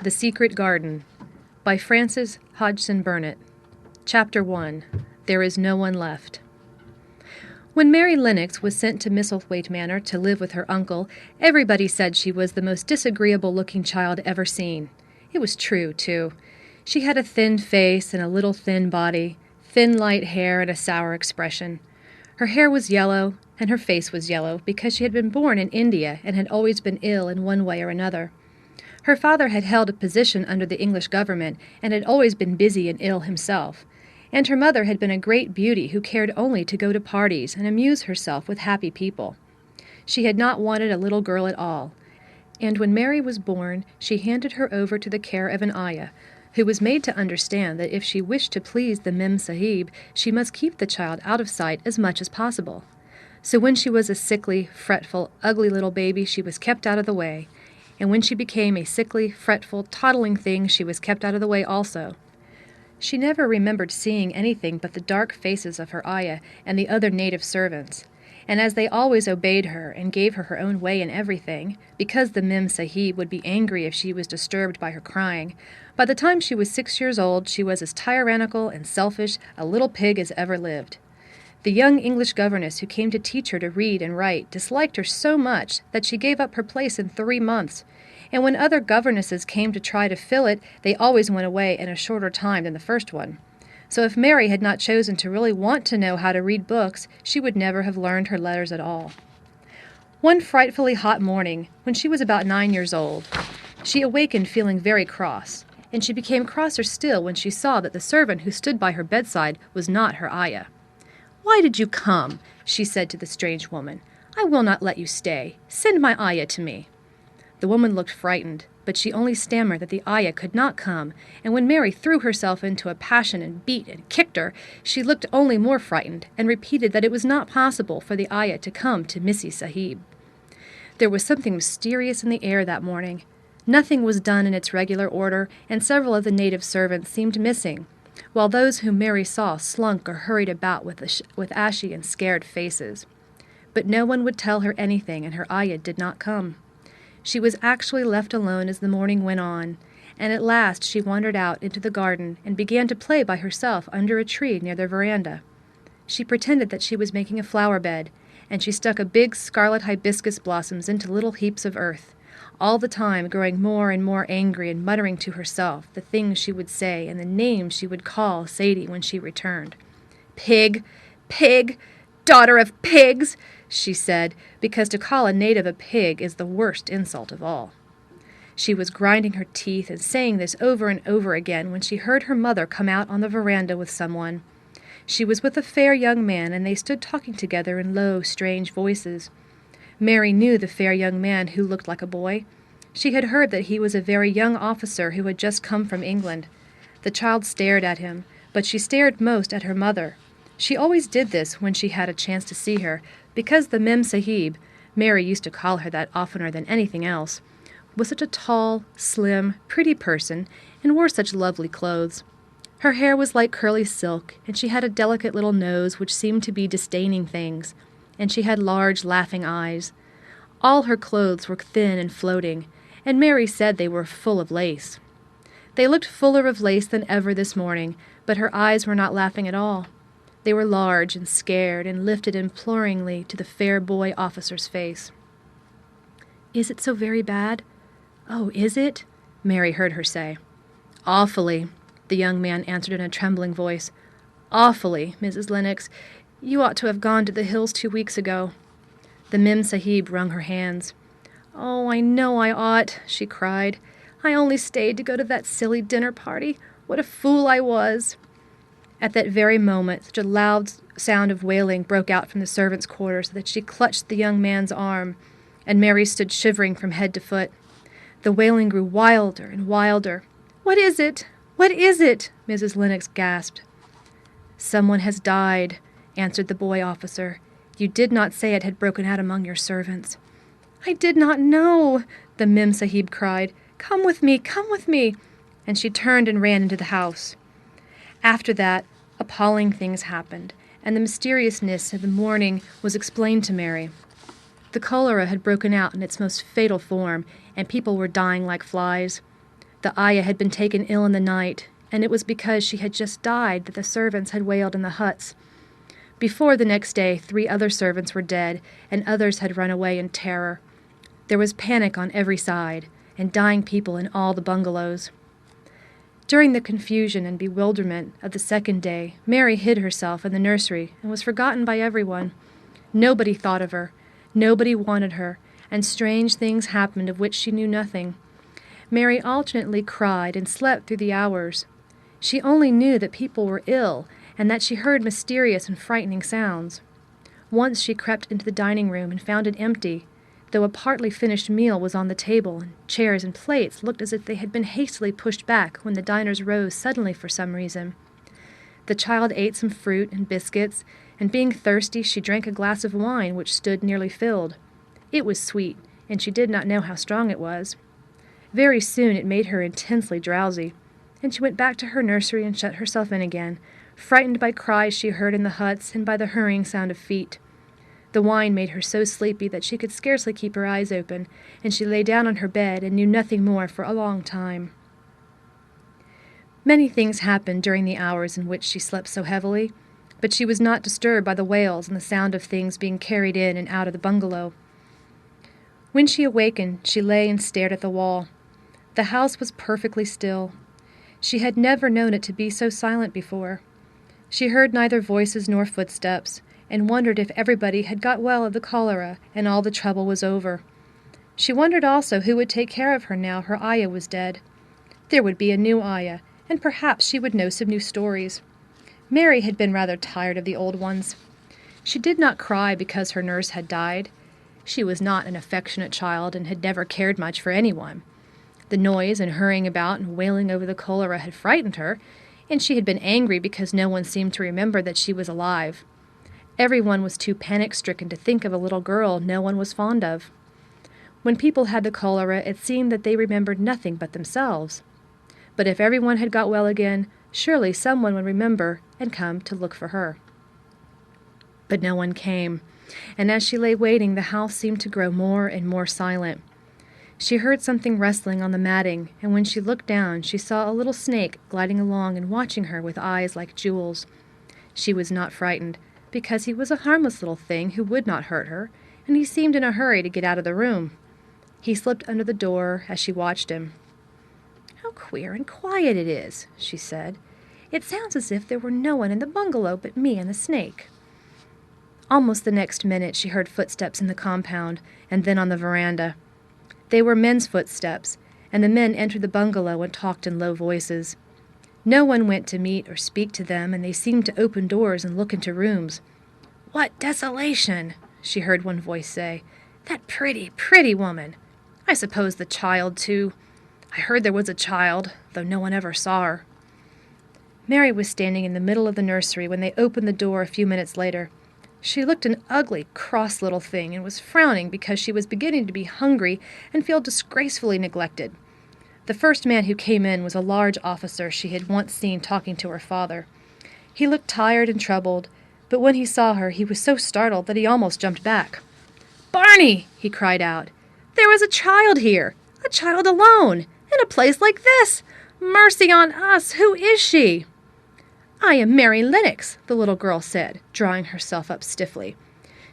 The Secret Garden by Frances Hodgson Burnett. Chapter 1. There is no one left. When Mary Lennox was sent to Misselthwaite Manor to live with her uncle, everybody said she was the most disagreeable-looking child ever seen. It was true, too. She had a thin face and a little thin body, thin light hair and a sour expression. Her hair was yellow, and her face was yellow, because she had been born in India and had always been ill in one way or another. Her father had held a position under the English government and had always been busy and ill himself, and her mother had been a great beauty who cared only to go to parties and amuse herself with happy people. She had not wanted a little girl at all, and when Mary was born she handed her over to the care of an ayah, who was made to understand that if she wished to please the Mem Sahib, she must keep the child out of sight as much as possible. So when she was a sickly, fretful, ugly little baby, she was kept out of the way, and when she became a sickly, fretful, toddling thing, she was kept out of the way also. She never remembered seeing anything but the dark faces of her ayah and the other native servants, and as they always obeyed her and gave her her own way in everything, because the Mem Sahib would be angry if she was disturbed by her crying, by the time she was 6 years old she was as tyrannical and selfish a little pig as ever lived. The young English governess who came to teach her to read and write disliked her so much that she gave up her place in 3 months, and when other governesses came to try to fill it, they always went away in a shorter time than the first one. So if Mary had not chosen to really want to know how to read books, she would never have learned her letters at all. One frightfully hot morning, when she was about 9 years old, she awakened feeling very cross, and she became crosser still when she saw that the servant who stood by her bedside was not her ayah. "Why did you come?" she said to the strange woman. "I will not let you stay. Send my ayah to me." The woman looked frightened, but she only stammered that the ayah could not come, and when Mary threw herself into a passion and beat and kicked her, she looked only more frightened and repeated that it was not possible for the ayah to come to Missy Sahib. There was something mysterious in the air that morning. Nothing was done in its regular order, and several of the native servants seemed missing, while those whom Mary saw slunk or hurried about with ashy and scared faces. But no one would tell her anything, and her ayah did not come. She was actually left alone as the morning went on, and at last she wandered out into the garden and began to play by herself under a tree near the veranda. She pretended that she was making a flower bed, and she stuck a big scarlet hibiscus blossoms into little heaps of earth, all the time growing more and more angry and muttering to herself the things she would say and the names she would call Sadie when she returned. "Pig! Pig! Daughter of pigs!" she said, because to call a native a pig is the worst insult of all. She was grinding her teeth and saying this over and over again when she heard her mother come out on the veranda with someone. She was with a fair young man, and they stood talking together in low, strange voices. Mary knew the fair young man who looked like a boy. She had heard that he was a very young officer who had just come from England. The child stared at him, but she stared most at her mother. She always did this when she had a chance to see her, because the Mem Sahib, Mary used to call her that oftener than anything else, was such a tall, slim, pretty person, and wore such lovely clothes. Her hair was like curly silk, and she had a delicate little nose which seemed to be disdaining things, and she had large, laughing eyes. All her clothes were thin and floating, and Mary said they were full of lace. They looked fuller of lace than ever this morning, but her eyes were not laughing at all. They were large and scared and lifted imploringly to the fair boy officer's face. "Is it so very bad?" "Oh, is it?" Mary heard her say. "Awfully," the young man answered in a trembling voice. "Awfully, Mrs. Lennox. You ought to have gone to the hills 2 weeks ago." The Mem Sahib wrung her hands. "Oh, I know I ought," she cried. "I only stayed to go to that silly dinner party. What a fool I was!" At that very moment, such a loud sound of wailing broke out from the servants' quarters that she clutched the young man's arm, and Mary stood shivering from head to foot. The wailing grew wilder and wilder. "What is it? What is it?" Mrs. Lennox gasped. "Someone has died," answered the boy officer. "You did not say it had broken out among your servants." "I did not know," the Mem Sahib cried. "Come with me, come with me," and she turned and ran into the house. After that, appalling things happened, and the mysteriousness of the morning was explained to Mary. The cholera had broken out in its most fatal form, and people were dying like flies. The ayah had been taken ill in the night, and it was because she had just died that the servants had wailed in the huts. Before the next day, 3 other servants were dead, and others had run away in terror. There was panic on every side, and dying people in all the bungalows. During the confusion and bewilderment of the second day, Mary hid herself in the nursery and was forgotten by everyone. Nobody thought of her, nobody wanted her, and strange things happened of which she knew nothing. Mary alternately cried and slept through the hours. She only knew that people were ill, and that she heard mysterious and frightening sounds. Once she crept into the dining room and found it empty, though a partly finished meal was on the table, and chairs and plates looked as if they had been hastily pushed back when the diners rose suddenly for some reason. The child ate some fruit and biscuits, and being thirsty, she drank a glass of wine which stood nearly filled. It was sweet, and she did not know how strong it was. Very soon it made her intensely drowsy, and she went back to her nursery and shut herself in again, frightened by cries she heard in the huts and by the hurrying sound of feet. The wine made her so sleepy that she could scarcely keep her eyes open, and she lay down on her bed and knew nothing more for a long time. Many things happened during the hours in which she slept so heavily, but she was not disturbed by the wails and the sound of things being carried in and out of the bungalow. When she awakened, she lay and stared at the wall. The house was perfectly still. She had never known it to be so silent before. She heard neither voices nor footsteps, and wondered if everybody had got well of the cholera and all the trouble was over. She wondered also who would take care of her now her ayah was dead. There would be a new ayah, and perhaps she would know some new stories. Mary had been rather tired of the old ones. She did not cry because her nurse had died. She was not an affectionate child and had never cared much for anyone. The noise and hurrying about and wailing over the cholera had frightened her, and she had been angry because no one seemed to remember that she was alive. Everyone was too panic-stricken to think of a little girl no one was fond of. When people had the cholera, it seemed that they remembered nothing but themselves. But if everyone had got well again, surely someone would remember and come to look for her. But no one came, and as she lay waiting, the house seemed to grow more and more silent. She heard something rustling on the matting, and when she looked down, she saw a little snake gliding along and watching her with eyes like jewels. She was not frightened, because he was a harmless little thing who would not hurt her, and he seemed in a hurry to get out of the room. He slipped under the door as she watched him. "How queer and quiet it is," she said. "It sounds as if there were no one in the bungalow but me and the snake." Almost the next minute she heard footsteps in the compound, and then on the veranda. They were men's footsteps, and the men entered the bungalow and talked in low voices. No one went to meet or speak to them, and they seemed to open doors and look into rooms. "What desolation!" she heard one voice say. "That pretty, pretty woman! I suppose the child, too. I heard there was a child, though no one ever saw her." Mary was standing in the middle of the nursery when they opened the door a few minutes later. She looked an ugly, cross little thing, and was frowning because she was beginning to be hungry and feel disgracefully neglected. The first man who came in was a large officer she had once seen talking to her father. He looked tired and troubled, but when he saw her he was so startled that he almost jumped back. "Barney!" he cried out. "There was a child here! A child alone! In a place like this! Mercy on us! Who is she?" "I am Mary Lennox," the little girl said, drawing herself up stiffly.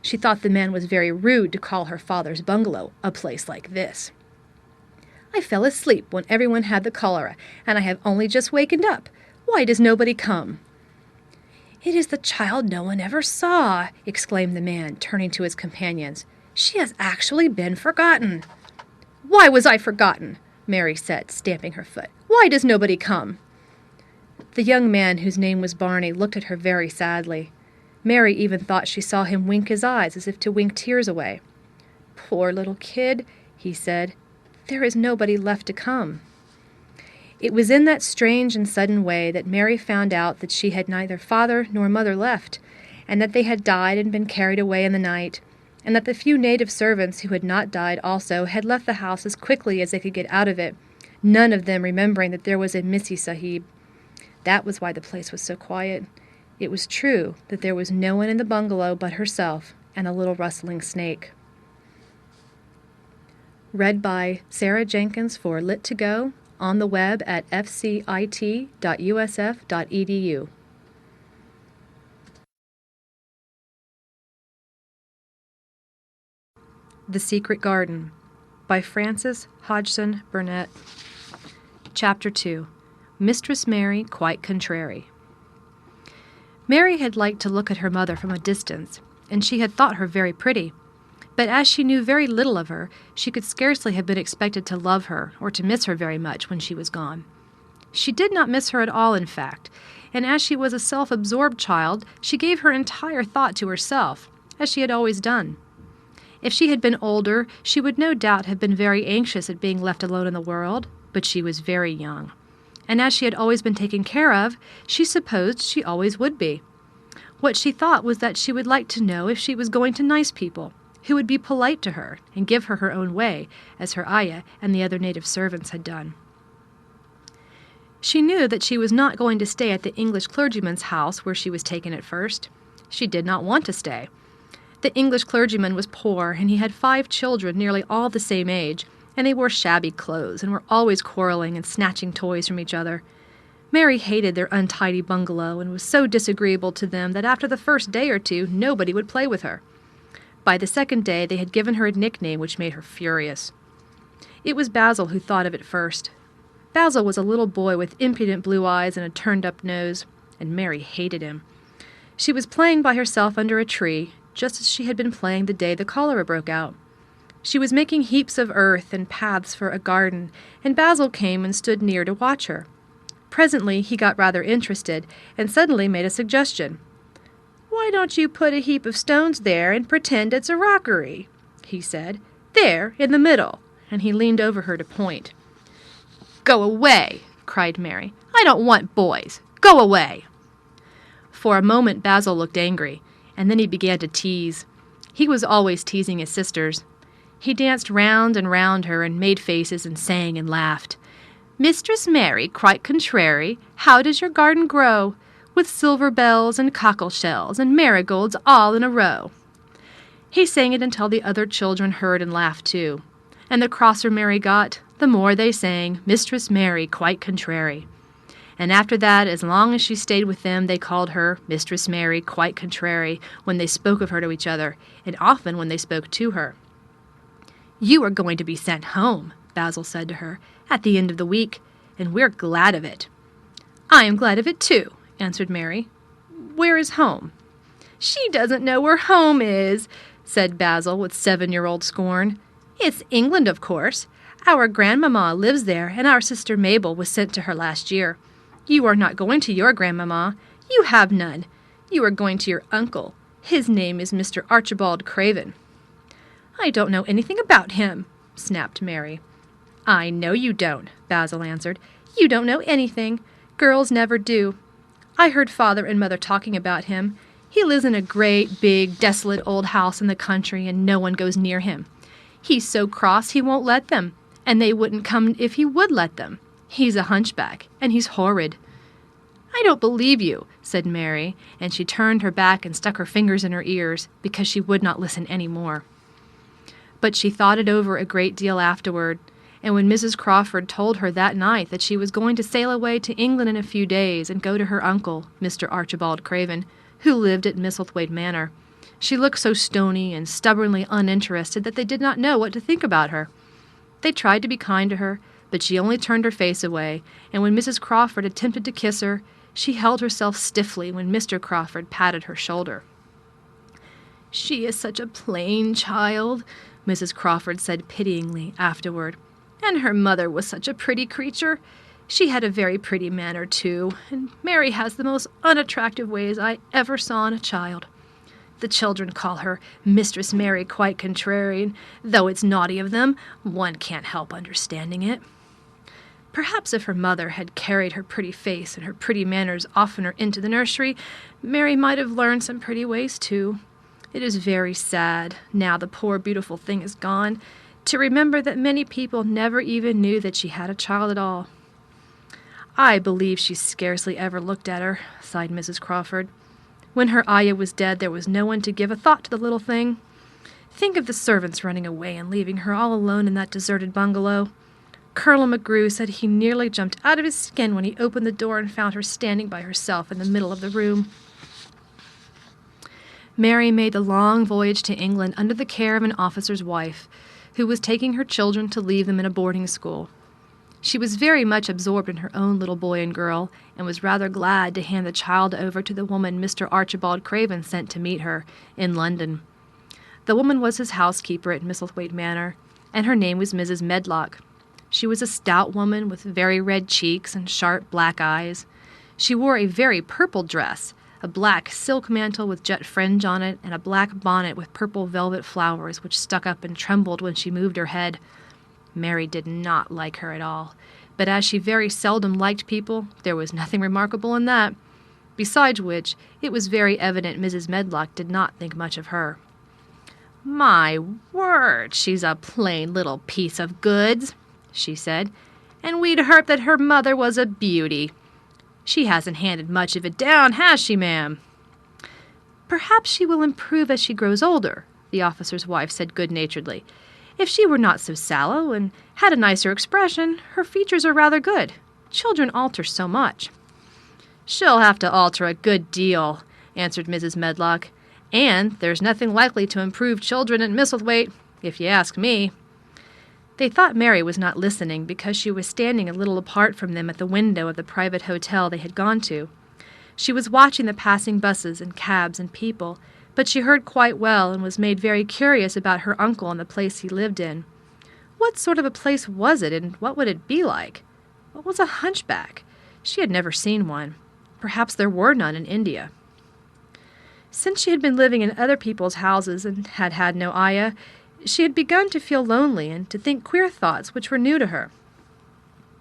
She thought the man was very rude to call her father's bungalow a place like this. "I fell asleep when everyone had the cholera, and I have only just wakened up. Why does nobody come?" "It is the child no one ever saw," exclaimed the man, turning to his companions. "She has actually been forgotten." "Why was I forgotten?" Mary said, stamping her foot. "Why does nobody come?" The young man, whose name was Barney, looked at her very sadly. Mary even thought she saw him wink his eyes as if to wink tears away. "Poor little kid," he said. "There is nobody left to come." It was in that strange and sudden way that Mary found out that she had neither father nor mother left, and that they had died and been carried away in the night, and that the few native servants who had not died also had left the house as quickly as they could get out of it, none of them remembering that there was a Missy Sahib. That was why the place was so quiet. It was true that there was no one in the bungalow but herself and a little rustling snake. Read by Sarah Jenkins for Lit2Go, on the web at fcit.usf.edu. The Secret Garden by Frances Hodgson Burnett. Chapter 2. Mistress Mary Quite Contrary. Mary had liked to look at her mother from a distance, and she had thought her very pretty. But as she knew very little of her, she could scarcely have been expected to love her or to miss her very much when she was gone. She did not miss her at all, in fact, and as she was a self-absorbed child, she gave her entire thought to herself, as she had always done. If she had been older, she would no doubt have been very anxious at being left alone in the world, but she was very young. And as she had always been taken care of, she supposed she always would be. What she thought was that she would like to know if she was going to nice people, who would be polite to her and give her her own way, as her ayah and the other native servants had done. She knew that she was not going to stay at the English clergyman's house where she was taken at first. She did not want to stay. The English clergyman was poor, and he had 5 children nearly all the same age, and they wore shabby clothes and were always quarreling and snatching toys from each other. Mary hated their untidy bungalow and was so disagreeable to them that after the first day or two nobody would play with her. By the second day they had given her a nickname which made her furious. It was Basil who thought of it first. Basil was a little boy with impudent blue eyes and a turned-up nose, and Mary hated him. She was playing by herself under a tree, just as she had been playing the day the cholera broke out. She was making heaps of earth and paths for a garden, and Basil came and stood near to watch her. Presently he got rather interested, and suddenly made a suggestion. "Why don't you put a heap of stones there and pretend it's a rockery?" he said. "There, in the middle," and he leaned over her to point. "Go away!" cried Mary. "I don't want boys. Go away!" For a moment Basil looked angry, and then he began to tease. He was always teasing his sisters. He danced round and round her and made faces and sang and laughed. "Mistress Mary, quite contrary, how does your garden grow? With silver bells and cockle shells and marigolds all in a row." He sang it until the other children heard and laughed too. And the crosser Mary got, the more they sang, "Mistress Mary, quite contrary." And after that, as long as she stayed with them, they called her Mistress Mary, quite contrary, when they spoke of her to each other, and often when they spoke to her. "You are going to be sent home," Basil said to her, "at the end of the week, and we're glad of it." "I am glad of it too," answered Mary. "Where is home?" "She doesn't know where home is," said Basil with 7-year-old scorn. "It's England, of course. Our grandmamma lives there, and our sister Mabel was sent to her last year. You are not going to your grandmamma. You have none. You are going to your uncle. His name is Mr. Archibald Craven." "I don't know anything about him," snapped Mary. "I know you don't," Basil answered. "You don't know anything. Girls never do. I heard Father and Mother talking about him. He lives in a great, big, desolate old house in the country, and no one goes near him. He's so cross he won't let them, and they wouldn't come if he would let them. He's a hunchback, and he's horrid." "I don't believe you," said Mary, and she turned her back and stuck her fingers in her ears, because she would not listen any more. But she thought it over a great deal afterward, and when Mrs. Crawford told her that night that she was going to sail away to England in a few days and go to her uncle, Mr. Archibald Craven, who lived at Misselthwaite Manor, she looked so stony and stubbornly uninterested that they did not know what to think about her. They tried to be kind to her, but she only turned her face away, and when Mrs. Crawford attempted to kiss her, she held herself stiffly when Mr. Crawford patted her shoulder. "She is such a plain child," Mrs. Crawford said pityingly afterward, "and her mother was such a pretty creature. She had a very pretty manner, too, and Mary has the most unattractive ways I ever saw in a child. The children call her Mistress Mary quite contrary, and though it's naughty of them, one can't help understanding it. Perhaps if her mother had carried her pretty face and her pretty manners oftener into the nursery, Mary might have learned some pretty ways, too. It is very sad, now the poor beautiful thing is gone, to remember that many people never even knew that she had a child at all." "I believe she scarcely ever looked at her," sighed Mrs. Crawford. "When her ayah was dead, there was no one to give a thought to the little thing. Think of the servants running away and leaving her all alone in that deserted bungalow. Colonel McGrew said he nearly jumped out of his skin when he opened the door and found her standing by herself in the middle of the room. Mary made the long voyage to England under the care of an officer's wife, who was taking her children to leave them in a boarding school. She was very much absorbed in her own little boy and girl, and was rather glad to hand the child over to the woman Mr. Archibald Craven sent to meet her in London. The woman was his housekeeper at Misselthwaite Manor, and her name was Mrs. Medlock. She was a stout woman with very red cheeks and sharp black eyes. She wore a very purple dress, a black silk mantle with jet fringe on it, and a black bonnet with purple velvet flowers which stuck up and trembled when she moved her head. Mary did not like her at all, but as she very seldom liked people, there was nothing remarkable in that. Besides which, it was very evident Mrs. Medlock did not think much of her. "My word, she's a plain little piece of goods," she said, "and we'd heard that her mother was a beauty. She hasn't handed much of it down, has she, ma'am?" "Perhaps she will improve as she grows older," the officer's wife said good-naturedly. "If she were not so sallow and had a nicer expression, her features are rather good. Children alter so much." "She'll have to alter a good deal," answered Mrs. Medlock, "and there's nothing likely to improve children at Misselthwaite, if you ask me." They thought Mary was not listening because she was standing a little apart from them at the window of the private hotel they had gone to. She was watching the passing buses and cabs and people, but she heard quite well and was made very curious about her uncle and the place he lived in. What sort of a place was it, and what would it be like? What was a hunchback? She had never seen one. Perhaps there were none in India. Since she had been living in other people's houses and had had no ayah, she had begun to feel lonely and to think queer thoughts which were new to her.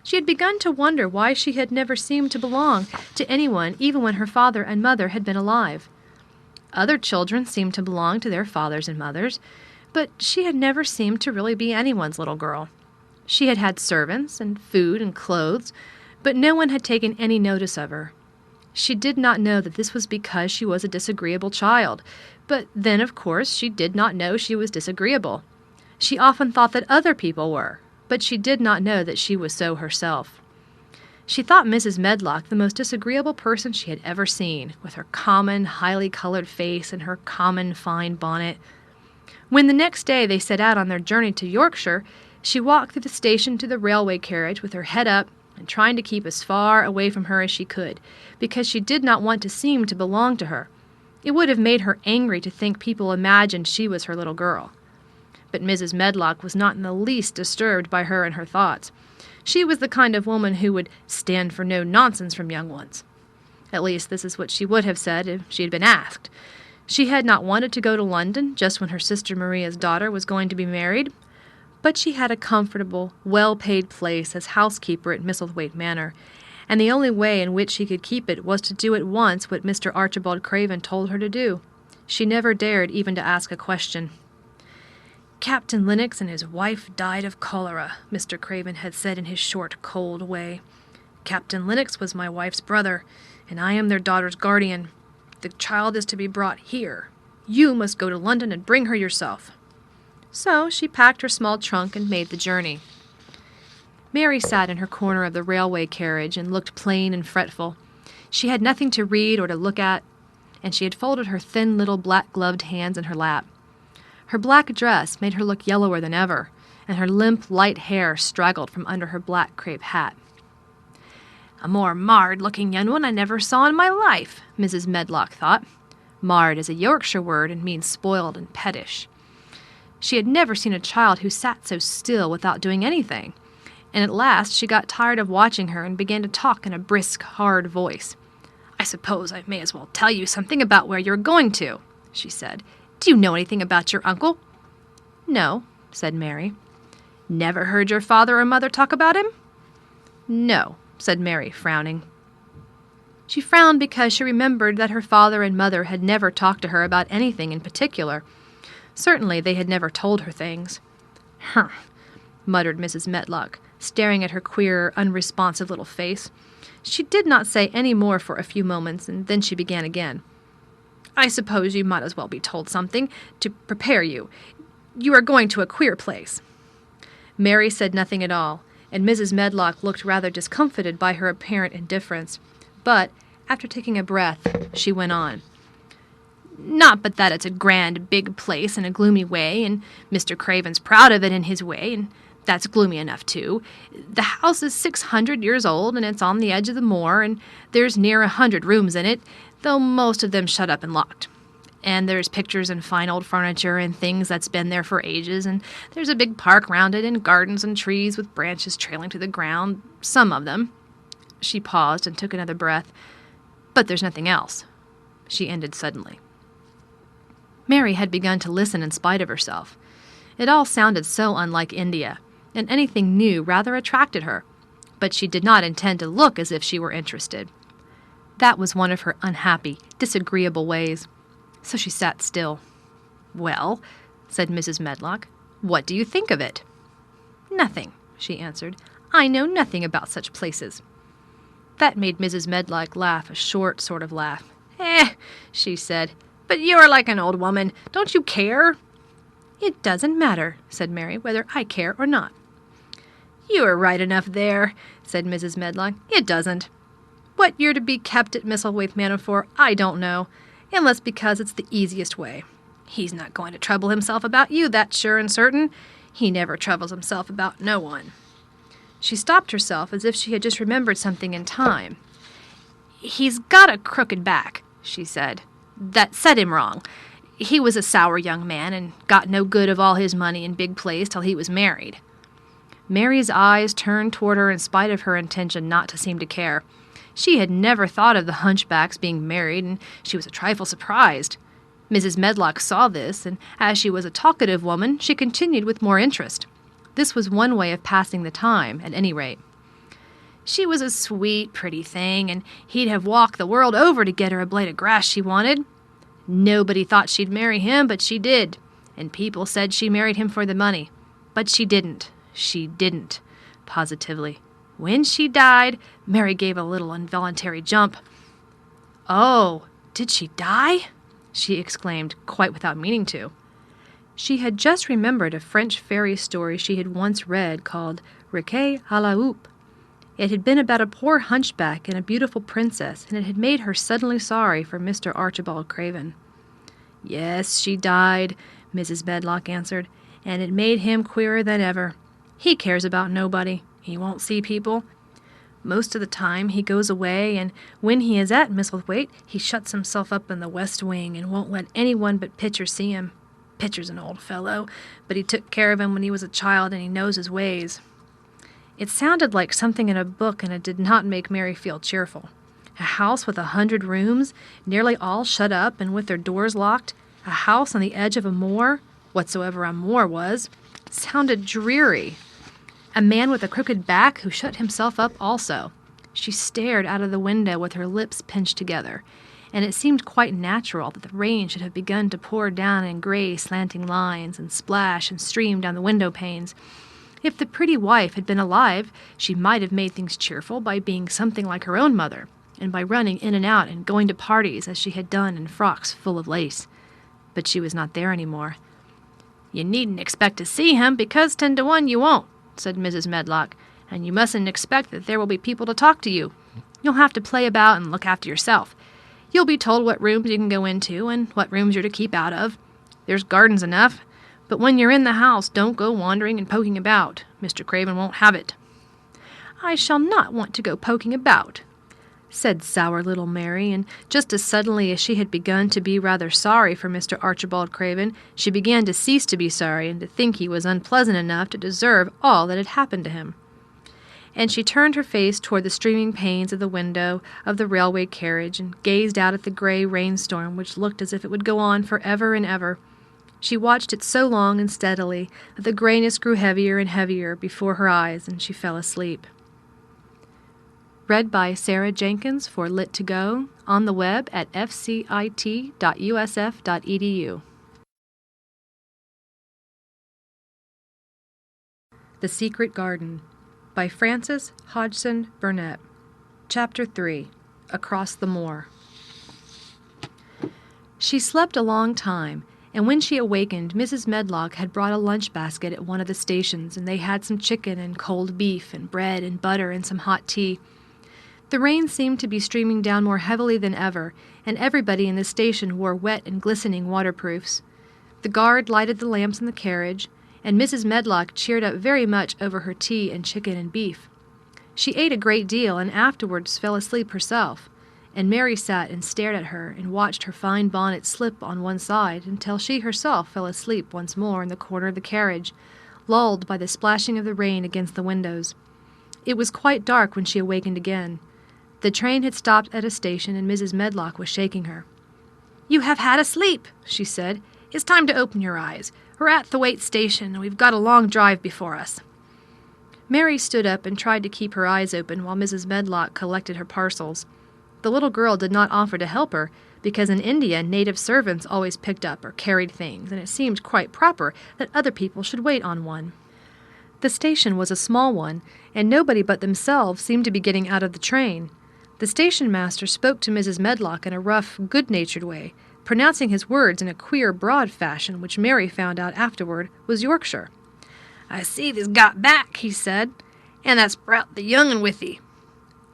She had begun to wonder why she had never seemed to belong to anyone even when her father and mother had been alive. Other children seemed to belong to their fathers and mothers, but she had never seemed to really be anyone's little girl. She had had servants and food and clothes, but no one had taken any notice of her. She did not know that this was because she was a disagreeable child, but then, of course, she did not know she was disagreeable. She often thought that other people were, but she did not know that she was so herself. She thought Mrs. Medlock the most disagreeable person she had ever seen, with her common, highly colored face and her common, fine bonnet. When the next day they set out on their journey to Yorkshire, she walked through the station to the railway carriage with her head up and trying to keep as far away from her as she could, because she did not want to seem to belong to her. It would have made her angry to think people imagined she was her little girl. But Mrs. Medlock was not in the least disturbed by her and her thoughts. She was the kind of woman who would stand for no nonsense from young ones. At least this is what she would have said if she had been asked. She had not wanted to go to London just when her sister Maria's daughter was going to be married, but she had a comfortable, well-paid place as housekeeper at Misselthwaite Manor, and the only way in which she could keep it was to do at once what Mr. Archibald Craven told her to do. She never dared even to ask a question. "Captain Lennox and his wife died of cholera," Mr. Craven had said in his short, cold way. "Captain Lennox was my wife's brother, and I am their daughter's guardian. The child is to be brought here. You must go to London and bring her yourself." So she packed her small trunk and made the journey. Mary sat in her corner of the railway carriage and looked plain and fretful. She had nothing to read or to look at, and she had folded her thin little black-gloved hands in her lap. Her black dress made her look yellower than ever, and her limp, light hair straggled from under her black crape hat. "A more marred-looking young one I never saw in my life," Mrs. Medlock thought. Marred is a Yorkshire word and means spoiled and pettish. She had never seen a child who sat so still without doing anything, and at last she got tired of watching her and began to talk in a brisk, hard voice. "I suppose I may as well tell you something about where you're going to," she said. "Do you know anything about your uncle?" "No," said Mary. "Never heard your father or mother talk about him?" "No," said Mary, frowning. She frowned because she remembered that her father and mother had never talked to her about anything in particular. Certainly they had never told her things. "Humph," muttered Mrs. Medlock, staring at her queer, unresponsive little face. She did not say any more for a few moments, and then she began again. "I suppose you might as well be told something to prepare you. You are going to a queer place." Mary said nothing at all. and Mrs. Medlock looked rather discomfited by her apparent indifference. But, after taking a breath, she went on. "Not but that it's a grand, big place in a gloomy way, and Mr. Craven's proud of it in his way, and that's gloomy enough, too. The house is 600 years old, and it's on the edge of the moor, and there's near 100 rooms in it, though most of them shut up and locked. And there's pictures and fine old furniture and things that's been there for ages, and there's a big park round it, and gardens and trees with branches trailing to the ground, some of them." She paused and took another breath. "But there's nothing else," she ended suddenly. Mary had begun to listen in spite of herself. It all sounded so unlike India, and anything new rather attracted her, but she did not intend to look as if she were interested. That was one of her unhappy, disagreeable ways. So she sat still. "Well," said Mrs. Medlock, "what do you think of it?" "Nothing," she answered. "I know nothing about such places." That made Mrs. Medlock laugh, a short sort of laugh. She said, "but you are like an old woman. Don't you care?" "It doesn't matter," said Mary, "whether I care or not." "You are right enough there," said Mrs. Medlock. "It doesn't. What you're to be kept at Misselthwaite Manor for, I don't know, unless because it's the easiest way. He's not going to trouble himself about you, that's sure and certain. He never troubles himself about no one." She stopped herself as if she had just remembered something in time. "He's got a crooked back," she said. "That set him wrong. He was a sour young man, and got no good of all his money and big place till he was married." Mary's eyes turned toward her in spite of her intention not to seem to care. She had never thought of the hunchbacks being married, and she was a trifle surprised. Mrs. Medlock saw this, and as she was a talkative woman, she continued with more interest. This was one way of passing the time, at any rate. "She was a sweet, pretty thing, and he'd have walked the world over to get her a blade of grass she wanted. Nobody thought she'd marry him, but she did, and people said she married him for the money. But she didn't. She didn't, positively. When she died," Mary gave a little involuntary jump. "Oh, did she die?" she exclaimed, quite without meaning to. She had just remembered a French fairy story she had once read called Riquet à la Houppe. It had been about a poor hunchback and a beautiful princess, and it had made her suddenly sorry for Mr. Archibald Craven. "Yes, she died," Mrs. Medlock answered, "and it made him queerer than ever. He cares about nobody. He won't see people. Most of the time he goes away, and when he is at Misselthwaite, he shuts himself up in the west wing and won't let anyone but Pitcher see him. Pitcher's an old fellow, but he took care of him when he was a child, and he knows his ways." It sounded like something in a book, and it did not make Mary feel cheerful. A house with 100 rooms, nearly all shut up and with their doors locked, a house on the edge of a moor, whatsoever a moor was, sounded dreary. A man with a crooked back who shut himself up also. She stared out of the window with her lips pinched together, and it seemed quite natural that the rain should have begun to pour down in gray slanting lines and splash and stream down the window panes. If the pretty wife had been alive, she might have made things cheerful by being something like her own mother, and by running in and out and going to parties as she had done in frocks full of lace. But she was not there any more. "You needn't expect to see him, because 10 to 1 you won't," said Mrs. Medlock, "and you mustn't expect that there will be people to talk to you. You'll have to play about and look after yourself. You'll be told what rooms you can go into and what rooms you're to keep out of. There's gardens enough, but when you're in the house, don't go wandering and poking about. Mr. Craven won't have it." "I shall not want to go poking about," said sour little Mary, and just as suddenly as she had begun to be rather sorry for Mr. Archibald Craven, she began to cease to be sorry and to think he was unpleasant enough to deserve all that had happened to him. And she turned her face toward the streaming panes of the window of the railway carriage and gazed out at the gray rainstorm which looked as if it would go on for ever and ever. She watched it so long and steadily that the grayness grew heavier and heavier before her eyes, and she fell asleep. Read by Sarah Jenkins for Lit2Go, on the web at fcit.usf.edu. The Secret Garden by Frances Hodgson Burnett. Chapter 3. Across the Moor. She slept a long time, and when she awakened, Mrs. Medlock had brought a lunch basket at one of the stations, and they had some chicken and cold beef and bread and butter and some hot tea. The rain seemed to be streaming down more heavily than ever, and everybody in the station wore wet and glistening waterproofs. The guard lighted the lamps in the carriage, and Mrs. Medlock cheered up very much over her tea and chicken and beef. She ate a great deal and afterwards fell asleep herself, and Mary sat and stared at her and watched her fine bonnet slip on one side until she herself fell asleep once more in the corner of the carriage, lulled by the splashing of the rain against the windows. It was quite dark when she awakened again. The train had stopped at a station and Mrs. Medlock was shaking her. "You have had a sleep," she said. "It's time to open your eyes. We're at the Waite station and we've got a long drive before us." Mary stood up and tried to keep her eyes open while Mrs. Medlock collected her parcels. The little girl did not offer to help her, because in India native servants always picked up or carried things, and it seemed quite proper that other people should wait on one. The station was a small one, and nobody but themselves seemed to be getting out of the train. The station master spoke to Mrs. Medlock in a rough, good-natured way, pronouncing his words in a queer, broad fashion which Mary found out afterward was Yorkshire. "I see they's got back," he said, "and that's brought the young un with thee."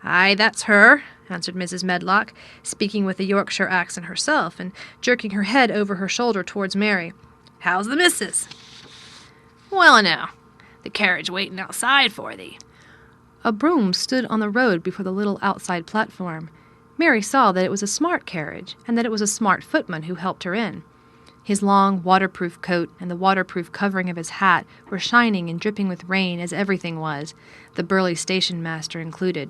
"Aye, that's her," answered Mrs. Medlock, speaking with a Yorkshire accent herself, and jerking her head over her shoulder towards Mary. "How's the missus?" "Well now, the carriage waiting outside for thee." A brougham stood on the road before the little outside platform. Mary saw that it was a smart carriage, and that it was a smart footman who helped her in. His long, waterproof coat and the waterproof covering of his hat were shining and dripping with rain, as everything was, the burly station-master included.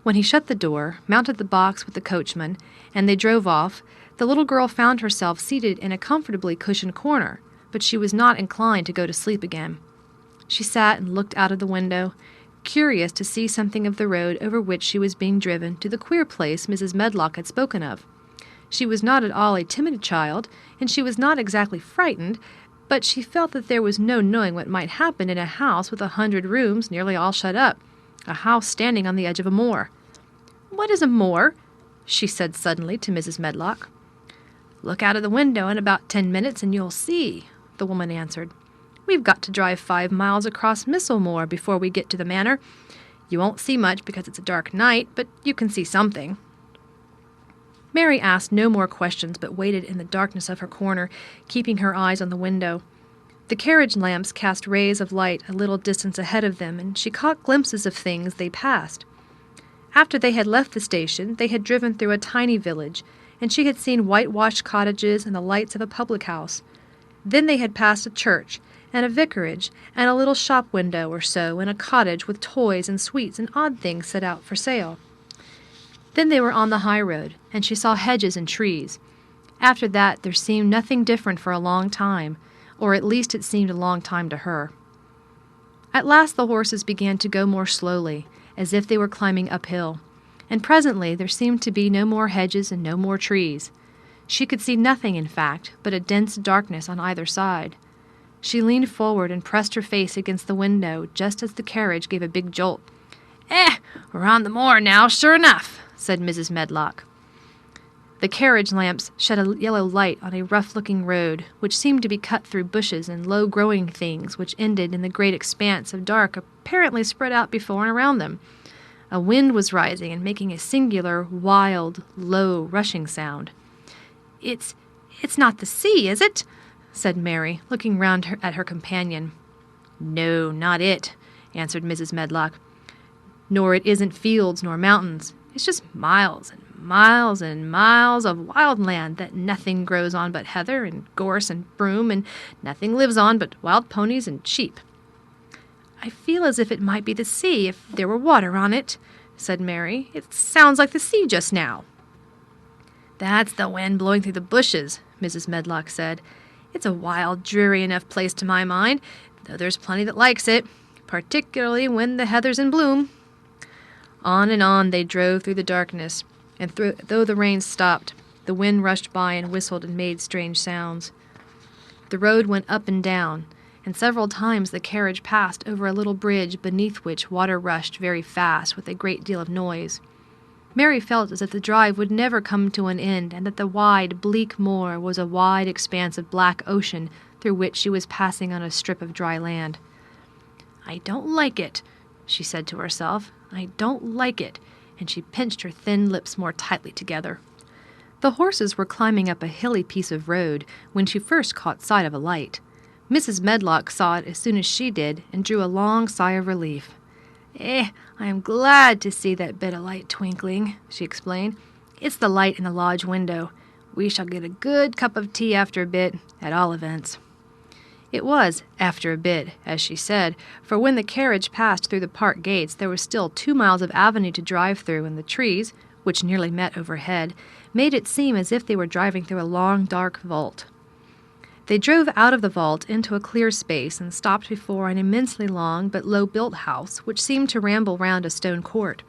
When he shut the door, mounted the box with the coachman, and they drove off, the little girl found herself seated in a comfortably cushioned corner, but she was not inclined to go to sleep again. She sat and looked out of the window, curious to see something of the road over which she was being driven to the queer place Mrs. Medlock had spoken of. She was not at all a timid child, and she was not exactly frightened, but she felt that there was no knowing what might happen in a house with 100 rooms nearly all shut up, a house standing on the edge of a moor. "What is a moor?" she said suddenly to Mrs. Medlock. "Look out of the window in about 10 minutes and you'll see," the woman answered. "We've got to drive 5 miles across Misselmoor before we get to the manor. You won't see much because it's a dark night, but you can see something." Mary asked no more questions but waited in the darkness of her corner, keeping her eyes on the window. The carriage lamps cast rays of light a little distance ahead of them, and she caught glimpses of things they passed. After they had left the station, they had driven through a tiny village, and she had seen whitewashed cottages and the lights of a public house. Then they had passed a church, and a vicarage, and a little shop window or so, and a cottage with toys and sweets and odd things set out for sale. Then they were on the high road, and she saw hedges and trees. After that there seemed nothing different for a long time, or at least it seemed a long time to her. At last the horses began to go more slowly, as if they were climbing uphill, and presently there seemed to be no more hedges and no more trees. She could see nothing, in fact, but a dense darkness on either side. She leaned forward and pressed her face against the window just as the carriage gave a big jolt. We're on the moor now, sure enough," said Mrs. Medlock. The carriage lamps shed a yellow light on a rough-looking road, which seemed to be cut through bushes and low-growing things, which ended in the great expanse of dark apparently spread out before and around them. A wind was rising and making a singular, wild, low, rushing sound. It's not the sea, is it?" said Mary, looking round at her companion. "No, not it," answered Mrs. Medlock. "Nor it isn't fields nor mountains. It's just miles and miles and miles of wild land that nothing grows on but heather and gorse and broom, and nothing lives on but wild ponies and sheep." "I feel as if it might be the sea if there were water on it," said Mary. "It sounds like the sea just now." "That's the wind blowing through the bushes," Mrs. Medlock said. "It's a wild, dreary enough place to my mind, though there's plenty that likes it, particularly when the heather's in bloom." On and on they drove through the darkness, and though the rain stopped, the wind rushed by and whistled and made strange sounds. The road went up and down, and several times the carriage passed over a little bridge beneath which water rushed very fast with a great deal of noise. Mary felt as if the drive would never come to an end, and that the wide, bleak moor was a wide expanse of black ocean through which she was passing on a strip of dry land. "I don't like it," she said to herself. "I don't like it," and she pinched her thin lips more tightly together. The horses were climbing up a hilly piece of road when she first caught sight of a light. Mrs. Medlock saw it as soon as she did, and drew a long sigh of relief. "I am glad to see that bit of light twinkling," she explained. "It's the light in the lodge window. We shall get a good cup of tea after a bit, at all events." It was after a bit, as she said, for when the carriage passed through the park gates there was still 2 miles of avenue to drive through, and the trees, which nearly met overhead, made it seem as if they were driving through a long, dark vault. They drove out of the vault into a clear space and stopped before an immensely long but low-built house which seemed to ramble round a stone court.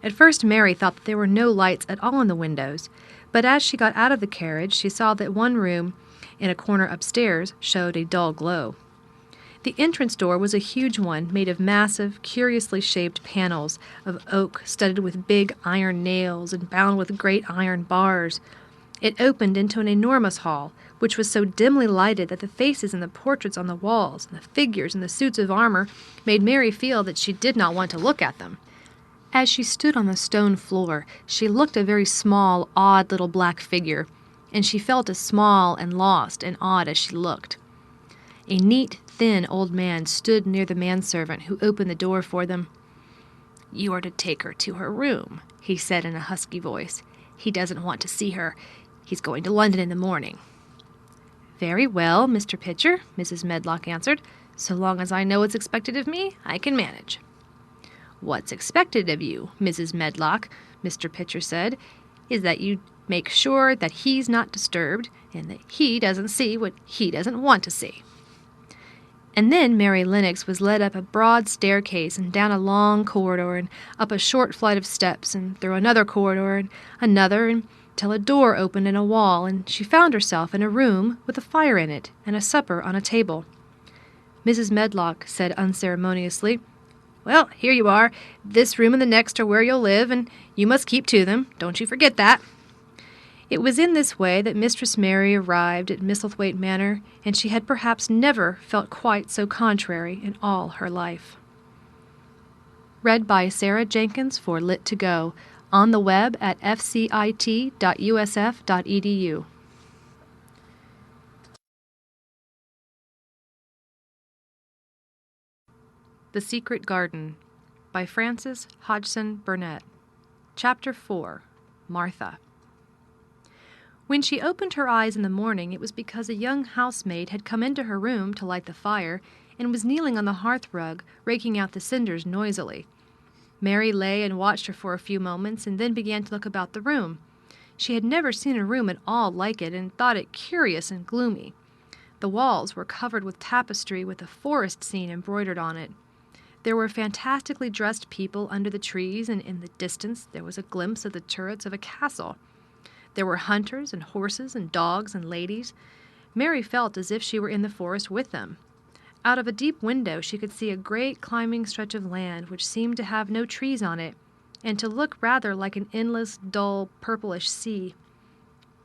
At first Mary thought that there were no lights at all in the windows, but as she got out of the carriage she saw that one room in a corner upstairs showed a dull glow. The entrance door was a huge one made of massive, curiously shaped panels of oak studded with big iron nails and bound with great iron bars. It opened into an enormous hall, which was so dimly lighted that the faces and the portraits on the walls and the figures and the suits of armor made Mary feel that she did not want to look at them. As she stood on the stone floor, she looked a very small, odd little black figure, and she felt as small and lost and odd as she looked. A neat, thin old man stood near the manservant who opened the door for them. "You are to take her to her room," he said in a husky voice. "He doesn't want to see her. He's going to London in the morning." "Very well, Mr. Pitcher," Mrs. Medlock answered. "So long as I know what's expected of me, I can manage." "What's expected of you, Mrs. Medlock," Mr. Pitcher said, "is that you make sure that he's not disturbed, and that he doesn't see what he doesn't want to see." And then Mary Lennox was led up a broad staircase and down a long corridor and up a short flight of steps and through another corridor and another until a door opened in a wall, and she found herself in a room with a fire in it and a supper on a table. Mrs. Medlock said unceremoniously, "Well, here you are. This room and the next are where you'll live, and you must keep to them. Don't you forget that." It was in this way that Mistress Mary arrived at Misselthwaite Manor, and she had perhaps never felt quite so contrary in all her life. Read by Sarah Jenkins for Lit2Go, on the web at fcit.usf.edu. The Secret Garden by Frances Hodgson Burnett. Chapter 4. Martha. When she opened her eyes in the morning, it was because a young housemaid had come into her room to light the fire and was kneeling on the hearth-rug, raking out the cinders noisily. Mary lay and watched her for a few moments and then began to look about the room. She had never seen a room at all like it and thought it curious and gloomy. The walls were covered with tapestry with a forest scene embroidered on it. There were fantastically dressed people under the trees, and in the distance there was a glimpse of the turrets of a castle. There were hunters and horses and dogs and ladies. Mary felt as if she were in the forest with them. Out of a deep window she could see a great climbing stretch of land which seemed to have no trees on it, and to look rather like an endless, dull, purplish sea.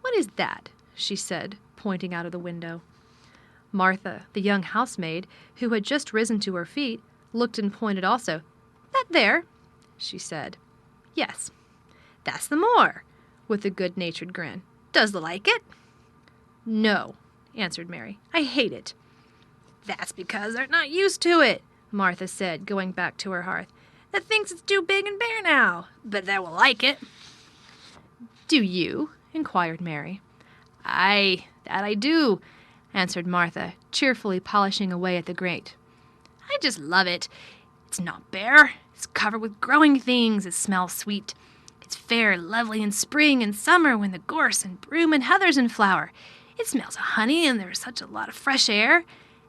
"What is that?" she said, pointing out of the window. Martha, the young housemaid, who had just risen to her feet, looked and pointed also. "That there?" she said. "Yes, that's the moor," with a good-natured grin. "Does thee like it?" "No," answered Mary. "I hate it." "That's because they're not used to it," Martha said, going back to her hearth. "They thinks it's too big and bare now, but they will like it." "Do you?" inquired Mary. "Aye, that I do," answered Martha, cheerfully polishing away at the grate. "I just love it. It's not bare. It's covered with growing things. It smells sweet. It's fair lovely in spring and summer when the gorse and broom and heather's in flower. It smells of honey and there's such a lot of fresh air.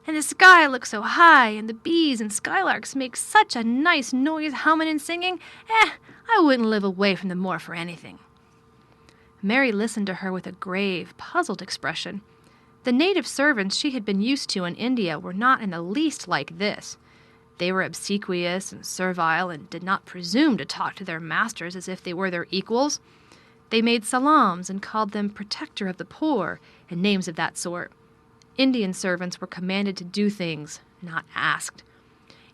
And the sky looks so high and the bees and skylarks make such a nice noise humming and singing. I wouldn't live away from the moor for anything." Mary listened to her with a grave, puzzled expression. The native servants she had been used to in India were not in the least like this. They were obsequious and servile and did not presume to talk to their masters as if they were their equals. They made salams and called them protector of the poor and names of that sort. Indian servants were commanded to do things, not asked.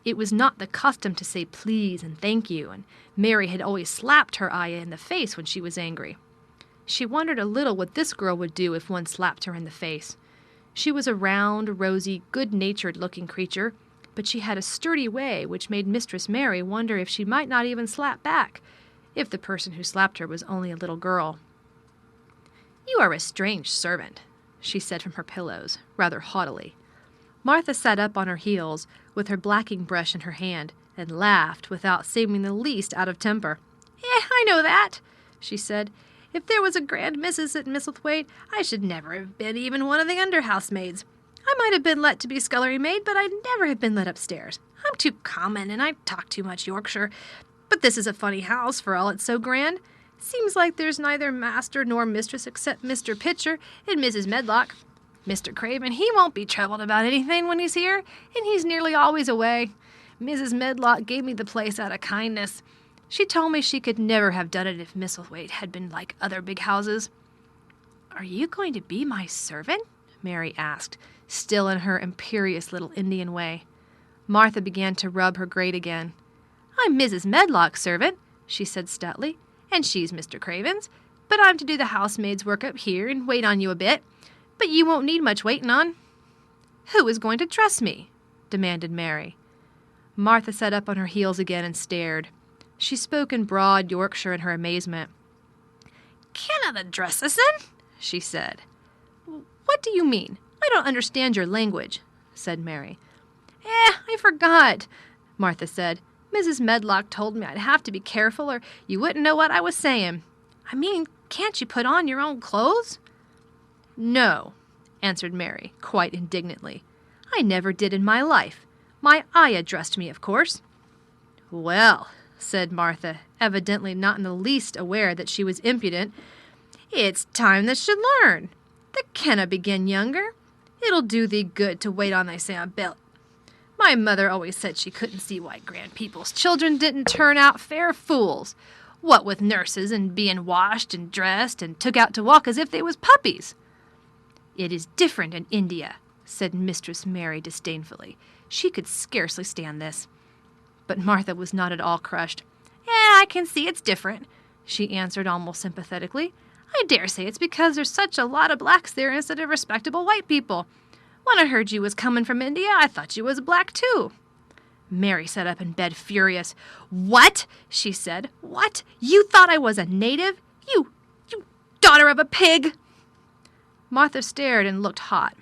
It was not the custom to say please and thank you, and Mary had always slapped her ayah in the face when she was angry. She wondered a little what this girl would do if one slapped her in the face. She was a round, rosy, good-natured-looking creature, but she had a sturdy way which made Mistress Mary wonder if she might not even slap back, if the person who slapped her was only a little girl. "You are a strange servant," she said from her pillows, rather haughtily. Martha sat up on her heels, with her blacking brush in her hand, and laughed without seeming the least out of temper. I know that," she said. "If there was a grand missus at Misselthwaite, I should never have been even one of the under-housemaids. I might have been let to be scullery maid, but I'd never have been let upstairs. I'm too common, and I talk too much Yorkshire. But this is a funny house, for all it's so grand. Seems like there's neither master nor mistress except Mr. Pitcher and Mrs. Medlock. Mr. Craven, he won't be troubled about anything when he's here, and he's nearly always away. Mrs. Medlock gave me the place out of kindness. She told me she could never have done it if Misselthwaite had been like other big houses." "Are you going to be my servant?" Mary asked, still in her imperious little Indian way. Martha began to rub her grate again. "I'm Mrs. Medlock's servant," she said stoutly, "and she's Mr. Craven's, but I'm to do the housemaid's work up here and wait on you a bit. But you won't need much waiting on." "Who is going to trust me?" demanded Mary. Martha sat up on her heels again and stared. She spoke in broad Yorkshire in her amazement. "Cannot address us, then?" she said. "What do you mean? I don't understand your language," said Mary. I forgot," Martha said. "Mrs. Medlock told me I'd have to be careful or you wouldn't know what I was saying. I mean, can't you put on your own clothes?" "No," answered Mary, quite indignantly. "I never did in my life. My ayah dressed me, of course." "Well," said Martha, evidently not in the least aware that she was impudent, "it's time that should learn. They canna begin younger. It'll do thee good to wait on thysen a bit. My mother always said she couldn't see why grand people's children didn't turn out fair fools, what with nurses and being washed and dressed and took out to walk as if they was puppies." "It is different in India," said Mistress Mary disdainfully. She could scarcely stand this. But Martha was not at all crushed. I can see it's different," she answered almost sympathetically. "I dare say it's because there's such a lot of blacks there instead of respectable white people. When I heard you was coming from India, I thought you was black too." Mary sat up in bed furious. "What?" she said. "What? You thought I was a native? You daughter of a pig!" Martha stared and looked hot.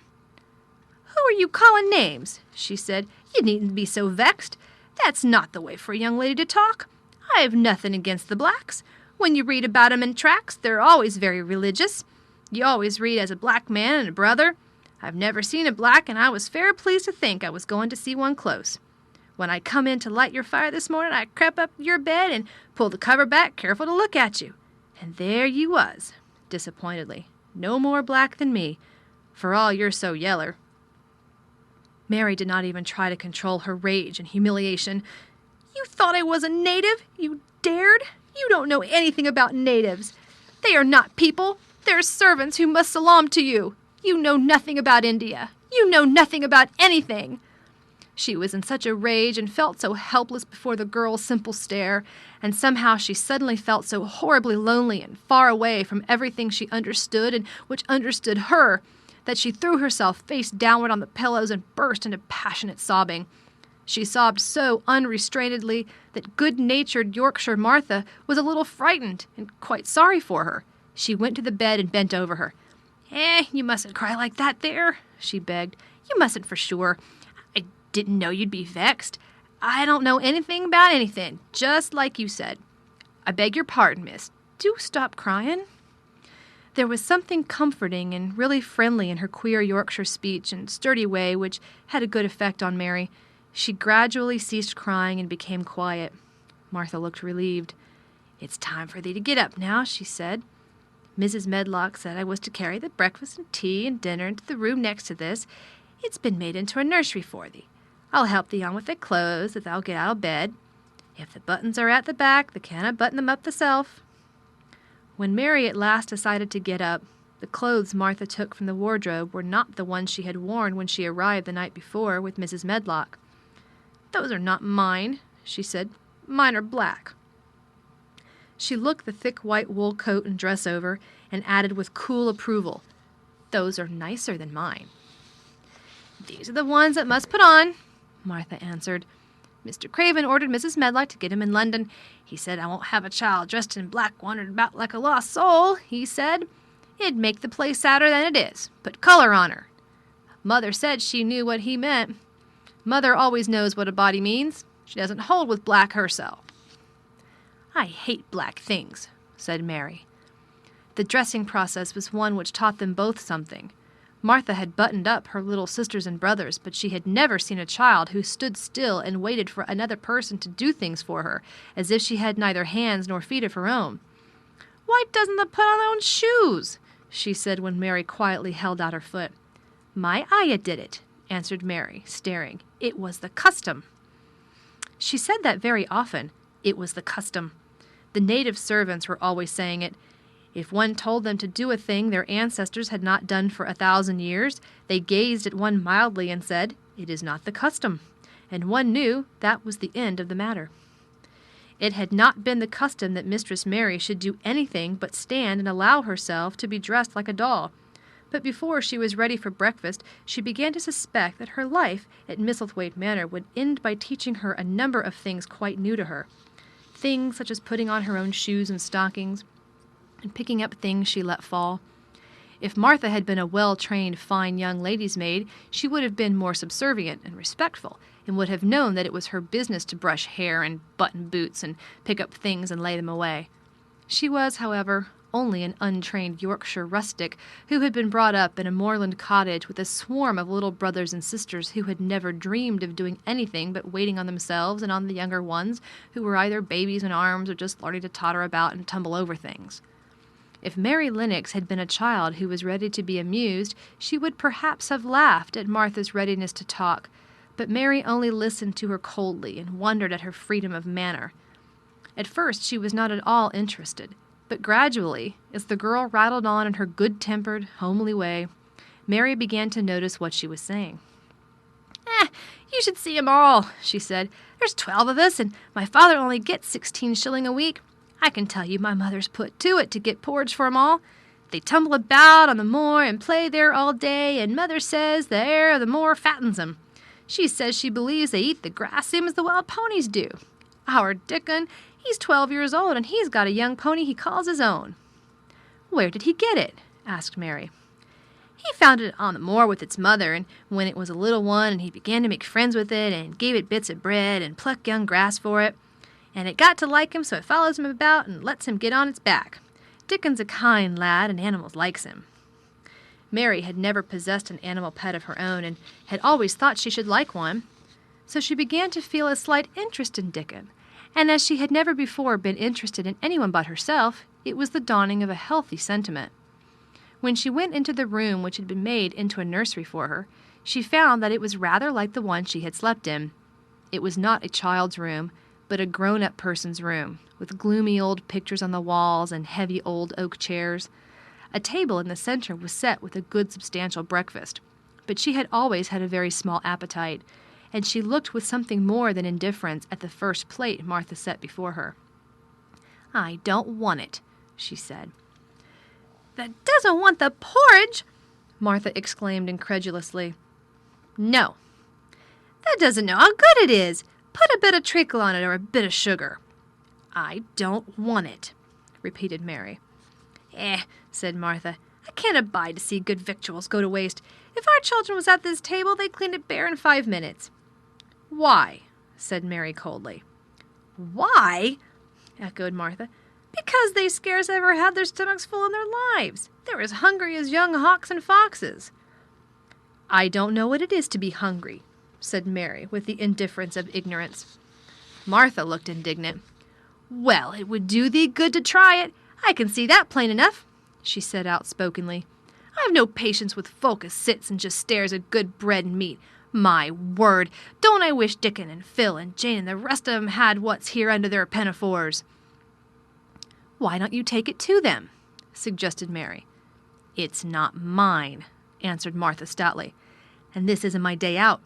"Who are you calling names?" she said. "You needn't be so vexed. That's not the way for a young lady to talk. I've nothing against the blacks. When you read about 'em in tracts, they're always very religious. You always read as a black man and a brother. I've never seen a black, and I was fair pleased to think I was going to see one close. When I come in to light your fire this morning, I crept up your bed and pulled the cover back, careful to look at you. And there you was, disappointedly, no more black than me, for all you're so yeller." Mary did not even try to control her rage and humiliation. "You thought I was a native? You dared? You don't know anything about natives. They are not people. They're servants who must salaam to you. You know nothing about India. You know nothing about anything." She was in such a rage and felt so helpless before the girl's simple stare, and somehow she suddenly felt so horribly lonely and far away from everything she understood and which understood her, that she threw herself face downward on the pillows and burst into passionate sobbing. She sobbed so unrestrainedly that good-natured Yorkshire Martha was a little frightened and quite sorry for her. She went to the bed and bent over her. You mustn't cry like that there," she begged. "You mustn't for sure. I didn't know you'd be vexed. I don't know anything about anything, just like you said. I beg your pardon, miss. Do stop crying." There was something comforting and really friendly in her queer Yorkshire speech and sturdy way which had a good effect on Mary. She gradually ceased crying and became quiet. Martha looked relieved. "It's time for thee to get up now," she said. "Mrs. Medlock said I was to carry the breakfast and tea and dinner into the room next to this. It's been made into a nursery for thee. I'll help thee on with the clothes if thou get out of bed. If the buttons are at the back, thou canna button them up thyself." When Mary at last decided to get up, the clothes Martha took from the wardrobe were not the ones she had worn when she arrived the night before with Mrs. Medlock. "Those are not mine," she said. "Mine are black." She looked the thick white wool coat and dress over, and added with cool approval, "Those are nicer than mine." "These are the ones that must put on," Martha answered. "Mr. Craven ordered Mrs. Medlock to get him in London. He said, 'I won't have a child dressed in black wandering about like a lost soul,' he said. 'It'd make the place sadder than it is. Put color on her.' Mother said she knew what he meant. Mother always knows what a body means. She doesn't hold with black herself." "I hate black things," said Mary. The dressing process was one which taught them both something. Martha had buttoned up her little sisters and brothers, but she had never seen a child who stood still and waited for another person to do things for her, as if she had neither hands nor feet of her own. "Why doesn't thou put on thy own shoes?" she said when Mary quietly held out her foot. "My ayah did it," answered Mary, staring. "It was the custom." She said that very often. It was the custom. The native servants were always saying it. If one told them to do a thing their ancestors had not done for 1,000 years, they gazed at one mildly and said, "It is not the custom," and one knew that was the end of the matter. It had not been the custom that Mistress Mary should do anything but stand and allow herself to be dressed like a doll. But before she was ready for breakfast, she began to suspect that her life at Misselthwaite Manor would end by teaching her a number of things quite new to her. Things such as putting on her own shoes and stockings, and picking up things she let fall. If Martha had been a well-trained, fine young lady's maid, she would have been more subservient and respectful, and would have known that it was her business to brush hair and button boots and pick up things and lay them away. She was, however, only an untrained Yorkshire rustic who had been brought up in a moorland cottage with a swarm of little brothers and sisters who had never dreamed of doing anything but waiting on themselves and on the younger ones, who were either babies in arms or just learning to totter about and tumble over things. If Mary Lennox had been a child who was ready to be amused, she would perhaps have laughed at Martha's readiness to talk, but Mary only listened to her coldly and wondered at her freedom of manner. At first she was not at all interested, but gradually, as the girl rattled on in her good-tempered, homely way, Mary began to notice what she was saying. You should see 'em all," she said. "There's 12 of us, and my father only gets 16 shilling a week. I can tell you my mother's put to it to get porridge for 'em all. They tumble about on the moor and play there all day, and mother says the air of the moor fattens 'em. She says she believes they eat the grass same as the wild ponies do. Our Dickon, he's 12 years old, and he's got a young pony he calls his own." "Where did he get it?" asked Mary. "He found it on the moor with its mother, and when it was a little one, and he began to make friends with it, and gave it bits of bread and pluck young grass for it. And it got to like him, so it follows him about and lets him get on its back. Dickon's a kind lad, and animals likes him." Mary had never possessed an animal pet of her own, and had always thought she should like one. So she began to feel a slight interest in Dickon, and as she had never before been interested in anyone but herself, it was the dawning of a healthy sentiment. When she went into the room which had been made into a nursery for her, she found that it was rather like the one she had slept in. It was not a child's room, but a grown-up person's room, with gloomy old pictures on the walls and heavy old oak chairs. A table in the center was set with a good substantial breakfast, but she had always had a very small appetite, and she looked with something more than indifference at the first plate Martha set before her. "I don't want it," she said. "That doesn't want the porridge!" Martha exclaimed incredulously. "No." "That doesn't know how good it is. Put a bit of treacle on it or a bit of sugar." "I don't want it," repeated Mary. Said Martha. "I can't abide to see good victuals go to waste. If our children was at this table, they'd clean it bare in 5 minutes. "Why?" said Mary coldly. "Why?" echoed Martha. "Because they scarce ever had their stomachs full in their lives. They're as hungry as young hawks and foxes." "I don't know what it is to be hungry," said Mary, with the indifference of ignorance. Martha looked indignant. "Well, it would do thee good to try it. I can see that plain enough," she said outspokenly. "I've no patience with folk as sits and just stares at good bread and meat. My word, don't I wish Dickon and Phil and Jane and the rest of 'em had what's here under their pinafores." "Why don't you take it to them?" suggested Mary. "It's not mine," answered Martha stoutly. "And this isn't my day out.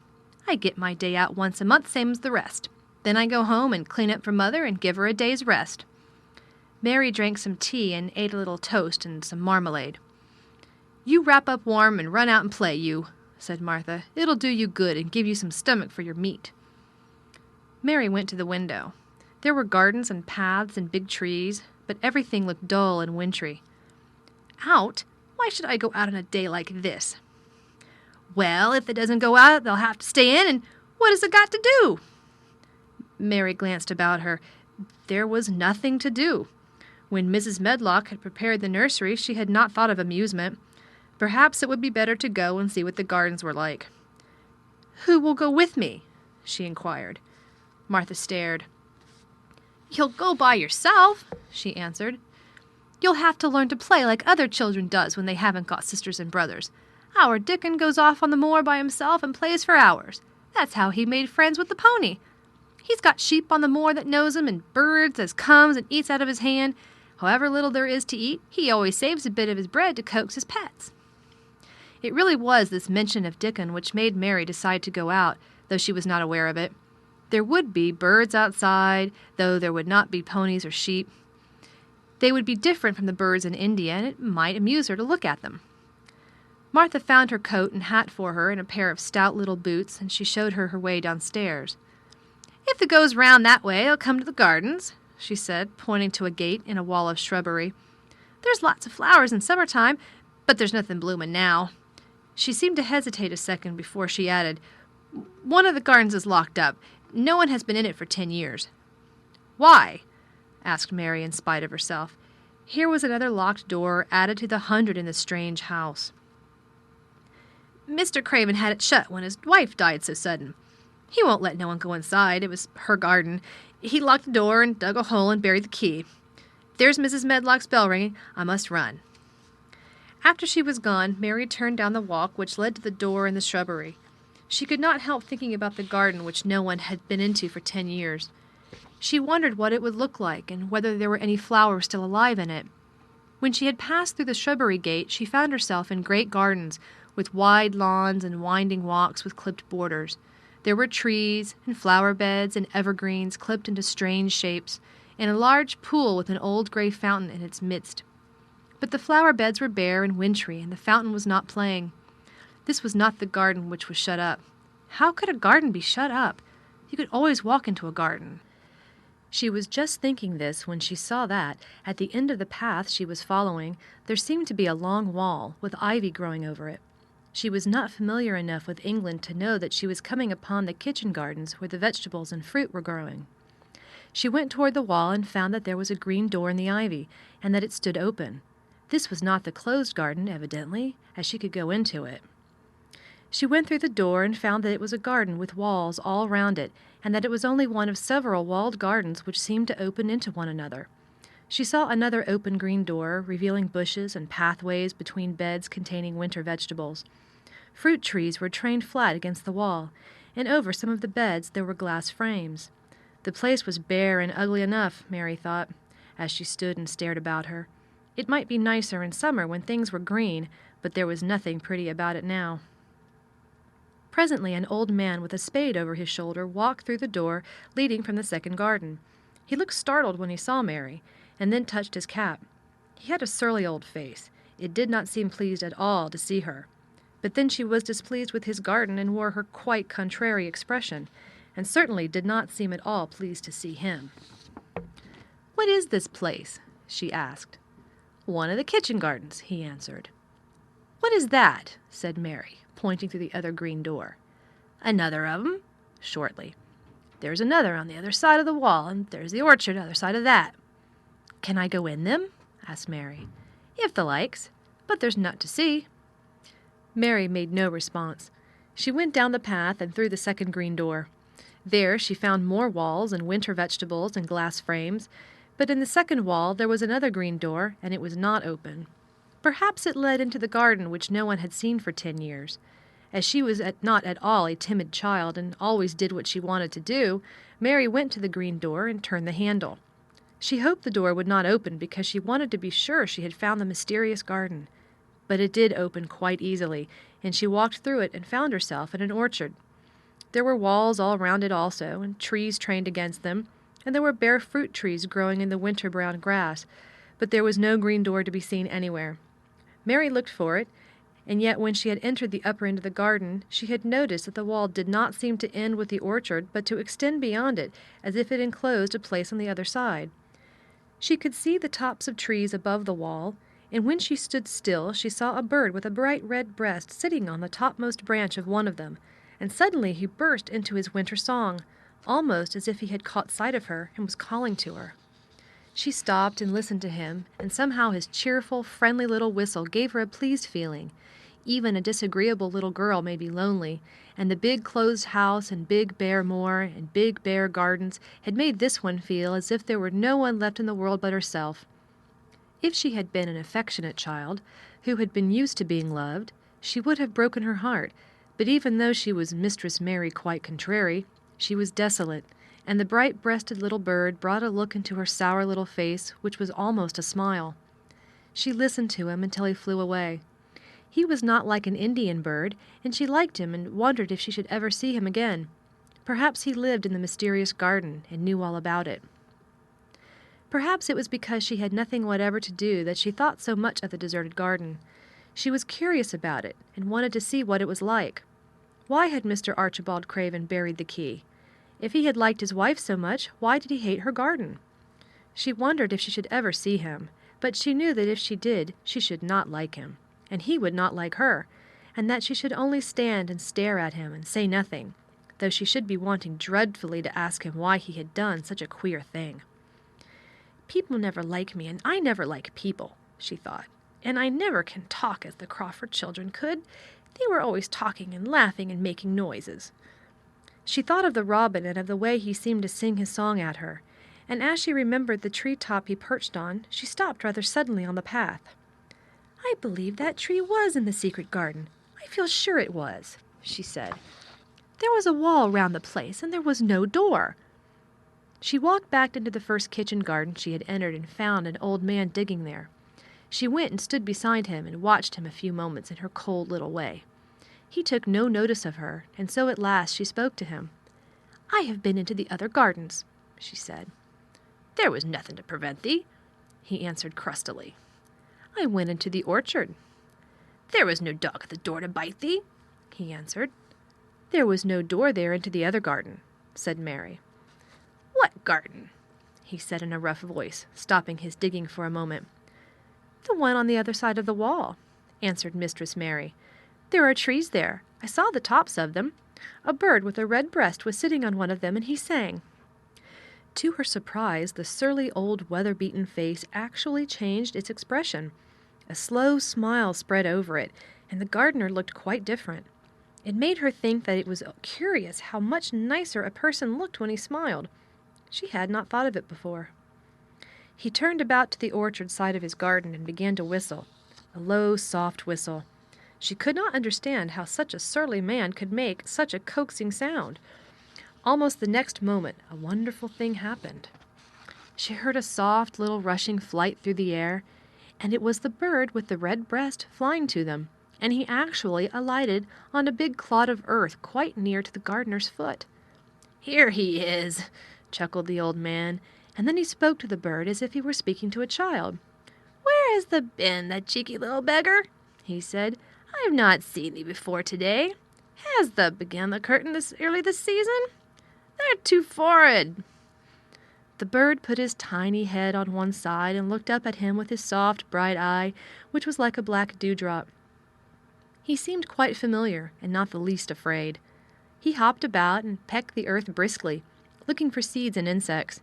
I get my day out once a month, same as the rest. Then I go home and clean up for Mother and give her a day's rest." Mary drank some tea and ate a little toast and some marmalade. "You wrap up warm and run out and play, you," said Martha. "It'll do you good and give you some stomach for your meat." Mary went to the window. There were gardens and paths and big trees, but everything looked dull and wintry. "Out? Why should I go out on a day like this?" "Well, if it doesn't go out, they'll have to stay in, and what has it got to do?" Mary glanced about her. There was nothing to do. When Mrs. Medlock had prepared the nursery, she had not thought of amusement. Perhaps it would be better to go and see what the gardens were like. "Who will go with me?" she inquired. Martha stared. "You'll go by yourself," she answered. "You'll have to learn to play like other children does when they haven't got sisters and brothers. Our Dickon goes off on the moor by himself and plays for hours. That's how he made friends with the pony. He's got sheep on the moor that knows him, and birds as comes and eats out of his hand. However little there is to eat, he always saves a bit of his bread to coax his pets." It really was this mention of Dickon which made Mary decide to go out, though she was not aware of it. There would be birds outside, though there would not be ponies or sheep. They would be different from the birds in India, and it might amuse her to look at them. Martha found her coat and hat for her and a pair of stout little boots, and she showed her her way downstairs. "If it goes round that way, it'll come to the gardens," she said, pointing to a gate in a wall of shrubbery. "There's lots of flowers in summer-time, but there's nothing bloomin' now." She seemed to hesitate a second before she added, "One of the gardens is locked up. No one has been in it for 10 years. "Why?" asked Mary in spite of herself. Here was another locked door added to the 100 in the strange house. "Mr. Craven had it shut when his wife died so sudden. He won't let no one go inside. It was her garden. He locked the door and dug a hole and buried the key. There's Mrs. Medlock's bell ringing. I must run." After she was gone, Mary turned down the walk which led to the door in the shrubbery. She could not help thinking about the garden which no one had been into for 10 years. She wondered what it would look like and whether there were any flowers still alive in it. When she had passed through the shrubbery gate, she found herself in great gardens with wide lawns and winding walks with clipped borders. There were trees and flower beds and evergreens clipped into strange shapes, and a large pool with an old gray fountain in its midst. But the flower beds were bare and wintry, and the fountain was not playing. This was not the garden which was shut up. How could a garden be shut up? You could always walk into a garden. She was just thinking this when she saw that, at the end of the path she was following, there seemed to be a long wall, with ivy growing over it. She was not familiar enough with England to know that she was coming upon the kitchen gardens where the vegetables and fruit were growing. She went toward the wall and found that there was a green door in the ivy, and that it stood open. This was not the closed garden, evidently, as she could go into it. She went through the door and found that it was a garden with walls all round it, and that it was only one of several walled gardens which seemed to open into one another. She saw another open green door, revealing bushes and pathways between beds containing winter vegetables. Fruit trees were trained flat against the wall, and over some of the beds there were glass frames. The place was bare and ugly enough, Mary thought, as she stood and stared about her. It might be nicer in summer when things were green, but there was nothing pretty about it now. Presently an old man with a spade over his shoulder walked through the door leading from the second garden. He looked startled when he saw Mary, and then touched his cap. He had a surly old face. It did not seem pleased at all to see her. But then she was displeased with his garden and wore her quite contrary expression, and certainly did not seem at all pleased to see him. "What is this place?" she asked. "One of the kitchen gardens," he answered. "What is that?" said Mary, pointing to the other green door. "Another of 'em," shortly. "There's another on the other side of the wall, and there's the orchard on the other side of that." "Can I go in them?" asked Mary. "If the likes, but there's nut to see." Mary made no response. She went down the path and through the second green door. There she found more walls and winter vegetables and glass frames, but in the second wall there was another green door, and it was not open. Perhaps it led into the garden which no one had seen for 10 years. As she was not at all a timid child and always did what she wanted to do, Mary went to the green door and turned the handle. She hoped the door would not open because she wanted to be sure she had found the mysterious garden. But it did open quite easily, and she walked through it and found herself in an orchard. There were walls all round it also, and trees trained against them, and there were bare fruit trees growing in the winter-brown grass, but there was no green door to be seen anywhere. Mary looked for it, and yet when she had entered the upper end of the garden, she had noticed that the wall did not seem to end with the orchard, but to extend beyond it, as if it enclosed a place on the other side. She could see the tops of trees above the wall, and when she stood still she saw a bird with a bright red breast sitting on the topmost branch of one of them, and suddenly he burst into his winter song, almost as if he had caught sight of her and was calling to her. She stopped and listened to him, and somehow his cheerful, friendly little whistle gave her a pleased feeling. Even a disagreeable little girl may be lonely, and the big closed house and big bare moor and big bare gardens had made this one feel as if there were no one left in the world but herself. If she had been an affectionate child, who had been used to being loved, she would have broken her heart, but even though she was Mistress Mary quite contrary, she was desolate, and the bright-breasted little bird brought a look into her sour little face which was almost a smile. She listened to him until he flew away. He was not like an Indian bird, and she liked him and wondered if she should ever see him again. Perhaps he lived in the mysterious garden and knew all about it. Perhaps it was because she had nothing whatever to do that she thought so much of the deserted garden. She was curious about it and wanted to see what it was like. Why had Mr. Archibald Craven buried the key? If he had liked his wife so much, why did he hate her garden? She wondered if she should ever see him, but she knew that if she did, she should not like him, and he would not like her, and that she should only stand and stare at him and say nothing, though she should be wanting dreadfully to ask him why he had done such a queer thing. People never like me, and I never like people, she thought, and I never can talk as the Crawford children could. They were always talking and laughing and making noises. She thought of the robin and of the way he seemed to sing his song at her, and as she remembered the tree-top he perched on, she stopped rather suddenly on the path. I believe that tree was in the secret garden. I feel sure it was, she said. There was a wall round the place, and there was no door. She walked back into the first kitchen garden she had entered and found an old man digging there. She went and stood beside him and watched him a few moments in her cold little way. He took no notice of her, and so at last she spoke to him. I have been into the other gardens, she said. There was nothing to prevent thee, he answered crustily. I went into the orchard. There was no dog at the door to bite thee, he answered. There was no door there into the other garden, said Mary. What garden? He said in a rough voice, stopping his digging for a moment. The one on the other side of the wall, answered Mistress Mary. There are trees there. I saw the tops of them. A bird with a red breast was sitting on one of them, and he sang. To her surprise, the surly old weather-beaten face actually changed its expression. A slow smile spread over it, and the gardener looked quite different. It made her think that it was curious how much nicer a person looked when he smiled. She had not thought of it before. He turned about to the orchard side of his garden and began to whistle, a low, soft whistle. She could not understand how such a surly man could make such a coaxing sound. Almost the next moment, a wonderful thing happened. She heard a soft little rushing flight through the air, and it was the bird with the red breast flying to them, and he actually alighted on a big clod of earth quite near to the gardener's foot. Here he is, chuckled the old man, and then he spoke to the bird as if he were speaking to a child. Where has thee been, that cheeky little beggar? He said. I have not seen thee before today. Has thee begun the curtain this early this season? They're too forward. The bird put his tiny head on one side and looked up at him with his soft, bright eye, which was like a black dewdrop. He seemed quite familiar and not the least afraid. He hopped about and pecked the earth briskly, looking for seeds and insects.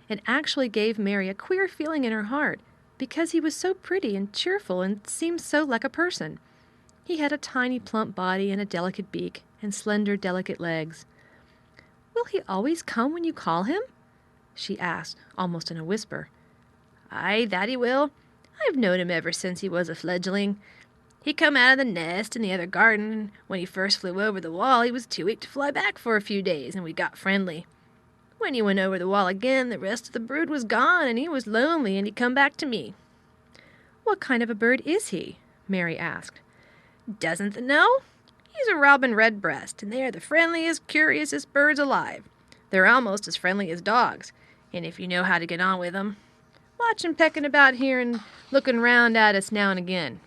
It actually gave Mary a queer feeling in her heart, because he was so pretty and cheerful and seemed so like a person. He had a tiny plump body and a delicate beak and slender delicate legs. Will he always come when you call him? She asked, almost in a whisper. Aye, that he will. I've known him ever since he was a fledgling. He come out of the nest in the other garden, and when he first flew over the wall, he was too weak to fly back for a few days, and we got friendly. When he went over the wall again, the rest of the brood was gone, and he was lonely, and he come back to me." "What kind of a bird is he?" Mary asked. "Doesn't thee know? He's a robin redbreast, and they are the friendliest, curiousest birds alive. They're almost as friendly as dogs, and if you know how to get on with 'em. Watch him pecking about here and looking round at us now and again.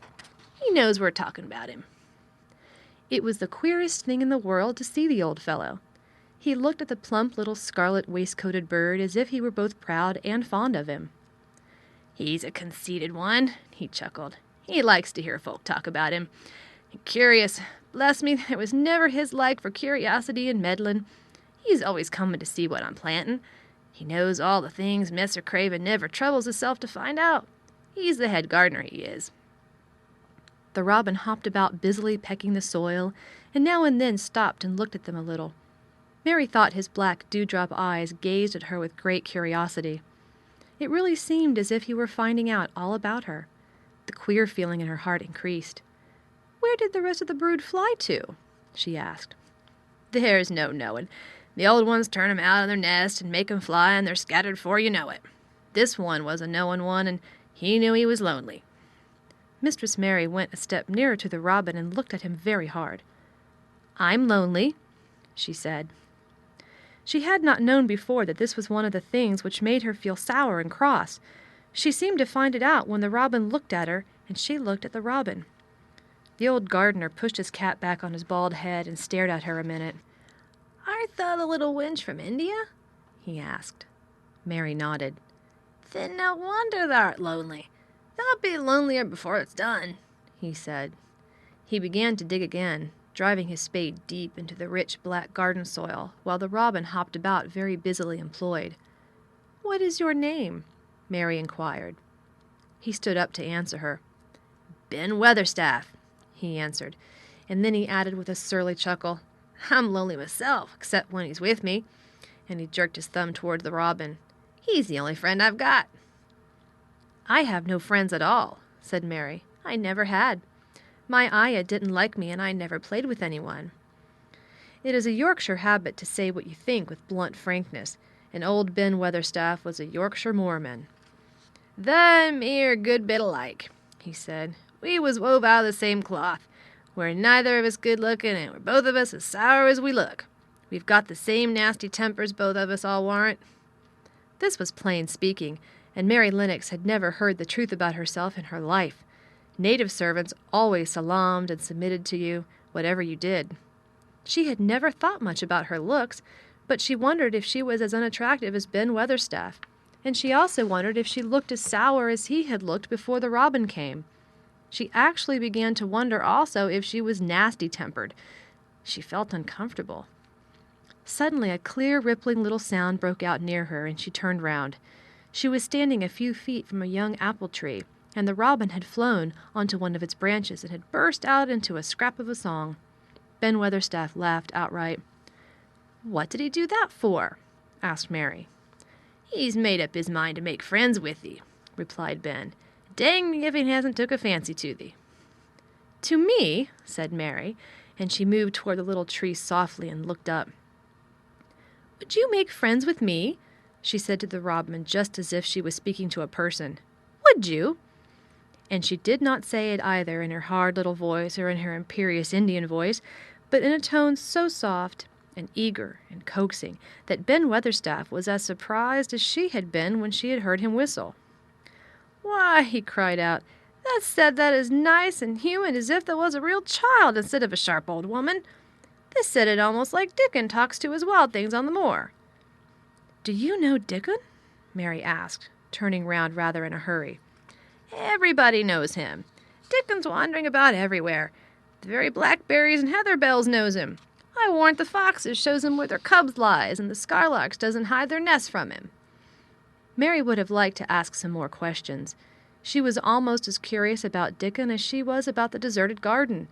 He knows we're talking about him." It was the queerest thing in the world to see the old fellow. He looked at the plump little scarlet waistcoated bird as if he were both proud and fond of him. "He's a conceited one," he chuckled. "He likes to hear folk talk about him. And curious, bless me, there was never his like for curiosity and meddlin'. He's always comin' to see what I'm plantin'. He knows all the things Messer Craven never troubles hisself to find out. He's the head gardener, he is." The robin hopped about busily pecking the soil, and now and then stopped and looked at them a little. Mary thought his black dewdrop eyes gazed at her with great curiosity. It really seemed as if he were finding out all about her. The queer feeling in her heart increased. "Where did the rest of the brood fly to?" she asked. "There's no knowin'. The old ones turn 'em out of their nest and make 'em fly, and they're scattered before you know it. This one was a knowin' one, and he knew he was lonely." Mistress Mary went a step nearer to the robin and looked at him very hard. "I'm lonely," she said. She had not known before that this was one of the things which made her feel sour and cross. She seemed to find it out when the robin looked at her, and she looked at the robin. The old gardener pushed his cap back on his bald head and stared at her a minute. "Art thou the little wench from India?" he asked. Mary nodded. "Then no wonder thou'rt lonely. Thou'lt be lonelier before it's done," he said. He began to dig again, driving his spade deep into the rich black garden soil, while the robin hopped about very busily employed. "What is your name?" Mary inquired. He stood up to answer her. "Ben Weatherstaff," he answered, and then he added with a surly chuckle, "I'm lonely myself, except when he's with me," and he jerked his thumb toward the robin. "He's the only friend I've got." "I have no friends at all," said Mary. "I never had. My ayah didn't like me, and I never played with anyone." It is a Yorkshire habit to say what you think with blunt frankness, and old Ben Weatherstaff was a Yorkshire moorman. "Thou and me are a good bit alike," he said. "We was wove out of the same cloth. We're neither of us good-looking, and we're both of us as sour as we look. We've got the same nasty tempers, both of us, I'll warrant." This was plain speaking, and Mary Lennox had never heard the truth about herself in her life. Native servants always salaamed and submitted to you, whatever you did. She had never thought much about her looks, but she wondered if she was as unattractive as Ben Weatherstaff, and she also wondered if she looked as sour as he had looked before the robin came. She actually began to wonder also if she was nasty-tempered. She felt uncomfortable. Suddenly a clear, rippling little sound broke out near her, and she turned round. She was standing a few feet from a young apple tree, and the robin had flown onto one of its branches and had burst out into a scrap of a song. Ben Weatherstaff laughed outright. "What did he do that for?" asked Mary. "He's made up his mind to make friends with thee," replied Ben. "Dang me if he hasn't took a fancy to thee." "To me?" said Mary, and she moved toward the little tree softly and looked up. "Would you make friends with me?" she said to the robin, just as if she was speaking to a person. "Would you?" And she did not say it either in her hard little voice or in her imperious Indian voice, but in a tone so soft and eager and coaxing that Ben Weatherstaff was as surprised as she had been when she had heard him whistle. "Why," he cried out, "thou said that as nice and human as if thou was a real child instead of a sharp old woman. Thou said it almost like Dickon talks to his wild things on the moor." "Do you know Dickon?" Mary asked, turning round rather in a hurry. "Everybody knows him. Dickon's wandering about everywhere. The very blackberries and heather bells knows him. I warrant the foxes shows him where their cubs lies, and the skylarks doesn't hide their nests from him." Mary would have liked to ask some more questions. She was almost as curious about Dickon as she was about the deserted garden.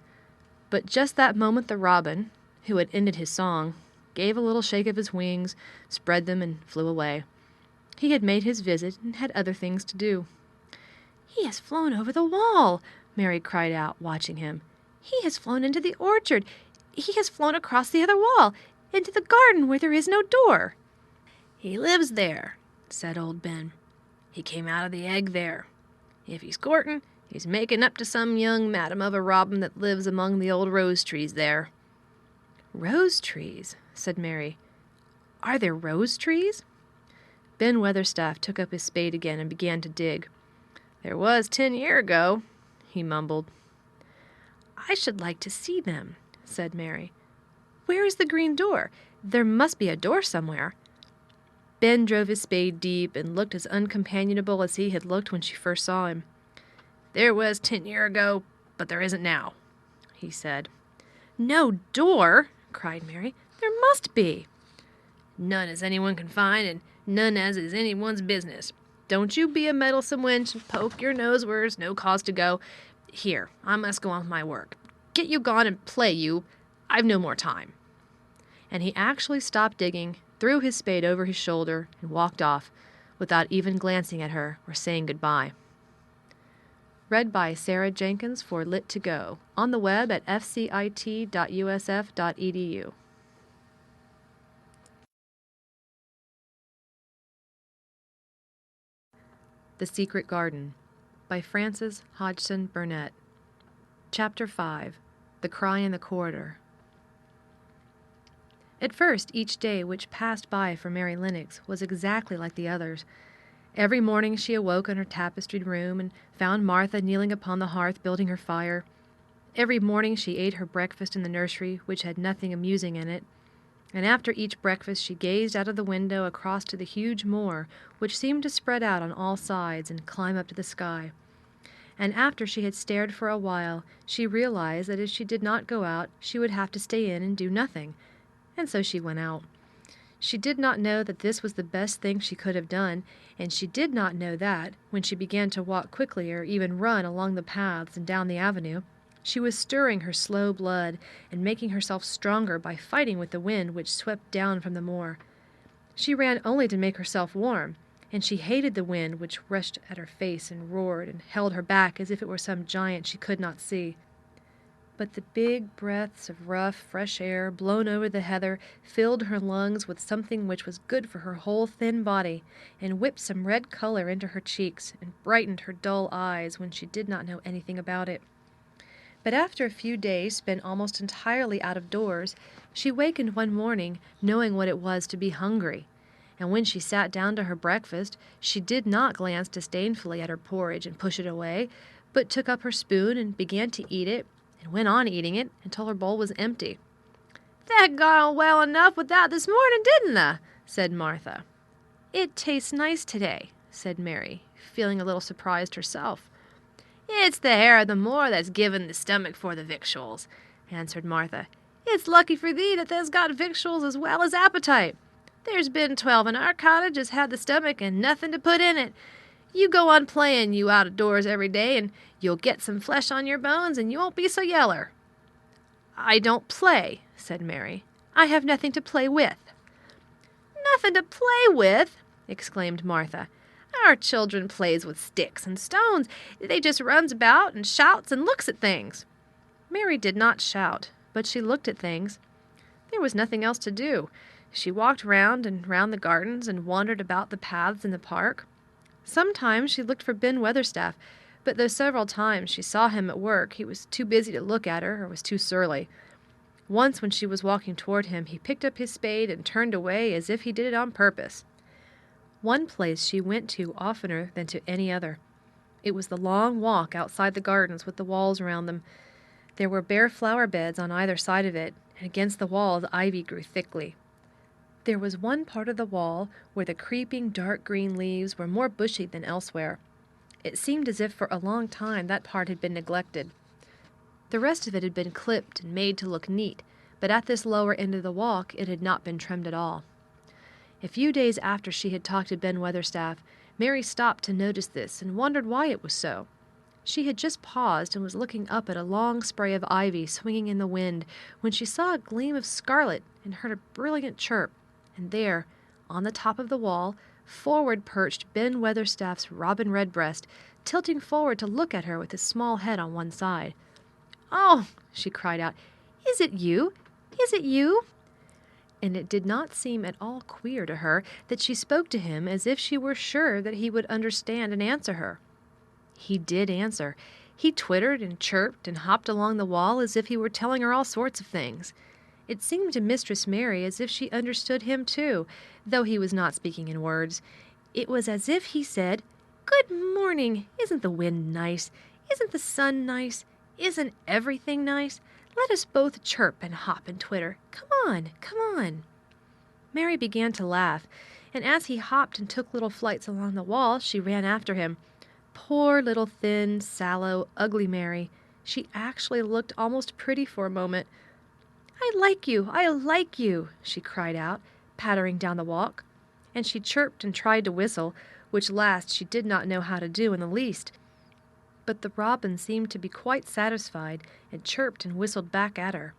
But just that moment the robin, who had ended his song, gave a little shake of his wings, spread them, and flew away. He had made his visit and had other things to do. "He has flown over the wall!" Mary cried out, watching him. "He has flown into the orchard. He has flown across the other wall, into the garden where there is no door." "He lives there," said old Ben. "He came out of the egg there. If he's courting, he's making up to some young madam of a robin that lives among the old rose trees there." "Rose trees?" said Mary. "Are there rose trees?" Ben Weatherstaff took up his spade again and began to dig. "There was 10 year ago," he mumbled. "I should like to see them," said Mary. "Where is the green door? There must be a door somewhere." Ben drove his spade deep and looked as uncompanionable as he had looked when she first saw him. "There was 10 year ago, but there isn't now," he said. "No door!" cried Mary. "There must be." "None as anyone can find, and none as is anyone's business. Don't you be a meddlesome wench and poke your nose where's no cause to go. Here, I must go on with my work. Get you gone and play, you. I've no more time." And he actually stopped digging, threw his spade over his shoulder, and walked off, without even glancing at her or saying goodbye. Read by Sarah Jenkins for Lit2Go, on the web at fcit.usf.edu. The Secret Garden by Frances Hodgson Burnett. Chapter 5. The Cry in the Corridor. At first, each day which passed by for Mary Lennox was exactly like the others. Every morning she awoke in her tapestried room and found Martha kneeling upon the hearth building her fire. Every morning she ate her breakfast in the nursery, which had nothing amusing in it. And after each breakfast she gazed out of the window across to the huge moor, which seemed to spread out on all sides and climb up to the sky. And after she had stared for a while, she realized that if she did not go out, she would have to stay in and do nothing. And so she went out. She did not know that this was the best thing she could have done, and she did not know that, when she began to walk quickly or even run along the paths and down the avenue, she was stirring her slow blood and making herself stronger by fighting with the wind which swept down from the moor. She ran only to make herself warm, and she hated the wind which rushed at her face and roared and held her back as if it were some giant she could not see. But the big breaths of rough, fresh air blown over the heather filled her lungs with something which was good for her whole thin body, and whipped some red color into her cheeks, and brightened her dull eyes when she did not know anything about it. But after a few days spent almost entirely out of doors, she wakened one morning knowing what it was to be hungry. And when she sat down to her breakfast, she did not glance disdainfully at her porridge and push it away, but took up her spoon and began to eat it, and went on eating it until her bowl was empty. "That got on well enough with that this morning, didn't it?" said Martha. "It tastes nice today," said Mary, feeling a little surprised herself. "It's the hair of the moor that's given the stomach for the victuals," answered Martha. "It's lucky for thee that there's got victuals as well as appetite. There's been 12 in our cottage as had the stomach and nothing to put in it. You go on playing you out of doors every day, and you'll get some flesh on your bones, and you won't be so yeller." "I don't play," said Mary. "I have nothing to play with." "Nothing to play with!" exclaimed Martha. "Our children plays with sticks and stones. They just runs about and shouts and looks at things." Mary did not shout, but she looked at things. There was nothing else to do. She walked round and round the gardens and wandered about the paths in the park. Sometimes she looked for Ben Weatherstaff, but though several times she saw him at work, he was too busy to look at her or was too surly. Once when she was walking toward him, he picked up his spade and turned away as if he did it on purpose. One place she went to oftener than to any other. It was the long walk outside the gardens with the walls around them. There were bare flower beds on either side of it, and against the walls ivy grew thickly. There was one part of the wall where the creeping dark green leaves were more bushy than elsewhere. It seemed as if for a long time that part had been neglected. The rest of it had been clipped and made to look neat, but at this lower end of the walk it had not been trimmed at all. A few days after she had talked to Ben Weatherstaff, Mary stopped to notice this and wondered why it was so. She had just paused and was looking up at a long spray of ivy swinging in the wind when she saw a gleam of scarlet and heard a brilliant chirp, and there, on the top of the wall, Forward perched Ben Weatherstaff's robin redbreast, tilting forward to look at her with his small head on one side. "Oh!" she cried out. "Is it you? Is it you?" And it did not seem at all queer to her that she spoke to him as if she were sure that he would understand and answer her. He did answer. He twittered and chirped and hopped along the wall as if he were telling her all sorts of things. It seemed to Mistress Mary as if she understood him too, though he was not speaking in words. It was as if he said, "Good morning. Isn't the wind nice? Isn't the sun nice? Isn't everything nice? Let us both chirp and hop and twitter. Come on, come on." Mary began to laugh, and as he hopped and took little flights along the wall, she ran after him. Poor little thin, sallow, ugly Mary. She actually looked almost pretty for a moment. "I like you," she cried out, pattering down the walk. And she chirped and tried to whistle, which last she did not know how to do in the least. But the robin seemed to be quite satisfied, and chirped and whistled back at her.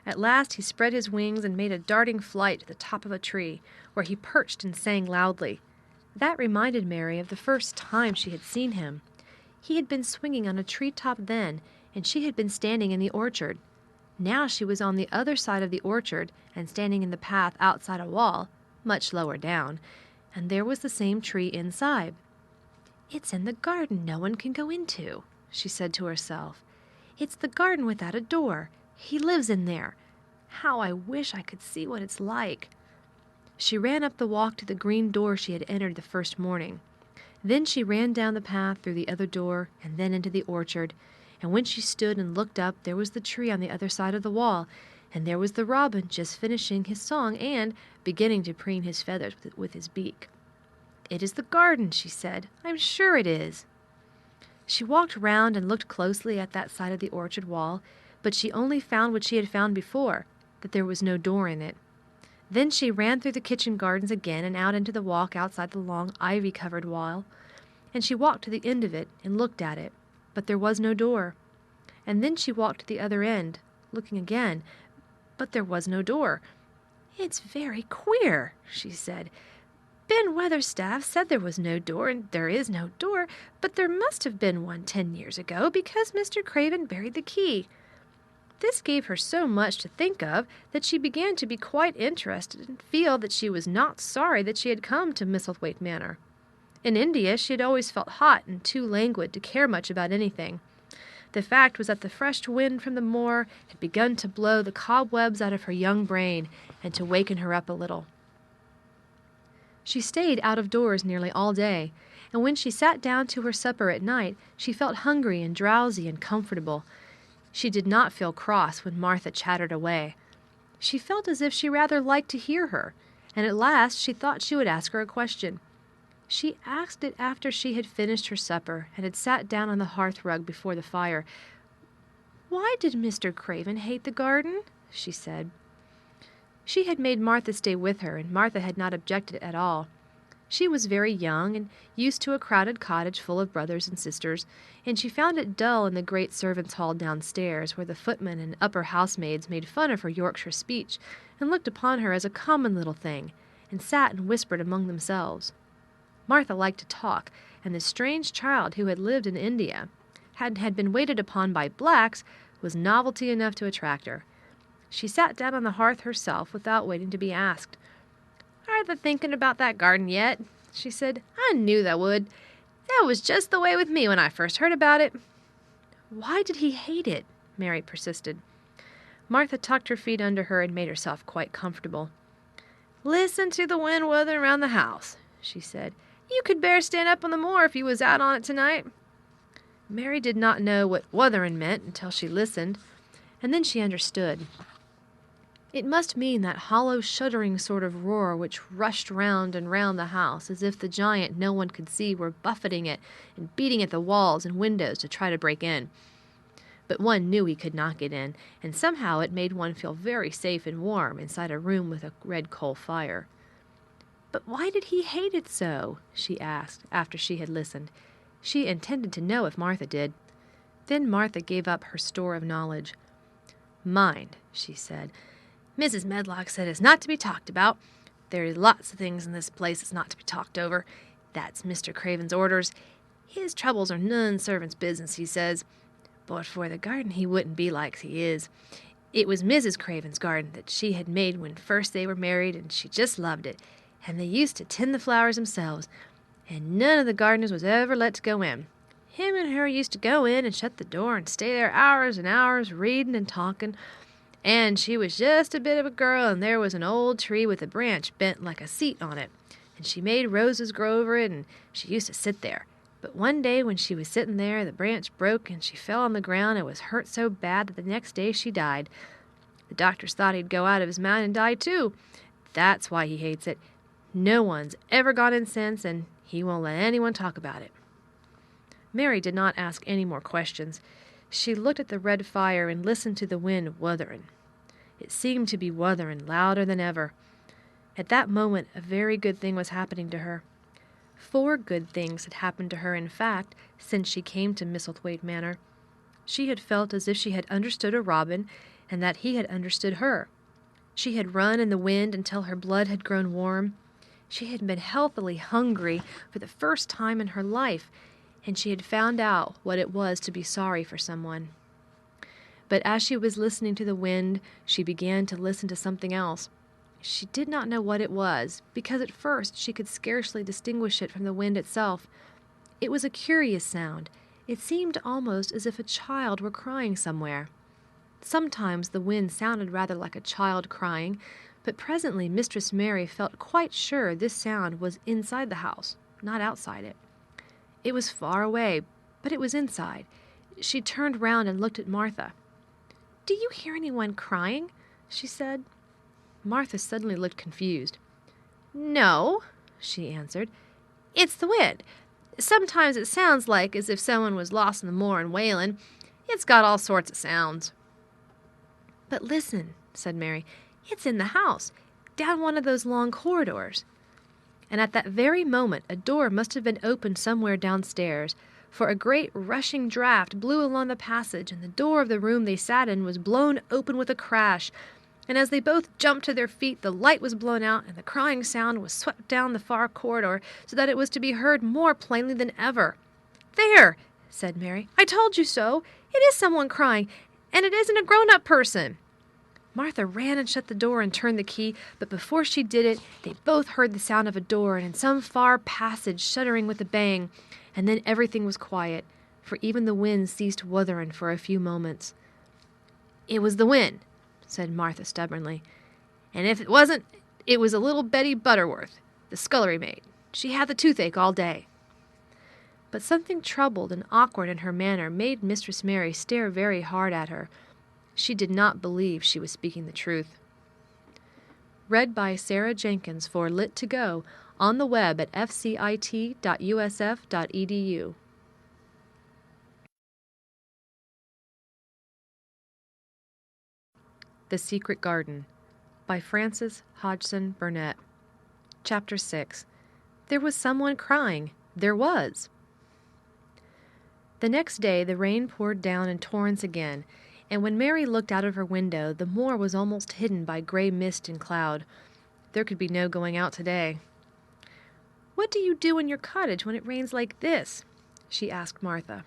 At last he spread his wings and made a darting flight to the top of a tree, where he perched and sang loudly. That reminded Mary of the first time she had seen him. He had been swinging on a tree-top then, and she had been standing in the orchard. Now she was on the other side of the orchard and standing in the path outside a wall, much lower down, and there was the same tree inside. "It's in the garden no one can go into," she said to herself. "It's the garden without a door. He lives in there. How I wish I could see what it's like." She ran up the walk to the green door she had entered the first morning. Then she ran down the path through the other door and then into the orchard, and when she stood and looked up, there was the tree on the other side of the wall, and there was the robin just finishing his song and beginning to preen his feathers with his beak. "It is the garden," she said. "I'm sure it is." She walked round and looked closely at that side of the orchard wall, but she only found what she had found before, that there was no door in it. Then she ran through the kitchen gardens again and out into the walk outside the long ivy-covered wall, and she walked to the end of it and looked at it, but there was no door. And then she walked to the other end, looking again, but there was no door. "It's very queer," she said. "Ben Weatherstaff said there was no door, and there is no door, but there must have been one 10 years ago, because Mr. Craven buried the key." This gave her so much to think of that she began to be quite interested and feel that she was not sorry that she had come to Misselthwaite Manor. In India she had always felt hot and too languid to care much about anything. The fact was that the fresh wind from the moor had begun to blow the cobwebs out of her young brain and to waken her up a little. She stayed out of doors nearly all day, and when she sat down to her supper at night, she felt hungry and drowsy and comfortable. She did not feel cross when Martha chattered away. She felt as if she rather liked to hear her, and at last she thought she would ask her a question. She asked it after she had finished her supper and had sat down on the hearth-rug before the fire. "Why did Mr. Craven hate the garden?" she said. She had made Martha stay with her, and Martha had not objected at all. She was very young and used to a crowded cottage full of brothers and sisters, and she found it dull in the great servants' hall downstairs, where the footmen and upper housemaids made fun of her Yorkshire speech and looked upon her as a common little thing, and sat and whispered among themselves. Martha liked to talk, and the strange child who had lived in India, had been waited upon by blacks, was novelty enough to attract her. She sat down on the hearth herself without waiting to be asked. "Are thou thinking about that garden yet?" she said. "I knew thou would. That was just the way with me when I first heard about it." "Why did he hate it?" Mary persisted. Martha tucked her feet under her and made herself quite comfortable. "Listen to the wind wuthering around the house," she said. "You could bear stand up on the moor if you was out on it tonight." Mary did not know what wuthering meant until she listened, and then she understood. It must mean that hollow, shuddering sort of roar which rushed round and round the house, as if the giant no one could see were buffeting it and beating at the walls and windows to try to break in. But one knew he could not get in, and somehow it made one feel very safe and warm inside a room with a red coal fire. "But why did he hate it so?" she asked, after she had listened. She intended to know if Martha did. Then Martha gave up her store of knowledge. "Mind," she said. "Mrs. Medlock said it's not to be talked about. There's lots of things in this place that's not to be talked over. That's Mr. Craven's orders. His troubles are none servant's business, he says. But for the garden he wouldn't be like he is. It was Mrs. Craven's garden that she had made when first they were married, and she just loved it. And they used to tend the flowers themselves, and none of the gardeners was ever let to go in. Him and her used to go in and shut the door and stay there hours and hours reading and talking. And she was just a bit of a girl, and there was an old tree with a branch bent like a seat on it, and she made roses grow over it, and she used to sit there. But one day when she was sitting there, the branch broke, and she fell on the ground and was hurt so bad that the next day she died. The doctors thought he'd go out of his mind and die too. That's why he hates it. No one's ever gone in since, and he won't let anyone talk about it. Mary did not ask any more questions. She looked at the red fire and listened to the wind wuthering. It seemed to be wuthering louder than ever. At that moment, a very good thing was happening to her. 4 good things had happened to her, in fact, since she came to Misselthwaite Manor. She had felt as if she had understood a robin, and that he had understood her. She had run in the wind until her blood had grown warm. She had been healthily hungry for the first time in her life, and she had found out what it was to be sorry for someone. But as she was listening to the wind, she began to listen to something else. She did not know what it was, because at first she could scarcely distinguish it from the wind itself. It was a curious sound. It seemed almost as if a child were crying somewhere. Sometimes the wind sounded rather like a child crying, but presently Mistress Mary felt quite sure this sound was inside the house, not outside it. It was far away, but it was inside. She turned round and looked at Martha. "Do you hear anyone crying?" she said. Martha suddenly looked confused. "No," she answered. "It's the wind. Sometimes it sounds like as if someone was lost in the moor and wailing. It's got all sorts of sounds." "But listen," said Mary. "It's in the house, down one of those long corridors." And at that very moment a door must have been opened somewhere downstairs, for a great rushing draught blew along the passage, and the door of the room they sat in was blown open with a crash, and as they both jumped to their feet, the light was blown out, and the crying sound was swept down the far corridor, so that it was to be heard more plainly than ever. "There!" said Mary. "I told you so. It is someone crying, and it isn't a grown-up person." Martha ran and shut the door and turned the key, but before she did it, they both heard the sound of a door and in some far passage shuddering with a bang, and then everything was quiet, for even the wind ceased wuthering for a few moments. "It was the wind," said Martha stubbornly, "and if it wasn't, it was a little Betty Butterworth, the scullery maid. She had the toothache all day." But something troubled and awkward in her manner made Mistress Mary stare very hard at her. She did not believe she was speaking the truth. Read by Sarah Jenkins for Lit to Go on the web at fcit.usf.edu. The Secret Garden by Frances Hodgson Burnett. Chapter 6. There was someone crying. There was. The next day the rain poured down in torrents again, and when Mary looked out of her window, the moor was almost hidden by gray mist and cloud. There could be no going out today. "What do you do in your cottage when it rains like this?" she asked Martha.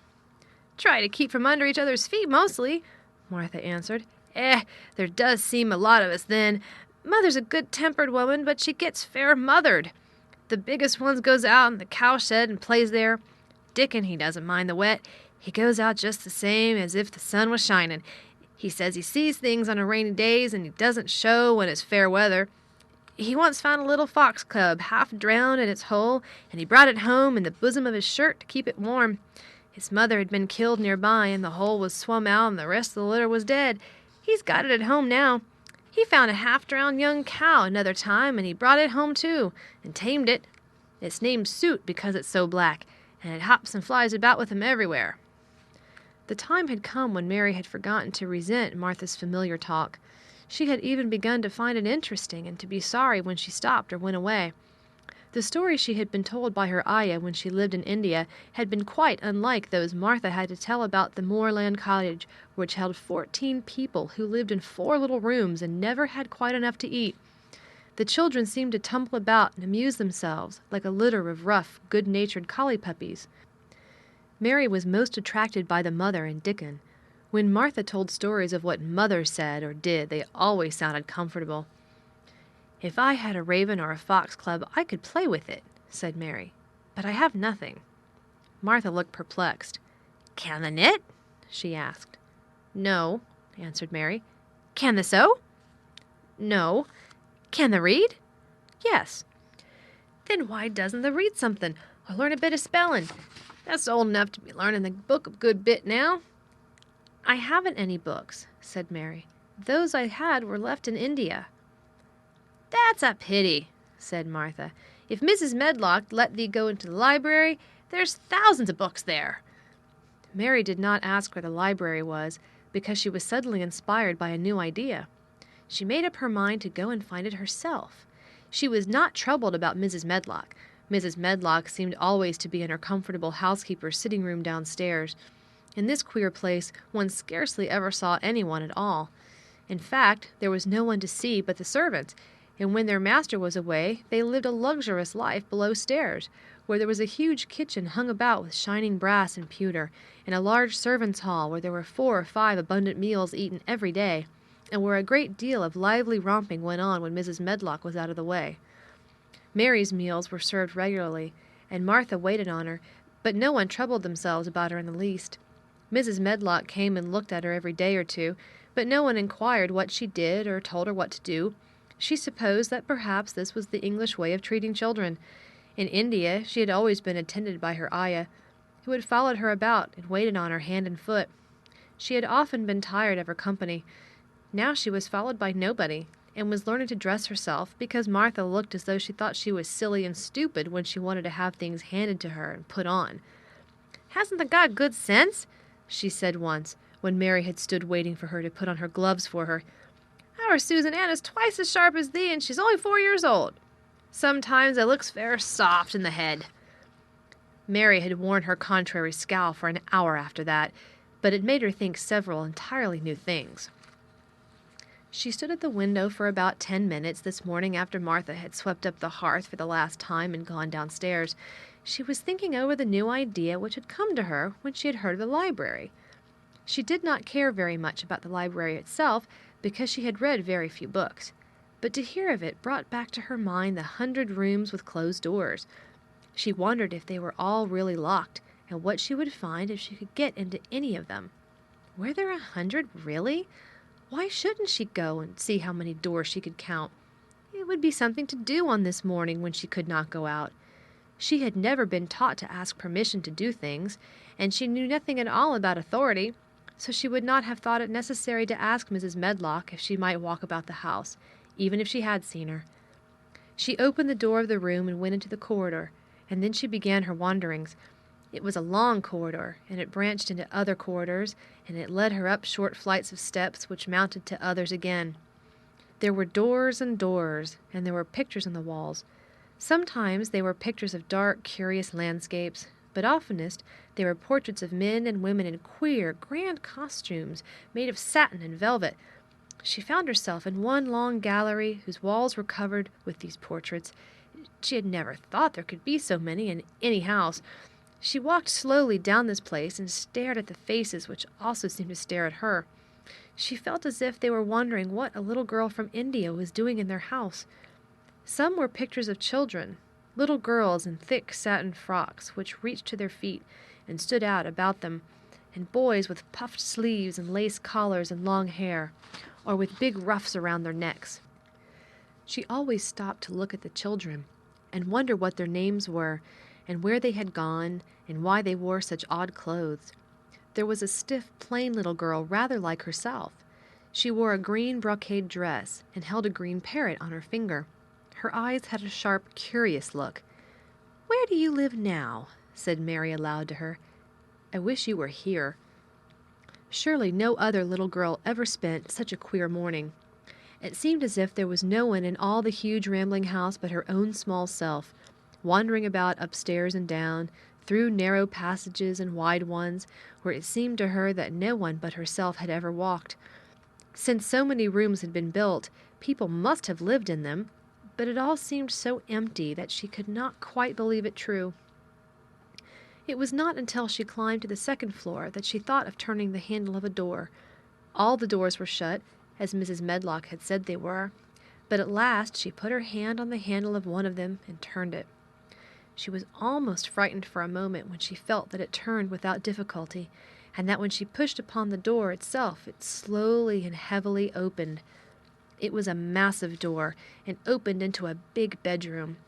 "Try to keep from under each other's feet, mostly," Martha answered. There does seem a lot of us then. Mother's a good-tempered woman, but she gets fair mothered. The biggest ones goes out in the cowshed and plays there. Dickon, he doesn't mind the wet. He goes out just the same as if the sun was shining. He says he sees things on a rainy days, and he doesn't show when it's fair weather. He once found a little fox cub half drowned in its hole, and he brought it home in the bosom of his shirt to keep it warm. His mother had been killed nearby, and the hole was swum out, and the rest of the litter was dead. He's got it at home now. He found a half-drowned young cow another time, and he brought it home too, and tamed it. It's named Suit because it's so black, and it hops and flies about with him everywhere." The time had come when Mary had forgotten to resent Martha's familiar talk. She had even begun to find it interesting and to be sorry when she stopped or went away. The stories she had been told by her ayah when she lived in India had been quite unlike those Martha had to tell about the moorland cottage, which held 14 people who lived in 4 little rooms and never had quite enough to eat. The children seemed to tumble about and amuse themselves like a litter of rough, good-natured collie puppies. Mary was most attracted by the mother and Dickon. When Martha told stories of what Mother said or did, they always sounded comfortable. "If I had a raven or a fox club, I could play with it," said Mary. "But I have nothing." Martha looked perplexed. "Can the knit?" she asked. "No," answered Mary. "Can the sew?" "No." "Can the read?" "Yes." "Then why doesn't the read something, or learn a bit of spelling? That's old enough to be learning the book a good bit now." "I haven't any books," said Mary. "Those I had were left in India." "That's a pity," said Martha. "If Mrs. Medlock let thee go into the library, there's thousands of books there." Mary did not ask where the library was, because she was suddenly inspired by a new idea. She made up her mind to go and find it herself. She was not troubled about Mrs. Medlock. Mrs. Medlock seemed always to be in her comfortable housekeeper's sitting room downstairs. In this queer place one scarcely ever saw anyone at all. In fact, there was no one to see but the servants, and when their master was away they lived a luxurious life below stairs, where there was a huge kitchen hung about with shining brass and pewter, and a large servants' hall where there were 4 or 5 abundant meals eaten every day, and where a great deal of lively romping went on when Mrs. Medlock was out of the way. Mary's meals were served regularly, and Martha waited on her, but no one troubled themselves about her in the least. Mrs. Medlock came and looked at her every day or two, but no one inquired what she did or told her what to do. She supposed that perhaps this was the English way of treating children. In India she had always been attended by her ayah, who had followed her about and waited on her hand and foot. She had often been tired of her company. Now she was followed by nobody, and was learning to dress herself because Martha looked as though she thought she was silly and stupid when she wanted to have things handed to her and put on. "Hasn't the got good sense?" she said once, when Mary had stood waiting for her to put on her gloves for her. "Our Susan Ann is twice as sharp as thee, and she's only 4 years old. Sometimes it looks fair soft in the head." Mary had worn her contrary scowl for an hour after that, but it made her think several entirely new things. She stood at the window for about 10 minutes this morning after Martha had swept up the hearth for the last time and gone downstairs. She was thinking over the new idea which had come to her when she had heard of the library. She did not care very much about the library itself, because she had read very few books, but to hear of it brought back to her mind the 100 rooms with closed doors. She wondered if they were all really locked, and what she would find if she could get into any of them. Were there 100 really? Why shouldn't she go and see how many doors she could count? It would be something to do on this morning when she could not go out. She had never been taught to ask permission to do things, and she knew nothing at all about authority, so she would not have thought it necessary to ask Mrs. Medlock if she might walk about the house, even if she had seen her. She opened the door of the room and went into the corridor, and then she began her wanderings. It was a long corridor, and it branched into other corridors, and it led her up short flights of steps which mounted to others again. There were doors and doors, and there were pictures on the walls. Sometimes they were pictures of dark, curious landscapes, but oftenest they were portraits of men and women in queer, grand costumes made of satin and velvet. She found herself in one long gallery whose walls were covered with these portraits. She had never thought there could be so many in any house. She walked slowly down this place and stared at the faces which also seemed to stare at her. She felt as if they were wondering what a little girl from India was doing in their house. Some were pictures of children, little girls in thick satin frocks which reached to their feet and stood out about them, and boys with puffed sleeves and lace collars and long hair, or with big ruffs around their necks. She always stopped to look at the children and wonder what their names were, and where they had gone, and why they wore such odd clothes. There was a stiff, plain little girl rather like herself. She wore a green brocade dress and held a green parrot on her finger. Her eyes had a sharp, curious look. "Where do you live now?" said Mary aloud to her. "I wish you were here." Surely no other little girl ever spent such a queer morning. It seemed as if there was no one in all the huge rambling house but her own small self, wandering about upstairs and down, through narrow passages and wide ones, where it seemed to her that no one but herself had ever walked. Since so many rooms had been built, people must have lived in them, but it all seemed so empty that she could not quite believe it true. It was not until she climbed to the second floor that she thought of turning the handle of a door. All the doors were shut, as Mrs. Medlock had said they were, but at last she put her hand on the handle of one of them and turned it. She was almost frightened for a moment when she felt that it turned without difficulty, and that when she pushed upon the door itself, it slowly and heavily opened. It was a massive door, and opened into a big bedroom.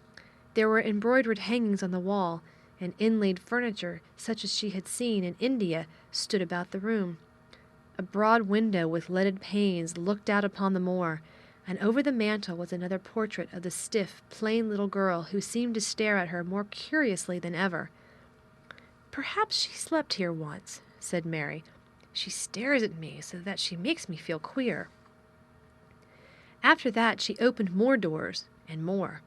There were embroidered hangings on the wall, and inlaid furniture, such as she had seen in India, stood about the room. A broad window with leaded panes looked out upon the moor, and over the mantel was another portrait of the stiff, plain little girl who seemed to stare at her more curiously than ever. "Perhaps she slept here once," said Mary. "She stares at me so that she makes me feel queer." After that she opened more doors, and more.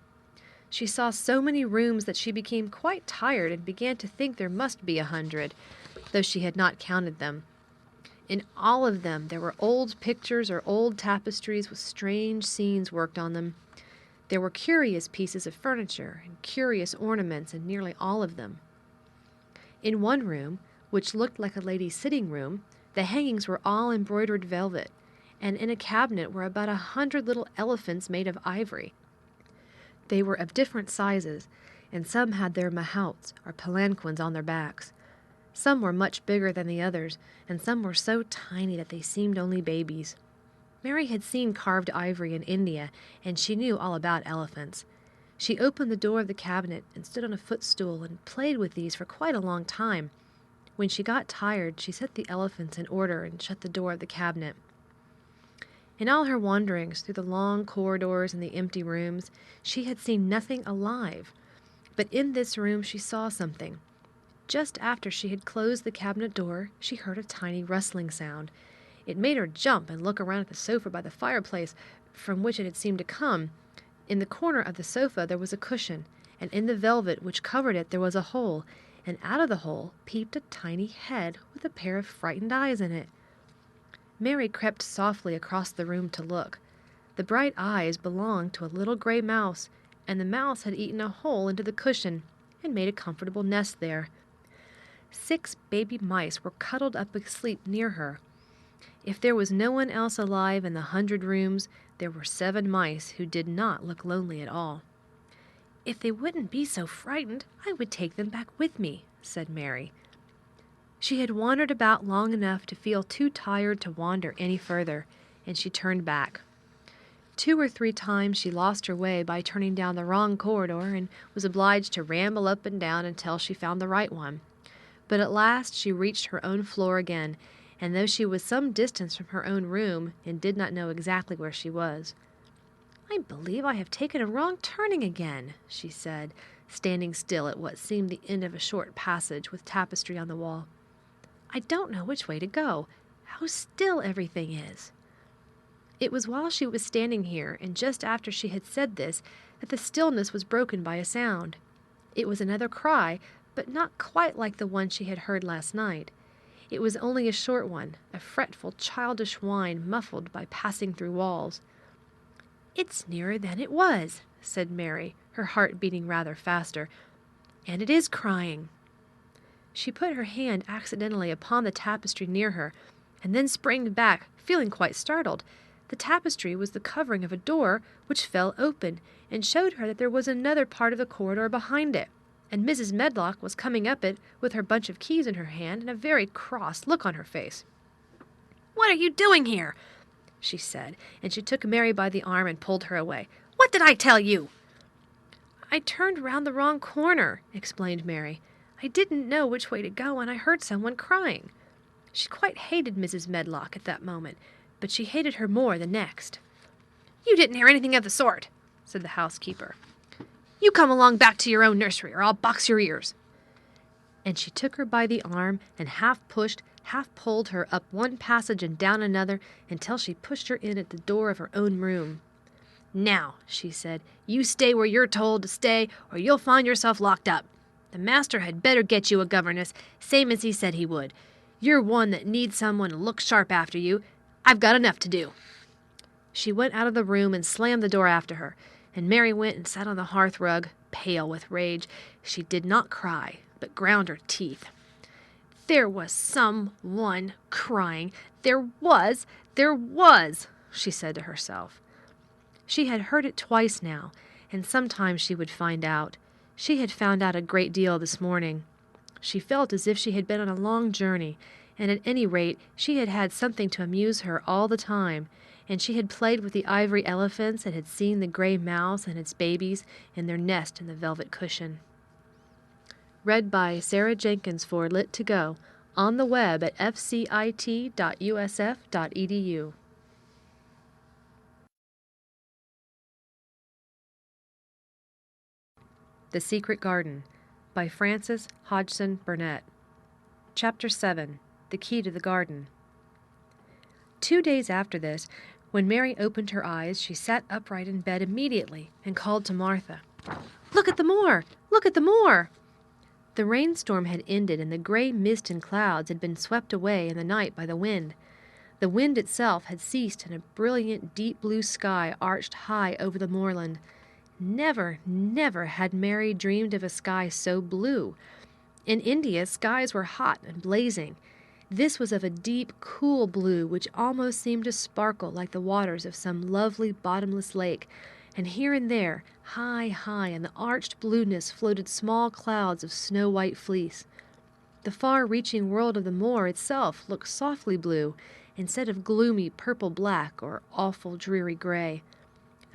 She saw so many rooms that she became quite tired and began to think there must be 100, though she had not counted them. In all of them there were old pictures or old tapestries with strange scenes worked on them. There were curious pieces of furniture and curious ornaments in nearly all of them. In one room, which looked like a lady's sitting room, the hangings were all embroidered velvet, and in a cabinet were about 100 little elephants made of ivory. They were of different sizes, and some had their mahouts, or palanquins, on their backs. Some were much bigger than the others, and some were so tiny that they seemed only babies. Mary had seen carved ivory in India, and she knew all about elephants. She opened the door of the cabinet and stood on a footstool and played with these for quite a long time. When she got tired, she set the elephants in order and shut the door of the cabinet. In all her wanderings through the long corridors and the empty rooms, she had seen nothing alive. But in this room she saw something. Just after she had closed the cabinet door, she heard a tiny rustling sound. It made her jump and look around at the sofa by the fireplace, from which it had seemed to come. In the corner of the sofa there was a cushion, and in the velvet which covered it there was a hole, and out of the hole peeped a tiny head with a pair of frightened eyes in it. Mary crept softly across the room to look. The bright eyes belonged to a little gray mouse, and the mouse had eaten a hole into the cushion and made a comfortable nest there. 6 baby mice were cuddled up asleep near her. If there was no one else alive in the 100 rooms, there were 7 mice who did not look lonely at all. "If they wouldn't be so frightened, I would take them back with me," said Mary. She had wandered about long enough to feel too tired to wander any further, and she turned back. 2 or 3 times she lost her way by turning down the wrong corridor and was obliged to ramble up and down until she found the right one. But at last she reached her own floor again, and though she was some distance from her own room and did not know exactly where she was, "I believe I have taken a wrong turning again," she said, standing still at what seemed the end of a short passage with tapestry on the wall. "I don't know which way to go. How still everything is." It was while she was standing here, and just after she had said this, that the stillness was broken by a sound. It was another cry, but not quite like the one she had heard last night. It was only a short one, a fretful, childish whine muffled by passing through walls. "It's nearer than it was," said Mary, her heart beating rather faster. "And it is crying." She put her hand accidentally upon the tapestry near her, and then sprang back, feeling quite startled. The tapestry was the covering of a door which fell open, and showed her that there was another part of the corridor behind it, and Mrs. Medlock was coming up it with her bunch of keys in her hand and a very cross look on her face. "What are you doing here?" she said, and she took Mary by the arm and pulled her away. "What did I tell you?" "I turned round the wrong corner," explained Mary. "I didn't know which way to go, and I heard someone crying." She quite hated Mrs. Medlock at that moment, but she hated her more the next. "You didn't hear anything of the sort," said the housekeeper. "You come along back to your own nursery, or I'll box your ears." And she took her by the arm and half pushed, half pulled her up one passage and down another until she pushed her in at the door of her own room. "Now," she said, "you stay where you're told to stay, or you'll find yourself locked up. The master had better get you a governess, same as he said he would. You're one that needs someone to look sharp after you. I've got enough to do." She went out of the room and slammed the door after her, and Mary went and sat on the hearth-rug, pale with rage. She did not cry, but ground her teeth. There was someone crying. There was, she said to herself. She had heard it twice now, and sometimes she would find out. She had found out a great deal this morning. She felt as if she had been on a long journey, and at any rate she had had something to amuse her all the time, and she had played with the ivory elephants and had seen the gray mouse and its babies in their nest in the velvet cushion. Read by Sarah Jenkins for Lit2Go, on the web at fcit.usf.edu. The Secret Garden by Frances Hodgson Burnett. Chapter 7. The Key to the Garden. 2 days after this, when Mary opened her eyes, she sat upright in bed immediately and called to Martha. "Look at the moor! Look at the moor!" The rainstorm had ended, and the gray mist and clouds had been swept away in the night by the wind. The wind itself had ceased, and a brilliant deep blue sky arched high over the moorland. Never, never had Mary dreamed of a sky so blue. In India, skies were hot and blazing. This was of a deep, cool blue which almost seemed to sparkle like the waters of some lovely bottomless lake, and here and there, high, high in the arched blueness floated small clouds of snow-white fleece. The far-reaching world of the moor itself looked softly blue, instead of gloomy purple-black or awful dreary gray.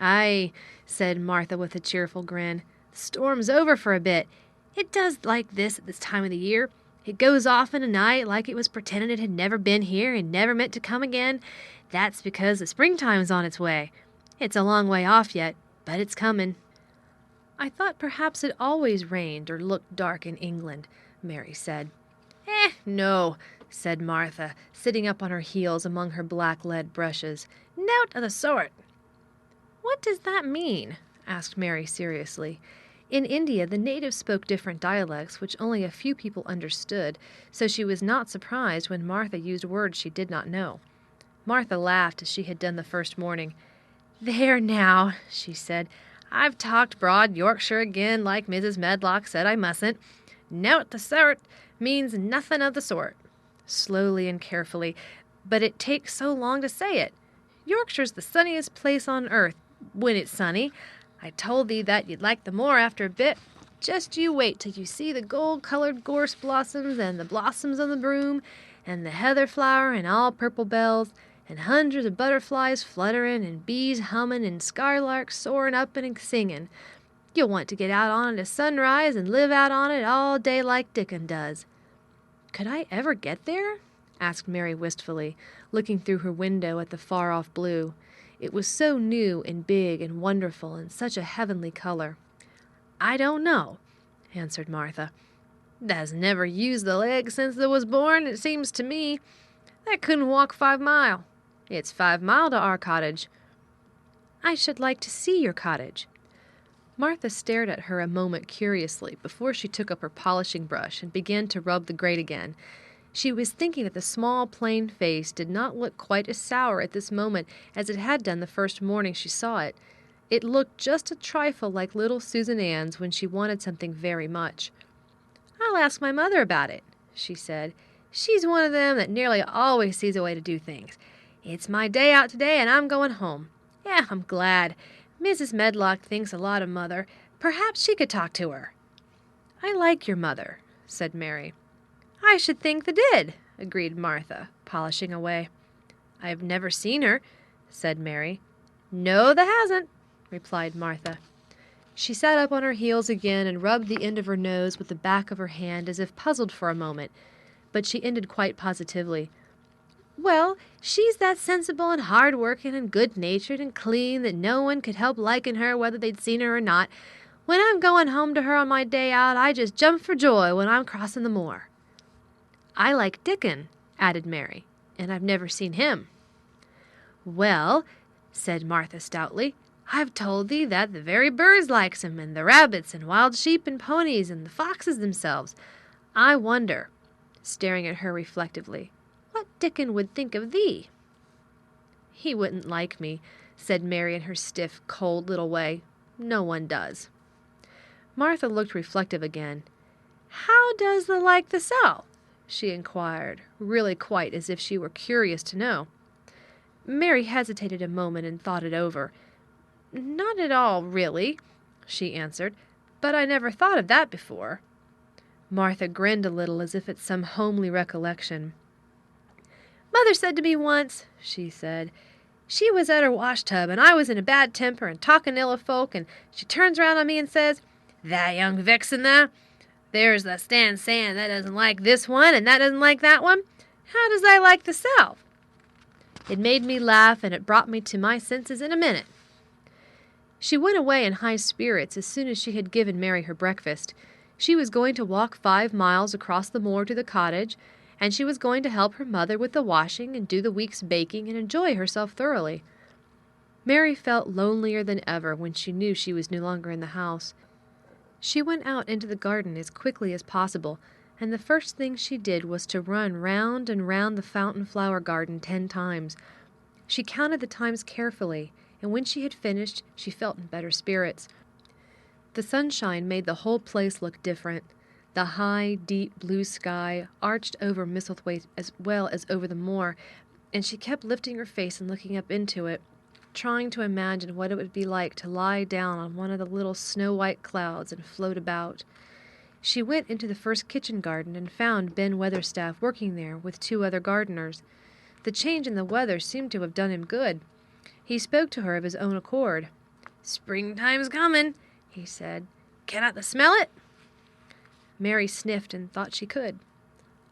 "Aye," said Martha with a cheerful grin, "the storm's over for a bit. It does like this at this time of the year. It goes off in a night like it was pretending it had never been here and never meant to come again. That's because the springtime's on its way. It's a long way off yet, but it's coming." "I thought perhaps it always rained or looked dark in England," Mary said. No," said Martha, sitting up on her heels among her black lead brushes. "Nowt of the sort." "What does that mean?" asked Mary seriously. In India, the natives spoke different dialects which only a few people understood, so she was not surprised when Martha used words she did not know. Martha laughed as she had done the first morning. "There now," she said, "I've talked broad Yorkshire again like Mrs. Medlock said I mustn't. Nowt the sort means nothing of the sort." Slowly and carefully, "but it takes so long to say it. Yorkshire's the sunniest place on earth, when it's sunny. I told thee that you'd like the moor after a bit. Just you wait till you see the gold-colored gorse blossoms and the blossoms on the broom, and the heather flower and all purple bells, and hundreds of butterflies fluttering, and bees humming, and skylarks soaring up and singing. You'll want to get out on it at sunrise and live out on it all day like Dickon does." "Could I ever get there?" asked Mary wistfully, looking through her window at the far-off blue. It was so new and big and wonderful, and such a heavenly color. "I don't know," answered Martha. "Tha's never used the leg since thou was born, it seems to me. Tha couldn't walk 5 mile. It's 5 mile to our cottage." "I should like to see your cottage." Martha stared at her a moment curiously before she took up her polishing brush and began to rub the grate again. She was thinking that the small, plain face did not look quite as sour at this moment as it had done the first morning she saw it. It looked just a trifle like little Susan Ann's when she wanted something very much. "I'll ask my mother about it," she said. "She's one of them that nearly always sees a way to do things. It's my day out today, and I'm going home. Yeah, I'm glad. Mrs. Medlock thinks a lot of Mother. Perhaps she could talk to her." "I like your mother," said Mary. "I should think thou did," agreed Martha, polishing away. "I've never seen her," said Mary. "No, thou hasn't," replied Martha. She sat up on her heels again and rubbed the end of her nose with the back of her hand as if puzzled for a moment, but she ended quite positively. "Well, she's that sensible and hard-working and good-natured and clean that no one could help liking her whether they'd seen her or not. When I'm going home to her on my day out, I just jump for joy when I'm crossing the moor." "I like Dickon," added Mary, "and I've never seen him." "Well," said Martha stoutly, "I've told thee that the very birds likes him, and the rabbits, and wild sheep and ponies, and the foxes themselves. I wonder," staring at her reflectively, "what Dickon would think of thee." "He wouldn't like me," said Mary in her stiff, cold little way. No one does." Martha looked reflective again. "How does the like the South?" she inquired, really quite as if she were curious to know. Mary hesitated a moment and thought it over. "Not at all, really," she answered, "but I never thought of that before." Martha grinned a little as if at some homely recollection. "Mother said to me once," she said, "she was at her wash-tub, and I was in a bad temper and talking ill of folk, and she turns round on me and says, 'That young vixen, thou, there's the stand saying that doesn't like this one, and that doesn't like that one. How does I like the South?' It made me laugh, and it brought me to my senses in a minute." She went away in high spirits as soon as she had given Mary her breakfast. She was going to walk 5 miles across the moor to the cottage, and she was going to help her mother with the washing and do the week's baking and enjoy herself thoroughly. Mary felt lonelier than ever when she knew she was no longer in the house. She went out into the garden as quickly as possible, and the first thing she did was to run round and round the fountain flower garden 10 times. She counted the times carefully, and when she had finished, she felt in better spirits. The sunshine made the whole place look different. The high, deep blue sky arched over Misselthwaite as well as over the moor, and she kept lifting her face and looking up into it, trying to imagine what it would be like to lie down on one of the little snow-white clouds and float about. She went into the first kitchen garden and found Ben Weatherstaff working there with 2 other gardeners. The change in the weather seemed to have done him good. He spoke to her of his own accord. "Springtime's comin'," he said. "Cannot thou smell it?" Mary sniffed and thought she could.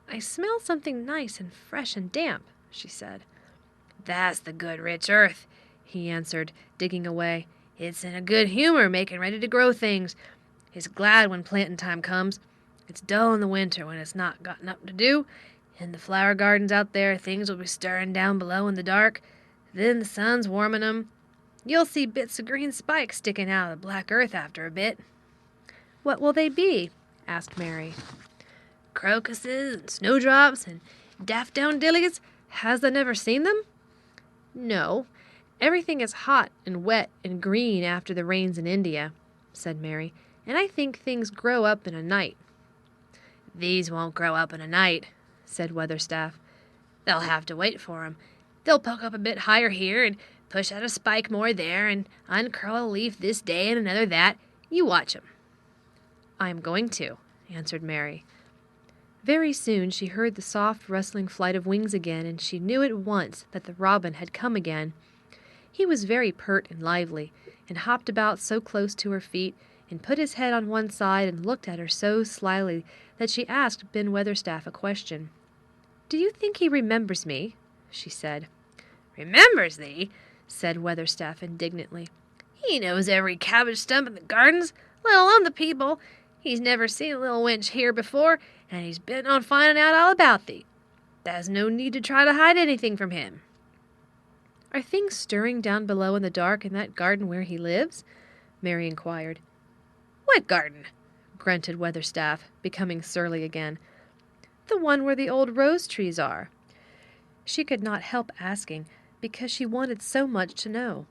"I smell something nice and fresh and damp," she said. "That's the good rich earth," he answered, digging away. "It's in a good humor, making ready to grow things. It's glad when plantin' time comes. It's dull in the winter when it's not got nothing to do. In the flower gardens out there, things will be stirring down below in the dark. Then the sun's warming 'em. You'll see bits of green spikes sticking out of the black earth after a bit." "What will they be?" asked Mary. "Crocuses and snowdrops and daffodillies. Has thou never seen them?" "No. Everything is hot and wet and green after the rains in India," said Mary, "and I think things grow up in a night." "These won't grow up in a night," said Weatherstaff. "They'll have to wait for 'em. They'll poke up a bit higher here and push out a spike more there and uncurl a leaf this day and another that. You watch 'em." "I am going to," answered Mary. Very soon she heard the soft rustling flight of wings again, and she knew at once that the robin had come again. He was very pert and lively, and hopped about so close to her feet, and put his head on one side and looked at her so slyly that she asked Ben Weatherstaff a question. "Do you think he remembers me?" she said. "Remembers thee?" said Weatherstaff indignantly. "He knows every cabbage stump in the gardens, let alone the people. He's never seen a little wench here before, and he's bent on finding out all about thee. There's no need to try to hide anything from him." "Are things stirring down below in the dark in that garden where he lives?" Mary inquired. "What garden?" grunted Weatherstaff, becoming surly again. "The one where the old rose trees are." She could not help asking, because she wanted so much to know.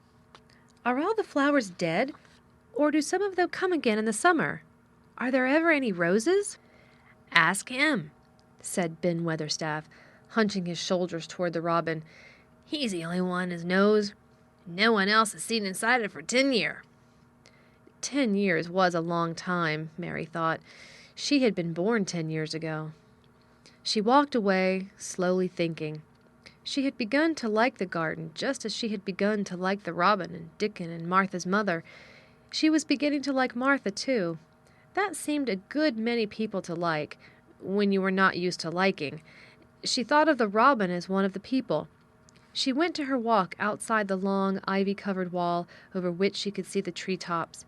"Are all the flowers dead, or do some of them come again in the summer? Are there ever any roses?" "Ask him," said Ben Weatherstaff, hunching his shoulders toward the robin. "He's the only one as knows. No one else has seen inside it for 10 year." 10 years was a long time, Mary thought. She had been born 10 years ago. She walked away, slowly thinking. She had begun to like the garden just as she had begun to like the robin and Dickon and Martha's mother. She was beginning to like Martha, too. That seemed a good many people to like, when you were not used to liking. She thought of the robin as one of the people. She went to her walk outside the long, ivy-covered wall over which she could see the tree-tops.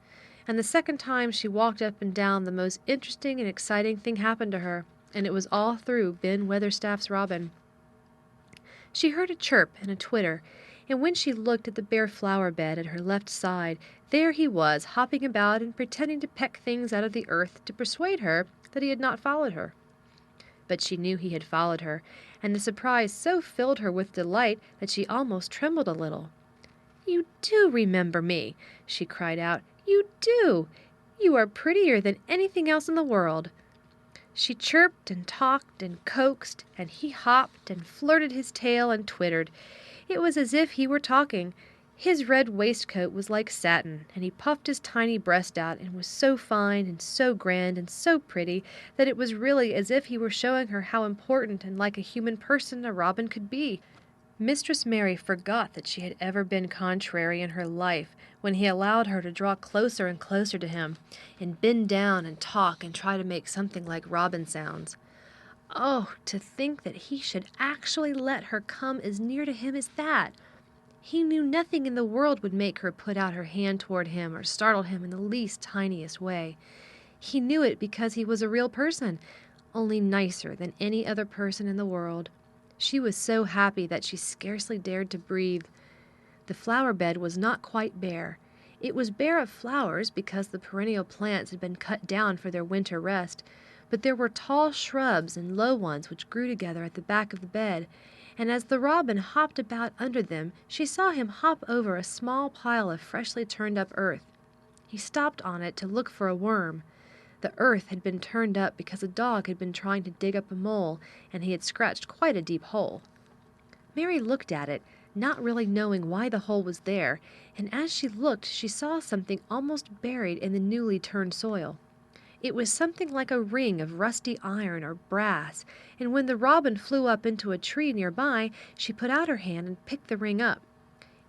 And the second time she walked up and down, the most interesting and exciting thing happened to her, and it was all through Ben Weatherstaff's robin. She heard a chirp and a twitter, and when she looked at the bare flower bed at her left side, there he was, hopping about and pretending to peck things out of the earth to persuade her that he had not followed her. But she knew he had followed her, and the surprise so filled her with delight that she almost trembled a little. "You do remember me," she cried out. You do! You are prettier than anything else in the world." She chirped and talked and coaxed, and he hopped and flirted his tail and twittered. It was as if he were talking. His red waistcoat was like satin, and he puffed his tiny breast out and was so fine and so grand and so pretty that it was really as if he were showing her how important and like a human person a robin could be. Mistress Mary forgot that she had ever been contrary in her life when he allowed her to draw closer and closer to him, and bend down and talk and try to make something like robin sounds. Oh, to think that he should actually let her come as near to him as that! He knew nothing in the world would make her put out her hand toward him or startle him in the least tiniest way. He knew it because he was a real person, only nicer than any other person in the world. She was so happy that she scarcely dared to breathe. The flower bed was not quite bare. It was bare of flowers because the perennial plants had been cut down for their winter rest, but there were tall shrubs and low ones which grew together at the back of the bed, and as the robin hopped about under them, she saw him hop over a small pile of freshly turned up earth. He stopped on it to look for a worm. The earth had been turned up because a dog had been trying to dig up a mole, and he had scratched quite a deep hole. Mary looked at it, not really knowing why the hole was there, and as she looked she saw something almost buried in the newly turned soil. It was something like a ring of rusty iron or brass, and when the robin flew up into a tree nearby, she put out her hand and picked the ring up.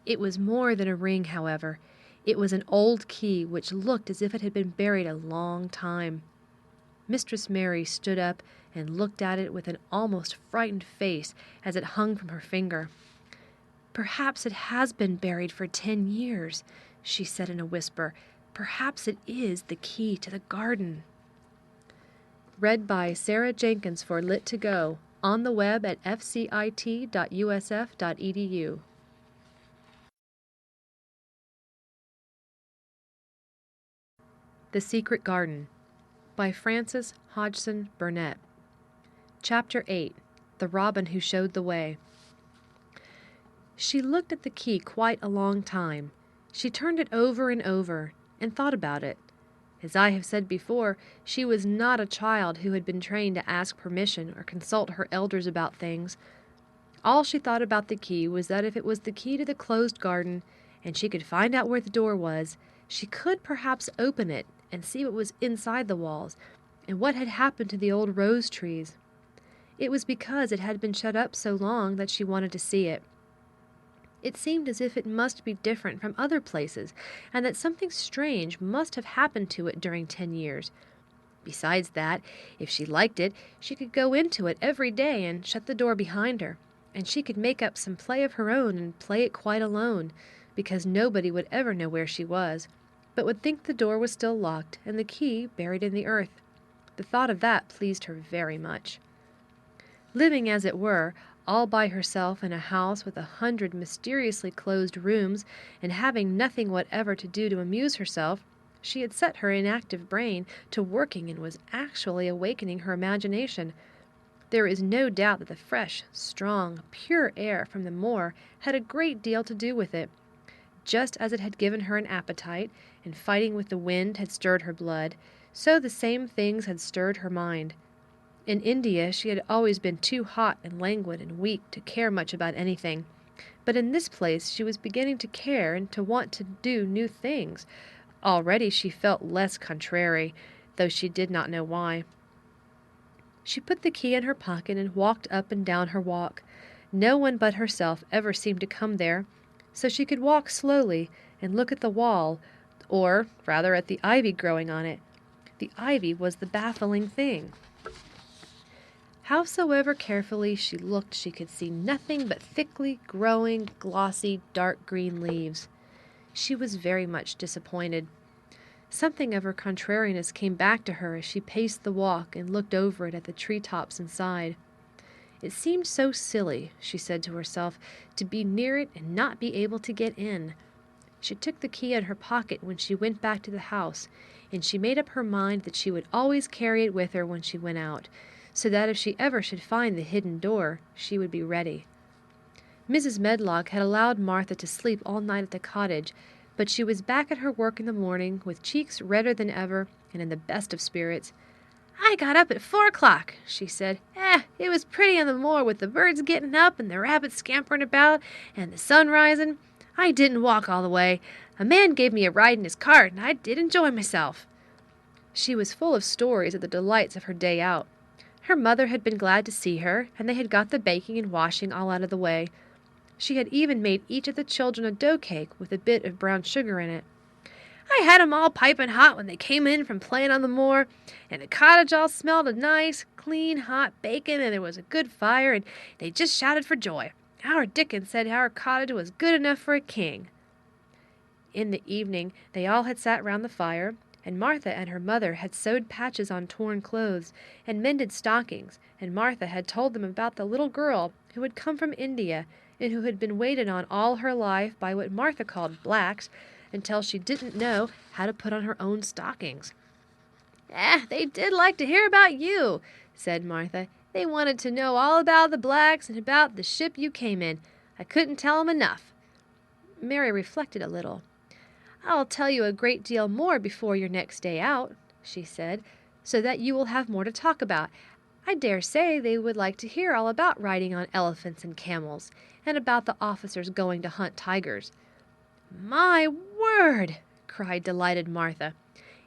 It was more than a ring, however. It was an old key which looked as if it had been buried a long time. Mistress Mary stood up and looked at it with an almost frightened face as it hung from her finger. "Perhaps it has been buried for 10 years," she said in a whisper. "Perhaps it is the key to the garden." Read by Sarah Jenkins for Lit2Go, on the web at fcit.usf.edu. The Secret Garden by Frances Hodgson Burnett. Chapter 8. The Robin Who Showed the Way. She looked at the key quite a long time. She turned it over and over, and thought about it. As I have said before, she was not a child who had been trained to ask permission or consult her elders about things. All she thought about the key was that if it was the key to the closed garden, and she could find out where the door was, she could perhaps open it and see what was inside the walls, and what had happened to the old rose trees. It was because it had been shut up so long that she wanted to see it. It seemed as if it must be different from other places, and that something strange must have happened to it during 10 years. Besides that, if she liked it, she could go into it every day and shut the door behind her, and she could make up some play of her own and play it quite alone, because nobody would ever know where she was, but would think the door was still locked and the key buried in the earth. The thought of that pleased her very much. Living, as it were, all by herself in a house with 100 mysteriously closed rooms, and having nothing whatever to do to amuse herself, she had set her inactive brain to working and was actually awakening her imagination. There is no doubt that the fresh, strong, pure air from the moor had a great deal to do with it. Just as it had given her an appetite, and fighting with the wind had stirred her blood, so the same things had stirred her mind. In India she had always been too hot and languid and weak to care much about anything, but in this place she was beginning to care and to want to do new things. Already she felt less contrary, though she did not know why. She put the key in her pocket and walked up and down her walk. No one but herself ever seemed to come there, so she could walk slowly and look at the wall, or rather at the ivy growing on it. The ivy was the baffling thing. Howsoever carefully she looked, she could see nothing but thickly growing, glossy, dark green leaves. She was very much disappointed. Something of her contrariness came back to her as she paced the walk and looked over it at the tree-tops inside. It seemed so silly, she said to herself, to be near it and not be able to get in. She took the key in her pocket when she went back to the house, and she made up her mind that she would always carry it with her when she went out, so that if she ever should find the hidden door, she would be ready. Mrs. Medlock had allowed Martha to sleep all night at the cottage, But she was back at her work in the morning, with cheeks redder than ever and in the best of spirits. "I got up at 4 o'clock," she said. It was pretty on the moor with the birds getting up and the rabbits scampering about and the sun rising. I didn't walk all the way. A man gave me a ride in his cart, and I did enjoy myself." She was full of stories of the delights of her day out. Her mother had been glad to see her, and they had got the baking and washing all out of the way. She had even made each of the children a dough cake with a bit of brown sugar in it. "I had 'em all piping hot when they came in from playing on the moor, and the cottage all smelled of nice, clean, hot bacon, and there was a good fire, and they just shouted for joy. Our Dickon said our cottage was good enough for a king." In the evening they all had sat round the fire, and Martha and her mother had sewed patches on torn clothes and mended stockings, and Martha had told them about the little girl who had come from India and who had been waited on all her life by what Martha called blacks until she didn't know how to put on her own stockings. They did like to hear about you," said Martha. "They wanted to know all about the blacks and about the ship you came in. I couldn't tell 'em enough." Mary reflected a little. "I'll tell you a great deal more before your next day out," she said, "so that you will have more to talk about. I dare say they would like to hear all about riding on elephants and camels, and about the officers going to hunt tigers." "My word!" cried delighted Martha.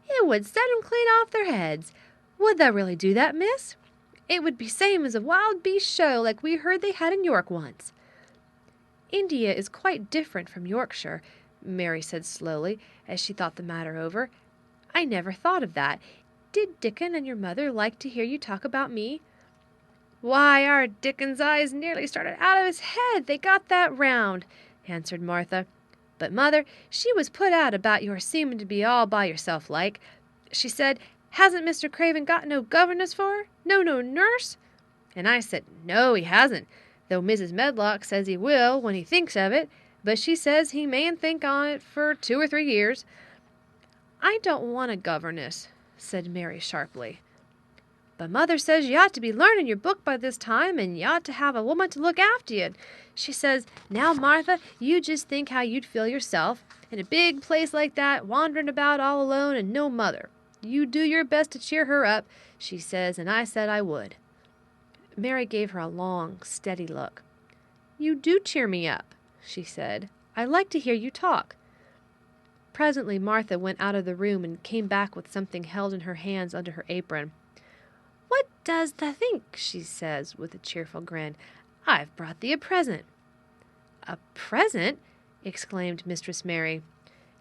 "It would set 'em clean off their heads. Would they really do that, miss? It would be same as a wild beast show like we heard they had in York once." "India is quite different from Yorkshire," Mary said slowly, as she thought the matter over. "I never thought of that. Did Dickon and your mother like to hear you talk about me?" "Why, our Dickon's eyes nearly started out of his head, they got that round," answered Martha. "But mother, she was put out about your seeming to be all by yourself like. She said, 'Hasn't Mr. Craven got no governess for her? No nurse?' And I said, 'No, he hasn't, though Mrs. Medlock says he will when he thinks of it, but she says he mayn't think on it for 2 or 3 years. "I don't want a governess," said Mary sharply. "But mother says you ought to be learning your book by this time, and you ought to have a woman to look after you. She says, 'Now, Martha, you just think how you'd feel yourself, in a big place like that, wandering about all alone and no mother. You do your best to cheer her up,' she says, and I said I would." Mary gave her a long, steady look. "You do cheer me up," she said. "I like to hear you talk." Presently Martha went out of the room and came back with something held in her hands under her apron. "What does tha think?" she says, with a cheerful grin. "I've brought thee a present." "A present?" exclaimed Mistress Mary.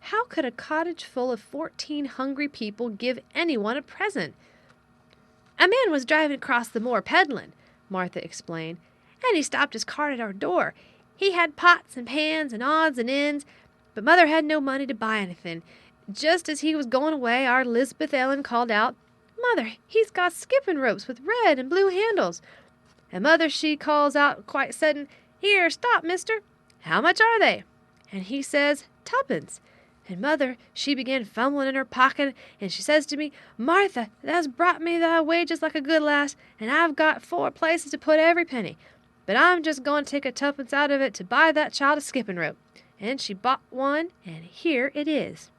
"How could a cottage full of 14 hungry people give anyone a present?" "A man was driving across the moor peddling," Martha explained, "and he stopped his cart at our door. He had pots and pans and odds and ends, but mother had no money to buy anything. Just as he was going away, our Lisbeth Ellen called out, 'Mother, he's got skipping ropes with red and blue handles.' And mother, she calls out quite sudden, 'Here, stop, mister. How much are they?' And he says, 'Tuppence.' And mother, she began fumbling in her pocket, and she says to me, 'Martha, thou's brought me thy wages like a good lass, and I've got 4 places to put every penny. But I'm just going to take a 2pence out of it to buy that child a skipping rope.' And she bought one, and here it is."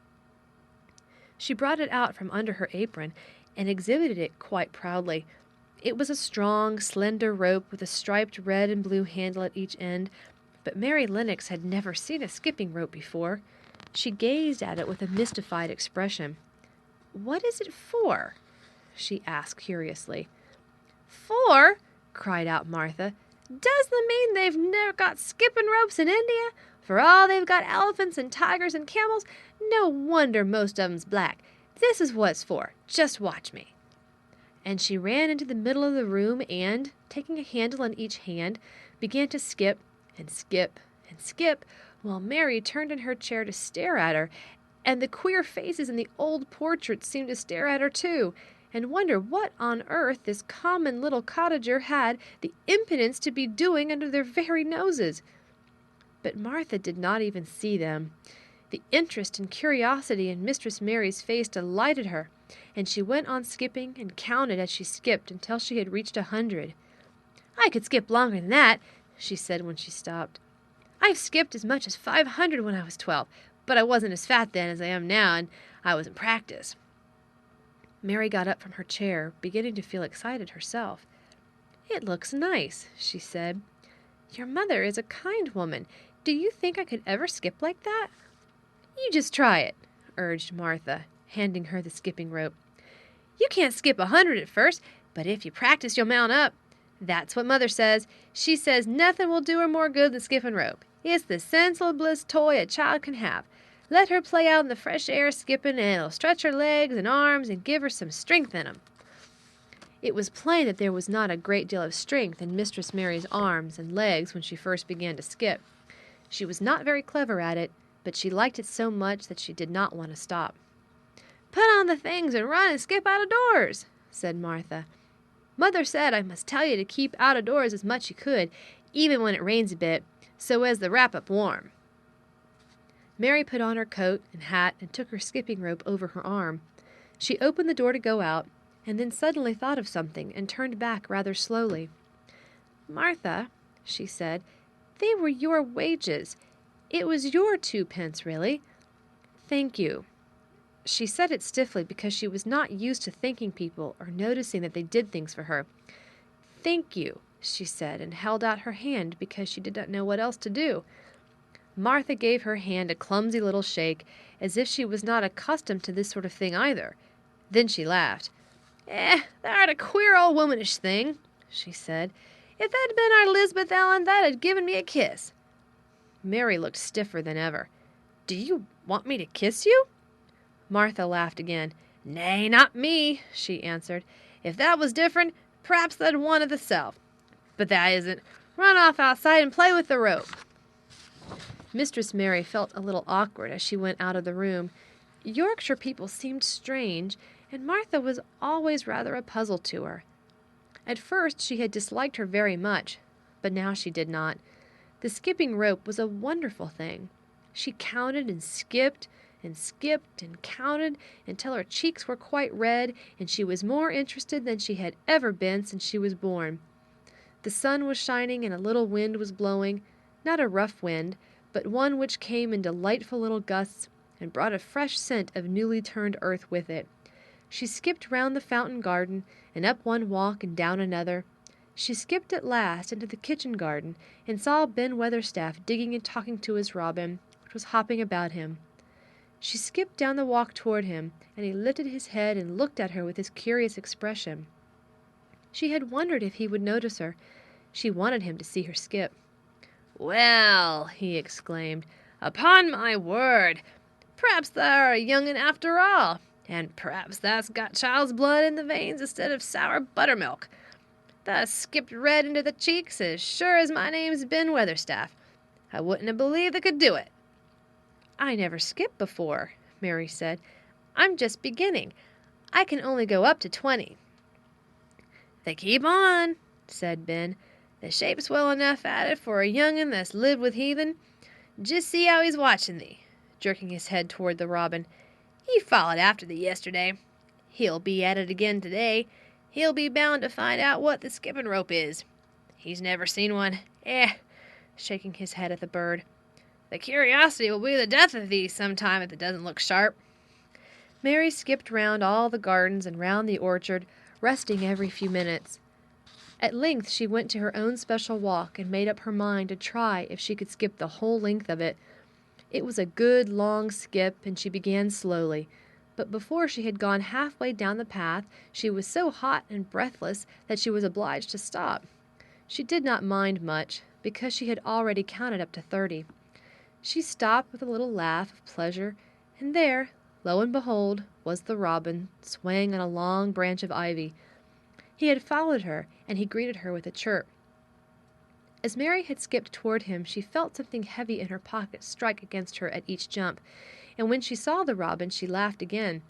She brought it out from under her apron and exhibited it quite proudly. It was a strong, slender rope with a striped red and blue handle at each end, but Mary Lennox had never seen a skipping rope before. She gazed at it with a mystified expression. "What is it for?" she asked curiously. "For?" cried out Martha. "Does that mean they've never got skipping ropes in India? For all they've got elephants and tigers and camels, no wonder most of 'em's black. This is what it's for. Just watch me." And she ran into the middle of the room and, taking a handle in each hand, began to skip and skip and skip, while Mary turned in her chair to stare at her, and the queer faces in the old portraits seemed to stare at her too, and wonder what on earth this common little cottager had the impudence to be doing under their very noses. But Martha did not even see them. The interest and curiosity in Mistress Mary's face delighted her, and she went on skipping and counted as she skipped until she had reached 100. "I could skip longer than that," she said when she stopped. "I've skipped as much as 500 when I was 12. but I wasn't as fat then as I am now, and I was in practice." Mary got up from her chair, beginning to feel excited herself. "It looks nice," she said. "Your mother is a kind woman. Do you think I could ever skip like that?" "You just try it," urged Martha, handing her the skipping rope. "You can't skip 100 at first, but if you practice you'll mount up. That's what Mother says. She says nothing will do her more good than skipping rope. It's the sensiblest toy a child can have. Let her play out in the fresh air skipping, and it'll stretch her legs and arms and give her some strength in 'em." It was plain that there was not a great deal of strength in Mistress Mary's arms and legs when she first began to skip. She was not very clever at it, but she liked it so much that she did not want to stop. "Put on the things and run and skip out of doors," said Martha. "Mother said I must tell you to keep out of doors as much as you could, even when it rains a bit, so as to wrap up warm." Mary put on her coat and hat and took her skipping rope over her arm. She opened the door to go out, and then suddenly thought of something and turned back rather slowly. "Martha," she said, "they were your wages. It was your 2 pence, really. Thank you." She said it stiffly because she was not used to thanking people or noticing that they did things for her. "Thank you," she said, and held out her hand because she did not know what else to do. Martha gave her hand a clumsy little shake, as if she was not accustomed to this sort of thing either. Then she laughed. Thou'rt a queer old womanish thing," she said. "If that'd been our Lisbeth Ellen, that'd have given me a kiss." Mary looked stiffer than ever. "Do you want me to kiss you?" Martha laughed again. "Nay, not me," she answered. "If that was different, p'raps tha'd wanted the self. But that isn't. Run off outside and play with the rope." Mistress Mary felt a little awkward as she went out of the room. Yorkshire people seemed strange, and Martha was always rather a puzzle to her. At first she had disliked her very much, but now she did not. The skipping rope was a wonderful thing. She counted and skipped and counted until her cheeks were quite red, and she was more interested than she had ever been since she was born. The sun was shining and a little wind was blowing, not a rough wind, but one which came in delightful little gusts and brought a fresh scent of newly turned earth with it. She skipped round the fountain garden and up one walk and down another. She skipped at last into the kitchen garden and saw Ben Weatherstaff digging and talking to his robin, which was hopping about him. She skipped down the walk toward him, and he lifted his head and looked at her with his curious expression. She had wondered if he would notice her. She wanted him to see her skip. "Well," he exclaimed, "upon my word, p'raps thou're a young 'un after all, and p'raps thou'st got child's blood in the veins instead of sour buttermilk. Thou'st skipped red into the cheeks as sure as my name's Ben Weatherstaff. I wouldn't have believed thou could do it." "I never skipped before," Mary said. "I'm just beginning. I can only go up to 20. "They keep on," said Ben. "The shape's well enough at it for a young 'un that's lived with heathen. Just see how he's watching thee," jerking his head toward the robin. "He followed after thee yesterday. He'll be at it again today. He'll be bound to find out what the skipping rope is. He's never seen one. Shaking his head at the bird. "The curiosity will be the death of thee sometime if it doesn't look sharp." Mary skipped round all the gardens and round the orchard, resting every few minutes. At length she went to her own special walk and made up her mind to try if she could skip the whole length of it. It was a good long skip, and she began slowly, but before she had gone halfway down the path she was so hot and breathless that she was obliged to stop. She did not mind much, because she had already counted up to 30. She stopped with a little laugh of pleasure, and there, lo and behold, was the robin, swaying on a long branch of ivy. He had followed her, and he greeted her with a chirp. As Mary had skipped toward him, she felt something heavy in her pocket strike against her at each jump, and when she saw the robin, she laughed again.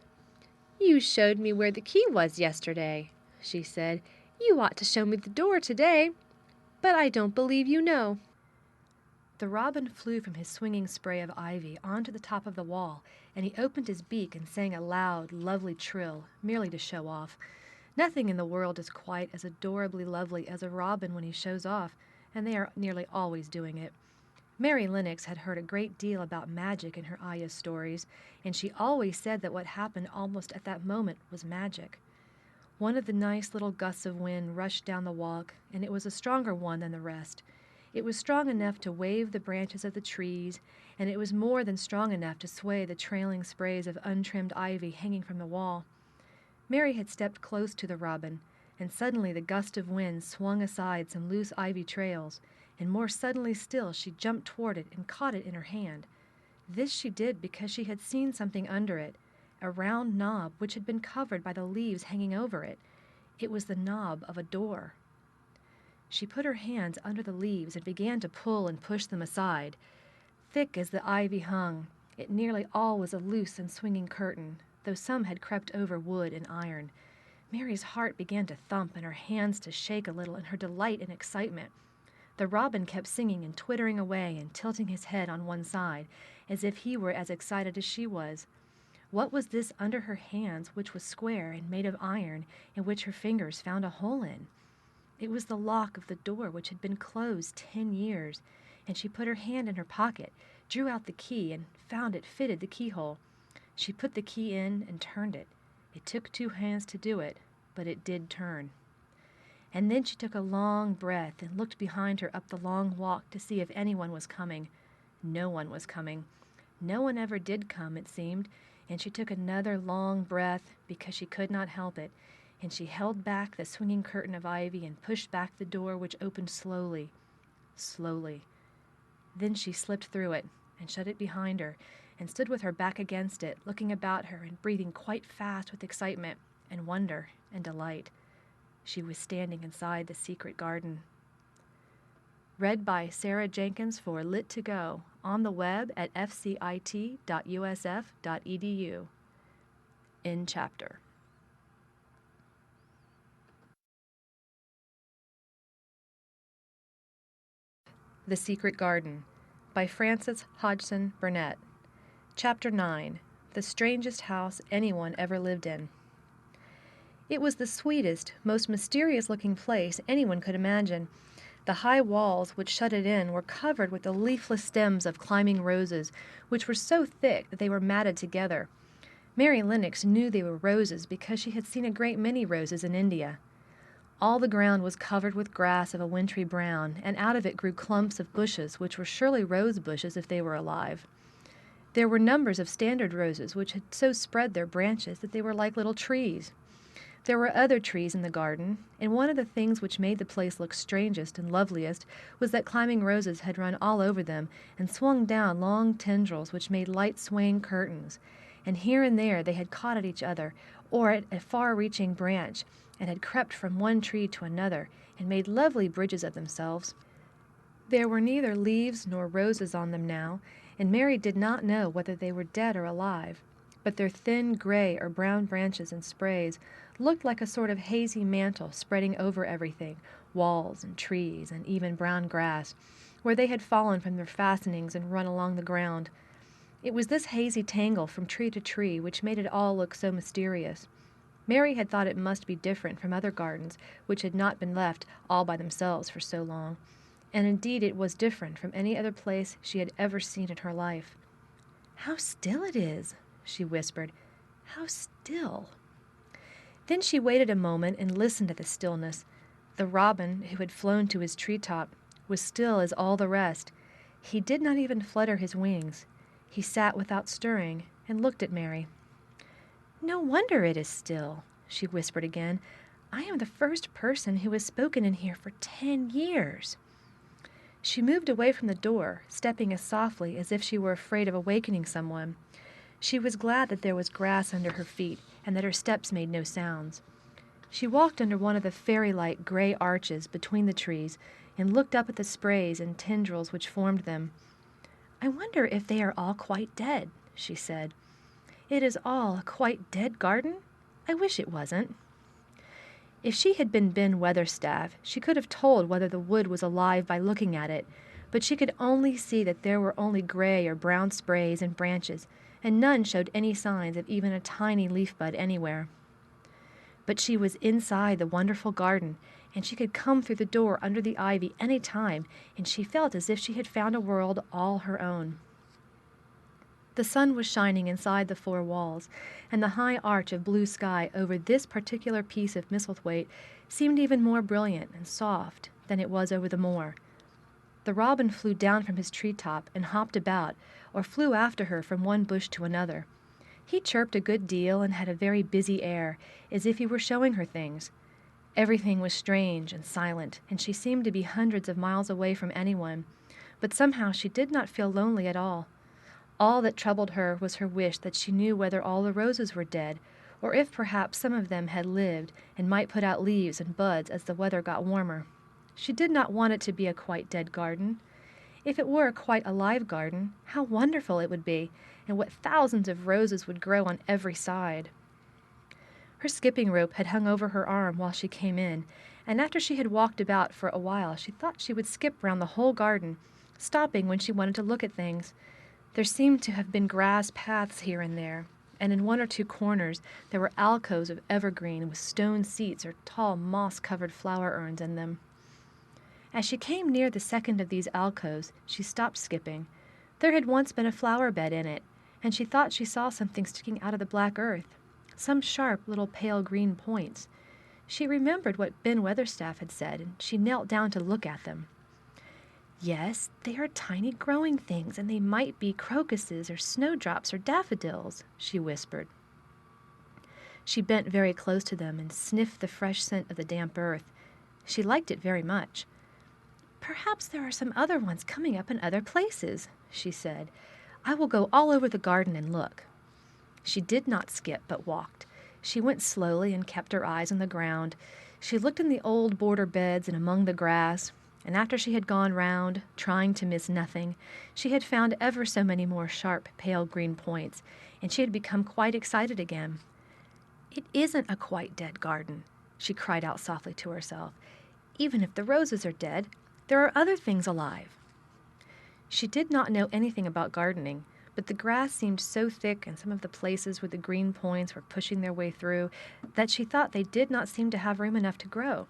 "You showed me where the key was yesterday," she said. "You ought to show me the door today, but I don't believe you know." The robin flew from his swinging spray of ivy onto the top of the wall, and he opened his beak and sang a loud, lovely trill, merely to show off. Nothing in the world is quite as adorably lovely as a robin when he shows off, and they are nearly always doing it. Mary Lennox had heard a great deal about magic in her Aya's stories, and she always said that what happened almost at that moment was magic. One of the nice little gusts of wind rushed down the walk, and it was a stronger one than the rest. It was strong enough to wave the branches of the trees, and it was more than strong enough to sway the trailing sprays of untrimmed ivy hanging from the wall. Mary had stepped close to the robin, and suddenly the gust of wind swung aside some loose ivy trails, and more suddenly still she jumped toward it and caught it in her hand. This she did because she had seen something under it, a round knob which had been covered by the leaves hanging over it. It was the knob of a door. She put her hands under the leaves and began to pull and push them aside. Thick as the ivy hung, it nearly all was a loose and swinging curtain, though some had crept over wood and iron. Mary's heart began to thump and her hands to shake a little in her delight and excitement. The robin kept singing and twittering away and tilting his head on one side, as if he were as excited as she was. What was this under her hands, which was square and made of iron, and which her fingers found a hole in? It was the lock of the door, which had been closed 10 years, and she put her hand in her pocket, drew out the key, and found it fitted the keyhole. She put the key in and turned it. It took 2 hands to do it, but it did turn. And then she took a long breath and looked behind her up the long walk to see if anyone was coming. No one was coming. No one ever did come, it seemed, and she took another long breath because she could not help it, and she held back the swinging curtain of ivy and pushed back the door, which opened slowly, slowly. Then she slipped through it and shut it behind her and stood with her back against it, looking about her and breathing quite fast with excitement and wonder and delight. She was standing inside the secret garden. Read by Sarah Jenkins for Lit2Go on the web at fcit.usf.edu. End chapter. The Secret Garden by Frances Hodgson Burnett. Chapter 9. The Strangest House Anyone Ever Lived in. It was the sweetest, most mysterious-looking place anyone could imagine. The high walls which shut it in were covered with the leafless stems of climbing roses, which were so thick that they were matted together. Mary Lennox knew they were roses because she had seen a great many roses in India. All the ground was covered with grass of a wintry brown, and out of it grew clumps of bushes which were surely rose bushes if they were alive. There were numbers of standard roses which had so spread their branches that they were like little trees. There were other trees in the garden, and one of the things which made the place look strangest and loveliest was that climbing roses had run all over them and swung down long tendrils which made light swaying curtains, and here and there they had caught at each other or at a far-reaching branch and had crept from one tree to another and made lovely bridges of themselves. There were neither leaves nor roses on them now, and Mary did not know whether they were dead or alive, but their thin gray or brown branches and sprays looked like a sort of hazy mantle spreading over everything, walls and trees and even brown grass, where they had fallen from their fastenings and run along the ground. It was this hazy tangle from tree to tree which made it all look so mysterious. Mary had thought it must be different from other gardens which had not been left all by themselves for so long, and indeed it was different from any other place she had ever seen in her life. "How still it is," she whispered. "How still." Then she waited a moment and listened to the stillness. The robin, who had flown to his treetop, was still as all the rest. He did not even flutter his wings. He sat without stirring and looked at Mary. "No wonder it is still," she whispered again. "I am the first person who has spoken in here for 10 years." She moved away from the door, stepping as softly as if she were afraid of awakening someone. She was glad that there was grass under her feet and that her steps made no sounds. She walked under one of the fairy-like gray arches between the trees and looked up at the sprays and tendrils which formed them. "I wonder if they are all quite dead," she said. "It is all a quite dead garden? I wish it wasn't." If she had been Ben Weatherstaff, she could have told whether the wood was alive by looking at it, but she could only see that there were only gray or brown sprays and branches, and none showed any signs of even a tiny leaf bud anywhere. But she was inside the wonderful garden, and she could come through the door under the ivy any time, and she felt as if she had found a world all her own. The sun was shining inside the four walls, and the high arch of blue sky over this particular piece of Misselthwaite seemed even more brilliant and soft than it was over the moor. The robin flew down from his treetop and hopped about, or flew after her from one bush to another. He chirped a good deal and had a very busy air, as if he were showing her things. Everything was strange and silent, and she seemed to be hundreds of miles away from anyone, but somehow she did not feel lonely at all. All that troubled her was her wish that she knew whether all the roses were dead, or if perhaps some of them had lived and might put out leaves and buds as the weather got warmer. She did not want it to be a quite dead garden. If it were a quite alive garden, how wonderful it would be, and what thousands of roses would grow on every side. Her skipping rope had hung over her arm while she came in, and after she had walked about for a while, she thought she would skip round the whole garden, stopping when she wanted to look at things. There seemed to have been grass paths here and there, and in one or two corners there were alcoves of evergreen with stone seats or tall moss-covered flower urns in them. As she came near the second of these alcoves, she stopped skipping. There had once been a flower bed in it, and she thought she saw something sticking out of the black earth, some sharp little pale green points. She remembered what Ben Weatherstaff had said, and she knelt down to look at them. Yes, they are tiny growing things, and they might be crocuses or snowdrops or daffodils, she whispered. She bent very close to them and sniffed the fresh scent of the damp earth. She liked it very much. Perhaps there are some other ones coming up in other places, she said. I will go all over the garden and look. She did not skip, but walked. She went slowly and kept her eyes on the ground. She looked in the old border beds and among the grass, and after she had gone round, trying to miss nothing, she had found ever so many more sharp, pale green points, and she had become quite excited again. It isn't a quite dead garden, she cried out softly to herself. Even if the roses are dead, there are other things alive. She did not know anything about gardening, but the grass seemed so thick and some of the places where the green points were pushing their way through that she thought they did not seem to have room enough to grow.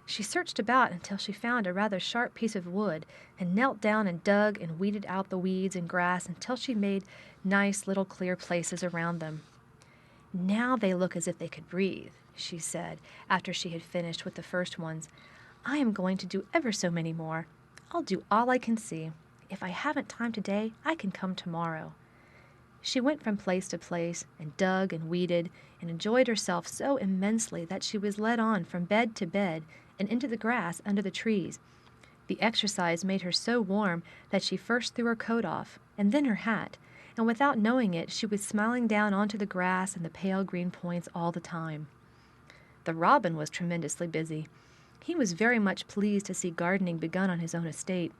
She searched about until she found a rather sharp piece of wood and knelt down and dug and weeded out the weeds and grass until she made nice little clear places around them. Now they look as if they could breathe, she said, after she had finished with the first ones. I am going to do ever so many more. I'll do all I can see. If I haven't time today, I can come tomorrow. She went from place to place and dug and weeded and enjoyed herself so immensely that she was led on from bed to bed and into the grass under the trees. The exercise made her so warm that she first threw her coat off and then her hat, and without knowing it, she was smiling down onto the grass and the pale green points all the time. The robin was tremendously busy. He was very much pleased to see gardening begun on his own estate.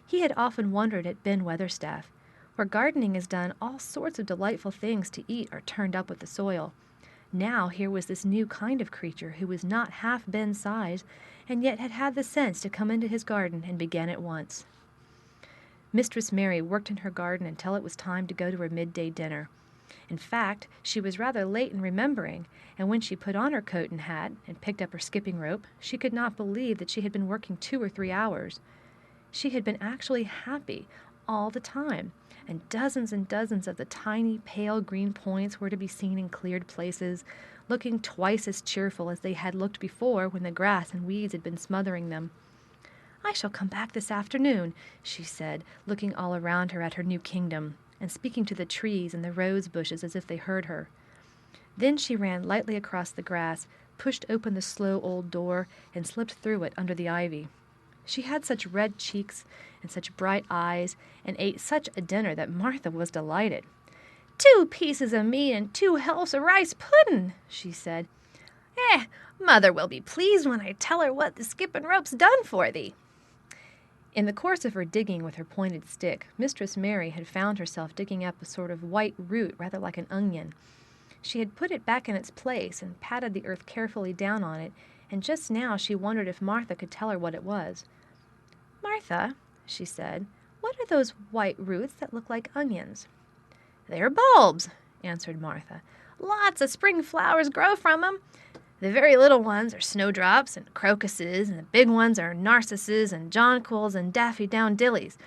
He had often wondered at Ben Weatherstaff. Where gardening is done, all sorts of delightful things to eat are turned up with the soil. Now here was this new kind of creature who was not half Ben's size, and yet had had the sense to come into his garden and began at once. Mistress Mary worked in her garden until it was time to go to her midday dinner. In fact, she was rather late in remembering, and when she put on her coat and hat and picked up her skipping rope, she could not believe that she had been working 2 or 3 hours. She had been actually happy all the time, and dozens of the tiny, pale green points were to be seen in cleared places, looking twice as cheerful as they had looked before when the grass and weeds had been smothering them. I shall come back this afternoon, she said, looking all around her at her new kingdom, and speaking to the trees and the rose bushes as if they heard her. Then she ran lightly across the grass, pushed open the slow old door, and slipped through it under the ivy. She had such red cheeks and such bright eyes, and ate such a dinner that Martha was delighted. 2 pieces of meat and 2 helps of rice pudding, she said. Mother will be pleased when I tell her what the skipping rope's done for thee. In the course of her digging with her pointed stick, Mistress Mary had found herself digging up a sort of white root rather like an onion. She had put it back in its place and patted the earth carefully down on it, and just now she wondered if Martha could tell her what it was. Martha, she said, what are those white roots that look like onions? They're bulbs, answered Martha. Lots of spring flowers grow from 'em. The very little ones are snowdrops and crocuses, and the big ones are narcissus and jonquils and daffodillies.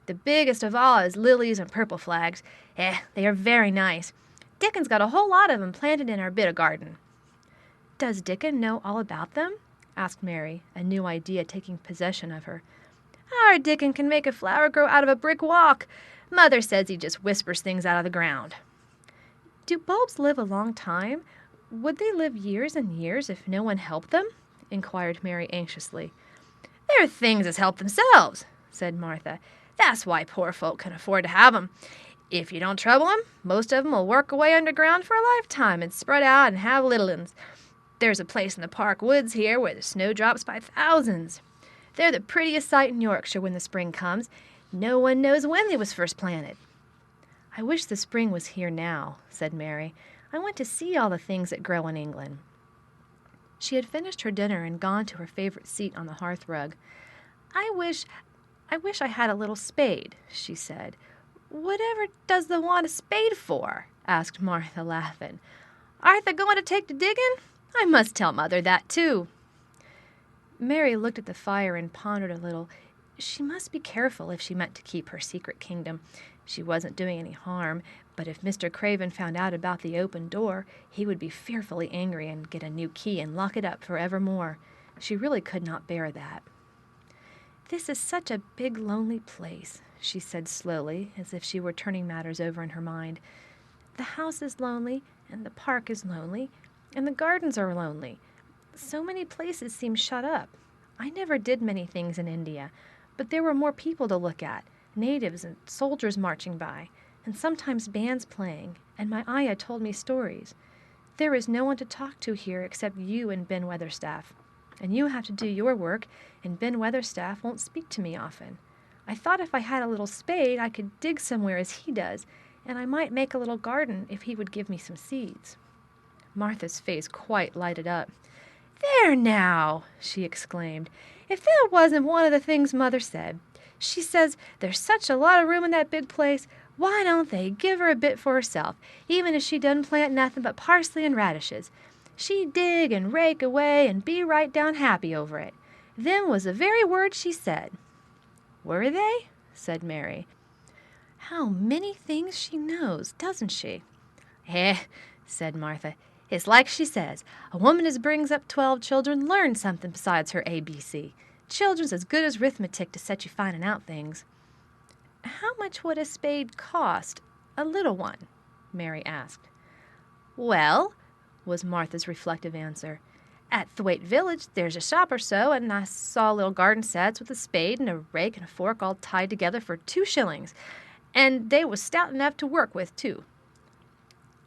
The biggest of all is lilies and purple flags. They are very nice. Dickon's got a whole lot of 'em planted in our bit of garden." "Does Dickon know all about them?" asked Mary, a new idea taking possession of her. "Our Dickon can make a flower grow out of a brick walk. Mother says he just whispers things out of the ground." "Do bulbs live a long time? Would they live years and years if no one helped them?" inquired Mary anxiously. "They're things as help themselves," said Martha. "That's why poor folk can afford to have 'em. If you don't trouble 'em, most of 'em will work away underground for a lifetime and spread out and have little 'uns. There's a place in the park woods here where the snow drops by thousands. They're the prettiest sight in Yorkshire when the spring comes. No one knows when they was first planted." "I wish the spring was here now," said Mary. "I want to see all the things that grow in England." She had finished her dinner and gone to her favorite seat on the hearth rug. I wish I had a little spade," she said. "Whatever does thee want a spade for?" asked Martha, laughing. "Art thou going to take to digging? I must tell Mother that, too." Mary looked at the fire and pondered a little. She must be careful if she meant to keep her secret kingdom. She wasn't doing any harm, but if Mr. Craven found out about the open door, he would be fearfully angry and get a new key and lock it up forevermore. She really could not bear that. "This is such a big, lonely place," she said slowly, as if she were turning matters over in her mind. "The house is lonely, and the park is lonely, and the gardens are lonely. So many places seem shut up. I never did many things in India, but there were more people to look at, natives and soldiers marching by, and sometimes bands playing, and my ayah told me stories. There is no one to talk to here except you and Ben Weatherstaff. And you have to do your work, and Ben Weatherstaff won't speak to me often. I thought if I had a little spade I could dig somewhere as he does, and I might make a little garden if he would give me some seeds." Martha's face quite lighted up. "There now!" she exclaimed. "If that wasn't one of the things Mother said. She says there's such a lot of room in that big place, why don't they give her a bit for herself, even if she doesn't plant nothing but parsley and radishes. She'd dig and rake away and be right down happy over it. Them was the very words she said." "Were they?" said Mary. "How many things she knows, doesn't she?" Said Martha. "It's like she says, a woman as brings up 12 children learns something besides her ABC. Children's as good as 'rithmetic to set you finding out things." "How much would a spade cost, a little one?" Mary asked. "Well," was Martha's reflective answer, "at Thwaite Village there's a shop or so, and I saw little garden sets with a spade and a rake and a fork all tied together for 2 shillings, and they was stout enough to work with, too."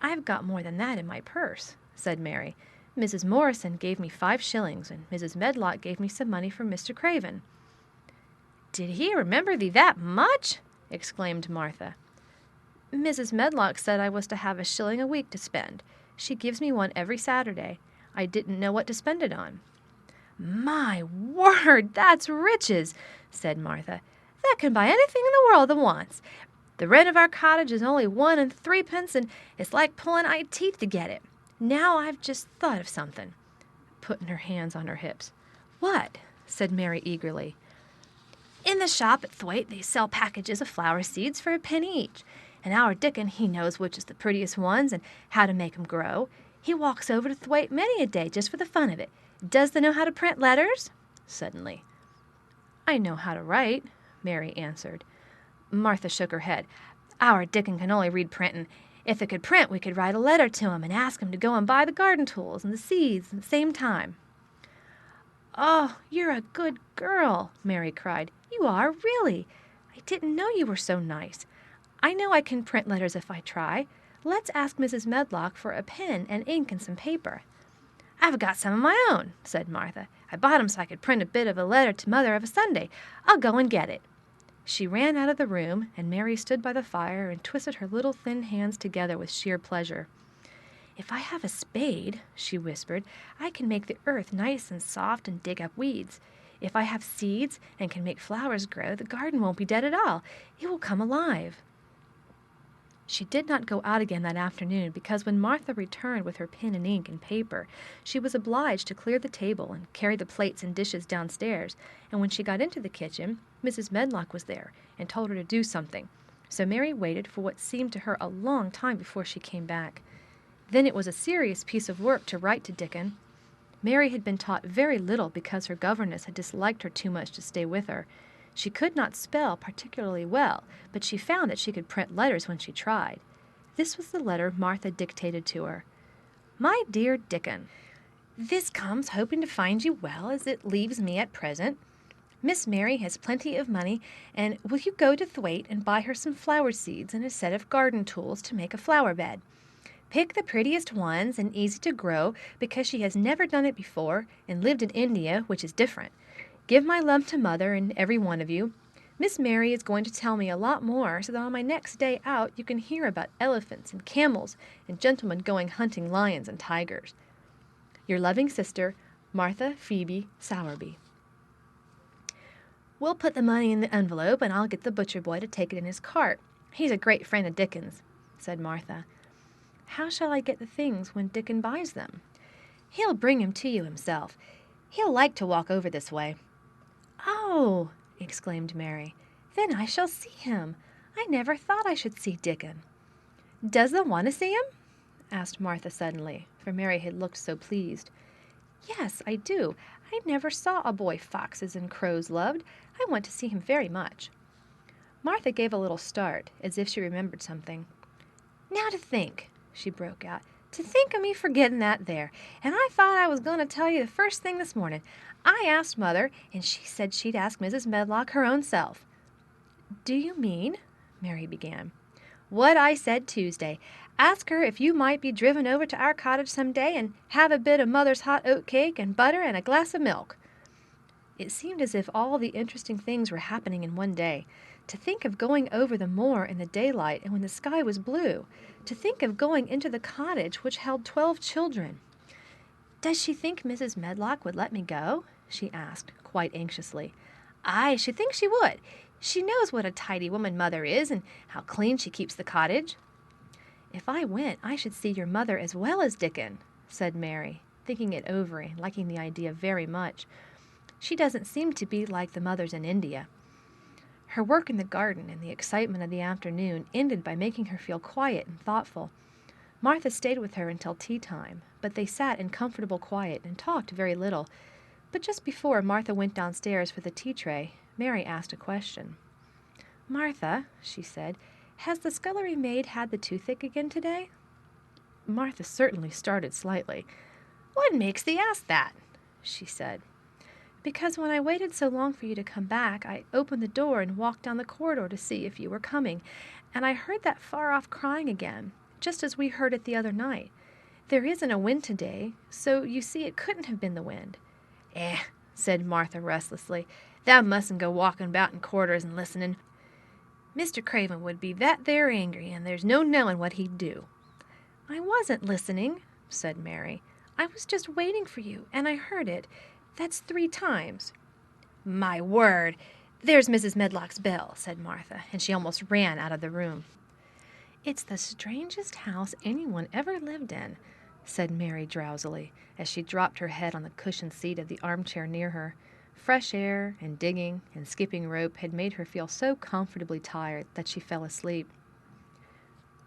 "I've got more than that in my purse," said Mary. "Mrs. Morrison gave me 5 shillings, and Mrs. Medlock gave me some money from Mr. Craven." "Did he remember thee that much?" exclaimed Martha. "Mrs. Medlock said I was to have a shilling a week to spend. She gives me one every Saturday. I didn't know what to spend it on." "My word, that's riches," said Martha. "That can buy anything in the world that wants. The rent of our cottage is only 1 and 3 pence, and it's like pulling eye teeth to get it. Now I've just thought of something," putting her hands on her hips. "What?" said Mary eagerly. "In the shop at Thwaite they sell packages of flower seeds for 1 penny each, and our Dickon, he knows which is the prettiest ones and how to make 'em grow. He walks over to Thwaite many a day just for the fun of it. Does thee know how to print letters?" suddenly. "I know how to write," Mary answered. Martha shook her head. "Our Dickon can only read printin'. If it could print, we could write a letter to him and ask him to go and buy the garden tools and the seeds at the same time." "Oh, you're a good girl," Mary cried. "You are, really. I didn't know you were so nice. I know I can print letters if I try. Let's ask Mrs. Medlock for a pen and ink and some paper." "I've got some of my own," said Martha. "I bought 'em so I could print a bit of a letter to Mother of a Sunday. I'll go and get it." She ran out of the room, and Mary stood by the fire and twisted her little thin hands together with sheer pleasure. "If I have a spade," she whispered, "I can make the earth nice and soft and dig up weeds. If I have seeds and can make flowers grow, the garden won't be dead at all. It will come alive." She did not go out again that afternoon because when Martha returned with her pen and ink and paper, she was obliged to clear the table and carry the plates and dishes downstairs, and when she got into the kitchen, Mrs. Medlock was there and told her to do something. So Mary waited for what seemed to her a long time before she came back. Then it was a serious piece of work to write to Dickon. Mary had been taught very little because her governess had disliked her too much to stay with her. She could not spell particularly well, but she found that she could print letters when she tried. This was the letter Martha dictated to her. My dear Dickon, this comes hoping to find you well as it leaves me at present. Miss Mary has plenty of money, and will you go to Thwaite and buy her some flower seeds and a set of garden tools to make a flower bed? Pick the prettiest ones and easy to grow because she has never done it before and lived in India, which is different. Give my love to Mother and every one of you. Miss Mary is going to tell me a lot more so that on my next day out you can hear about elephants and camels and gentlemen going hunting lions and tigers. Your loving sister, Martha Phoebe Sowerby. We'll put the money in the envelope and I'll get the butcher boy to take it in his cart. He's a great friend of Dickon's, said Martha. How shall I get the things when Dickon buys them? He'll bring 'em to you himself. He'll like to walk over this way. Oh, exclaimed Mary, then I shall see him. I never thought I should see Dickon. Does thee want to see him? Asked Martha suddenly, for Mary had looked so pleased. Yes, I do. I never saw a boy foxes and crows loved. I want to see him very much. Martha gave a little start, as if she remembered something. Now to think, she broke out, to think of me forgetting that there, and I thought I was going to tell you the first thing this morning. I asked Mother, and she said she'd ask Mrs. Medlock her own self. Do you mean? Mary began. What I said Tuesday. Ask her if you might be driven over to our cottage some day and have a bit of Mother's hot oat cake and butter and a glass of milk. It seemed as if all the interesting things were happening in one day. To think of going over the moor in the daylight and when the sky was blue. To think of going into the cottage which held 12 children. Does she think Mrs. Medlock would let me go? She asked, quite anxiously. I should think she would. She knows what a tidy woman Mother is and how clean she keeps the cottage. If I went, I should see your mother as well as Dickon, said Mary, thinking it over and liking the idea very much. She doesn't seem to be like the mothers in India. Her work in the garden and the excitement of the afternoon ended by making her feel quiet and thoughtful. Martha stayed with her until tea time, but they sat in comfortable quiet and talked very little. But just before Martha went downstairs for the tea tray, Mary asked a question. Martha, she said, has the scullery maid had the toothache again today? Martha certainly started slightly. What makes thee ask that? She said. Because when I waited so long for you to come back, I opened the door and walked down the corridor to see if you were coming, and I heard that far-off crying again, just as we heard it the other night. There isn't a wind today, so you see it couldn't have been the wind. Said Martha restlessly, thou mustn't go walking about in corridors and listening. Mr. Craven would be that there angry, and there's no knowing what he'd do. I wasn't listening, said Mary. I was just waiting for you, and I heard it. That's 3 times. My word! There's Mrs. Medlock's bell, said Martha, and she almost ran out of the room. It's the strangest house anyone ever lived in, said Mary drowsily, as she dropped her head on the cushioned seat of the armchair near her. Fresh air and digging and skipping rope had made her feel so comfortably tired that she fell asleep.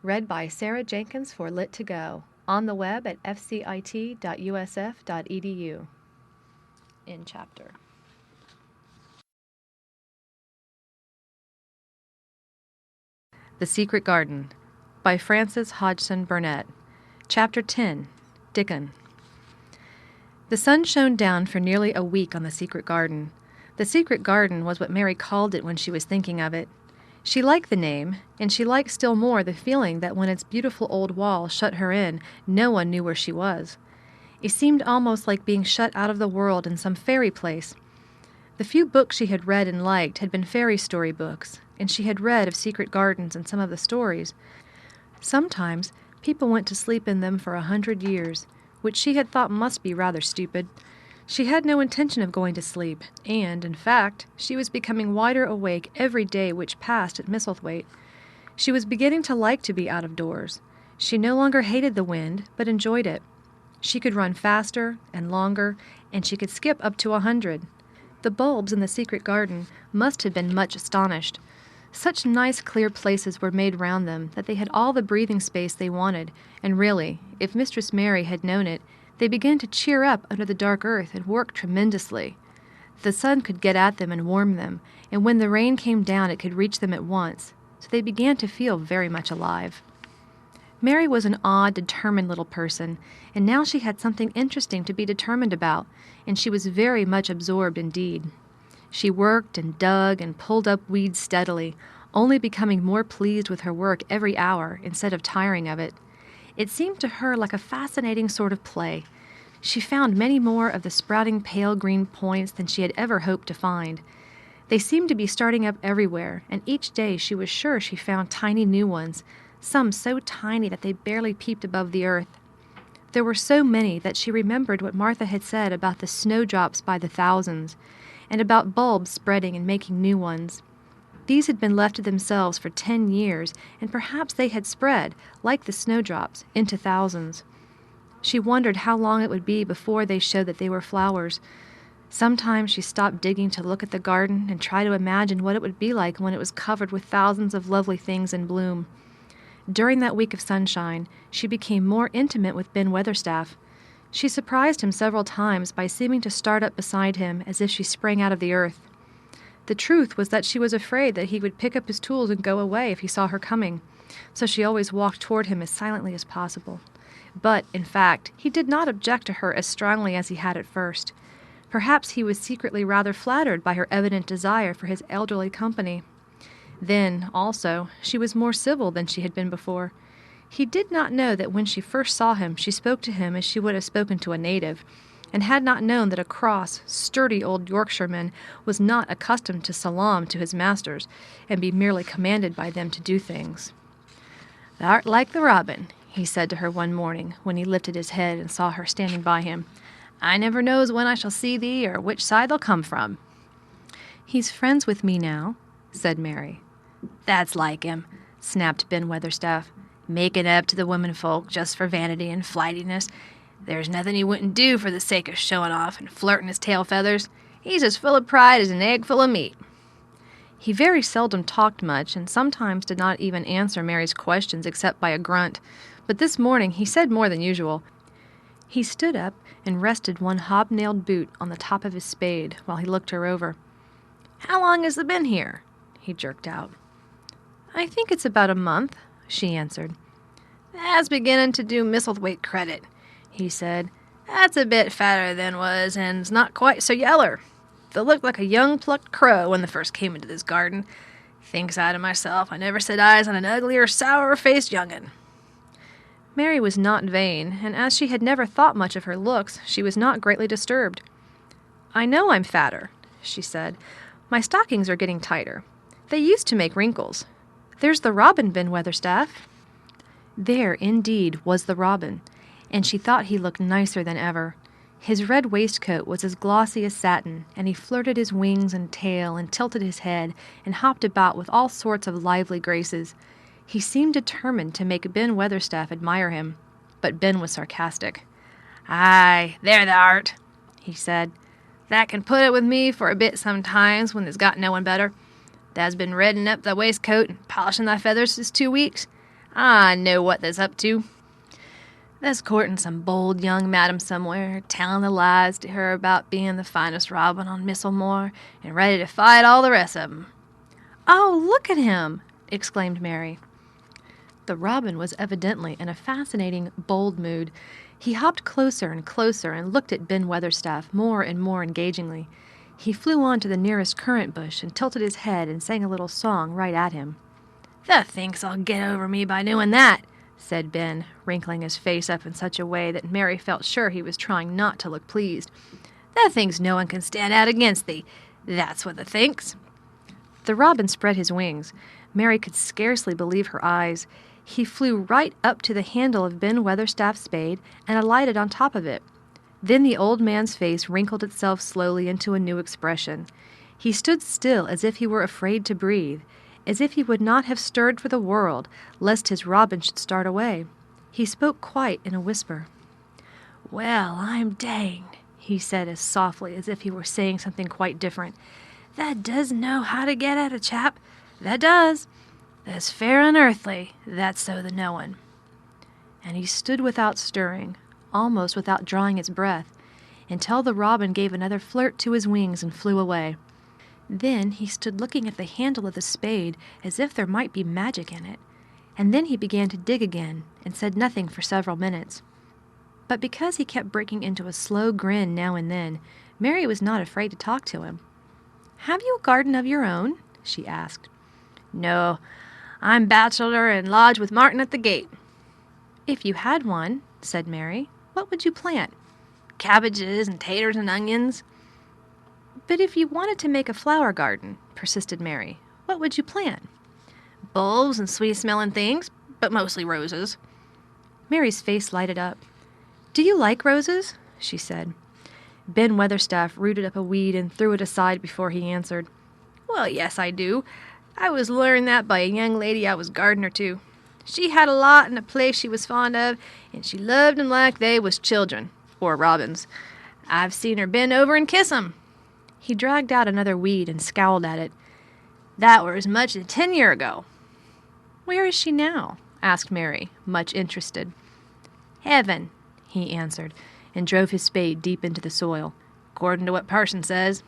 Read by Sarah Jenkins for Lit to Go, on the web at fcit.usf.edu. End chapter. The Secret Garden by Frances Hodgson Burnett. Chapter 10. Dickon. The sun shone down for nearly a week on the secret garden. The secret garden was what Mary called it when she was thinking of it. She liked the name, and she liked still more the feeling that when its beautiful old walls shut her in, no one knew where she was. It seemed almost like being shut out of the world in some fairy place. The few books she had read and liked had been fairy story books, and she had read of secret gardens in some of the stories. Sometimes people went to sleep in them for 100 years, which she had thought must be rather stupid. She had no intention of going to sleep, and, in fact, she was becoming wider awake every day which passed at Misselthwaite. She was beginning to like to be out of doors. She no longer hated the wind, but enjoyed it. She could run faster and longer, and she could skip up to 100. The bulbs in the secret garden must have been much astonished. Such nice clear places were made round them that they had all the breathing space they wanted, and really, if Mistress Mary had known it, they began to cheer up under the dark earth and work tremendously. The sun could get at them and warm them, and when the rain came down it could reach them at once, so they began to feel very much alive. Mary was an odd, determined little person, and now she had something interesting to be determined about, and she was very much absorbed indeed. She worked and dug and pulled up weeds steadily, only becoming more pleased with her work every hour instead of tiring of it. It seemed to her like a fascinating sort of play. She found many more of the sprouting pale green points than she had ever hoped to find. They seemed to be starting up everywhere, and each day she was sure she found tiny new ones, some so tiny that they barely peeped above the earth. There were so many that she remembered what Martha had said about the snowdrops by the thousands, and about bulbs spreading and making new ones. These had been left to themselves for 10 years, and perhaps they had spread, like the snowdrops, into thousands. She wondered how long it would be before they showed that they were flowers. Sometimes she stopped digging to look at the garden and try to imagine what it would be like when it was covered with thousands of lovely things in bloom. During that week of sunshine, she became more intimate with Ben Weatherstaff. She surprised him several times by seeming to start up beside him as if she sprang out of the earth. The truth was that she was afraid that he would pick up his tools and go away if he saw her coming, so she always walked toward him as silently as possible. But, in fact, he did not object to her as strongly as he had at first. Perhaps he was secretly rather flattered by her evident desire for his elderly company. Then, also, she was more civil than she had been before. He did not know that when she first saw him, she spoke to him as she would have spoken to a native, and had not known that a cross, sturdy old Yorkshireman was not accustomed to salaam to his masters, and be merely commanded by them to do things. "Thou'rt like the robin," he said to her one morning, when he lifted his head and saw her standing by him. "I never knows when I shall see thee, or which side they'll come from." "He's friends with me now," said Mary. "That's like him," snapped Ben Weatherstaff, "making up to the womenfolk just for vanity and flightiness. There's nothing he wouldn't do for the sake of showing off and flirting his tail feathers. He's as full of pride as an egg full of meat." He very seldom talked much, and sometimes did not even answer Mary's questions except by a grunt, but this morning he said more than usual. He stood up and rested one hobnailed boot on the top of his spade while he looked her over. "How long has it been here?" he jerked out. "I think it's about a month," she answered. "That's beginning to do Misselthwaite credit," he said. "That's a bit fatter than was, and's not quite so yeller. They looked like a young plucked crow when they first came into this garden. Thinks I to myself, I never set eyes on an uglier, sour-faced young'un." Mary was not vain, and as she had never thought much of her looks, she was not greatly disturbed. "I know I'm fatter," she said. "My stockings are getting tighter. They used to make wrinkles. There's the robin, Ben Weatherstaff." There, indeed, was the robin, and she thought he looked nicer than ever. His red waistcoat was as glossy as satin, and he flirted his wings and tail and tilted his head and hopped about with all sorts of lively graces. He seemed determined to make Ben Weatherstaff admire him, but Ben was sarcastic. "Aye, there thou art," he said. "Thou can put it with me for a bit sometimes when there's got no one better. Thou's been redding up thy waistcoat and polishing thy feathers this 2 weeks. I know what thou's up to. Thou's courting some bold young madam somewhere, telling the lies to her about being the finest robin on Misselmore, and ready to fight all the rest of 'em." "Oh, look at him!" exclaimed Mary. The robin was evidently in a fascinating, bold mood. He hopped closer and closer and looked at Ben Weatherstaff more and more engagingly. He flew on to the nearest currant bush and tilted his head and sang a little song right at him. "Thou thinks I'll get over me by doing that," said Ben, wrinkling his face up in such a way that Mary felt sure he was trying not to look pleased. "Thou thinks no one can stand out against thee. That's what thou thinks." The robin spread his wings. Mary could scarcely believe her eyes. He flew right up to the handle of Ben Weatherstaff's spade and alighted on top of it. Then the old man's face wrinkled itself slowly into a new expression. He stood still as if he were afraid to breathe, as if he would not have stirred for the world, lest his robin should start away. He spoke quite in a whisper. "Well, I'm danged," he said as softly as if he were saying something quite different. "That does know how to get at a chap. That does. That's fair unearthly, that's so the knowin'." And he stood without stirring, almost without drawing his breath, until the robin gave another flirt to his wings and flew away. Then he stood looking at the handle of the spade as if there might be magic in it, and then he began to dig again and said nothing for several minutes. But because he kept breaking into a slow grin now and then, Mary was not afraid to talk to him. "Have you a garden of your own?" she asked. "No, I'm bachelor and lodge with Martin at the gate." "If you had one," said Mary, "what would you plant?" "Cabbages and taters and onions." "But if you wanted to make a flower garden," persisted Mary, "what would you plant?" "Bulbs and sweet-smelling things, but mostly roses." Mary's face lighted up. "Do you like roses?" she said. Ben Weatherstaff rooted up a weed and threw it aside before he answered. "Well, yes, I do. I was learned that by a young lady I was gardener to. She had a lot in a place she was fond of, and she loved 'em like they was children, or robins. I've seen her bend over and kiss 'em." He dragged out another weed and scowled at it. "That were as much as 10 year ago." "Where is she now?" asked Mary, much interested. "Heaven," he answered, and drove his spade deep into the soil, "according to what parson says."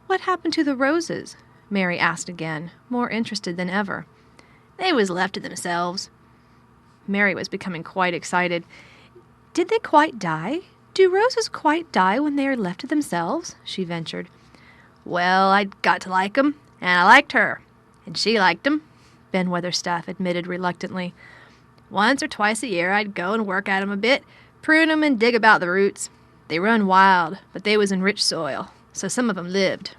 "What happened to the roses?" Mary asked again, more interested than ever. "They was left to themselves." Mary was becoming quite excited. "Did they quite die? Do roses quite die when they are left to themselves?" she ventured. "Well, I'd got to like 'em, and I liked her, and she liked 'em," Ben Weatherstaff admitted reluctantly. "Once or twice a year I'd go and work at 'em a bit, prune 'em and dig about the roots. They run wild, but they was in rich soil, so some of 'em lived."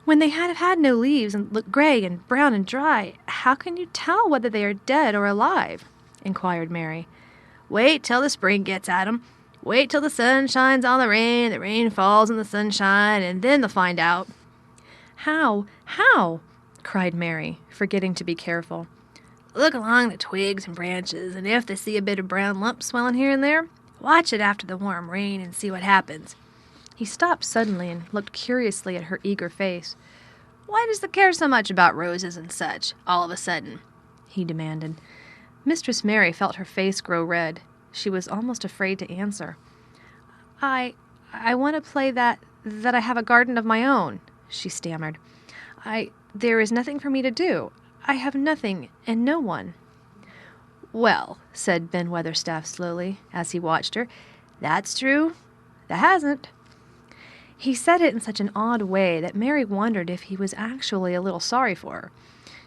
"When they have had no leaves and look gray and brown and dry, how can you tell whether they are dead or alive?" inquired Mary. "Wait till the spring gets at 'em. Wait till the sun shines on the rain falls on the sunshine, and then they'll find out." "How? How?" cried Mary, forgetting to be careful. "Look along the twigs and branches, and if they see a bit of brown lump swelling here and there, watch it after the warm rain and see what happens." He stopped suddenly and looked curiously at her eager face. "Why does they care so much about roses and such, all of a sudden?" he demanded. Mistress Mary felt her face grow red. She was almost afraid to answer. I want to play that I have a garden of my own," she stammered. There is nothing for me to do. I have nothing and no one." "Well," said Ben Weatherstaff slowly, as he watched her, "that's true. Tha hasn't." He said it in such an odd way that Mary wondered if he was actually a little sorry for her.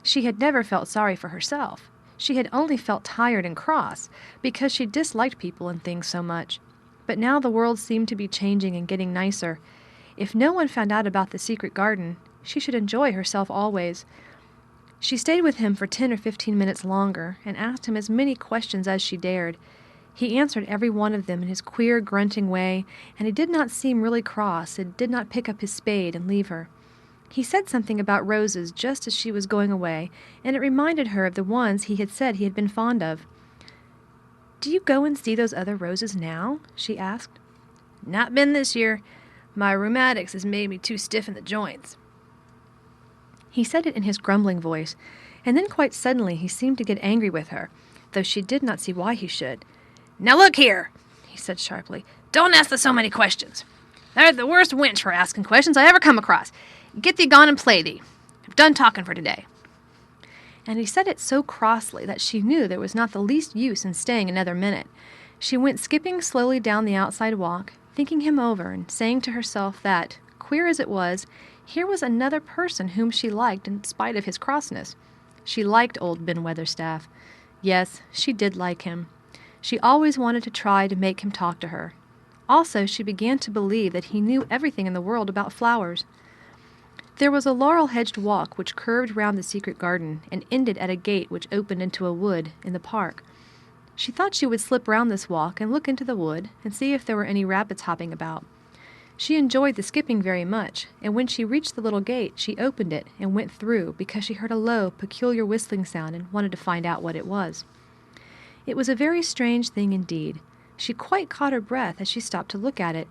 She had never felt sorry for herself. She had only felt tired and cross, because she disliked people and things so much. But now the world seemed to be changing and getting nicer. If no one found out about the secret garden, she should enjoy herself always. She stayed with him for 10 or 15 minutes longer, and asked him as many questions as she dared. He answered every one of them in his queer, grunting way, and he did not seem really cross, and did not pick up his spade and leave her. He said something about roses just as she was going away, and it reminded her of the ones he had said he had been fond of. "Do you go and see those other roses now?" she asked. "Not been this year. My rheumatics has made me too stiff in the joints." He said it in his grumbling voice, and then quite suddenly he seemed to get angry with her, though she did not see why he should. "Now look here," he said sharply. "Don't ask so many questions. They're the worst wench for asking questions I ever come across. Get thee gone and play thee. I've done talking for today." And he said it so crossly that she knew there was not the least use in staying another minute. She went skipping slowly down the outside walk, thinking him over and saying to herself that, queer as it was, here was another person whom she liked in spite of his crossness. She liked old Ben Weatherstaff. Yes, she did like him. She always wanted to try to make him talk to her. Also, she began to believe that he knew everything in the world about flowers. There was a laurel-hedged walk which curved round the secret garden and ended at a gate which opened into a wood in the park. She thought she would slip round this walk and look into the wood and see if there were any rabbits hopping about. She enjoyed the skipping very much, and when she reached the little gate, she opened it and went through because she heard a low, peculiar whistling sound and wanted to find out what it was. It was a very strange thing indeed. She quite caught her breath as she stopped to look at it.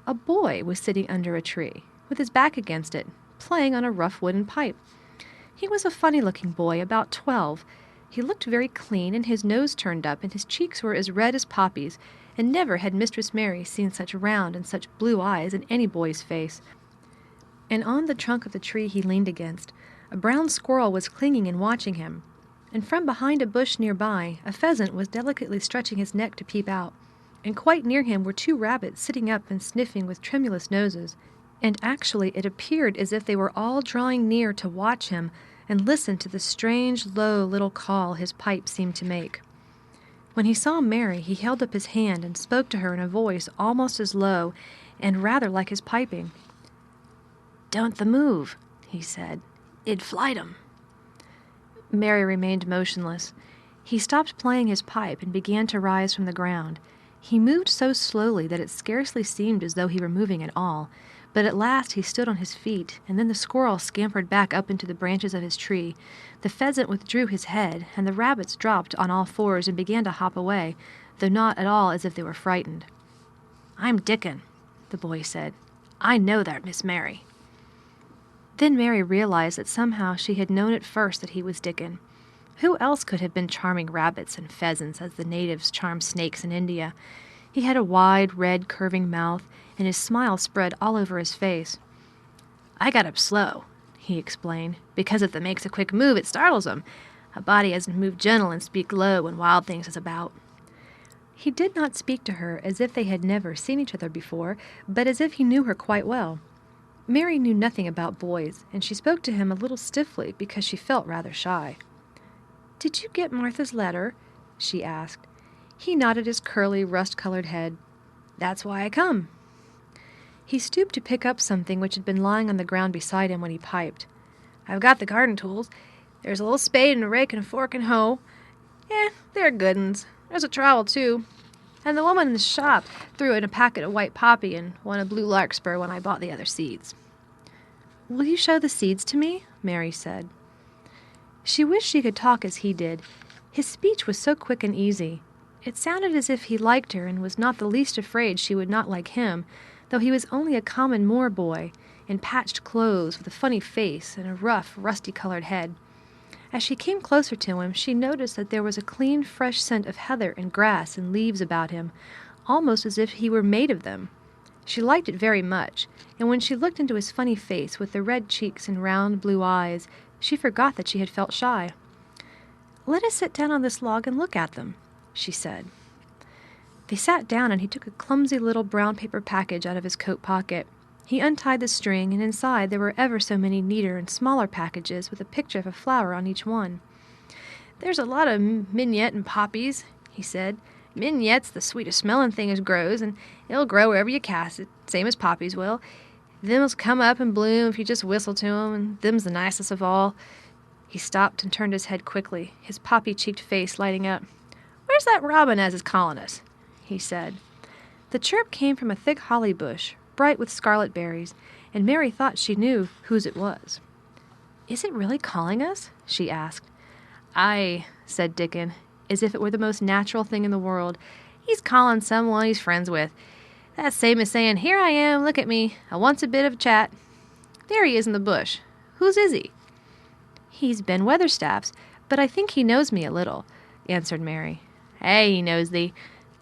A boy was sitting under a tree, with his back against it, playing on a rough wooden pipe. He was a funny-looking boy, about 12. He looked very clean, and his nose turned up, and his cheeks were as red as poppies, and never had Mistress Mary seen such round and such blue eyes in any boy's face. And on the trunk of the tree he leaned against, a brown squirrel was clinging and watching him, and from behind a bush nearby, a pheasant was delicately stretching his neck to peep out, and quite near him were 2 rabbits sitting up and sniffing with tremulous noses, and actually it appeared as if they were all drawing near to watch him and listen to the strange, low little call his pipe seemed to make. When he saw Mary, he held up his hand and spoke to her in a voice almost as low and rather like his piping. "Don't the move," he said. "It'd flight 'em." Mary remained motionless. He stopped playing his pipe and began to rise from the ground. He moved so slowly that it scarcely seemed as though he were moving at all, but at last he stood on his feet, and then the squirrel scampered back up into the branches of his tree. The pheasant withdrew his head, and the rabbits dropped on all fours and began to hop away, though not at all as if they were frightened. "I'm Dickon," the boy said. "I know that, Miss Mary." Then Mary realized that somehow she had known at first that he was Dickon. Who else could have been charming rabbits and pheasants as the natives charm snakes in India? He had a wide, red, curving mouth, and his smile spread all over his face. "I got up slow," he explained, "because if they makes a quick move, it startles 'em. A body has to move gentle and speak low when wild things is about." He did not speak to her as if they had never seen each other before, but as if he knew her quite well. Mary knew nothing about boys, and she spoke to him a little stiffly because she felt rather shy. "Did you get Martha's letter?" she asked. He nodded his curly, rust-colored head. "That's why I come." He stooped to pick up something which had been lying on the ground beside him when he piped. "I've got the garden tools. There's a little spade and a rake and a fork and hoe. They're good uns. There's a trowel, too. And the woman in the shop threw in a packet of white poppy and one of blue larkspur when I bought the other seeds." "Will you show the seeds to me?" Mary said. She wished she could talk as he did. His speech was so quick and easy. It sounded as if he liked her and was not the least afraid she would not like him, though he was only a common moor boy, in patched clothes, with a funny face and a rough, rusty-colored head. As she came closer to him, she noticed that there was a clean, fresh scent of heather and grass and leaves about him, almost as if he were made of them. She liked it very much, and when she looked into his funny face with the red cheeks and round blue eyes, she forgot that she had felt shy. "Let us sit down on this log and look at them," she said. They sat down, and he took a clumsy little brown paper package out of his coat pocket. He untied the string, and inside there were ever so many neater and smaller packages with a picture of a flower on each one. "There's a lot of mignonette and poppies," he said. "Mignonette's the sweetest smelling thing as grows, and it'll grow wherever you cast it, same as poppies will. Them'll come up and bloom if you just whistle to 'em, and them's the nicest of all." He stopped and turned his head quickly, his poppy-cheeked face lighting up. "Where's that robin as is calling us?" he said. The chirp came from a thick holly bush, bright with scarlet berries, and Mary thought she knew whose it was. "Is it really calling us?" she asked. "Aye," said Dickon, as if it were the most natural thing in the world. "He's calling someone he's friends with. That's same as saying, 'Here I am, look at me, I wants a bit of chat.' There he is in the bush. Whose is he?" "He's Ben Weatherstaff's, but I think he knows me a little," answered Mary. "Ay, he knows thee,"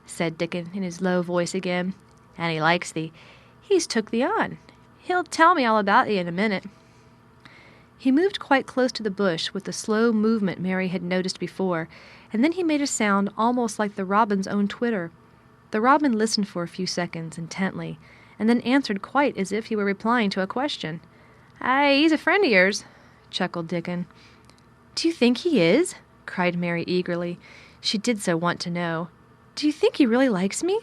said Dickon in his low voice again, "and he likes thee. He's took thee on. He'll tell me all about thee in a minute." He moved quite close to the bush with the slow movement Mary had noticed before, and then he made a sound almost like the robin's own twitter. The robin listened for a few seconds intently, and then answered quite as if he were replying to a question. "Aye, he's a friend of yours," chuckled Dickon. "Do you think he is?" cried Mary eagerly. She did so want to know. "Do you think he really likes me?"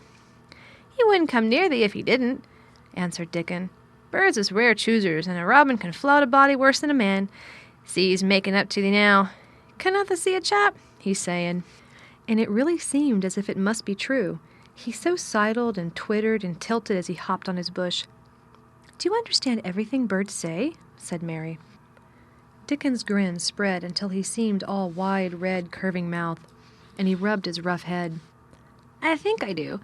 "He wouldn't come near thee if he didn't," answered Dickon. "Birds is rare choosers, and a robin can flout a body worse than a man. See, he's making up to thee now. Cannot thee see a chap? He's saying." And it really seemed as if it must be true. He so sidled and twittered and tilted as he hopped on his bush. "Do you understand everything birds say?" said Mary. Dickon's grin spread until he seemed all wide, red, curving mouth, and he rubbed his rough head. "I think I do,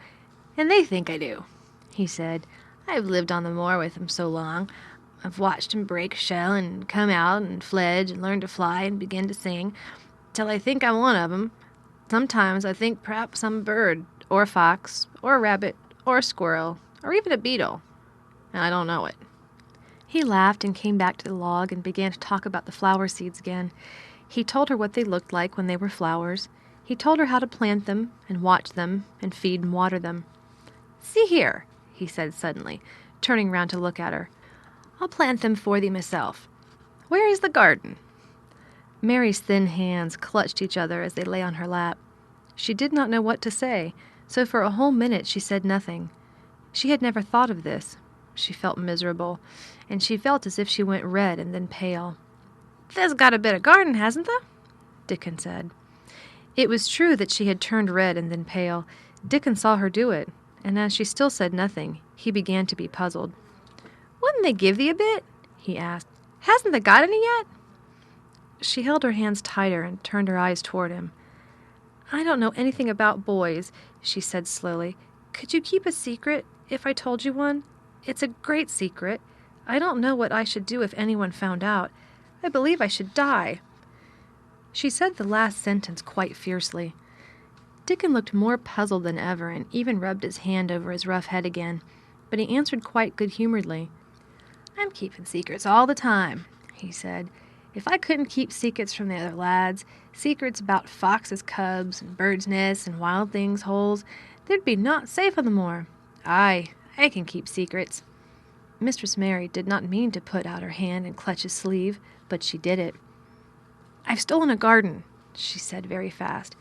and they think I do," he said. "I've lived on the moor with 'em so long. I've watched 'em break shell and come out and fledge and learn to fly and begin to sing, till I think I'm one of 'em. Sometimes I think p'raps I'm a bird, or a fox, or a rabbit, or a squirrel, or even a beetle, and I don't know it." He laughed and came back to the log and began to talk about the flower seeds again. He told her what they looked like when they were flowers. He told her how to plant them and watch them and feed and water them. "See here," he said suddenly, turning round to look at her. "I'll plant them for thee myself. Where is the garden?" Mary's thin hands clutched each other as they lay on her lap. She did not know what to say, so for a whole minute she said nothing. She had never thought of this. She felt miserable, and she felt as if she went red and then pale. "There's got a bit of garden, hasn't there?" Dickon said. It was true that she had turned red and then pale. Dickon saw her do it, and as she still said nothing, he began to be puzzled. "Wouldn't they give thee a bit?" he asked. "Hasn't they got any yet?" She held her hands tighter and turned her eyes toward him. "I don't know anything about boys," she said slowly. "Could you keep a secret if I told you one? It's a great secret. I don't know what I should do if anyone found out. I believe I should die." She said the last sentence quite fiercely. Dickon looked more puzzled than ever and even rubbed his hand over his rough head again, but he answered quite good-humoredly. "I'm keeping secrets all the time," he said. "If I couldn't keep secrets from the other lads, secrets about foxes' cubs and birds' nests and wild things' holes, there'd be naught safe on the moor. Aye, I can keep secrets." Mistress Mary did not mean to put out her hand and clutch his sleeve, but she did it. "I've stolen a garden," she said very fast.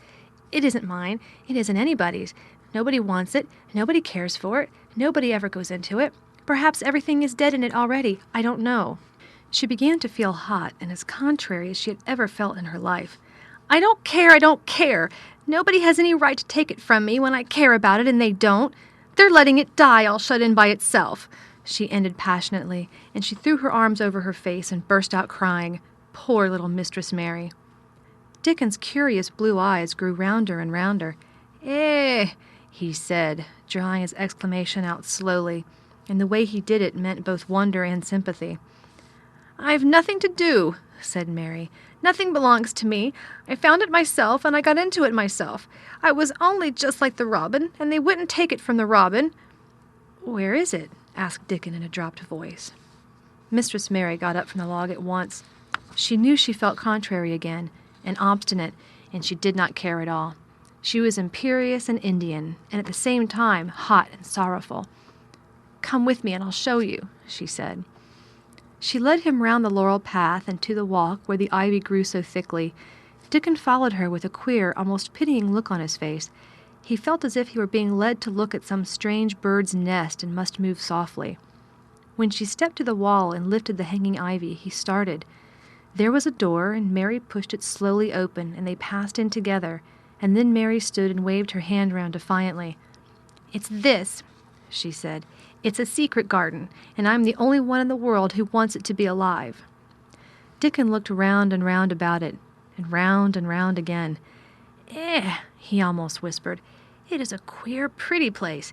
"It isn't mine. It isn't anybody's. Nobody wants it. Nobody cares for it. Nobody ever goes into it. Perhaps everything is dead in it already. I don't know." She began to feel hot and as contrary as she had ever felt in her life. "I don't care! I don't care! Nobody has any right to take it from me when I care about it, and they don't. They're letting it die all shut in by itself," she ended passionately, and she threw her arms over her face and burst out crying. Poor little Mistress Mary. Dickon's curious blue eyes grew rounder and rounder. "Eh," he said, drawing his exclamation out slowly, and the way he did it meant both wonder and sympathy. "I've nothing to do," said Mary. "Nothing belongs to me. I found it myself, and I got into it myself. I was only just like the robin, and they wouldn't take it from the robin." "Where is it?" asked Dickon in a dropped voice. Mistress Mary got up from the log at once. She knew she felt contrary again, and obstinate, and she did not care at all. She was imperious and Indian, and at the same time hot and sorrowful. "Come with me, and I'll show you," she said. She led him round the laurel path and to the walk where the ivy grew so thickly. Dickon followed her with a queer, almost pitying look on his face. He felt as if he were being led to look at some strange bird's nest and must move softly. When she stepped to the wall and lifted the hanging ivy, he started. There was a door, and Mary pushed it slowly open, and they passed in together, and then Mary stood and waved her hand round defiantly. "It's this," she said. "It's a secret garden, and I'm the only one in the world who wants it to be alive." Dickon looked round and round about it, and round again. He almost whispered. "It is a queer, pretty place.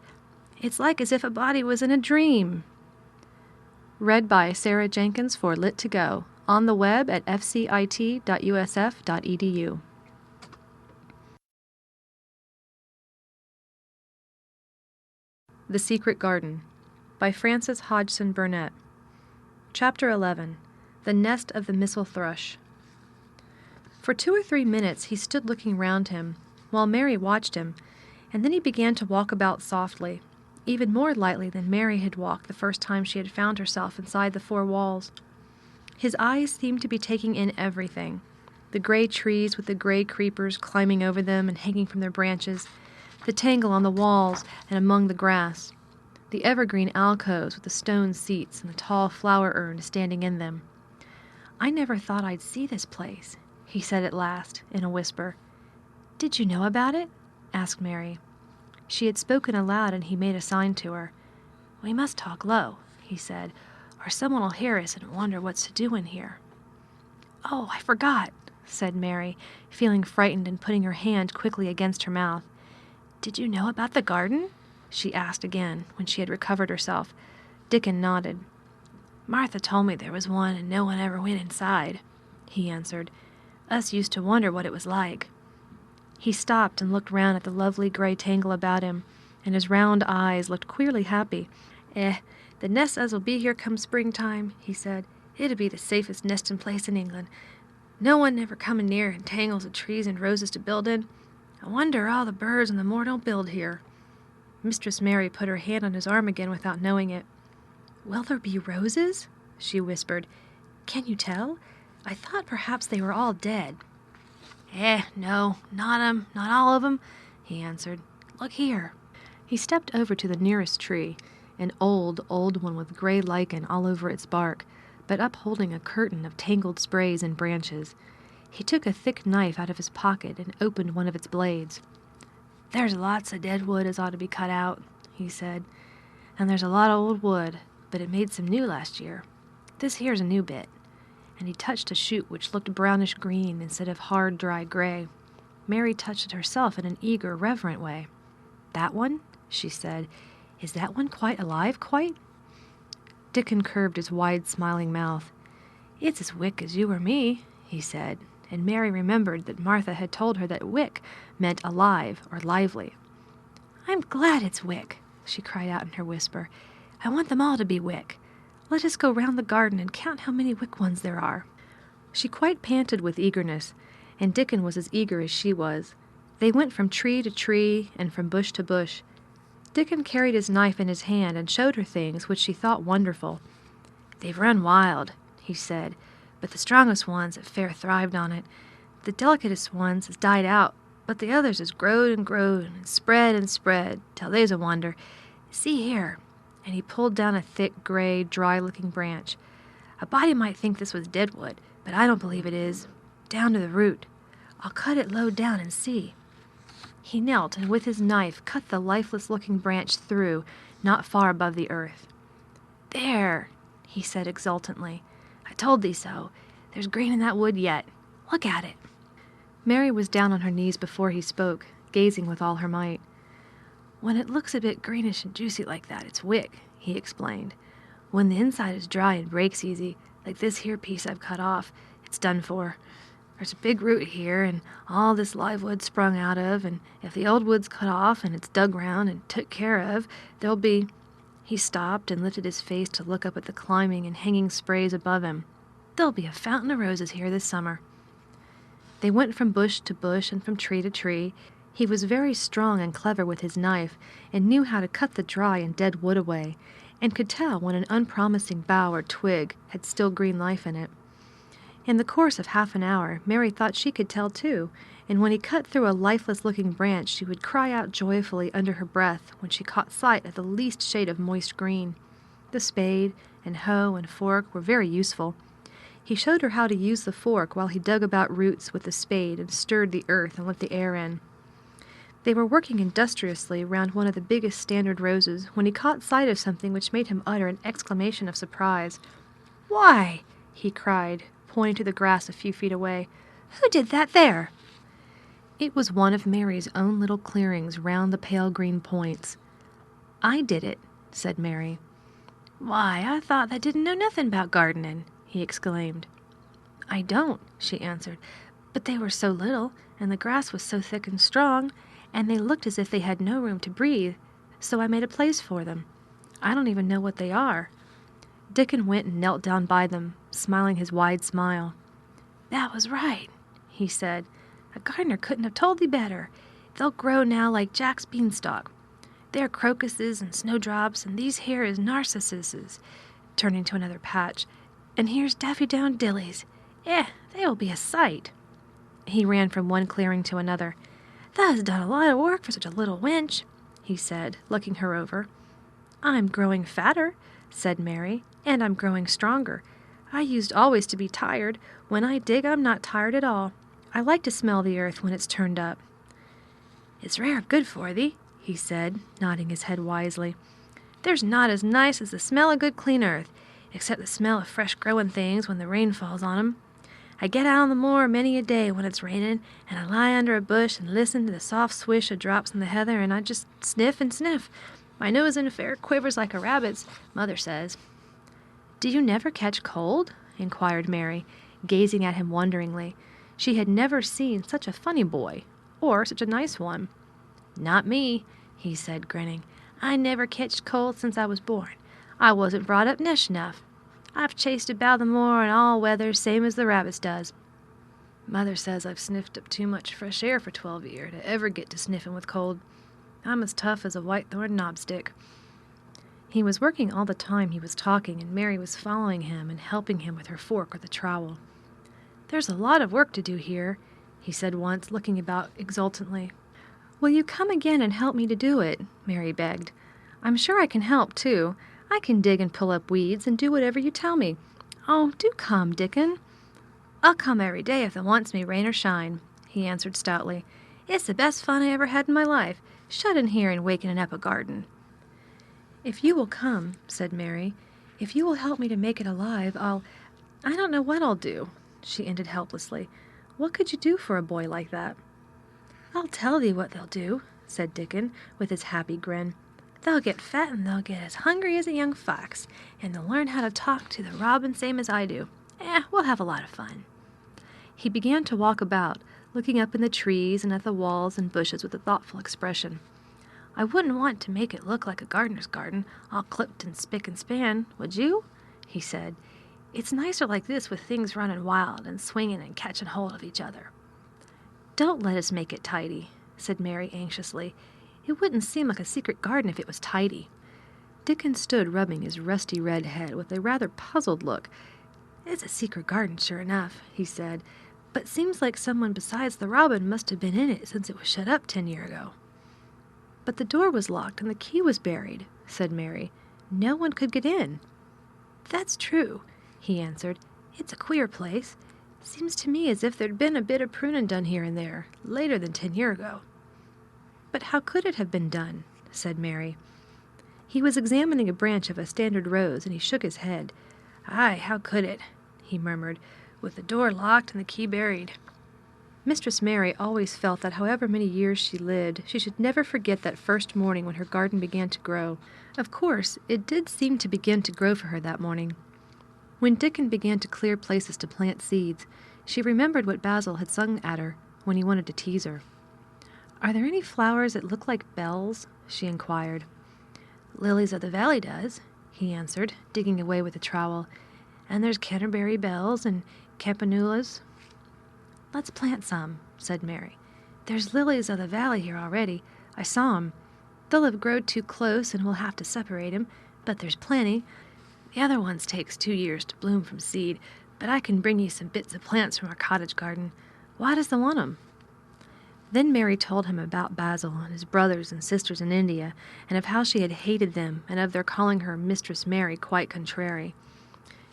It's like as if a body was in a dream." Read by Sarah Jenkins for Lit2Go, on the web at fcit.usf.edu. The Secret Garden by Frances Hodgson Burnett. Chapter 11. The Nest of the Missel Thrush. For 2 or 3 minutes he stood looking round him, while Mary watched him, and then he began to walk about softly, even more lightly than Mary had walked the first time she had found herself inside the 4 walls. His eyes seemed to be taking in everything, the gray trees with the gray creepers climbing over them and hanging from their branches, the tangle on the walls and among the grass, the evergreen alcoves with the stone seats and the tall flower urn standing in them. "I never thought I'd see this place," he said at last, in a whisper. "Did you know about it?" asked Mary. She had spoken aloud, and he made a sign to her. "We must talk low," he said, or someone will hear us and wonder what's to do in here." "Oh, I forgot," said Mary, feeling frightened and putting her hand quickly against her mouth. "Did you know about the garden?" she asked again, when she had recovered herself. Dickon nodded. "Martha told me there was one and no one ever went inside," he answered. "Us used to wonder what it was like." He stopped and looked round at the lovely gray tangle about him, and his round eyes looked queerly happy. The nest as'll be here come springtime," he said. "It'll be the safest nesting place in England. No one never coming near and tangles of trees and roses to build in. I wonder all the birds on the moor don't build here." Mistress Mary put her hand on his arm again without knowing it. "Will there be roses?" she whispered. "Can you tell? I thought perhaps they were all dead." No, not all of 'em," he answered. "Look here." He stepped over to the nearest tree, an old one with gray lichen all over its bark, but upholding a curtain of tangled sprays and branches. He took a thick knife out of his pocket and opened one of its blades. "There's lots of dead wood as ought to be cut out," he said. "And there's a lot of old wood, but it made some new last year. This here's a new bit." And he touched a shoot which looked brownish green instead of hard, dry gray. Mary touched it herself in an eager, reverent way. "That one?" she said. "Is that one quite alive, quite?" Dickon curved his wide, smiling mouth. "It's as wick as you or me," he said, and Mary remembered that Martha had told her that wick meant alive or lively. "I'm glad it's wick," she cried out in her whisper. "I want them all to be wick. Let us go round the garden and count how many wick ones there are." She quite panted with eagerness, and Dickon was as eager as she was. They went from tree to tree and from bush to bush. Dickon carried his knife in his hand and showed her things which she thought wonderful. "They've run wild," he said, "but the strongest ones have fair thrived on it. The delicatest ones has died out, but the others has growed and spread, till they's a wonder. See here," and he pulled down a thick, gray, dry-looking branch. "A body might think this was dead wood, but I don't believe it is. Down to the root. I'll cut it low down and see." He knelt and with his knife cut the lifeless-looking branch through, not far above the earth. "There," he said exultantly. "I told thee so. There's green in that wood yet. Look at it." Mary was down on her knees before he spoke, gazing with all her might. "When it looks a bit greenish and juicy like that, it's wick," he explained. "When the inside is dry and breaks easy, like this here piece I've cut off, it's done for. There's a big root here, and all this live wood sprung out of, and if the old wood's cut off and it's dug round and took care of, there'll be—" He stopped and lifted his face to look up at the climbing and hanging sprays above him. "There'll be a fountain of roses here this summer." They went from bush to bush and from tree to tree. He was very strong and clever with his knife, and knew how to cut the dry and dead wood away, and could tell when an unpromising bough or twig had still green life in it. In the course of half an hour, Mary thought she could tell too, and when he cut through a lifeless-looking branch, she would cry out joyfully under her breath when she caught sight of the least shade of moist green. The spade and hoe and fork were very useful. He showed her how to use the fork while he dug about roots with the spade and stirred the earth and let the air in. They were working industriously round one of the biggest standard roses when he caught sight of something which made him utter an exclamation of surprise. "Why!" he cried, pointing to the grass a few feet away. "Who did that there?" It was one of Mary's own little clearings round the pale green points. "I did it," said Mary. "Why, I thought that didn't know nothing about gardening," he exclaimed. "I don't," she answered, "but they were so little, and the grass was so thick and strong, and they looked as if they had no room to breathe, so I made a place for them. I don't even know what they are." Dickon went and knelt down by them, smiling his wide smile. "That was right," he said. "A gardener couldn't have told thee better. They'll grow now like Jack's beanstalk. They're crocuses and snowdrops, and these here is narcissuses," turning to another patch, "and here's daffodillies. They'll be a sight." He ran from one clearing to another. "Thou hast done a lot of work for such a little wench," he said, looking her over. "I'm growing fatter," said Mary, "and I'm growing stronger. I used always to be tired. When I dig, I'm not tired at all. I like to smell the earth when it's turned up." "It's rare good for thee," he said, nodding his head wisely. "There's naught as nice as the smell of good clean earth. except the smell of fresh growing things when the rain falls on 'em. I get out on the moor many a day when it's raining, and I lie under a bush and listen to the soft swish of drops in the heather, and I just sniff and sniff. My nose in a fair quivers like a rabbit's, Mother says." "Do you never catch cold?" inquired Mary, gazing at him wonderingly. She had never seen such a funny boy, or such a nice one. "Not me," he said, grinning. "I never ketched cold since I was born. I wasn't brought up nesh enough. I've chased about the moor in all weathers, same as the rabbits does. Mother says I've sniffed up too much fresh air for 12 year to ever get to sniffing with cold. I'm as tough as a whitethorn knobstick." He was working all the time he was talking, and Mary was following him and helping him with her fork or the trowel. "There's a lot of work to do here," he said once, looking about exultantly. "Will you come again and help me to do it?" Mary begged. "I'm sure I can help, too. I can dig and pull up weeds and do whatever you tell me. Oh, do come, Dickon." "I'll come every day if it wants me, rain or shine," he answered stoutly. "It's the best fun I ever had in my life, shut in here and wakening up a garden." "If you will come," said Mary, "if you will help me to make it alive, I don't know what I'll do," she ended helplessly. "What could you do for a boy like that?" "I'll tell thee what they'll do," said Dickon, with his happy grin. "They'll get fat and they'll get as hungry as a young fox, and they'll learn how to talk to the robin same as I do. We'll have a lot of fun." He began to walk about, looking up in the trees and at the walls and bushes with a thoughtful expression. "I wouldn't want to make it look like a gardener's garden, all clipped and spick and span, would you?" he said. "It's nicer like this with things running wild and swinging and catching hold of each other." "Don't let us make it tidy," said Mary anxiously. "It wouldn't seem like a secret garden if it was tidy." Dickon stood rubbing his rusty red head with a rather puzzled look. "It's a secret garden, sure enough," he said, "but seems like someone besides the robin must have been in it since it was shut up 10 year ago." "But the door was locked and the key was buried," said Mary. "No one could get in." "That's true," he answered. "It's a queer place. Seems to me as if there'd been a bit of pruning done here and there, later than 10 year ago." "But how could it have been done?" said Mary. He was examining a branch of a standard rose, and he shook his head. "Aye, how could it?" he murmured, "with the door locked and the key buried." Mistress Mary always felt that however many years she lived, she should never forget that first morning when her garden began to grow. Of course, it did seem to begin to grow for her that morning. When Dickon began to clear places to plant seeds, she remembered what Basil had sung at her when he wanted to tease her. "Are there any flowers that look like bells?" she inquired. "Lilies of the valley does," he answered, digging away with the trowel. "And there's Canterbury bells and campanulas." "Let's plant some," said Mary. "There's lilies of the valley here already. I saw 'em. They'll have growed too close and we'll have to separate 'em, but there's plenty. The other ones takes 2 years to bloom from seed, but I can bring you some bits of plants from our cottage garden. Why does thee want 'em?" Then Mary told him about Basil and his brothers and sisters in India, and of how she had hated them, and of their calling her Mistress Mary quite contrary.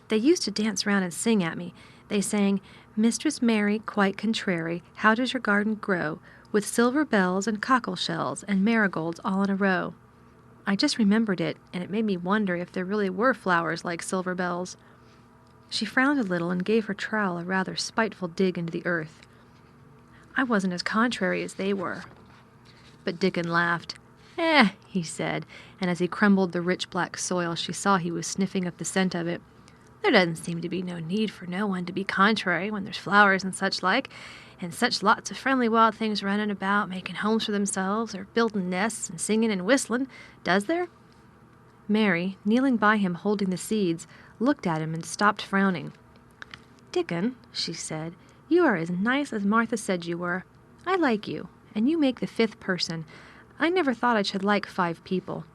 "They used to dance round and sing at me. They sang, 'Mistress Mary, quite contrary, how does your garden grow, with silver bells and cockle shells and marigolds all in a row?' I just remembered it, and it made me wonder if there really were flowers like silver bells." She frowned a little and gave her trowel a rather spiteful dig into the earth. "I wasn't as contrary as they were." But Dickon laughed. He said, and as he crumbled the rich black soil, she saw he was sniffing up the scent of it. "There doesn't seem to be no need for no one to be contrary when there's flowers and such like, and such lots of friendly wild things running about, making homes for themselves, or building nests and singing and whistling, does there?" Mary, kneeling by him holding the seeds, looked at him and stopped frowning. "Dickon," she said, "you are as nice as Martha said you were. I like you, and you make the 5th person. I never thought I should like 5 people."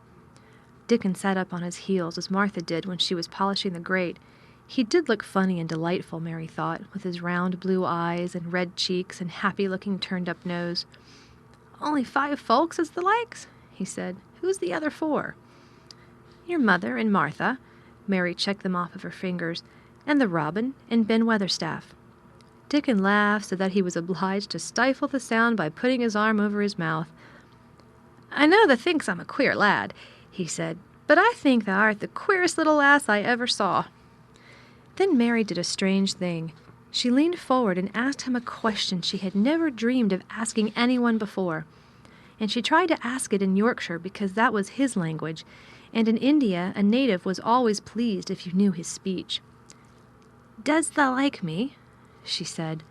Dickon sat up on his heels as Martha did when she was polishing the grate. He did look funny and delightful, Mary thought, with his round blue eyes and red cheeks and happy-looking turned-up nose. "Only 5 folks as the likes?" he said. "Who's the other 4? "Your mother and Martha." Mary checked them off of her fingers. "And the robin and Ben Weatherstaff." Dickon laughed so that he was obliged to stifle the sound by putting his arm over his mouth. "I know thee thinks I'm a queer lad," he said, but I think thou art the queerest little lass I ever saw." Then Mary did a strange thing. She leaned forward and asked him a question she had never dreamed of asking anyone before. And she tried to ask it in Yorkshire because that was his language, and in India a native was always pleased if you knew his speech. "Does thou like me?" she said.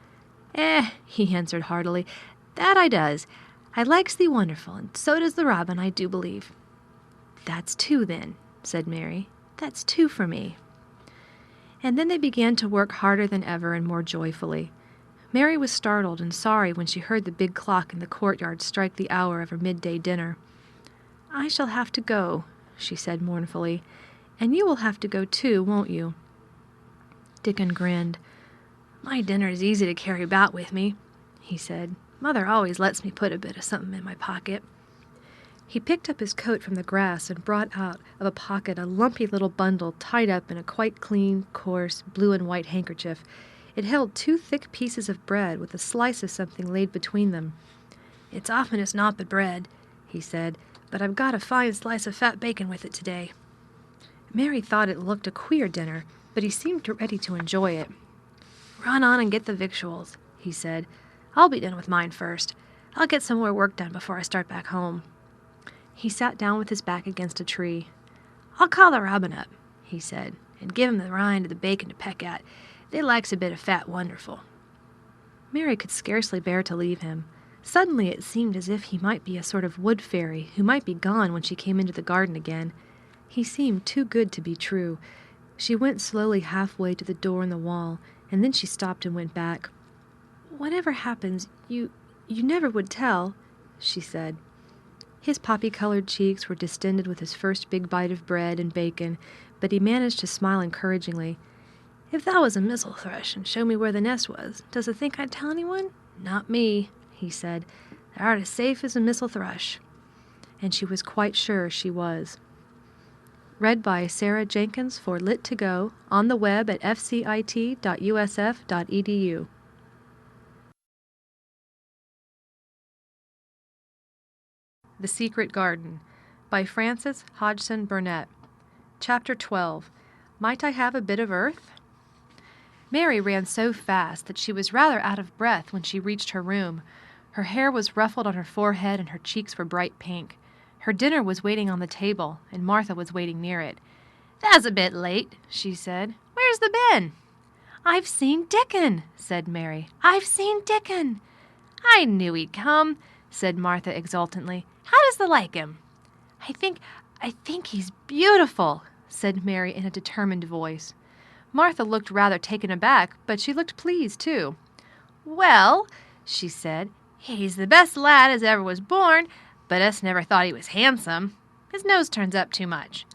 He answered heartily, "that I does. I likes thee wonderful, and so does the robin, I do believe." "That's two, then," said Mary. "That's two for me." And then they began to work harder than ever and more joyfully. Mary was startled and sorry when she heard the big clock in the courtyard strike the hour of her midday dinner. "I shall have to go," she said mournfully, "and you will have to go too, won't you?" Dickon grinned. "My dinner's easy to carry about with me," he said. "Mother always lets me put a bit of something in my pocket." He picked up his coat from the grass and brought out of a pocket a lumpy little bundle tied up in a quite clean, coarse, blue and white handkerchief. It held 2 thick pieces of bread with a slice of something laid between them. "It's oftenest not but bread," he said, "but I've got a fine slice of fat bacon with it today." Mary thought it looked a queer dinner, but he seemed ready to enjoy it. "Run on and get the victuals," he said. "I'll be done with mine first. I'll get some more work done before I start back home." He sat down with his back against a tree. "I'll call the robin up," he said, "and give him the rind of the bacon to peck at. They likes a bit of fat wonderful." Mary could scarcely bear to leave him. Suddenly it seemed as if he might be a sort of wood fairy who might be gone when she came into the garden again. He seemed too good to be true. She went slowly halfway to the door in the wall, and then she stopped and went back. "Whatever happens, you never would tell," she said. His poppy-colored cheeks were distended with his first big bite of bread and bacon, but he managed to smile encouragingly. "If thou was a missel thrush and show me where the nest was, does thou think I'd tell anyone? Not me," he said. "Thou art as safe as a missel thrush." And she was quite sure she was. Read by Sarah Jenkins for Lit2Go, on the web at fcit.usf.edu. The Secret Garden by Frances Hodgson Burnett. Chapter 12. Might I Have a Bit of Earth? Mary ran so fast that she was rather out of breath when she reached her room. Her hair was ruffled on her forehead and her cheeks were bright pink. Her dinner was waiting on the table, and Martha was waiting near it. "That's a bit late," she said. "Where's the Ben?" "I've seen Dickon," said Mary. "I've seen Dickon." "I knew he'd come," said Martha exultantly. "How does thou like him?" I think he's beautiful," said Mary in a determined voice. Martha looked rather taken aback, but she looked pleased, too. "Well," she said, "he's the best lad as ever was born, but us never thought he was handsome. His nose turns up too much."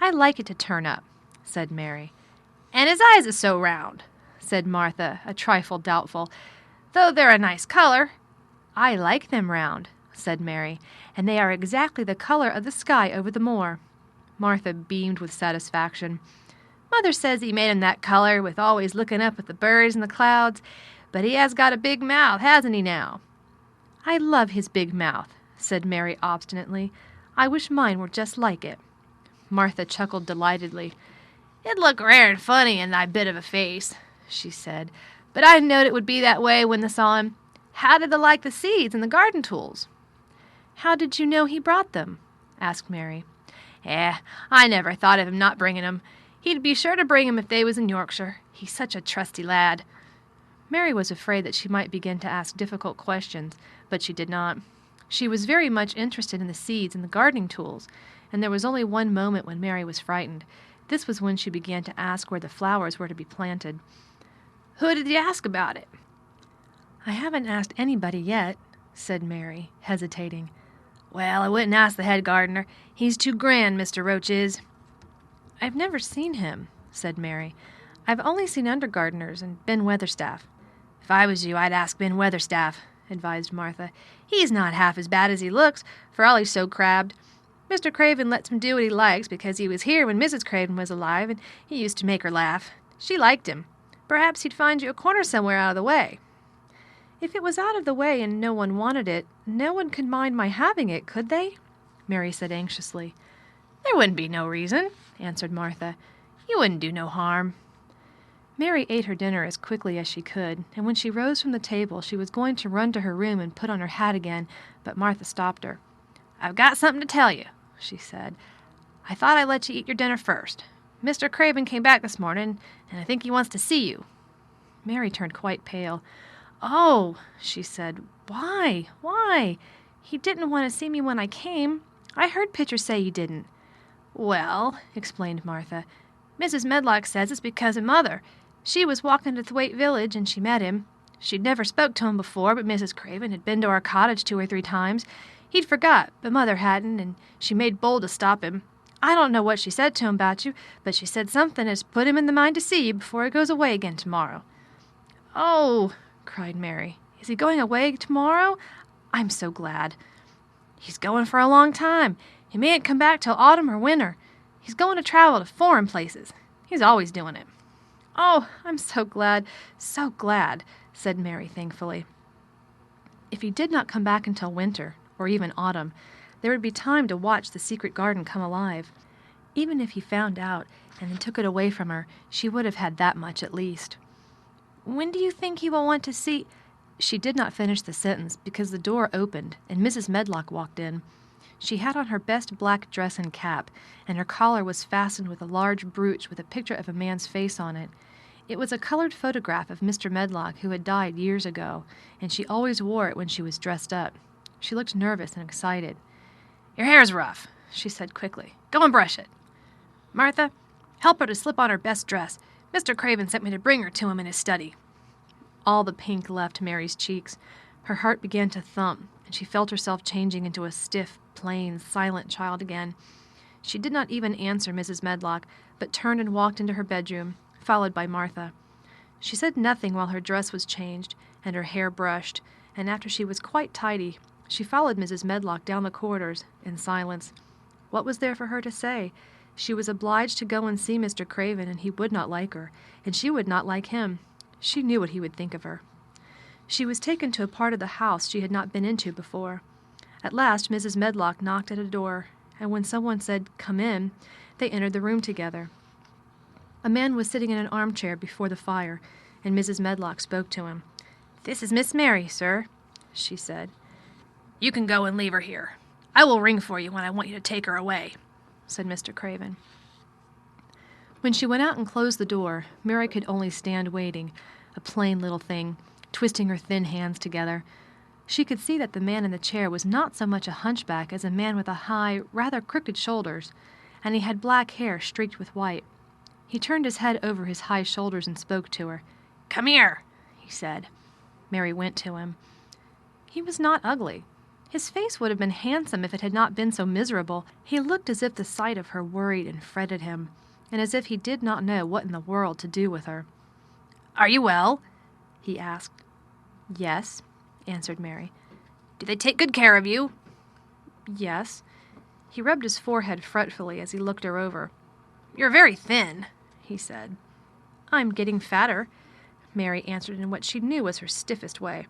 "I like it to turn up," said Mary. "And his eyes is so round," said Martha, a trifle doubtful, "though they're a nice color." "I like them round," said Mary, "and they are exactly the color of the sky over the moor." Martha beamed with satisfaction. "Mother says he made 'em that color with always looking up at the birds and the clouds, but he has got a big mouth, hasn't he now?" "I love his big mouth," said Mary obstinately. "I wish mine were just like it." Martha chuckled delightedly. "It'd look rare and funny in thy bit of a face," she said, "but I knowed it would be that way when thou saw him. How did thou like the seeds and the garden tools?" "How did you know he brought them?" asked Mary. I never thought of him not bringing 'em. He'd be sure to bring 'em if they was in Yorkshire. He's such a trusty lad." Mary was afraid that she might begin to ask difficult questions, but she did not. She was very much interested in the seeds and the gardening tools, and there was only one moment when Mary was frightened. This was when she began to ask where the flowers were to be planted. "Who did you ask about it?" "I haven't asked anybody yet," said Mary, hesitating. "Well, I wouldn't ask the head gardener. He's too grand, Mr. Roach is." "I've never seen him," said Mary. "I've only seen under gardeners and Ben Weatherstaff." "If I was you, I'd ask Ben Weatherstaff," advised Martha. "He's not half as bad as he looks, for all he's so crabbed. Mr. Craven lets him do what he likes because he was here when Mrs. Craven was alive, and he used to make her laugh. She liked him. Perhaps he'd find you a corner somewhere out of the way." "If it was out of the way and no one wanted it, no one could mind my having it, could they?" Mary said anxiously. "There wouldn't be no reason," answered Martha. "You wouldn't do no harm." Mary ate her dinner as quickly as she could, and when she rose from the table she was going to run to her room and put on her hat again, but Martha stopped her. "I've got something to tell you," she said. "I thought I'd let you eat your dinner first. Mr. Craven came back this morning, and I think he wants to see you." Mary turned quite pale. "Oh," she said, "why? Why? He didn't want to see me when I came. I heard Pitcher say he didn't." "Well," explained Martha, "Mrs. Medlock says it's because of Mother. She was walking to Thwaite Village, and she met him. She'd never spoke to him before, but Mrs. Craven had been to our cottage 2 or 3 times. He'd forgot, but Mother hadn't, and she made bold to stop him. I don't know what she said to him about you, but she said something has put him in the mind to see you before he goes away again tomorrow." "Oh," cried Mary, "is he going away tomorrow? I'm so glad." "He's going for a long time. He mayn't come back till autumn or winter. He's going to travel to foreign places. He's always doing it." "Oh, I'm so glad, said Mary thankfully. If he did not come back until winter, or even autumn, there would be time to watch the secret garden come alive. Even if he found out and then took it away from her, she would have had that much at least. "When do you think he will want to see—" She did not finish the sentence because the door opened and Mrs. Medlock walked in. She had on her best black dress and cap, and her collar was fastened with a large brooch with a picture of a man's face on it. It was a colored photograph of Mr. Medlock, who had died years ago, and she always wore it when she was dressed up. She looked nervous and excited. "Your hair's rough," she said quickly. "Go and brush it. Martha, help her to slip on her best dress. Mr. Craven sent me to bring her to him in his study." All the pink left Mary's cheeks. Her heart began to thump, and she felt herself changing into a stiff, plain, silent child again. She did not even answer Mrs. Medlock, but turned and walked into her bedroom, followed by Martha. She said nothing while her dress was changed and her hair brushed, and after she was quite tidy, she followed Mrs. Medlock down the corridors in silence. What was there for her to say? She was obliged to go and see Mr. Craven, and he would not like her, and she would not like him. She knew what he would think of her. She was taken to a part of the house she had not been into before. At last Mrs. Medlock knocked at a door, and when someone said, "Come in," they entered the room together. A man was sitting in an armchair before the fire, and Mrs. Medlock spoke to him. "This is Miss Mary, sir," she said. "You can go and leave her here. I will ring for you when I want you to take her away," said Mr. Craven. When she went out and closed the door, Mary could only stand waiting, a plain little thing, twisting her thin hands together. She could see that the man in the chair was not so much a hunchback as a man with a high, rather crooked shoulders, and he had black hair streaked with white. He turned his head over his high shoulders and spoke to her. "Come here," he said. Mary went to him. He was not ugly. His face would have been handsome if it had not been so miserable. He looked as if the sight of her worried and fretted him, and as if he did not know what in the world to do with her. "Are you well?" he asked. "Yes," answered Mary. "Do they take good care of you?" "Yes." He rubbed his forehead fretfully as he looked her over. "You're very thin," he said. "I'm getting fatter," Mary answered in what she knew was her stiffest way.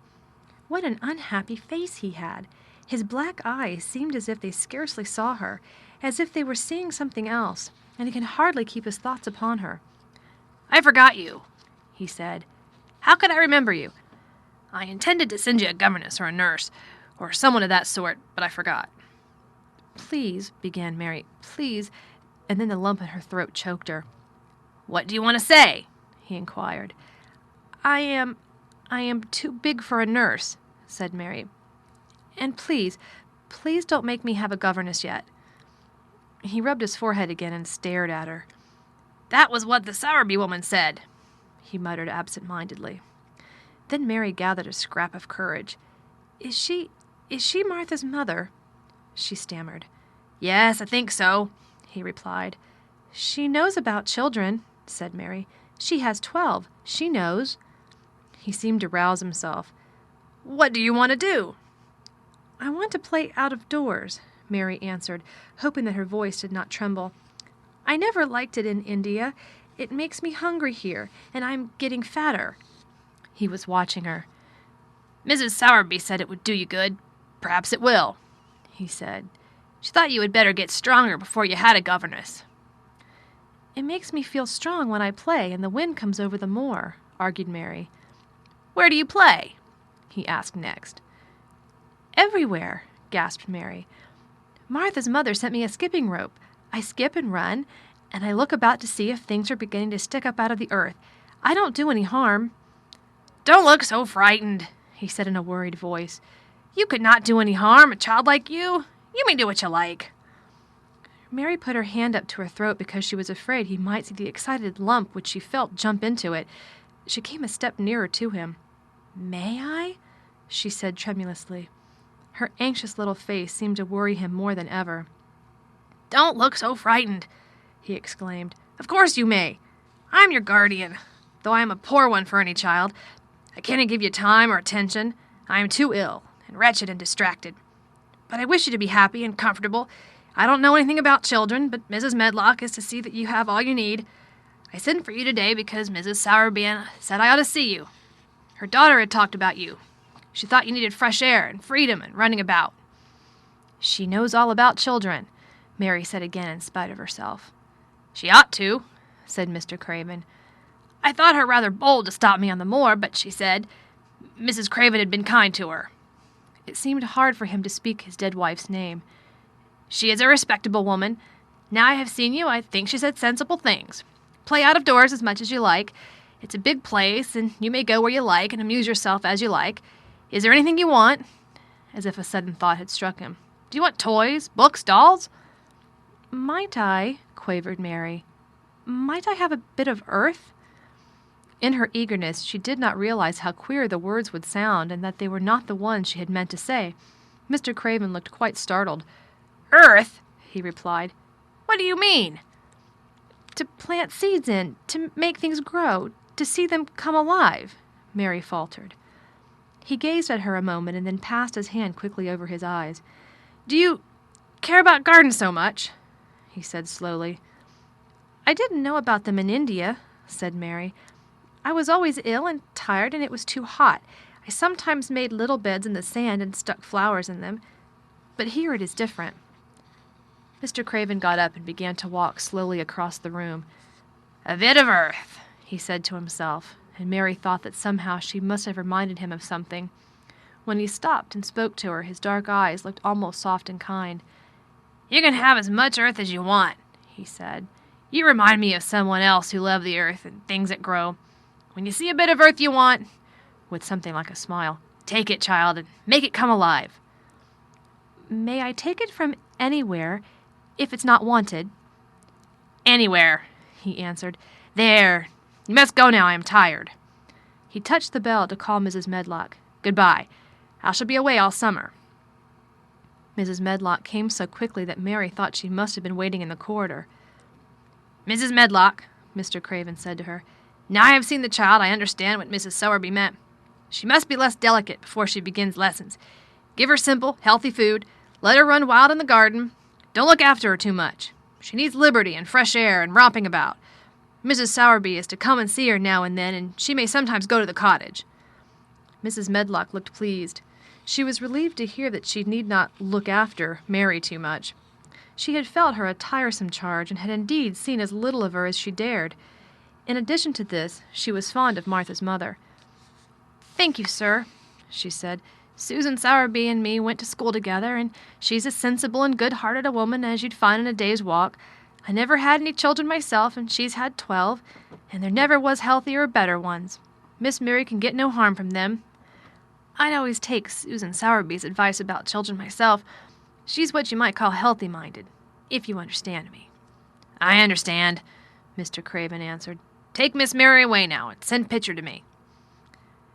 What an unhappy face he had! His black eyes seemed as if they scarcely saw her, as if they were seeing something else, and he could hardly keep his thoughts upon her. "I forgot you," he said. "How could I remember you? I intended to send you a governess or a nurse, or someone of that sort, but I forgot." "Please," began Mary, "please," and then the lump in her throat choked her. "What do you want to say?" he inquired. I am too big for a nurse," said Mary. "And please don't make me have a governess yet." He rubbed his forehead again and stared at her. "That was what the Sowerby woman said," he muttered absent-mindedly. Then Mary gathered a scrap of courage. Is she Martha's mother?" she stammered. "Yes, I think so," he replied. "She knows about children," said Mary. "She has 12. She knows." He seemed to rouse himself. "What do you want to do?" "I want to play out of doors," Mary answered, hoping that her voice did not tremble. "I never liked it in India. It makes me hungry here, and I'm getting fatter." He was watching her. "Mrs. Sowerby said it would do you good. Perhaps it will," he said. She thought you had better get stronger before you had a governess." "It makes me feel strong when I play and the wind comes over the moor," argued Mary. "Where do you play?" he asked next. "Everywhere," gasped Mary. "Martha's mother sent me a skipping rope. I skip and run, and I look about to see if things are beginning to stick up out of the earth. I don't do any harm." "Don't look so frightened," he said in a worried voice. "You could not do any harm, a child like you. You may do what you like." Mary put her hand up to her throat because she was afraid he might see the excited lump which she felt jump into it. She came a step nearer to him. "May I?" she said tremulously. Her anxious little face seemed to worry him more than ever. "Don't look so frightened," he exclaimed. "Of course you may. I'm your guardian, though I am a poor one for any child. I cannot give you time or attention. I am too ill, and wretched and distracted. But I wish you to be happy and comfortable. I don't know anything about children, but Mrs. Medlock is to see that you have all you need. I sent for you today because Mrs. Sowerby said I ought to see you. Her daughter had talked about you. She thought you needed fresh air and freedom and running about." "She knows all about children," Mary said again in spite of herself. "She ought to," said Mr. Craven. "I thought her rather bold to stop me on the moor, but she said Mrs. Craven had been kind to her." It seemed hard for him to speak his dead wife's name. "She is a respectable woman. Now I have seen you, I think she said sensible things. Play out of doors as much as you like. It's a big place, and you may go where you like and amuse yourself as you like. Is there anything you want?" As if a sudden thought had struck him. "Do you want toys, books, dolls?" "Might I," quavered Mary, "might I have a bit of earth?" In her eagerness, she did not realize how queer the words would sound and that they were not the ones she had meant to say. Mr. Craven looked quite startled. "Earth?" he replied. "What do you mean?" "To plant seeds in, to make things grow, to see them come alive," Mary faltered. He gazed at her a moment and then passed his hand quickly over his eyes. "Do you care about gardens so much?" he said slowly. "I didn't know about them in India," said Mary. "I was always ill and tired, and it was too hot. I sometimes made little beds in the sand and stuck flowers in them. But here it is different." Mr. Craven got up and began to walk slowly across the room. "A bit of earth," he said to himself, and Mary thought that somehow she must have reminded him of something. When he stopped and spoke to her, his dark eyes looked almost soft and kind. "You can have as much earth as you want," he said. "You remind me of someone else who loved the earth and things that grow. When you see a bit of earth you want," with something like a smile, "take it, child, and make it come alive." "May I take it from anywhere, if it's not wanted?" "Anywhere," he answered. "There. You must go now. I am tired." He touched the bell to call Mrs. Medlock. "Goodbye. I shall be away all summer." Mrs. Medlock came so quickly that Mary thought she must have been waiting in the corridor. "Mrs. Medlock," Mr. Craven said to her, "now I have seen the child, I understand what Mrs. Sowerby meant. She must be less delicate before she begins lessons. Give her simple, healthy food. Let her run wild in the garden. Don't look after her too much. She needs liberty and fresh air and romping about. Mrs. Sowerby is to come and see her now and then, and she may sometimes go to the cottage." Mrs. Medlock looked pleased. She was relieved to hear that she need not look after Mary too much. She had felt her a tiresome charge, and had indeed seen as little of her as she dared. In addition to this, she was fond of Martha's mother. "Thank you, sir," she said. "Susan Sowerby and me went to school together, and she's as sensible and good-hearted a woman as you'd find in a day's walk. I never had any children myself, and she's had 12, and there never was healthier or better ones. Miss Mary can get no harm from them. I'd always take Susan Sowerby's advice about children myself. She's what you might call healthy-minded, if you understand me." "I understand," Mr. Craven answered. "Take Miss Mary away now, and send Pitcher to me."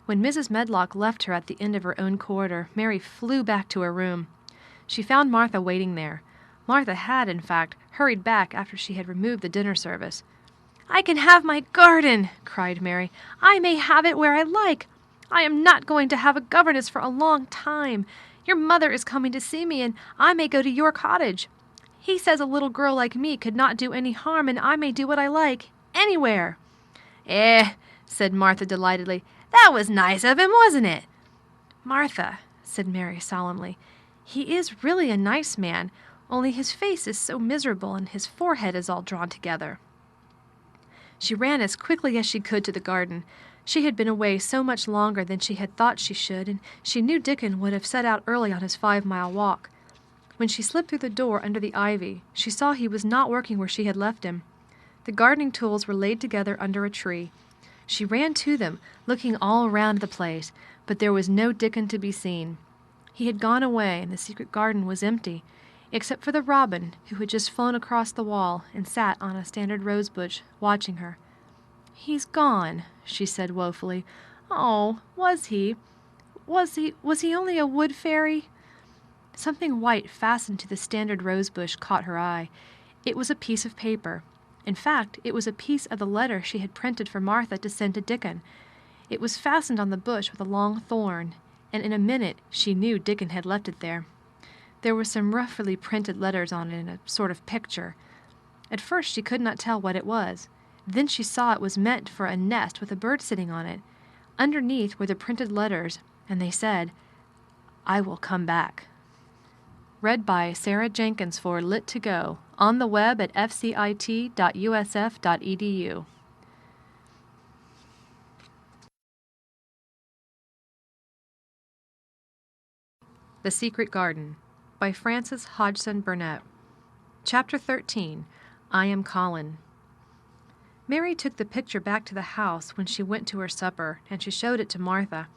When Mrs. Medlock left her at the end of her own corridor, Mary flew back to her room. She found Martha waiting there. Martha had, in fact, hurried back after she had removed the dinner service. "I can have my garden!" cried Mary. "I may have it where I like. I am not going to have a governess for a long time. Your mother is coming to see me, and I may go to your cottage. He says a little girl like me could not do any harm, and I may do what I like, anywhere." "Eh," said Martha delightedly. "That was nice of him, wasn't it?" "Martha," said Mary solemnly, "he is really a nice man. only his face is so miserable and his forehead is all drawn together." She ran as quickly as she could to the garden. She had been away so much longer than she had thought she should, and she knew Dickon would have set out early on his 5-mile walk. When she slipped through the door under the ivy, she saw he was not working where she had left him. The gardening tools were laid together under a tree. She ran to them, looking all around the place, but there was no Dickon to be seen. He had gone away, and the secret garden was empty, except for the robin, who had just flown across the wall and sat on a standard rosebush, watching her. "He's gone," she said woefully. "Oh, was he? Was he only a wood fairy?" Something white fastened to the standard rosebush caught her eye. It was a piece of paper. In fact, it was a piece of the letter she had printed for Martha to send to Dickon. It was fastened on the bush with a long thorn, and in a minute she knew Dickon had left it there. There were some roughly printed letters on it in a sort of picture. At first she could not tell what it was. Then she saw it was meant for a nest with a bird sitting on it. Underneath were the printed letters, and they said, "I will come back." Read by Sarah Jenkins for Lit to Go, on the web at fcit.usf.edu. The Secret Garden by Frances Hodgson Burnett. Chapter 13. I Am Colin. Mary took the picture back to the house when she went to her supper, and she showed it to Martha.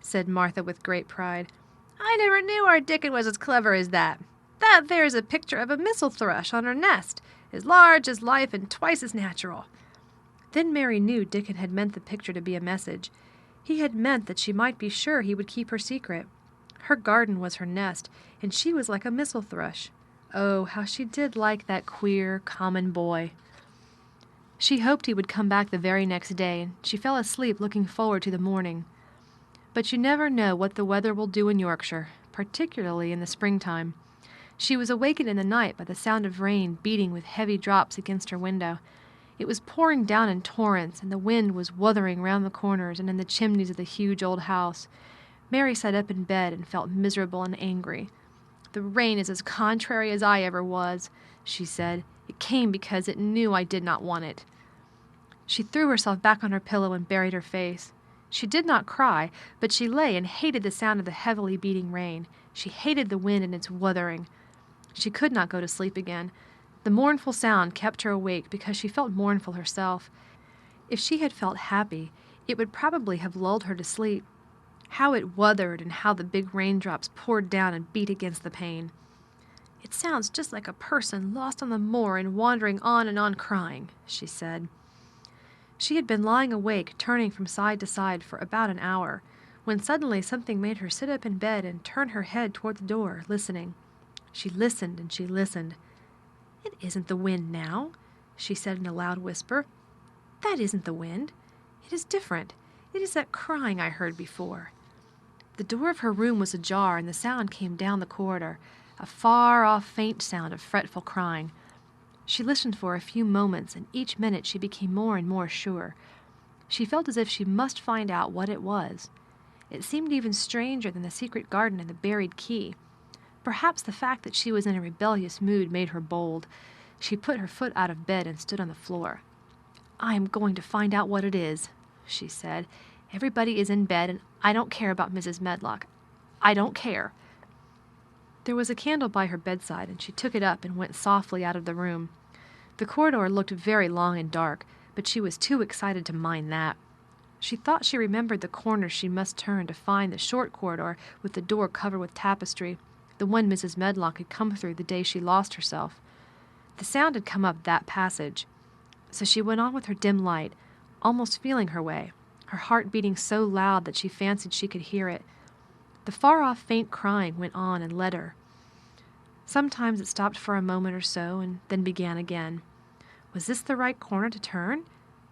Said Martha with great pride. "I never knew our Dickon was as clever as that. That there's a picture of a missel thrush on her nest, as large as life and twice as natural." Then Mary knew Dickon had meant the picture to be a message. He had meant that she might be sure he would keep her secret. Her garden was her nest, and she was like a missel thrush. Oh, how she did like that queer, common boy. She hoped he would come back the very next day, and she fell asleep looking forward to the morning. But you never know what the weather will do in Yorkshire, particularly in the springtime. She was awakened in the night by the sound of rain beating with heavy drops against her window. It was pouring down in torrents, and the wind was wuthering round the corners and in the chimneys of the huge old house. Mary sat up in bed and felt miserable and angry. "The rain is as contrary as I ever was," she said. "It came because it knew I did not want it." She threw herself back on her pillow and buried her face. She did not cry, but she lay and hated the sound of the heavily beating rain. She hated the wind and its wuthering. She could not go to sleep again. The mournful sound kept her awake because she felt mournful herself. If she had felt happy, it would probably have lulled her to sleep. How it wuthered and how the big raindrops poured down and beat against the pane. "It sounds just like a person lost on the moor and wandering on and on crying," she said. She had been lying awake, turning from side to side for about an hour, when suddenly something made her sit up in bed and turn her head toward the door, listening. She listened and she listened. "It isn't the wind now," she said in a loud whisper. "That isn't the wind. It is different. It is that crying I heard before." The door of her room was ajar, and the sound came down the corridor, a far-off faint sound of fretful crying. She listened for a few moments, and each minute she became more and more sure. She felt as if she must find out what it was. It seemed even stranger than the secret garden and the buried key. Perhaps the fact that she was in a rebellious mood made her bold. She put her foot out of bed and stood on the floor. "I am going to find out what it is," she said. "Everybody is in bed, and I don't care about Mrs. Medlock. I don't care." There was a candle by her bedside, and she took it up and went softly out of the room. The corridor looked very long and dark, but she was too excited to mind that. She thought she remembered the corner she must turn to find the short corridor with the door covered with tapestry, the one Mrs. Medlock had come through the day she lost herself. The sound had come up that passage. So she went on with her dim light, almost feeling her way, her heart beating so loud that she fancied she could hear it. The far-off faint crying went on and led her. Sometimes it stopped for a moment or so, and then began again. Was this the right corner to turn?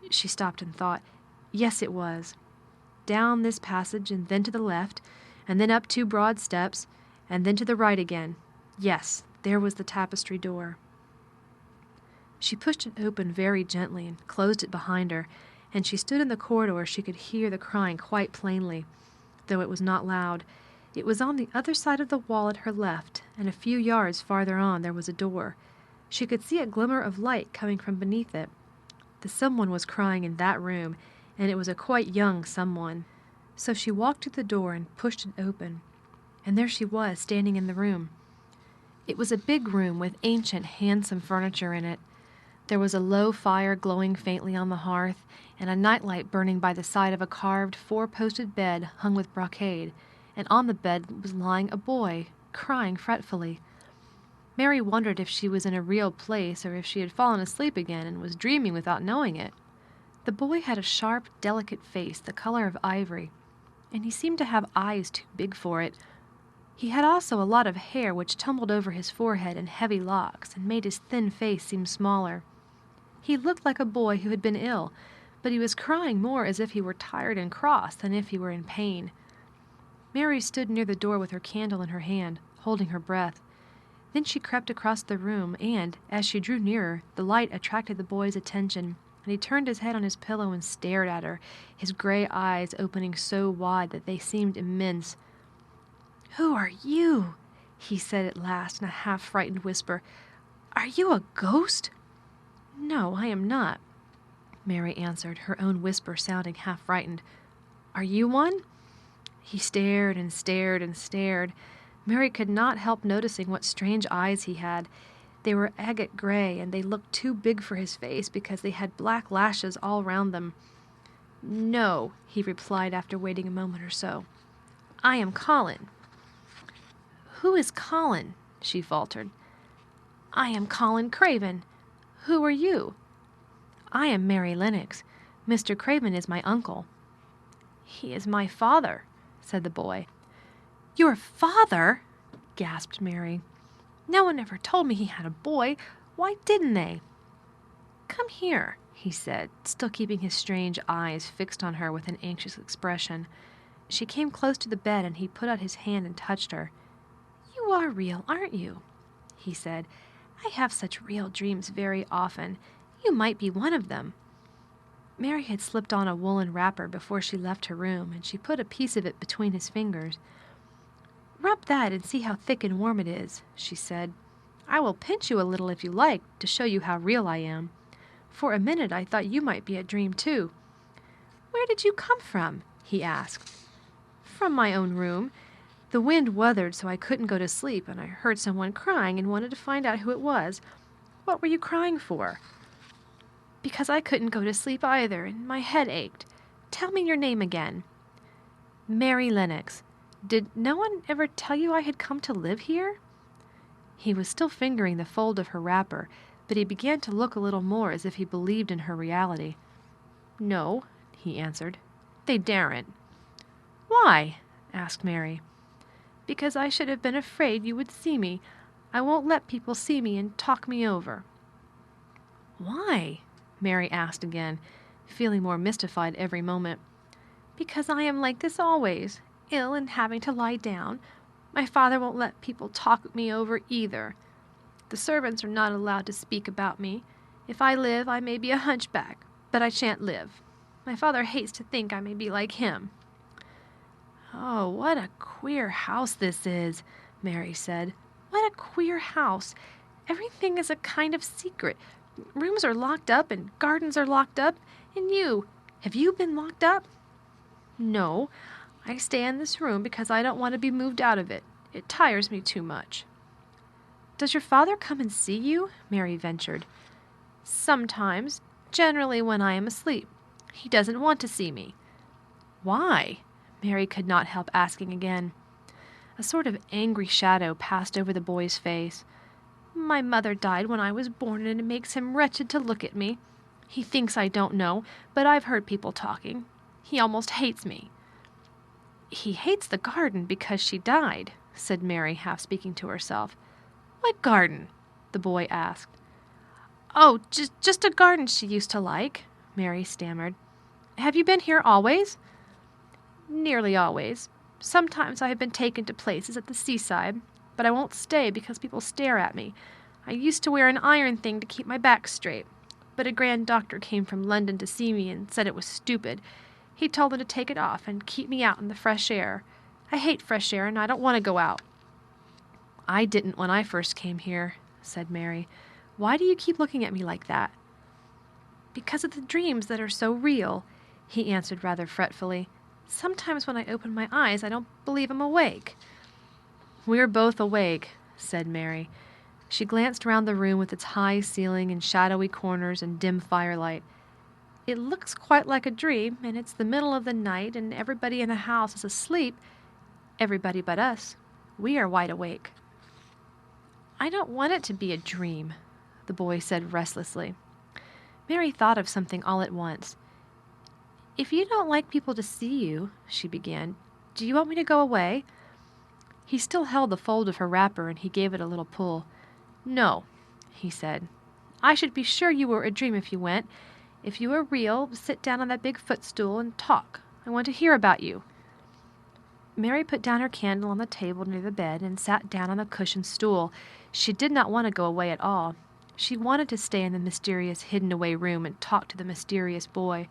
She stopped and thought. Yes, it was. Down this passage, and then to the left, and then up 2 broad steps, and then to the right again. Yes, there was the tapestry door. She pushed it open very gently and closed it behind her, and she stood in the corridor. She could hear the crying quite plainly, though it was not loud. It was on the other side of the wall at her left, and a few yards farther on there was a door. She could see a glimmer of light coming from beneath it. The someone was crying in that room, and it was a quite young someone. So she walked to the door and pushed it open, and there she was, standing in the room. It was a big room with ancient, handsome furniture in it. There was a low fire glowing faintly on the hearth, and a nightlight burning by the side of a carved, four-posted bed hung with brocade, and on the bed was lying a boy, crying fretfully. Mary wondered if she was in a real place or if she had fallen asleep again and was dreaming without knowing it. The boy had a sharp, delicate face, the color of ivory, and he seemed to have eyes too big for it. He had also a lot of hair which tumbled over his forehead in heavy locks and made his thin face seem smaller. He looked like a boy who had been ill, but he was crying more as if he were tired and cross than if he were in pain. Mary stood near the door with her candle in her hand, holding her breath. Then she crept across the room, and, as she drew nearer, the light attracted the boy's attention, and he turned his head on his pillow and stared at her, his gray eyes opening so wide that they seemed immense. "Who are you?" he said at last in a half-frightened whisper. "Are you a ghost?" "No, I am not," Mary answered, her own whisper sounding half-frightened. "Are you one?" He stared and stared and stared. Mary could not help noticing what strange eyes he had. They were agate gray, and they looked too big for his face because they had black lashes all round them. "No," he replied after waiting a moment or so. "I am Colin." "Who is Colin?" she faltered. "I am Colin Craven. Who are you?" "I am Mary Lennox. Mr. Craven is my uncle." "He is my father," said the boy. "Your father?" gasped Mary. "No one ever told me he had a boy. Why didn't they?" "Come here," he said, still keeping his strange eyes fixed on her with an anxious expression. She came close to the bed, and he put out his hand and touched her. "You are real, aren't you?" he said. "I have such real dreams very often. You might be one of them." Mary had slipped on a woolen wrapper before she left her room, and she put a piece of it between his fingers. "Rub that and see how thick and warm it is," she said. "I will pinch you a little if you like, to show you how real I am. For a minute I thought you might be a dream too." "Where did you come from?" he asked. "From my own room. The wind weathered so I couldn't go to sleep, and I heard someone crying and wanted to find out who it was. What were you crying for?" "Because I couldn't go to sleep either, and my head ached. Tell me your name again." "Mary Lennox. Did no one ever tell you I had come to live here?" He was still fingering the fold of her wrapper, but he began to look a little more as if he believed in her reality. "No," he answered. "They daren't." "Why?" asked Mary. "Because I should have been afraid you would see me. I won't let people see me and talk me over." "Why?" Mary asked again, feeling more mystified every moment. "Because I am like this always, ill and having to lie down. My father won't let people talk me over either. The servants are not allowed to speak about me. If I live, I may be a hunchback, but I shan't live. My father hates to think I may be like him." "Oh, what a queer house this is," Mary said. "What a queer house. Everything is a kind of secret. Rooms are locked up and gardens are locked up. And have you been locked up?" "No. I stay in this room because I don't want to be moved out of it. It tires me too much." "Does your father come and see you?" Mary ventured. "Sometimes, generally when I am asleep. He doesn't want to see me." "Why?" Mary could not help asking again. A sort of angry shadow passed over the boy's face. "My mother died when I was born, and it makes him wretched to look at me. He thinks I don't know, but I've heard people talking. He almost hates me." "He hates the garden because she died," said Mary, half speaking to herself. "What garden?" the boy asked. "Oh, just a garden she used to like," Mary stammered. "Have you been here always?" "Nearly always. Sometimes I have been taken to places at the seaside, but I won't stay because people stare at me. I used to wear an iron thing to keep my back straight, but a grand doctor came from London to see me and said it was stupid. He told them to take it off and keep me out in the fresh air. I hate fresh air, and I don't want to go out." I didn't when I first came here, said Mary. Why do you keep looking at me like that? Because of the dreams that are so real, he answered rather fretfully. Sometimes when I open my eyes, I don't believe I'm awake. We're both awake, said Mary. She glanced round the room with its high ceiling and shadowy corners and dim firelight. It looks quite like a dream, and it's the middle of the night, and everybody in the house is asleep. Everybody but us. We are wide awake. I don't want it to be a dream, the boy said restlessly. Mary thought of something all at once. If you don't like people to see you, she began, do you want me to go away? He still held the fold of her wrapper, and he gave it a little pull. No, he said. I should be sure you were a dream if you went. If you are real, sit down on that big footstool and talk. I want to hear about you. Mary put down her candle on the table near the bed and sat down on the cushioned stool. She did not want to go away at all. She wanted to stay in the mysterious hidden-away room and talk to the mysterious boy.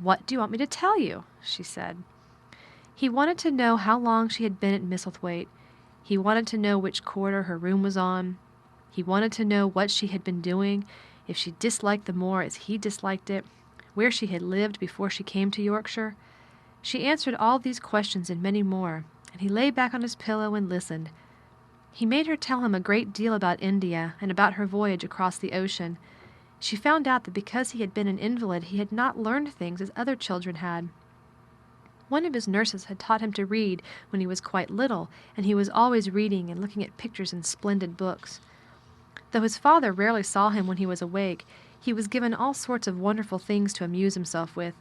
What do you want me to tell you? She said. He wanted to know how long she had been at Misselthwaite. He wanted to know which quarter her room was on. He wanted to know what she had been doing, if she disliked the moor as he disliked it, where she had lived before she came to Yorkshire. She answered all these questions and many more, and he lay back on his pillow and listened. He made her tell him a great deal about India and about her voyage across the ocean. She found out that because he had been an invalid, he had not learned things as other children had. One of his nurses had taught him to read when he was quite little, and he was always reading and looking at pictures in splendid books. Though his father rarely saw him when he was awake, he was given all sorts of wonderful things to amuse himself with.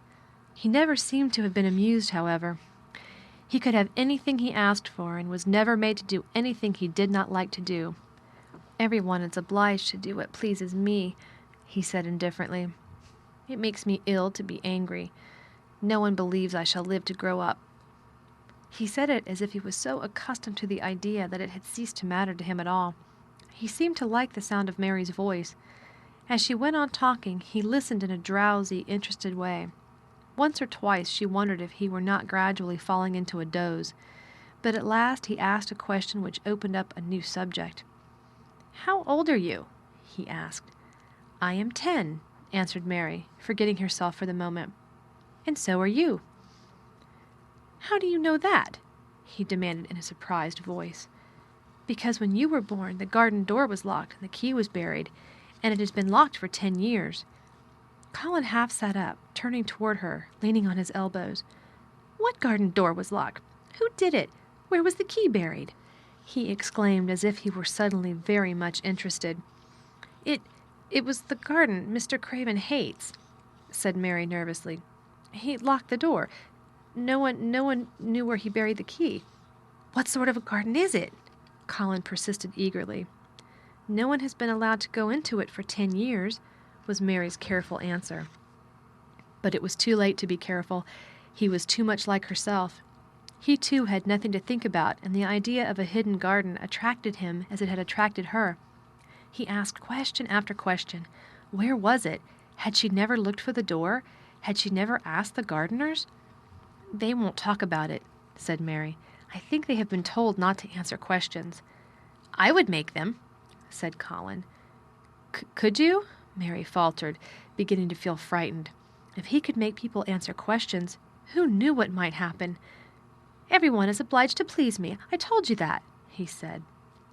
He never seemed to have been amused, however. He could have anything he asked for, and was never made to do anything he did not like to do. Everyone is obliged to do what pleases me, he said indifferently. It makes me ill to be angry. No one believes I shall live to grow up. He said it as if he was so accustomed to the idea that it had ceased to matter to him at all. He seemed to like the sound of Mary's voice. As she went on talking, he listened in a drowsy, interested way. Once or twice she wondered if he were not gradually falling into a doze, but at last he asked a question which opened up a new subject. "How old are you?" he asked. "I am 10, answered Mary, forgetting herself for the moment. "And so are you." "How do you know that?" he demanded in a surprised voice. "Because when you were born, the garden door was locked and the key was buried, and it has been locked for 10 years. Colin half sat up, turning toward her, leaning on his elbows. "What garden door was locked? Who did it? Where was the key buried?" he exclaimed as if he were suddenly very much interested. It was the garden Mr. Craven hates," said Mary nervously. "He locked the door. No one knew where he buried the key." "What sort of a garden is it?" Colin persisted eagerly. "No one has been allowed to go into it for 10 years, was Mary's careful answer. But it was too late to be careful. He was too much like herself. He, too, had nothing to think about, and the idea of a hidden garden attracted him as it had attracted her. He asked question after question. Where was it? Had she never looked for the door? Had she never asked the gardeners? "They won't talk about it," said Mary. "I think they have been told not to answer questions." "I would make them," said Colin. Could you?" Mary faltered, beginning to feel frightened. If he could make people answer questions, who knew what might happen? "Everyone is obliged to please me. I told you that," he said.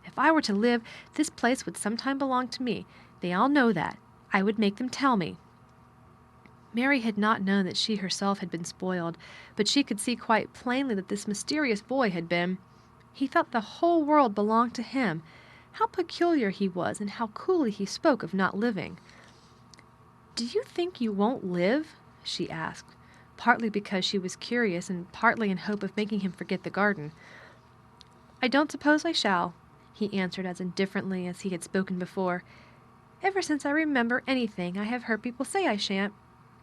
"If I were to live, this place would sometime belong to me. They all know that. I would make them tell me." Mary had not known that she herself had been spoiled, but she could see quite plainly that this mysterious boy had been. He thought the whole world belonged to him. How peculiar he was, and how coolly he spoke of not living. "Do you think you won't live?" she asked, partly because she was curious and partly in hope of making him forget the garden. "I don't suppose I shall," he answered as indifferently as he had spoken before. "Ever since I remember anything, I have heard people say I shan't.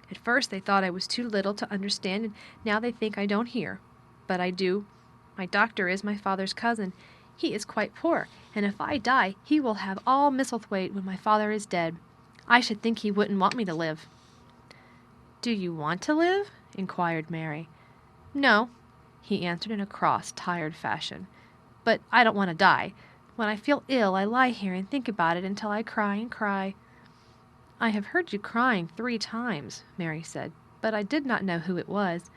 At first they thought I was too little to understand, and now they think I don't hear. But I do. My doctor is my father's cousin. He is quite poor, and if I die, he will have all Misselthwaite when my father is dead. I should think he wouldn't want me to live." "Do you want to live?" inquired Mary. "No," he answered in a cross, tired fashion. "But I don't want to die. When I feel ill, I lie here and think about it until I cry and cry." "I have heard you crying 3 times," Mary said, "but I did not know who it was.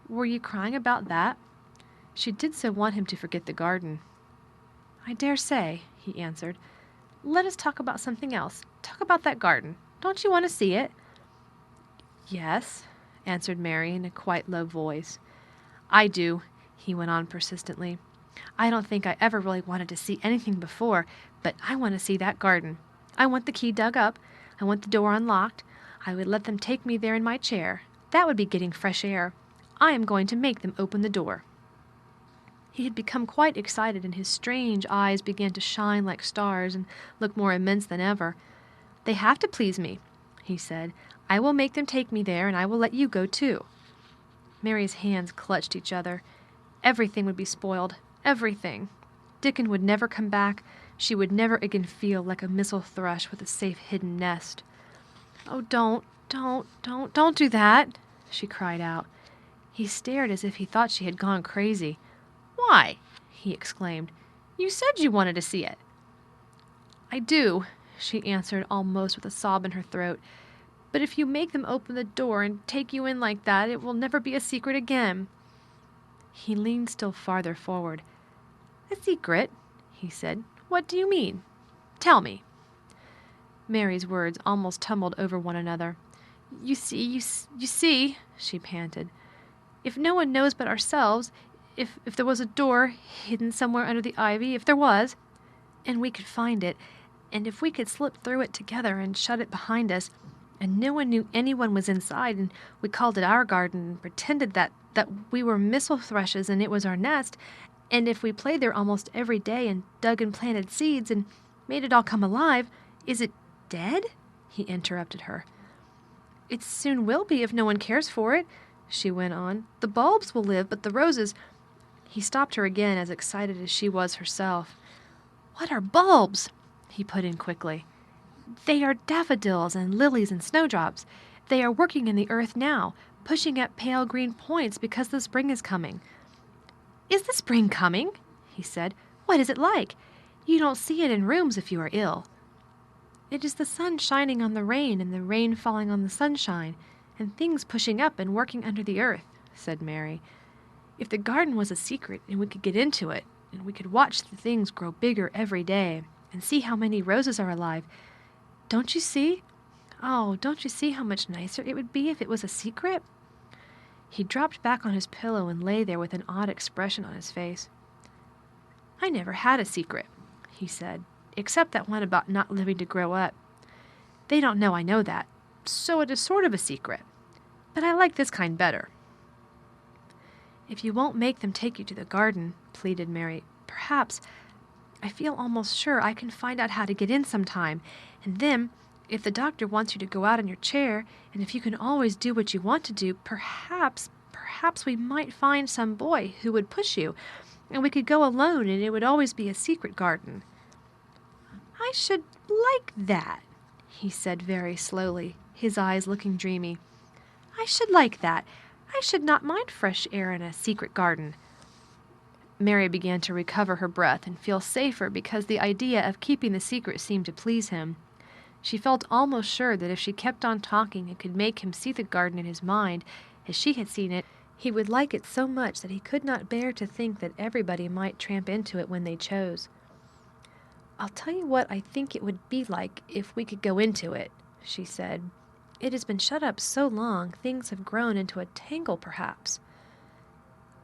Were you crying about that?" She did so want him to forget the garden. "I dare say," he answered. "Let us talk about something else. Talk about that garden. Don't you want to see it?" "Yes," answered Mary in a quite low voice. "I do," he went on persistently. "I don't think I ever really wanted to see anything before, but I want to see that garden. I want the key dug up. I want the door unlocked. I would let them take me there in my chair. That would be getting fresh air. I am going to make them open the door." He had become quite excited, and his strange eyes began to shine like stars and look more immense than ever. "They have to please me," he said. "I will make them take me there, and I will let you go too." Mary's hands clutched each other. Everything would be spoiled. Everything. Dickon would never come back. She would never again feel like a missel thrush with a safe hidden nest. "Oh, don't do that," she cried out. He stared as if he thought she had gone crazy. "Why?" he exclaimed. "You said you wanted to see it." "I do," she answered almost with a sob in her throat. "But if you make them open the door and take you in like that, it will never be a secret again." He leaned still farther forward. "A secret?" he said. "What do you mean? Tell me." Mary's words almost tumbled over one another. You see," she panted. "If no one knows but ourselves, if there was a door hidden somewhere under the ivy, if there was, and we could find it, and if we could slip through it together and shut it behind us, and no one knew anyone was inside, and we called it our garden and pretended that we were missel thrushes and it was our nest, and if we played there almost every day and dug and planted seeds and made it all come alive, is it dead?" he interrupted her. "It soon will be if no one cares for it," she went on. "The bulbs will live, but the roses—" He stopped her again, as excited as she was herself. "What are bulbs?" he put in quickly. "They are daffodils and lilies and snowdrops. They are working in the earth now, pushing up pale green points because the spring is coming." "Is the spring coming?" he said. "What is it like? You don't see it in rooms if you are ill." "It is the sun shining on the rain and the rain falling on the sunshine, and things pushing up and working under the earth," said Mary. "If the garden was a secret and we could get into it, and we could watch the things grow bigger every day and see how many roses are alive, don't you see? Oh, don't you see how much nicer it would be if it was a secret?" He dropped back on his pillow and lay there with an odd expression on his face. "I never had a secret," he said, "except that one about not living to grow up. They don't know I know that, so it is sort of a secret. But I like this kind better." "If you won't make them take you to the garden," pleaded Mary, "perhaps, I feel almost sure I can find out how to get in sometime, and then, if the doctor wants you to go out in your chair, and if you can always do what you want to do, perhaps we might find some boy who would push you, and we could go alone, and it would always be a secret garden." "I should like that," he said very slowly, his eyes looking dreamy. "I should like that. I should not mind fresh air in a secret garden." Mary began to recover her breath and feel safer because the idea of keeping the secret seemed to please him. She felt almost sure that if she kept on talking and could make him see the garden in his mind, as she had seen it, he would like it so much that he could not bear to think that everybody might tramp into it when they chose. "I'll tell you what I think it would be like if we could go into it," she said. "It has been shut up so long, things have grown into a tangle, perhaps."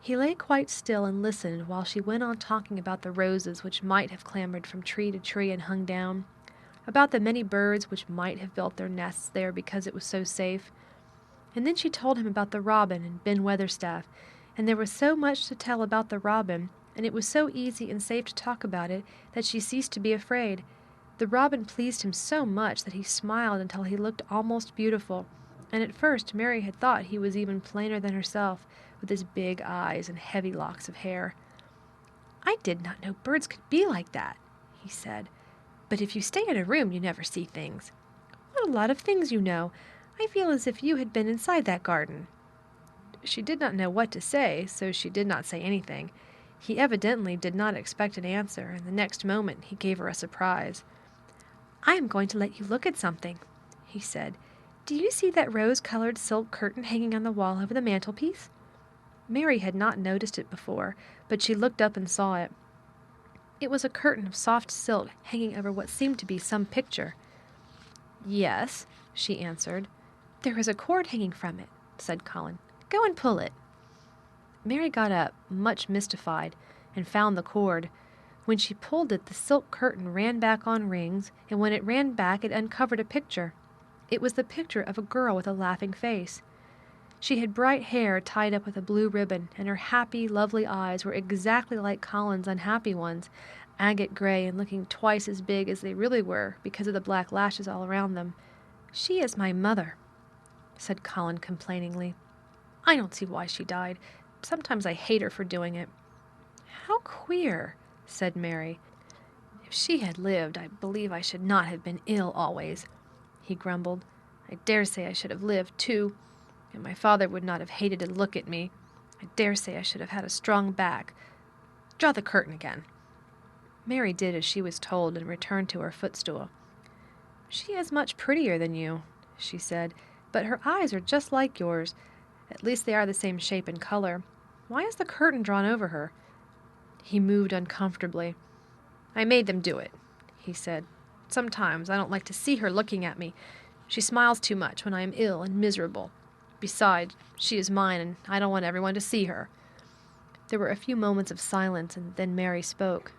He lay quite still and listened while she went on talking about the roses which might have clambered from tree to tree and hung down, about the many birds which might have built their nests there because it was so safe. And then she told him about the robin and Ben Weatherstaff, and there was so much to tell about the robin, and it was so easy and safe to talk about it, that she ceased to be afraid. The robin pleased him so much that he smiled until he looked almost beautiful, and at first Mary had thought he was even plainer than herself, with his big eyes and heavy locks of hair. "I did not know birds could be like that," he said. "But if you stay in a room, you never see things. What a lot of things you know! I feel as if you had been inside that garden." She did not know what to say, so she did not say anything. He evidently did not expect an answer, and the next moment he gave her a surprise. "I am going to let you look at something," he said. "Do you see that rose-colored silk curtain hanging on the wall over the mantelpiece?" Mary had not noticed it before, but she looked up and saw it. It was a curtain of soft silk hanging over what seemed to be some picture. "Yes," she answered. "There is a cord hanging from it," said Colin. "Go and pull it." Mary got up, much mystified, and found the cord. When she pulled it, the silk curtain ran back on rings, and when it ran back, it uncovered a picture. It was the picture of a girl with a laughing face. She had bright hair tied up with a blue ribbon, and her happy, lovely eyes were exactly like Colin's unhappy ones, agate gray and looking twice as big as they really were because of the black lashes all around them. "She is my mother," said Colin complainingly. "I don't see why she died. Sometimes I hate her for doing it." "How queer," said Mary. "If she had lived, I believe I should not have been ill always," he grumbled. "I dare say I should have lived, too, and my father would not have hated to look at me. I dare say I should have had a strong back. Draw the curtain again." Mary did as she was told and returned to her footstool. "She is much prettier than you," she said, "but her eyes are just like yours. At least they are the same shape and color. Why is the curtain drawn over her?" He moved uncomfortably. "I made them do it," he said. "Sometimes I don't like to see her looking at me. She smiles too much when I am ill and miserable. Besides, she is mine, and I don't want everyone to see her." There were a few moments of silence, and then Mary spoke.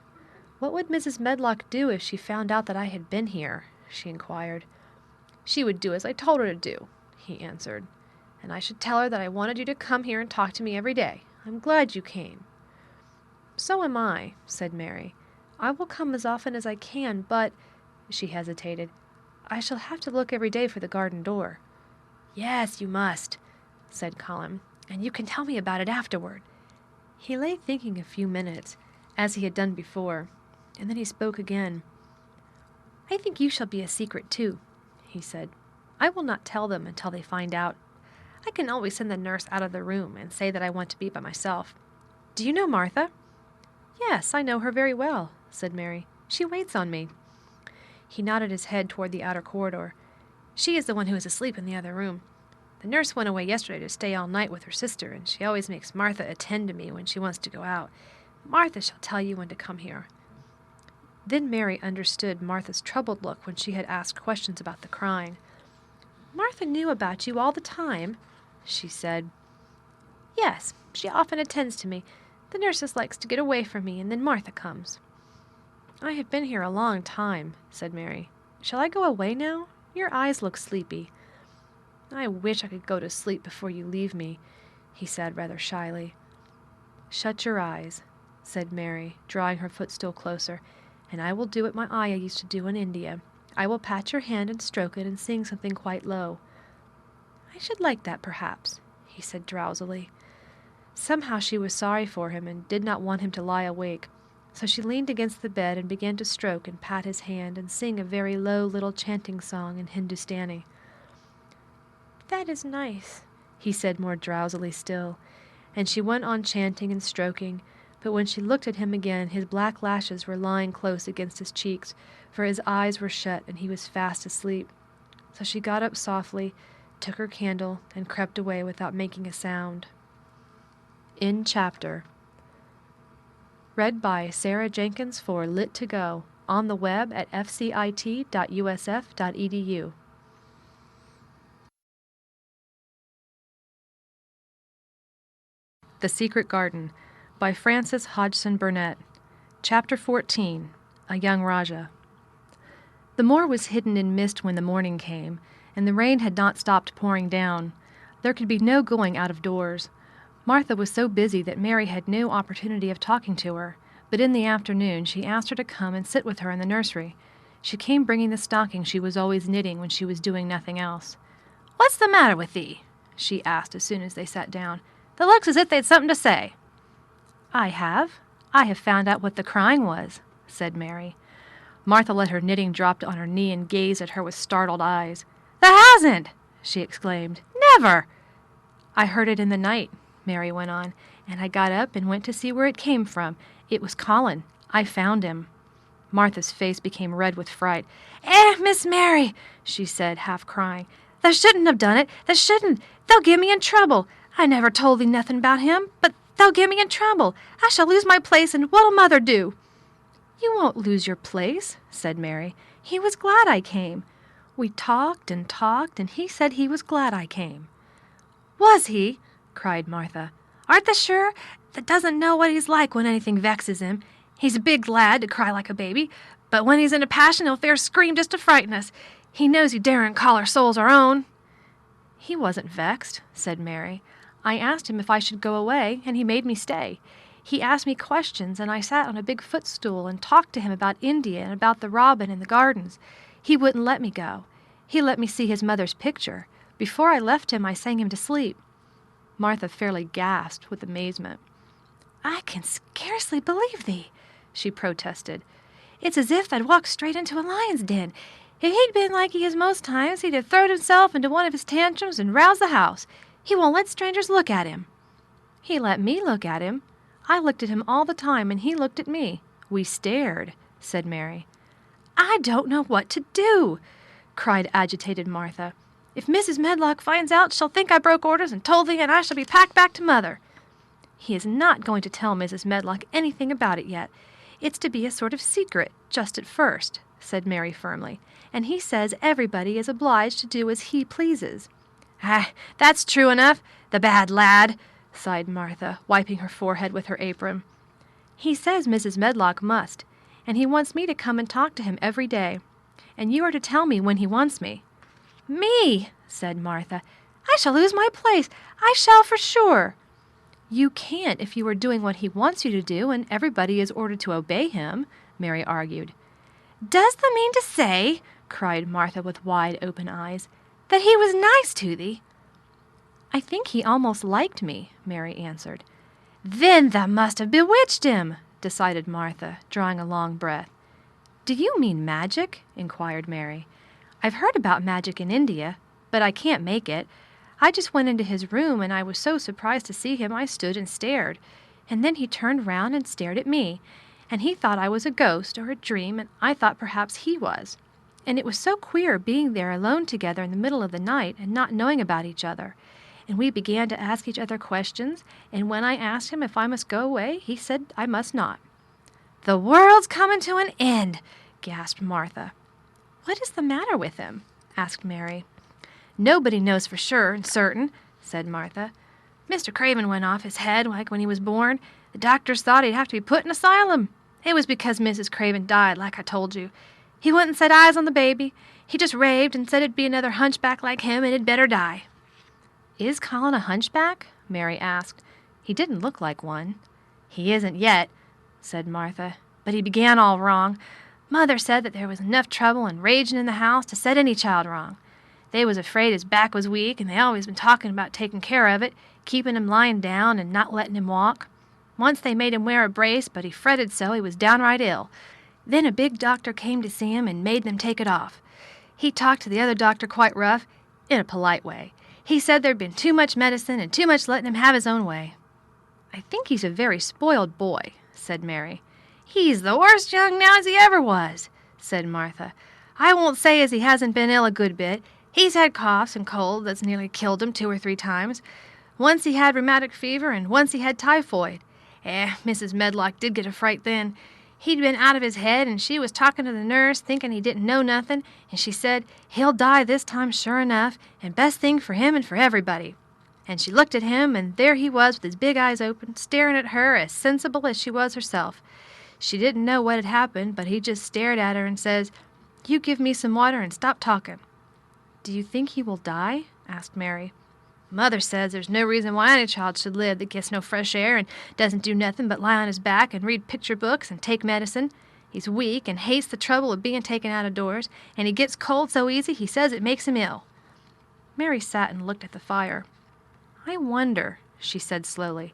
"What would Mrs. Medlock do if she found out that I had been here?" she inquired. "She would do as I told her to do," he answered. "And I should tell her that I wanted you to come here and talk to me every day. I'm glad you came." "So am I," said Mary. "I will come as often as I can, but—" she hesitated. "I shall have to look every day for the garden door." "Yes, you must," said Colin, "and you can tell me about it afterward." He lay thinking a few minutes, as he had done before, and then he spoke again. "I think you shall be a secret, too," he said. "I will not tell them until they find out. I can always send the nurse out of the room and say that I want to be by myself. Do you know Martha?" "Yes, I know her very well," said Mary. "She waits on me." He nodded his head toward the outer corridor. "She is the one who is asleep in the other room. The nurse went away yesterday to stay all night with her sister, and she always makes Martha attend to me when she wants to go out. Martha shall tell you when to come here." Then Mary understood Martha's troubled look when she had asked questions about the crying. "Martha knew about you all the time?" she said. "Yes, she often attends to me. The nurse likes to get away from me, and then Martha comes." "I have been here a long time," said Mary. "Shall I go away now? Your eyes look sleepy." "I wish I could go to sleep before you leave me," he said rather shyly. "Shut your eyes," said Mary, drawing her footstool closer, "and I will do what my ayah used to do in India. I will pat your hand and stroke it and sing something quite low." "I should like that, perhaps," he said drowsily. Somehow she was sorry for him and did not want him to lie awake, so she leaned against the bed and began to stroke and pat his hand and sing a very low little chanting song in Hindustani. "That is nice," he said more drowsily still, and she went on chanting and stroking, but when she looked at him again his black lashes were lying close against his cheeks, for his eyes were shut and he was fast asleep. So she got up softly, took her candle, and crept away without making a sound. End chapter. Read by Sarah Jenkins for Lit2Go, on the web at fcit.usf.edu. The Secret Garden by Frances Hodgson Burnett. Chapter 14. A Young Rajah. The moor was hidden in mist when the morning came, and the rain had not stopped pouring down. There could be no going out of doors. Martha was so busy that Mary had no opportunity of talking to her, but in the afternoon she asked her to come and sit with her in the nursery. She came bringing the stocking she was always knitting when she was doing nothing else. "What's the matter with thee?" she asked as soon as they sat down. "It looks as if they'd something to say." I have found out what the crying was," said Mary. Martha let her knitting drop on her knee and gazed at her with startled eyes. "Thou hasn't!" she exclaimed. "Never!" "I heard it in the night," Mary went on, and I got up and went to see where it came from. It was Colin. I found him." Martha's face became red with fright. Miss Mary," she said, half crying. "Thou shouldn't have done it. Thou shouldn't. They'll get me in trouble. I never told thee nothing about him, but they'll get me in trouble. I shall lose my place, and what'll Mother do?" "You won't lose your place," said Mary. "He was glad I came. We talked, and he said he was glad I came." "Was he?" cried Martha. "Art thou sure? Thou doesn't know what he's like when anything vexes him. He's a big lad to cry like a baby, but when he's in a passion he'll fair scream just to frighten us. He knows you daren't call our souls our own." "He wasn't vexed," said Mary. "I asked him if I should go away, and he made me stay. He asked me questions, and I sat on a big footstool and talked to him about India and about the robin and the gardens. He wouldn't let me go. He let me see his mother's picture. Before I left him, I sang him to sleep." Martha fairly gasped with amazement. "I can scarcely believe thee," she protested. "It's as if they'd walked straight into a lion's den. If he'd been like he is most times, he'd have thrown himself into one of his tantrums and roused the house. He won't let strangers look at him." "He let me look at him. I looked at him all the time, and he looked at me. We stared," said Mary. "I don't know what to do," cried agitated Martha. "If Mrs. Medlock finds out, she'll think I broke orders and told thee, and I shall be packed back to Mother." "He is not going to tell Mrs. Medlock anything about it yet. It's to be a sort of secret, just at first," said Mary firmly. "And he says everybody is obliged to do as he pleases." "That's true enough, the bad lad," sighed Martha, wiping her forehead with her apron. "He says Mrs. Medlock must, and he wants me to come and talk to him every day. And you are to tell me when he wants me." "Me!" said Martha. "I shall lose my place. I shall for sure." "You can't if you are doing what he wants you to do, and everybody is ordered to obey him," Mary argued. "Does thou mean to say," cried Martha with wide-open eyes, "that he was nice to thee?" "I think he almost liked me," Mary answered. "Then thou must have bewitched him," decided Martha, drawing a long breath. "Do you mean magic?" inquired Mary. "I've heard about magic in India, but I can't make it. I just went into his room, and I was so surprised to see him I stood and stared. And then he turned round and stared at me, and he thought I was a ghost or a dream, and I thought perhaps he was. And it was so queer being there alone together in the middle of the night and not knowing about each other. And we began to ask each other questions, and when I asked him if I must go away, he said I must not." "The world's coming to an end," gasped Martha. "What is the matter with him?" asked Mary. "Nobody knows for sure and certain," said Martha. "Mr. Craven went off his head like when he was born. The doctors thought he'd have to be put in an asylum. It was because Mrs. Craven died, like I told you. He wouldn't set eyes on the baby. He just raved and said it'd be another hunchback like him and it'd better die." "Is Colin a hunchback?" Mary asked. "He didn't look like one." "He isn't yet," said Martha, "but he began all wrong. Mother said that there was enough trouble and raging in the house to set any child wrong. They was afraid his back was weak, and they always been talking about taking care of it, keeping him lying down and not letting him walk. Once they made him wear a brace, but he fretted so he was downright ill. Then a big doctor came to see him and made them take it off. He talked to the other doctor quite rough, in a polite way. He said there'd been too much medicine and too much letting him have his own way." "I think he's a very spoiled boy," said Mary. "He's the worst young now as he ever was," said Martha. "I won't say as he hasn't been ill a good bit. He's had coughs and cold that's nearly killed him 2 or 3 times. Once he had rheumatic fever, and once he had typhoid. Mrs. Medlock did get a fright then. He'd been out of his head, and she was talking to the nurse, thinking he didn't know nothing, and she said, 'He'll die this time sure enough, and best thing for him and for everybody.' And she looked at him, and there he was with his big eyes open, staring at her as sensible as she was herself. She didn't know what had happened, but he just stared at her and says, 'You give me some water and stop talking.'" "Do you think he will die?" asked Mary. "Mother says there's no reason why any child should live that gets no fresh air and doesn't do nothing but lie on his back and read picture books and take medicine. He's weak and hates the trouble of being taken out of doors, and he gets cold so easy he says it makes him ill." Mary sat and looked at the fire. "I wonder," she said slowly,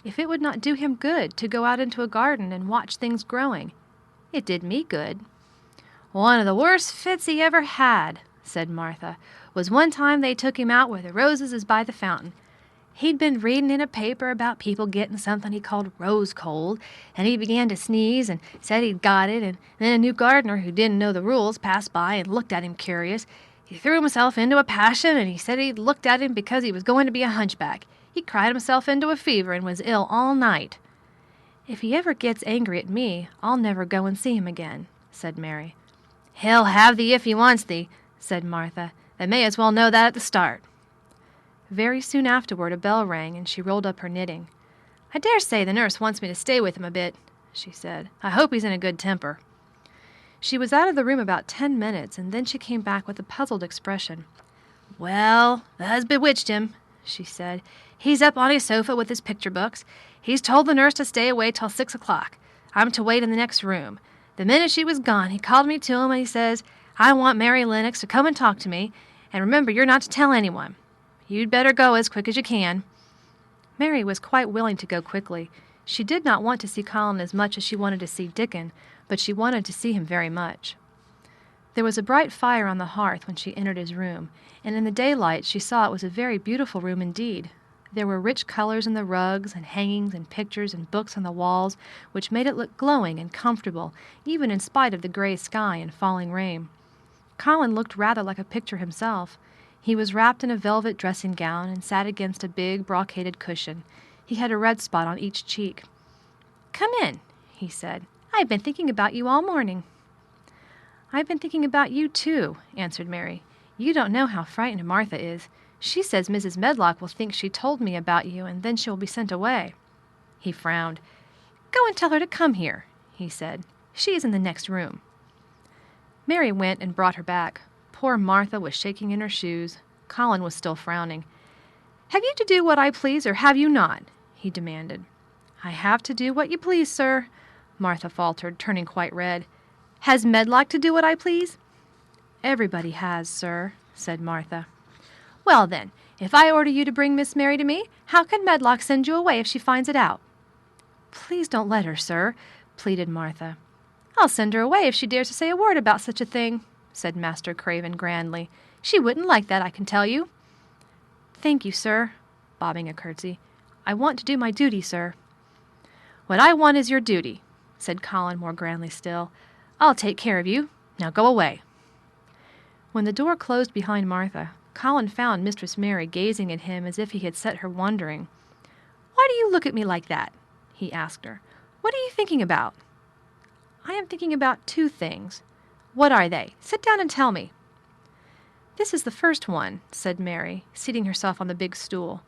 "if it would not do him good to go out into a garden and watch things growing. It did me good." "One of the worst fits he ever had," said Martha, "was one time they took him out where the roses is by the fountain. He'd been reading in a paper about people getting something he called rose cold, and he began to sneeze and said he'd got it, and then a new gardener who didn't know the rules passed by and looked at him curious. He threw himself into a passion, and he said he'd looked at him because he was going to be a hunchback. He cried himself into a fever and was ill all night. If he ever gets angry at me, I'll never go and see him again, said Mary. He'll have thee if he wants thee, said Martha. They may as well know that at the start. Very soon afterward a bell rang, and she rolled up her knitting. I dare say the nurse wants me to stay with him a bit, she said. I hope he's in a good temper. She was out of the room about 10 minutes, and then she came back with a puzzled expression. Well, tha's bewitched him, she said. He's up on his sofa with his picture books. He's told the nurse to stay away till 6 o'clock. I'm to wait in the next room. The minute she was gone, he called me to him and he says, I want Mary Lennox to come and talk to me, and remember you're not to tell anyone. You'd better go as quick as you can. Mary was quite willing to go quickly. She did not want to see Colin as much as she wanted to see Dickon, but she wanted to see him very much. There was a bright fire on the hearth when she entered his room, and in the daylight she saw it was a very beautiful room indeed. There were rich colors in the rugs and hangings and pictures and books on the walls, which made it look glowing and comfortable, even in spite of the gray sky and falling rain. Colin looked rather like a picture himself. He was wrapped in a velvet dressing gown and sat against a big brocaded cushion. He had a red spot on each cheek. Come in, he said. I've been thinking about you all morning. I've been thinking about you, too, answered Mary. You don't know how frightened Martha is. She says Mrs. Medlock will think she told me about you, and then she will be sent away. He frowned. Go and tell her to come here, he said. She is in the next room. Mary went and brought her back. Poor Martha was shaking in her shoes. Colin was still frowning. Have you to do what I please, or have you not? He demanded. I have to do what you please, sir, Martha faltered, turning quite red. Has Medlock to do what I please? Everybody has, sir, said Martha. Well, then, if I order you to bring Miss Mary to me, how can Medlock send you away if she finds it out? Please don't let her, sir, pleaded Martha. I'll send her away if she dares to say a word about such a thing, said Master Craven grandly. She wouldn't like that, I can tell you. Thank you, sir, bobbing a curtsy. I want to do my duty, sir. What I want is your duty, said Colin more grandly still. I'll take care of you. Now go away. When the door closed behind Martha, Colin found Mistress Mary gazing at him as if he had set her wondering. Why do you look at me like that? He asked her. What are you thinking about? I am thinking about two things. What are they? Sit down and tell me. This is the first one, said Mary, seating herself on the big stool.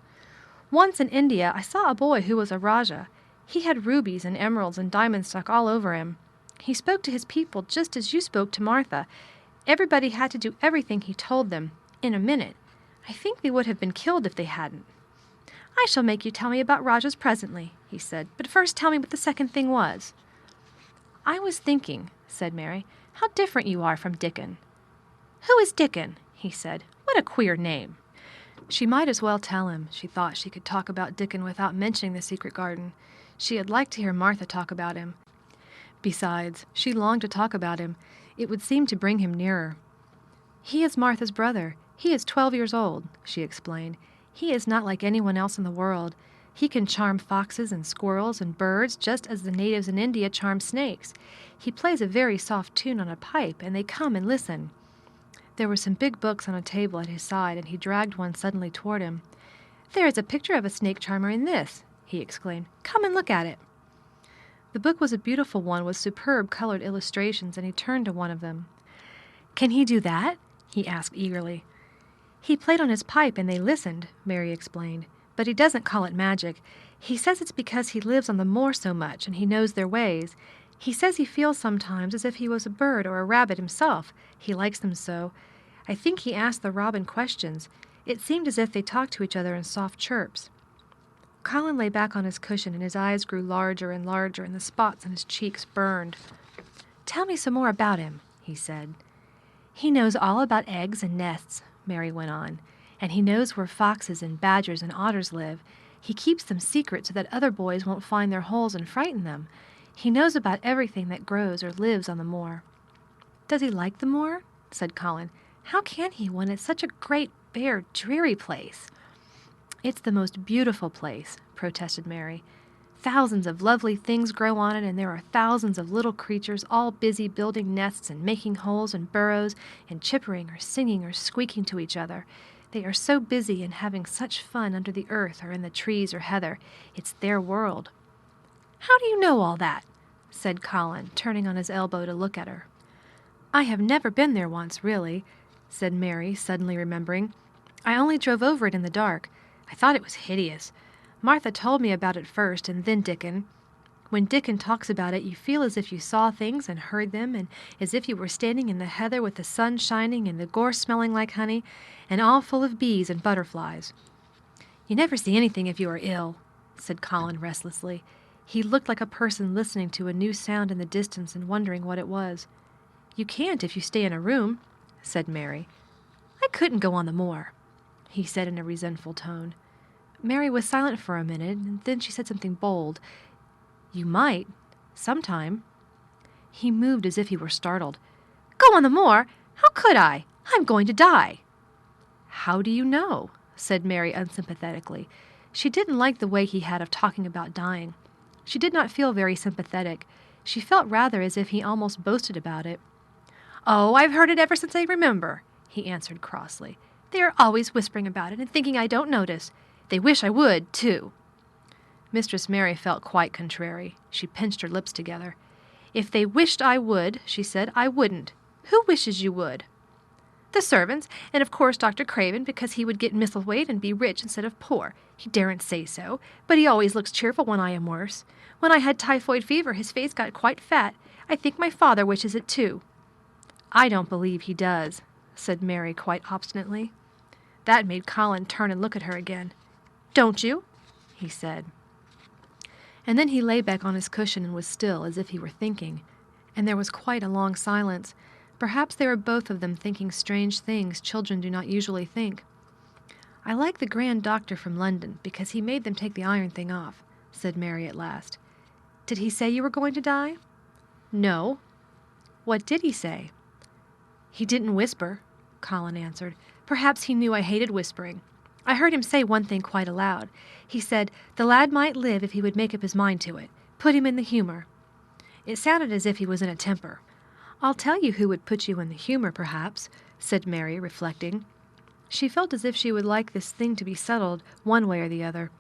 Once in India I saw a boy who was a Rajah. He had rubies and emeralds and diamonds stuck all over him. He spoke to his people just as you spoke to Martha. Everybody had to do everything he told them, in a minute. I think they would have been killed if they hadn't. I shall make you tell me about Rajahs presently, he said, but first tell me what the second thing was. I was thinking, said Mary, how different you are from Dickon. Who is Dickon? He said. What a queer name. She might as well tell him. She thought she could talk about Dickon without mentioning the secret garden. She had liked to hear Martha talk about him. Besides, she longed to talk about him. It would seem to bring him nearer. He is Martha's brother. He is 12 years old, she explained. He is not like anyone else in the world. He can charm foxes and squirrels and birds just as the natives in India charm snakes. He plays a very soft tune on a pipe, and they come and listen. There were some big books on a table at his side, and he dragged one suddenly toward him. There is a picture of a snake charmer in this, he exclaimed. Come and look at it. The book was a beautiful one with superb colored illustrations, and he turned to one of them. Can he do that? He asked eagerly. He played on his pipe and they listened, Mary explained, but he doesn't call it magic. He says it's because he lives on the moor so much and he knows their ways. He says he feels sometimes as if he was a bird or a rabbit himself. He likes them so. I think he asked the robin questions. It seemed as if they talked to each other in soft chirps. Colin lay back on his cushion and his eyes grew larger and larger and the spots on his cheeks burned. Tell me some more about him, he said. He knows all about eggs and nests, Mary went on, and he knows where foxes and badgers and otters live. He keeps them secret so that other boys won't find their holes and frighten them. He knows about everything that grows or lives on the moor. Does he like the moor? Said Colin. How can he when it's such a great, bare, dreary place? "It's the most beautiful place," protested Mary. "Thousands of lovely things grow on it, and there are thousands of little creatures all busy building nests and making holes and burrows and chippering or singing or squeaking to each other. They are so busy and having such fun under the earth or in the trees or heather. It's their world." "How do you know all that?" said Colin, turning on his elbow to look at her. "I have never been there once, really," said Mary, suddenly remembering. "I only drove over it in the dark. I thought it was hideous. Martha told me about it first, and then Dickon. When Dickon talks about it, you feel as if you saw things and heard them, and as if you were standing in the heather with the sun shining and the gorse smelling like honey, and all full of bees and butterflies." "You never see anything if you are ill," said Colin restlessly. He looked like a person listening to a new sound in the distance and wondering what it was. "You can't if you stay in a room," said Mary. "I couldn't go on the moor," he said in a resentful tone. Mary was silent for a minute, and then she said something bold. "You might, sometime." He moved as if he were startled. "Go on the moor? How could I? I'm going to die." "How do you know?" said Mary unsympathetically. She didn't like the way he had of talking about dying. She did not feel very sympathetic. She felt rather as if he almost boasted about it. "Oh, I've heard it ever since I remember," he answered crossly. "They are always whispering about it and thinking I don't notice. They wish I would, too." Mistress Mary felt quite contrary. She pinched her lips together. "If they wished I would," she said, "I wouldn't. Who wishes you would?" "The servants, and of course Dr. Craven, because he would get Misselthwaite and be rich instead of poor. He daren't say so, but he always looks cheerful when I am worse. When I had typhoid fever, his face got quite fat. I think my father wishes it too." "I don't believe he does," said Mary quite obstinately. That made Colin turn and look at her again. "Don't you?" he said. And then he lay back on his cushion and was still, as if he were thinking. And there was quite a long silence. Perhaps they were both of them thinking strange things children do not usually think. "I like the grand doctor from London, because he made them take the iron thing off," said Mary at last. "Did he say you were going to die?" "No." "What did he say?" "He didn't whisper," Colin answered. "Perhaps he knew I hated whispering. I heard him say one thing quite aloud. He said the lad might live if he would make up his mind to it. Put him in the humor. It sounded as if he was in a temper. I'll tell you who would put you in the humor, perhaps," said Mary, reflecting. She felt as if she would like this thing to be settled one way or the other.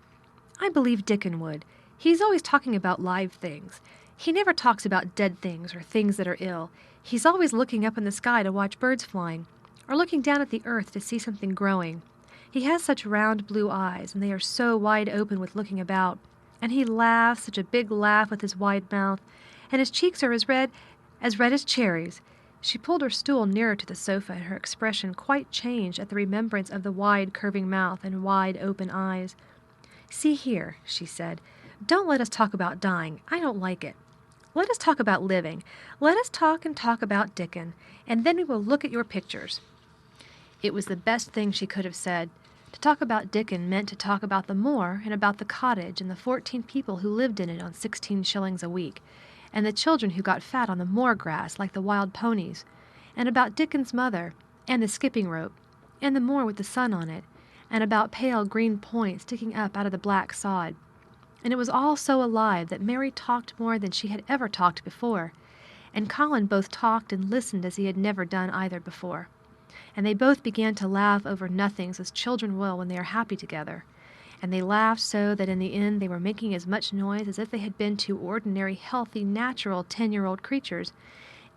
"I believe Dickon would. He's always talking about live things. He never talks about dead things or things that are ill. He's always looking up in the sky to watch birds flying, or looking down at the earth to see something growing. He has such round blue eyes, and they are so wide open with looking about. And he laughs such a big laugh with his wide mouth, and his cheeks are as red as cherries." She pulled her stool nearer to the sofa, and her expression quite changed at the remembrance of the wide curving mouth and wide open eyes. "See here," she said, "don't let us talk about dying. I don't like it. Let us talk about living. Let us talk and talk about Dickon, and then we will look at your pictures." It was the best thing she could have said. To talk about Dickon meant to talk about the moor and about the cottage and the 14 people who lived in it on 16 shillings a week, and the children who got fat on the moor grass like the wild ponies, and about Dickon's mother, and the skipping rope, and the moor with the sun on it, and about pale green points sticking up out of the black sod. And it was all so alive that Mary talked more than she had ever talked before, and Colin both talked and listened as he had never done either before. And they both began to laugh over nothings as children will when they are happy together. And they laughed so that in the end they were making as much noise as if they had been two ordinary, healthy, natural 10-year-old creatures,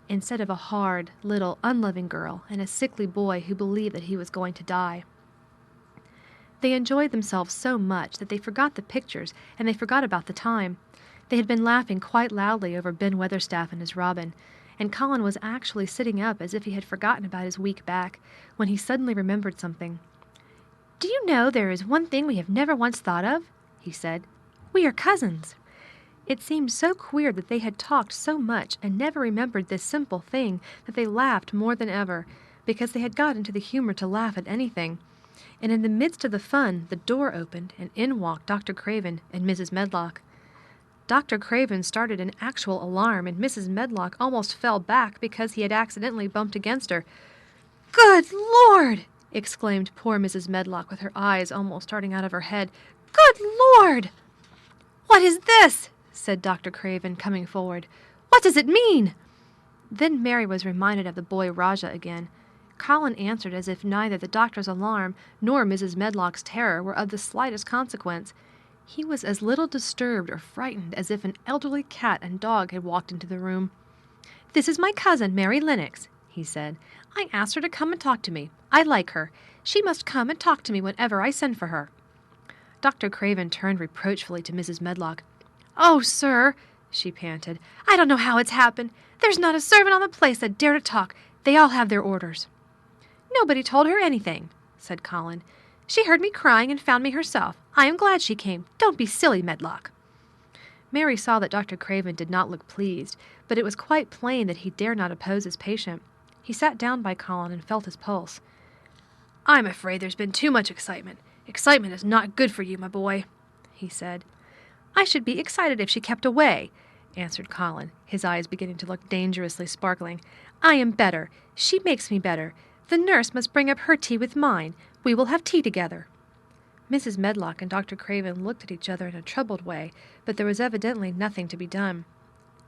instead of a hard, little, unloving girl and a sickly boy who believed that he was going to die. They enjoyed themselves so much that they forgot the pictures and they forgot about the time. They had been laughing quite loudly over Ben Weatherstaff and his robin, and Colin was actually sitting up as if he had forgotten about his weak back, when he suddenly remembered something. "Do you know there is one thing we have never once thought of?" he said. "We are cousins." It seemed so queer that they had talked so much and never remembered this simple thing that they laughed more than ever, because they had got into the humor to laugh at anything. And in the midst of the fun, the door opened, and in walked Dr. Craven and Mrs. Medlock. Dr. Craven started in actual alarm, and Mrs. Medlock almost fell back because he had accidentally bumped against her. "Good Lord!" exclaimed poor Mrs. Medlock with her eyes almost starting out of her head. "Good Lord!" "What is this?" said Dr. Craven, coming forward. "What does it mean?" Then Mary was reminded of the boy Rajah again. Colin answered as if neither the doctor's alarm nor Mrs. Medlock's terror were of the slightest consequence. He was as little disturbed or frightened as if an elderly cat and dog had walked into the room. "This is my cousin, Mary Lennox," he said. "I asked her to come and talk to me. I like her. She must come and talk to me whenever I send for her." Dr. Craven turned reproachfully to Mrs. Medlock. "Oh, sir," she panted, "I don't know how it's happened. There's not a servant on the place that dare to talk. They all have their orders." "Nobody told her anything," said Colin. "She heard me crying and found me herself. I am glad she came. Don't be silly, Medlock." Mary saw that Dr. Craven did not look pleased, but it was quite plain that he dared not oppose his patient. He sat down by Colin and felt his pulse. "I'm afraid there's been too much excitement. Excitement is not good for you, my boy," he said. "I should be excited if she kept away," answered Colin, his eyes beginning to look dangerously sparkling. "I am better. She makes me better. The nurse must bring up her tea with mine. We will have tea together." Mrs. Medlock and Dr. Craven looked at each other in a troubled way, but there was evidently nothing to be done.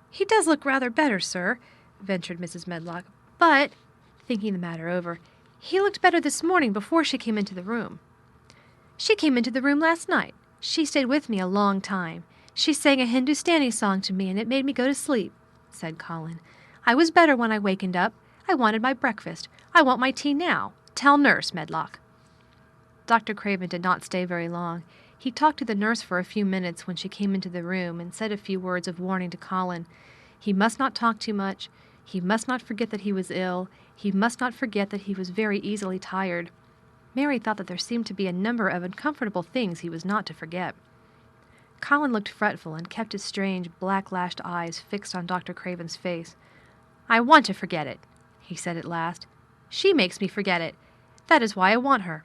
"He does look rather better, sir," ventured Mrs. Medlock, "but," thinking the matter over, "he looked better this morning before she came into the room." "She came into the room last night. She stayed with me a long time. She sang a Hindustani song to me, and it made me go to sleep," said Colin. "I was better when I wakened up. I wanted my breakfast. I want my tea now. Tell nurse, Medlock." Dr. Craven did not stay very long. He talked to the nurse for a few minutes when she came into the room and said a few words of warning to Colin. He must not talk too much. He must not forget that he was ill. He must not forget that he was very easily tired. Mary thought that there seemed to be a number of uncomfortable things he was not to forget. Colin looked fretful and kept his strange, black-lashed eyes fixed on Dr. Craven's face. "I want to forget it," he said at last. "She makes me forget it. That is why I want her."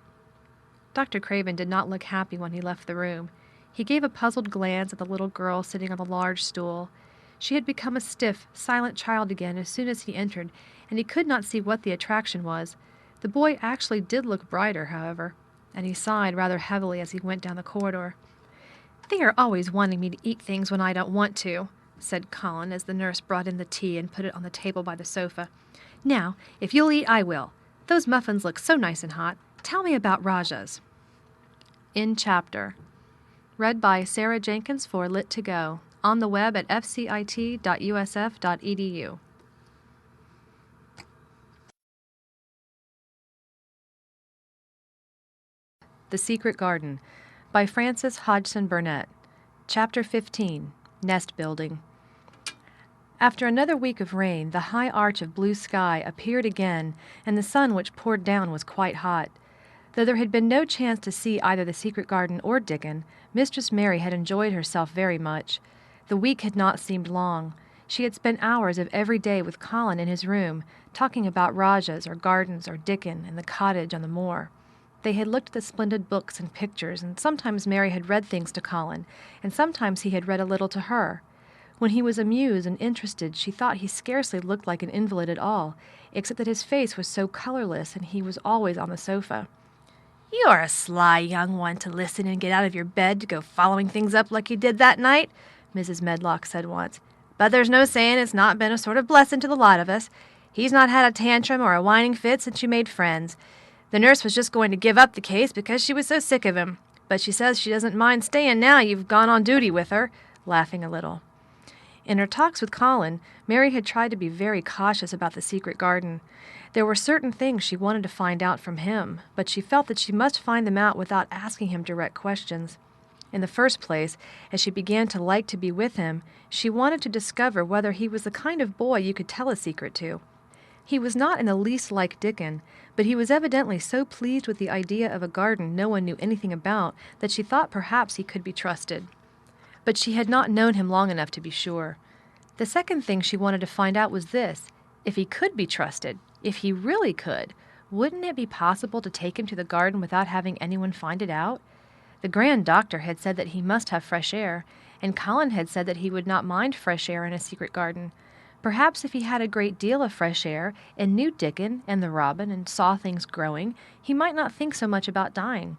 Dr. Craven did not look happy when he left the room. He gave a puzzled glance at the little girl sitting on the large stool. She had become a stiff, silent child again as soon as he entered, and he could not see what the attraction was. The boy actually did look brighter, however, and he sighed rather heavily as he went down the corridor. "They are always wanting me to eat things when I don't want to," said Colin as the nurse brought in the tea and put it on the table by the sofa. "Now, if you'll eat, I will. Those muffins look so nice and hot. Tell me about Rajah's." In chapter. Read by Sarah Jenkins for Lit2Go. On the web at fcit.usf.edu. The Secret Garden by Frances Hodgson Burnett. Chapter 15. Nest Building. After another week of rain, the high arch of blue sky appeared again, and the sun which poured down was quite hot. Though there had been no chance to see either the secret garden or Dickon, Mistress Mary had enjoyed herself very much. The week had not seemed long. She had spent hours of every day with Colin in his room, talking about Rajahs or gardens or Dickon and the cottage on the moor. They had looked at the splendid books and pictures, and sometimes Mary had read things to Colin, and sometimes he had read a little to her. When he was amused and interested, she thought he scarcely looked like an invalid at all, except that his face was so colorless and he was always on the sofa. "You are a sly young one to listen and get out of your bed to go following things up like you did that night," Mrs. Medlock said once. "But there's no saying it's not been a sort of blessing to the lot of us. He's not had a tantrum or a whining fit since you made friends. The nurse was just going to give up the case because she was so sick of him, but she says she doesn't mind staying now you've gone on duty with her," laughing a little. In her talks with Colin, Mary had tried to be very cautious about the secret garden. There were certain things she wanted to find out from him, but she felt that she must find them out without asking him direct questions. In the first place, as she began to like to be with him, she wanted to discover whether he was the kind of boy you could tell a secret to. He was not in the least like Dickon, but he was evidently so pleased with the idea of a garden no one knew anything about that she thought perhaps he could be trusted. But she had not known him long enough to be sure. The second thing she wanted to find out was this: if he could be trusted, if he really could, wouldn't it be possible to take him to the garden without having anyone find it out? The grand doctor had said that he must have fresh air, and Colin had said that he would not mind fresh air in a secret garden. Perhaps if he had a great deal of fresh air, and knew Dickon and the robin, and saw things growing, he might not think so much about dying.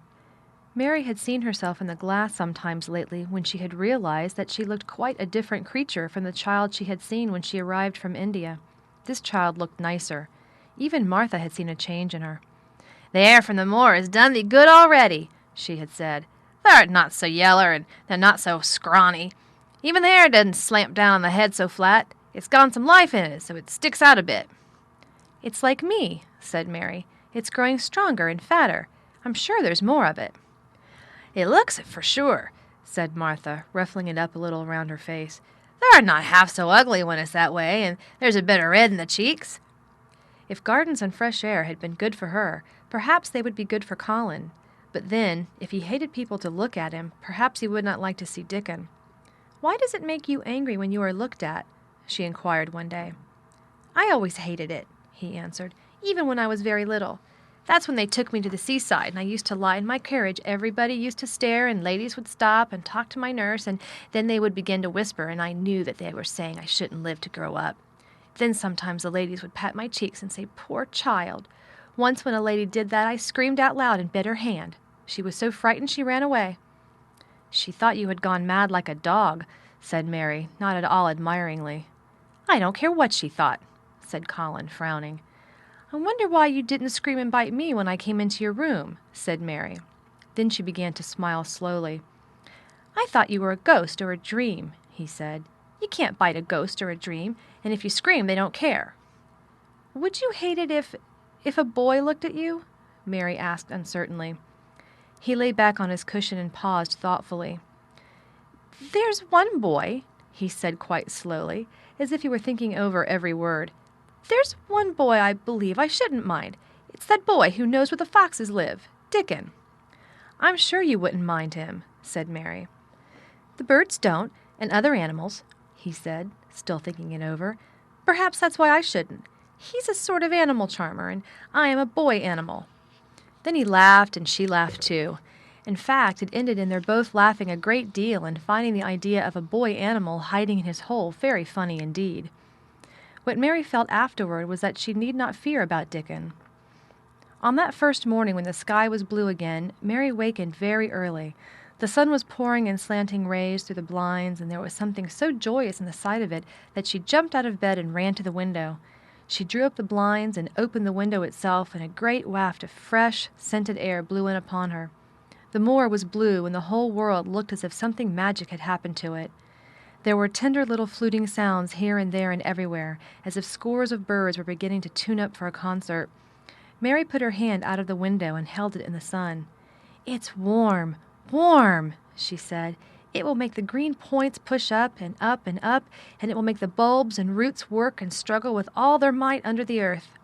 Mary had seen herself in the glass sometimes lately when she had realized that she looked quite a different creature from the child she had seen when she arrived from India. This child looked nicer. Even Martha had seen a change in her. "The air from the moor has done thee good already," she had said. "Thou'rt not so yeller, and thou not so scrawny. Even the hair doesn't slamp down on the head so flat. It's got some life in it, so it sticks out a bit." "It's like me," said Mary. "It's growing stronger and fatter. I'm sure there's more of it." "It looks it for sure," said Martha, ruffling it up a little round her face. "Thou'rt not half so ugly when it's that way, and there's a bit of red in the cheeks." If gardens and fresh air had been good for her, perhaps they would be good for Colin. But then, if he hated people to look at him, perhaps he would not like to see Dickon. "Why does it make you angry when you are looked at?" she inquired one day. "I always hated it," he answered, "even when I was very little. That's when they took me to the seaside, and I used to lie in my carriage. Everybody used to stare, and ladies would stop and talk to my nurse, and then they would begin to whisper, and I knew that they were saying I shouldn't live to grow up. Then sometimes the ladies would pat my cheeks and say, 'Poor child.' Once when a lady did that, I screamed out loud and bit her hand. She was so frightened she ran away." "She thought you had gone mad like a dog," said Mary, not at all admiringly. "I don't care what she thought," said Colin, frowning. "I wonder why you didn't scream and bite me when I came into your room," said Mary. Then she began to smile slowly. "I thought you were a ghost or a dream," he said. "You can't bite a ghost or a dream, and if you scream, they don't care." "Would you hate it if a boy looked at you?" Mary asked uncertainly. He lay back on his cushion and paused thoughtfully. "There's one boy," he said quite slowly, as if he were thinking over every word. "There's one boy I believe I shouldn't mind. It's that boy who knows where the foxes live, Dickon." "I'm sure you wouldn't mind him," said Mary. "The birds don't, and other animals," he said, still thinking it over. "Perhaps that's why I shouldn't. He's a sort of animal charmer, and I am a boy animal." Then he laughed, and she laughed too. In fact, it ended in their both laughing a great deal and finding the idea of a boy animal hiding in his hole very funny indeed. What Mary felt afterward was that she need not fear about Dickon. On that first morning when the sky was blue again, Mary wakened very early. The sun was pouring in slanting rays through the blinds, and there was something so joyous in the sight of it that she jumped out of bed and ran to the window. She drew up the blinds and opened the window itself, and a great waft of fresh, scented air blew in upon her. The moor was blue, and the whole world looked as if something magic had happened to it. There were tender little fluting sounds here and there and everywhere, as if scores of birds were beginning to tune up for a concert. Mary put her hand out of the window and held it in the sun. "It's warm, warm," she said. "It will make the green points push up and up and up, and it will make the bulbs and roots work and struggle with all their might under the earth."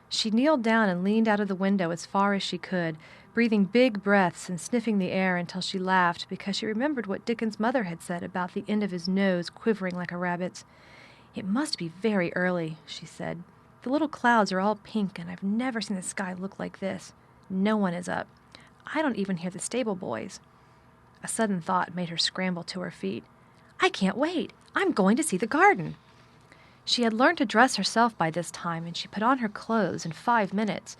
She kneeled down and leaned out of the window as far as she could, breathing big breaths and sniffing the air until she laughed because she remembered what Dickon's mother had said about the end of his nose quivering like a rabbit's. "It must be very early," she said. "The little clouds are all pink, and I've never seen the sky look like this. No one is up. I don't even hear the stable boys." A sudden thought made her scramble to her feet. "I can't wait. I'm going to see the garden." She had learned to dress herself by this time, and she put on her clothes in 5 minutes.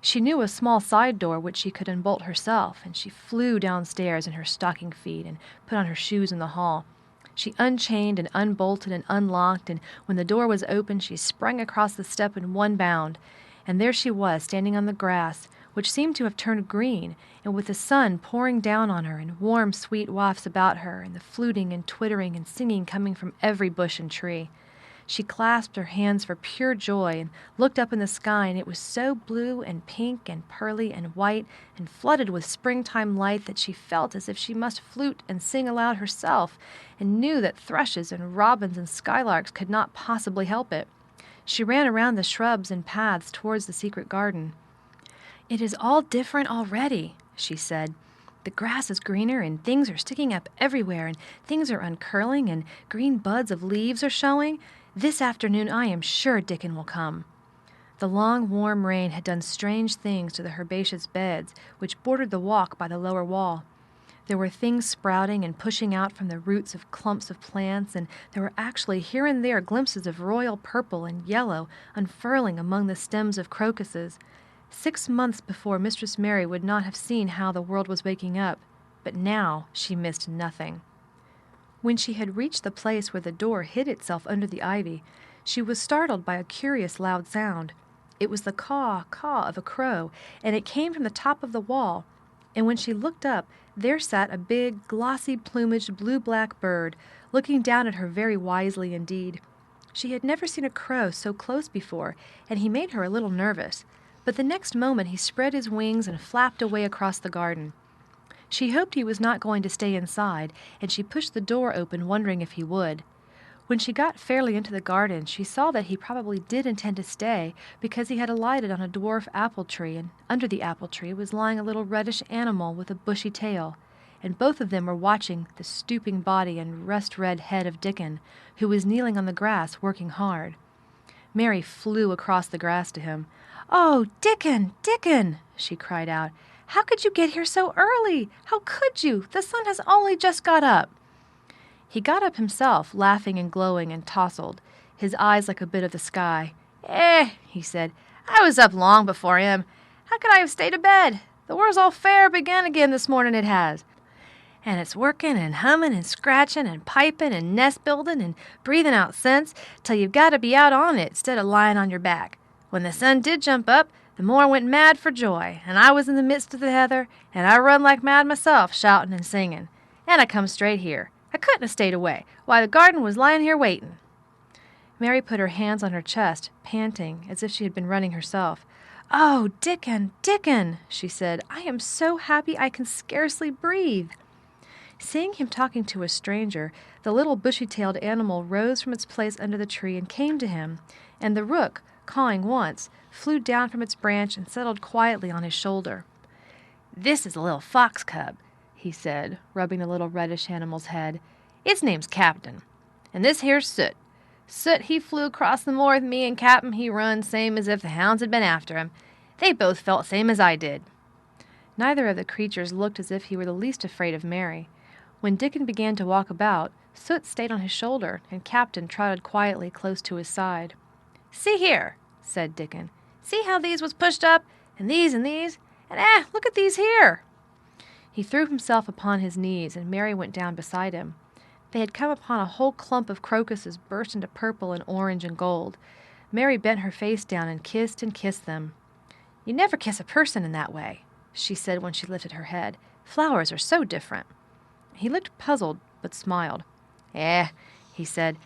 She knew a small side door which she could unbolt herself, and she flew downstairs in her stocking feet and put on her shoes in the hall. She unchained and unbolted and unlocked, and when the door was open she sprang across the step in one bound, and there she was standing on the grass, which seemed to have turned green, and with the sun pouring down on her and warm sweet wafts about her, and the fluting and twittering and singing coming from every bush and tree. She clasped her hands for pure joy and looked up in the sky, and it was so blue and pink and pearly and white and flooded with springtime light that she felt as if she must flute and sing aloud herself, and knew that thrushes and robins and skylarks could not possibly help it. She ran around the shrubs and paths towards the secret garden. "It is all different already," she said. "The grass is greener, and things are sticking up everywhere, and things are uncurling, and green buds of leaves are showing. This afternoon I am sure Dickon will come." The long, warm rain had done strange things to the herbaceous beds which bordered the walk by the lower wall. There were things sprouting and pushing out from the roots of clumps of plants, and there were actually here and there glimpses of royal purple and yellow unfurling among the stems of crocuses. 6 months before, Mistress Mary would not have seen how the world was waking up, but now she missed nothing. When she had reached the place where the door hid itself under the ivy, she was startled by a curious loud sound. It was the caw-caw of a crow, and it came from the top of the wall. And when she looked up, there sat a big, glossy-plumaged, blue-black bird, looking down at her very wisely indeed. She had never seen a crow so close before, and he made her a little nervous. But the next moment he spread his wings and flapped away across the garden. She hoped he was not going to stay inside, and she pushed the door open, wondering if he would. When she got fairly into the garden, she saw that he probably did intend to stay, because he had alighted on a dwarf apple tree, and under the apple tree was lying a little reddish animal with a bushy tail, and both of them were watching the stooping body and rust-red head of Dickon, who was kneeling on the grass, working hard. Mary flew across the grass to him. "Oh, Dickon, Dickon!" she cried out. "How could you get here so early? How could you? The sun has only just got up." He got up himself, laughing and glowing and tousled, his eyes like a bit of the sky. He said, "I was up long before him. How could I have stayed abed? The world's all fair begun again this morning, it has. And it's working and humming and scratching and piping and nest-building and breathing out scents till you've got to be out on it instead of lying on your back. When the sun did jump up, the moor went mad for joy, and I was in the midst of the heather, and I run like mad myself, shouting and singing. And I come straight here. I couldn't have stayed away. Why, the garden was lying here waiting." Mary put her hands on her chest, panting, as if she had been running herself. "Oh, Dickon, Dickon," she said, "I am so happy I can scarcely breathe." Seeing him talking to a stranger, the little bushy-tailed animal rose from its place under the tree and came to him, and the rook, cawing once, flew down from its branch and settled quietly on his shoulder. "This is a little fox cub," he said, rubbing the little reddish animal's head. "Its name's Captain. And this here's Soot. Soot, he flew across the moor with me, and Cap'n, he run same as if the hounds had been after him. They both felt same as I did." Neither of the creatures looked as if he were the least afraid of Mary. When Dickon began to walk about, Soot stayed on his shoulder, and Captain trotted quietly close to his side. "See here," said Dickon. "See how these was pushed up, and these, and look at these here." He threw himself upon his knees, and Mary went down beside him. They had come upon a whole clump of crocuses burst into purple and orange and gold. Mary bent her face down and kissed them. "You never kiss a person in that way," she said when she lifted her head. "Flowers are so different." He looked puzzled, but smiled. He said,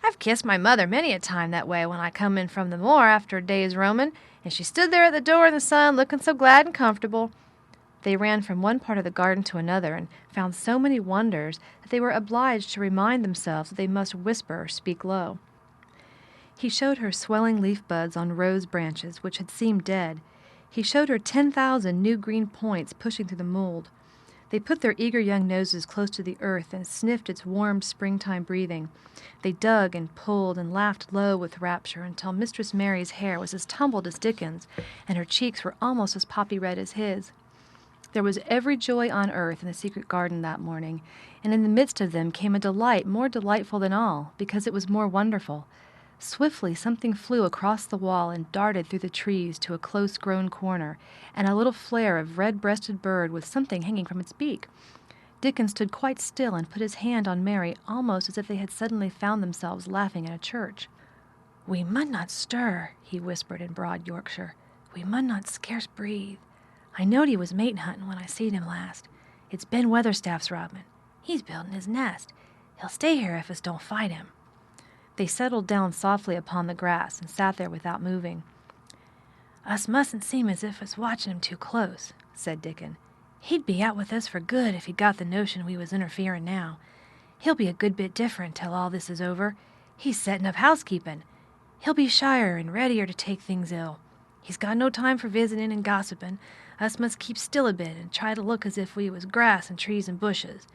"I've kissed my mother many a time that way when I come in from the moor after a day's roaming, and she stood there at the door in the sun looking so glad and comfortable." They ran from one part of the garden to another and found so many wonders that they were obliged to remind themselves that they must whisper or speak low. He showed her swelling leaf buds on rose branches which had seemed dead. He showed her 10,000 new green points pushing through the mold. They put their eager young noses close to the earth and sniffed its warm springtime breathing. They dug and pulled and laughed low with rapture until Mistress Mary's hair was as tumbled as Dickon's, and her cheeks were almost as poppy red as his. There was every joy on earth in the secret garden that morning, and in the midst of them came a delight more delightful than all, because it was more wonderful. Swiftly something flew across the wall and darted through the trees to a close-grown corner, and a little flare of red-breasted bird with something hanging from its beak. Dickon stood quite still and put his hand on Mary, almost as if they had suddenly found themselves laughing in a church. "We mun not stir," he whispered in broad Yorkshire. "We mun not scarce breathe. I knowed he was mate hunting when I seed him last. It's Ben Weatherstaff's robin. He's building his nest. He'll stay here if us don't fight him." They settled down softly upon the grass and sat there without moving. "Us mustn't seem as if us watching him too close," said Dickon. "He'd be out with us for good if he got the notion we was interfering now. He'll be a good bit different till all this is over. He's setting up housekeeping. He'll be shyer and readier to take things ill. He's got no time for visiting and gossiping. Us must keep still a bit and try to look as if we was grass and trees and bushes.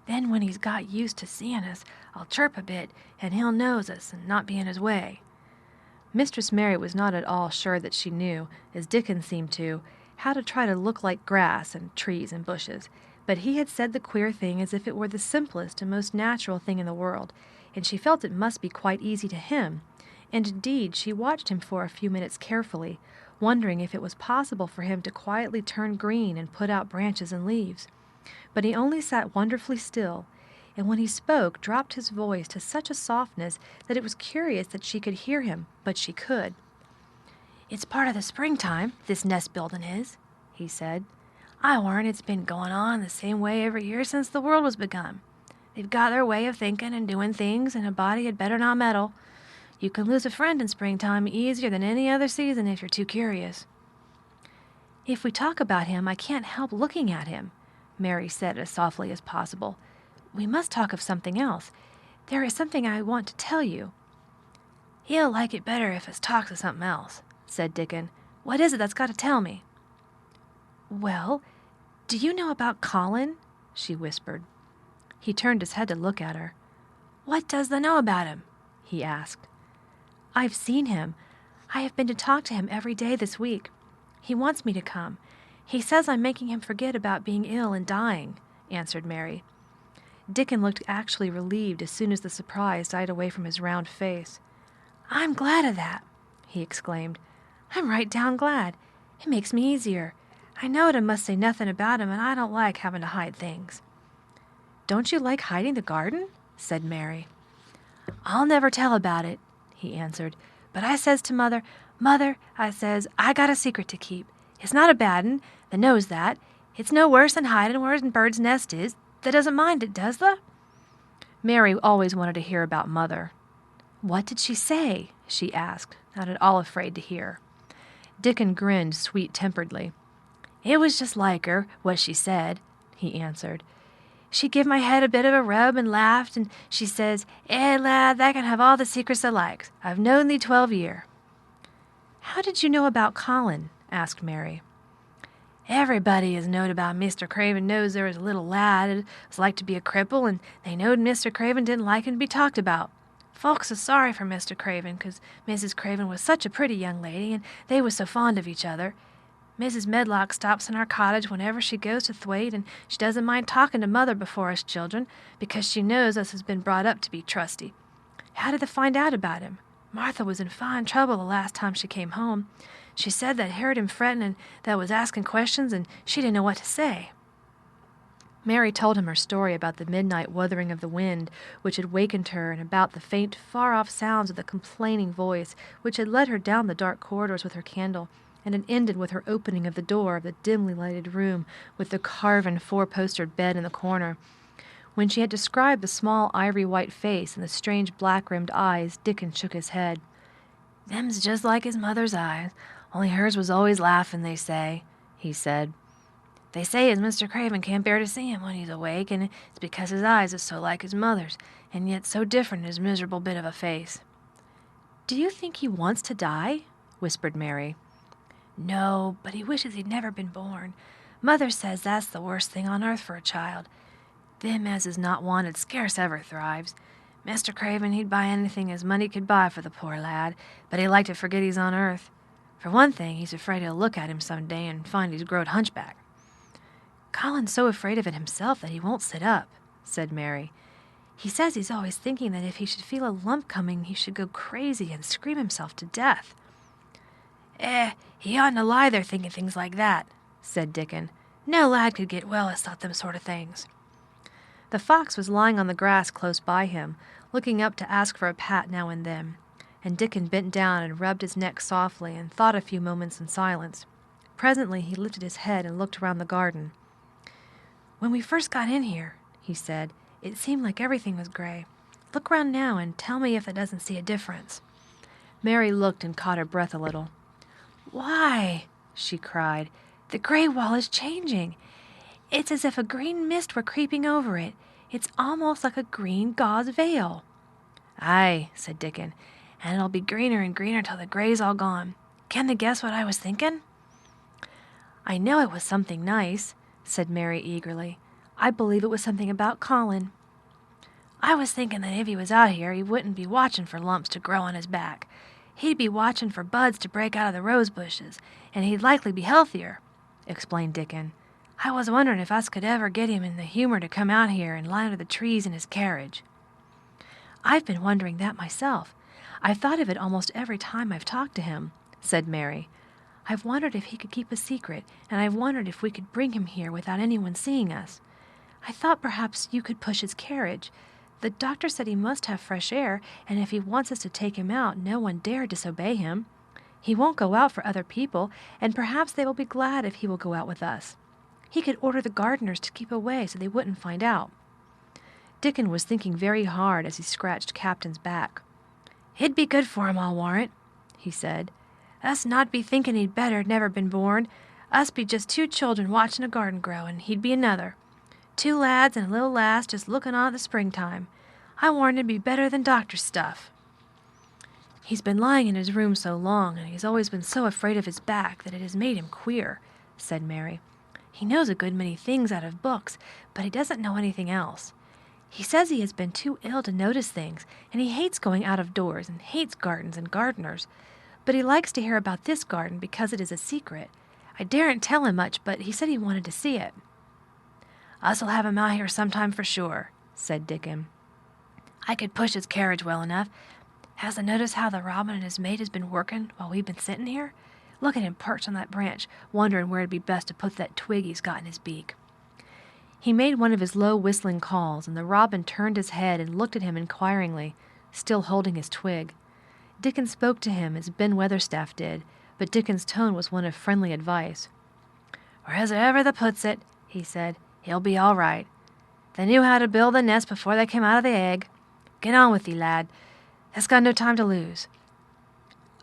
Then when he's got used to seeing us, I'll chirp a bit, and he'll nose us and not be in his way." Mistress Mary was not at all sure that she knew, as Dickon seemed to, how to try to look like grass and trees and bushes, But he had said the queer thing as if it were the simplest and most natural thing in the world, and she felt it must be quite easy to him. And indeed, she watched him for a few minutes carefully, wondering if it was possible for him to quietly turn green and put out branches and leaves. But he only sat wonderfully still, and when he spoke, dropped his voice to such a softness that it was curious that she could hear him, but she could. "It's part of the springtime, this nest building is," he said. "I warrant it's been going on the same way every year since the world was begun. They've got their way of thinking and doing things, and a body had better not meddle. You can lose a friend in springtime easier than any other season if you're too curious." "If we talk about him, I can't help looking at him," Mary said as softly as possible. "We must talk of something else. There is something I want to tell you." "He'll like it better if us talks of something else," said Dickon. "What is it that's got to tell me?" "Well, do you know about Colin?" she whispered. He turned his head to look at her. "What does thou know about him?" he asked. "I've seen him. I have been to talk to him every day this week. He wants me to come. He says I'm making him forget about being ill and dying," answered Mary. Dickon looked actually relieved as soon as the surprise died away from his round face. "I'm glad of that," he exclaimed. "I'm right down glad. It makes me easier. I knowed I must say nothing about him, and I don't like having to hide things." "Don't you like hiding the garden?" said Mary. "I'll never tell about it," he answered. "But I says to Mother, 'Mother,' I says, 'I got a secret to keep. It's not a bad 'un, thou knows that. It's no worse than hiding where a bird's nest is. Thou doesn't mind it, does thou?'" Mary always wanted to hear about Mother. "What did she say?" she asked, not at all afraid to hear. Dickon grinned sweet-temperedly. "It was just like her, what she said," he answered. "She give my head a bit of a rub and laughed, and she says, 'Eh, lad, thou can have all the secrets thou likes. I've known thee 12 year.'" "How did you know about Colin?" asked Mary. "Everybody as knowed about Mr. Craven knows there was a little lad as was like to be a cripple, and they knowed Mr. Craven didn't like him to be talked about. Folks was sorry for Mr. Craven, 'cause Mrs. Craven was such a pretty young lady, and they was so fond of each other. Mrs. Medlock stops in our cottage whenever she goes to Thwaite, and she doesn't mind talking to Mother before us children, because she knows us has been brought up to be trusty. How did they find out about him? Martha was in fine trouble the last time she came home. She said that heard him fretting and that was asking questions, and she didn't know what to say." Mary told him her story about the midnight wuthering of the wind which had wakened her, and about the faint, far-off sounds of the complaining voice which had led her down the dark corridors with her candle, and had ended with her opening of the door of the dimly lighted room with the carven four-postered bed in the corner. When she had described the small ivory-white face and the strange black-rimmed eyes, Dickon shook his head. "Them's just like his mother's eyes, only hers was always laughing, they say," he said. "They say as Mr. Craven can't bear to see him when he's awake, and it's because his eyes is so like his mother's, and yet so different in his miserable bit of a face." "Do you think he wants to die?" whispered Mary. "No, but he wishes he'd never been born. Mother says that's the worst thing on earth for a child. Them as is not wanted scarce ever thrives. Mr. Craven, he'd buy anything as money could buy for the poor lad, but he'd like to forget he's on earth. For one thing, he's afraid he'll look at him some day and find he's growed hunchback." "Colin's so afraid of it himself that he won't sit up," said Mary. "He says he's always thinking that if he should feel a lump coming, he should go crazy and scream himself to death." He oughtn't to lie there thinking things like that," said Dickon. "No lad could get well as thought them sort of things." The fox was lying on the grass close by him, looking up to ask for a pat now and then, and Dickon bent down and rubbed his neck softly and thought a few moments in silence. Presently he lifted his head and looked around the garden. "When we first got in here," he said, "it seemed like everything was gray. Look round now and tell me if it doesn't see a difference." Mary looked and caught her breath a little. "Why," she cried, "the gray wall is changing. It's as if a green mist were creeping over it. It's almost like a green gauze veil." "Aye," said Dickon, "and it'll be greener and greener till the gray's all gone. Can thee guess what I was thinking?" "I know it was something nice," said Mary eagerly. "I believe it was something about Colin." "I was thinking that if he was out here, he wouldn't be watching for lumps to grow on his back. He'd be watching for buds to break out of the rose bushes, and he'd likely be healthier," explained Dickon. I was wondering if us could ever get him in the humor to come out here and lie under the trees in his carriage." "I've been wondering that myself. I've thought of it almost every time I've talked to him," said Mary. "I've wondered if he could keep a secret, and I've wondered if we could bring him here without anyone seeing us. I thought perhaps you could push his carriage. The doctor said he must have fresh air, and if he wants us to take him out, no one dare disobey him. He won't go out for other people, and perhaps they will be glad if he will go out with us. He could order the gardeners to keep away so they wouldn't find out." Dickon was thinking very hard as he scratched Captain's back. "It'd be good for him, I'll warrant," he said. "Us not be thinking he'd better never been born. Us be just 2 children watching a garden grow, and he'd be another. 2 lads and a little lass just looking on at the springtime. I warrant it'd be better than doctor's stuff." "He's been lying in his room so long, and he's always been so afraid of his back that it has made him queer," said Mary. "He knows a good many things out of books, but he doesn't know anything else. He says he has been too ill to notice things, and he hates going out of doors and hates gardens and gardeners. But he likes to hear about this garden because it is a secret. I daren't tell him much, but he said he wanted to see it." "Us'll have him out here sometime for sure," said Dickon. "I could push his carriage well enough. Has I noticed how the robin and his mate has been working while we've been sitting here? Look at him perched on that branch, wondering where it'd be best to put that twig he's got in his beak." He made one of his low whistling calls, and the robin turned his head and looked at him inquiringly, still holding his twig. Dickon spoke to him as Ben Weatherstaff did, but Dickon's tone was one of friendly advice. "Wherever the puts it," he said, "he'll be all right. They knew how to build the nest before they came out of the egg. Get on with thee, lad. They's got no time to lose."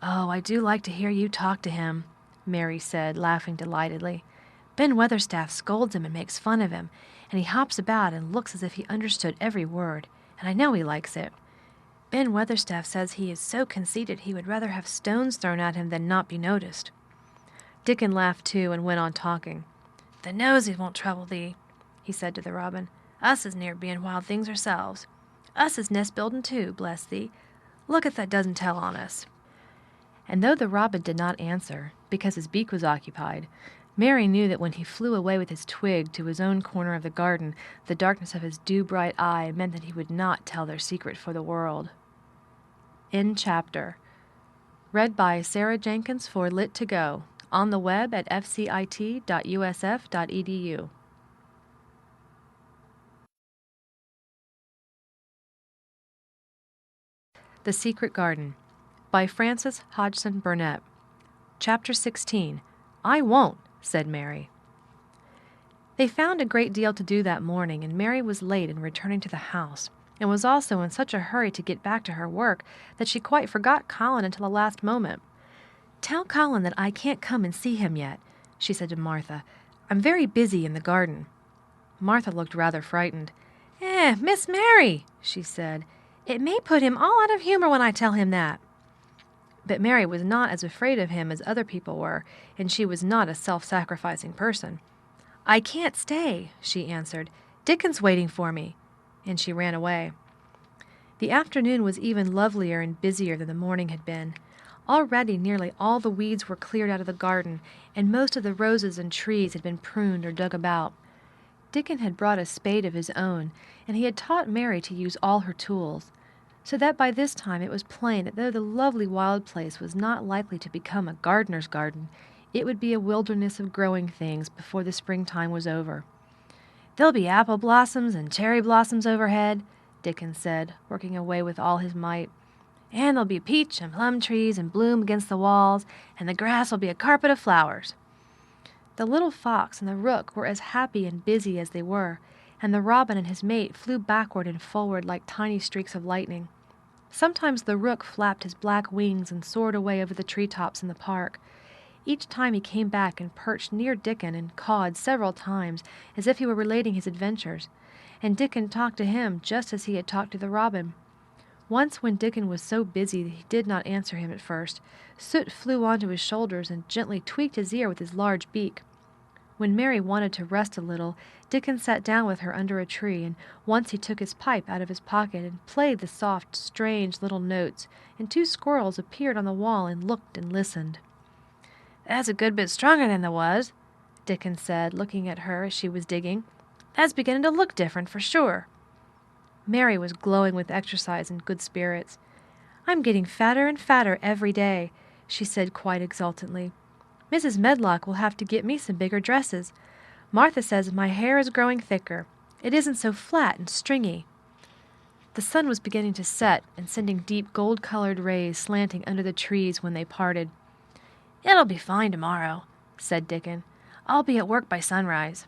"Oh, I do like to hear you talk to him," Mary said, laughing delightedly. "Ben Weatherstaff scolds him and makes fun of him, and he hops about and looks as if he understood every word, and I know he likes it. Ben Weatherstaff says he is so conceited he would rather have stones thrown at him than not be noticed." Dickon laughed too and went on talking. "The nosies won't trouble thee," he said to the robin. "Us is near being wild things ourselves. Us is nest building too, bless thee. Look if that doesn't tell on us." And though the robin did not answer, because his beak was occupied, Mary knew that when he flew away with his twig to his own corner of the garden, the darkness of his dew-bright eye meant that he would not tell their secret for the world. End chapter. Read by Sarah Jenkins for Lit2Go, on the web at fcit.usf.edu. The Secret Garden by Frances Hodgson Burnett. Chapter 16. "I won't," said Mary. They found a great deal to do that morning, and Mary was late in returning to the house, and was also in such a hurry to get back to her work that she quite forgot Colin until the last moment. "Tell Colin that I can't come and see him yet," she said to Martha. "I'm very busy in the garden." Martha looked rather frightened. Miss Mary," she said, "it may put him all out of humor when I tell him that." But Mary was not as afraid of him as other people were, and she was not a self-sacrificing person. "I can't stay," she answered. "Dickon's waiting for me," and she ran away. The afternoon was even lovelier and busier than the morning had been. Already nearly all the weeds were cleared out of the garden, and most of the roses and trees had been pruned or dug about. Dickon had brought a spade of his own, and he had taught Mary to use all her tools, so that by this time it was plain that though the lovely wild place was not likely to become a gardener's garden, it would be a wilderness of growing things before the springtime was over. "There'll be apple blossoms and cherry blossoms overhead," Dickon said, working away with all his might. "And there'll be peach and plum trees in bloom against the walls, and the grass will be a carpet of flowers." The little fox and the rook were as happy and busy as they were, and the robin and his mate flew backward and forward like tiny streaks of lightning. Sometimes the rook flapped his black wings and soared away over the treetops in the park. Each time he came back and perched near Dickon and cawed several times as if he were relating his adventures, and Dickon talked to him just as he had talked to the robin. Once when Dickon was so busy that he did not answer him at first, Soot flew onto his shoulders and gently tweaked his ear with his large beak. When Mary wanted to rest a little, Dickon sat down with her under a tree, and once he took his pipe out of his pocket and played the soft, strange little notes, and 2 squirrels appeared on the wall and looked and listened. "That's a good bit stronger than there was," Dickon said, looking at her as she was digging. "That's beginning to look different, for sure." Mary was glowing with exercise and good spirits. "I'm getting fatter and fatter every day," she said quite exultantly. "Mrs. Medlock will have to get me some bigger dresses. Martha says my hair is growing thicker. It isn't so flat and stringy." The sun was beginning to set and sending deep gold-colored rays slanting under the trees when they parted. "It'll be fine tomorrow," said Dickon. "I'll be at work by sunrise."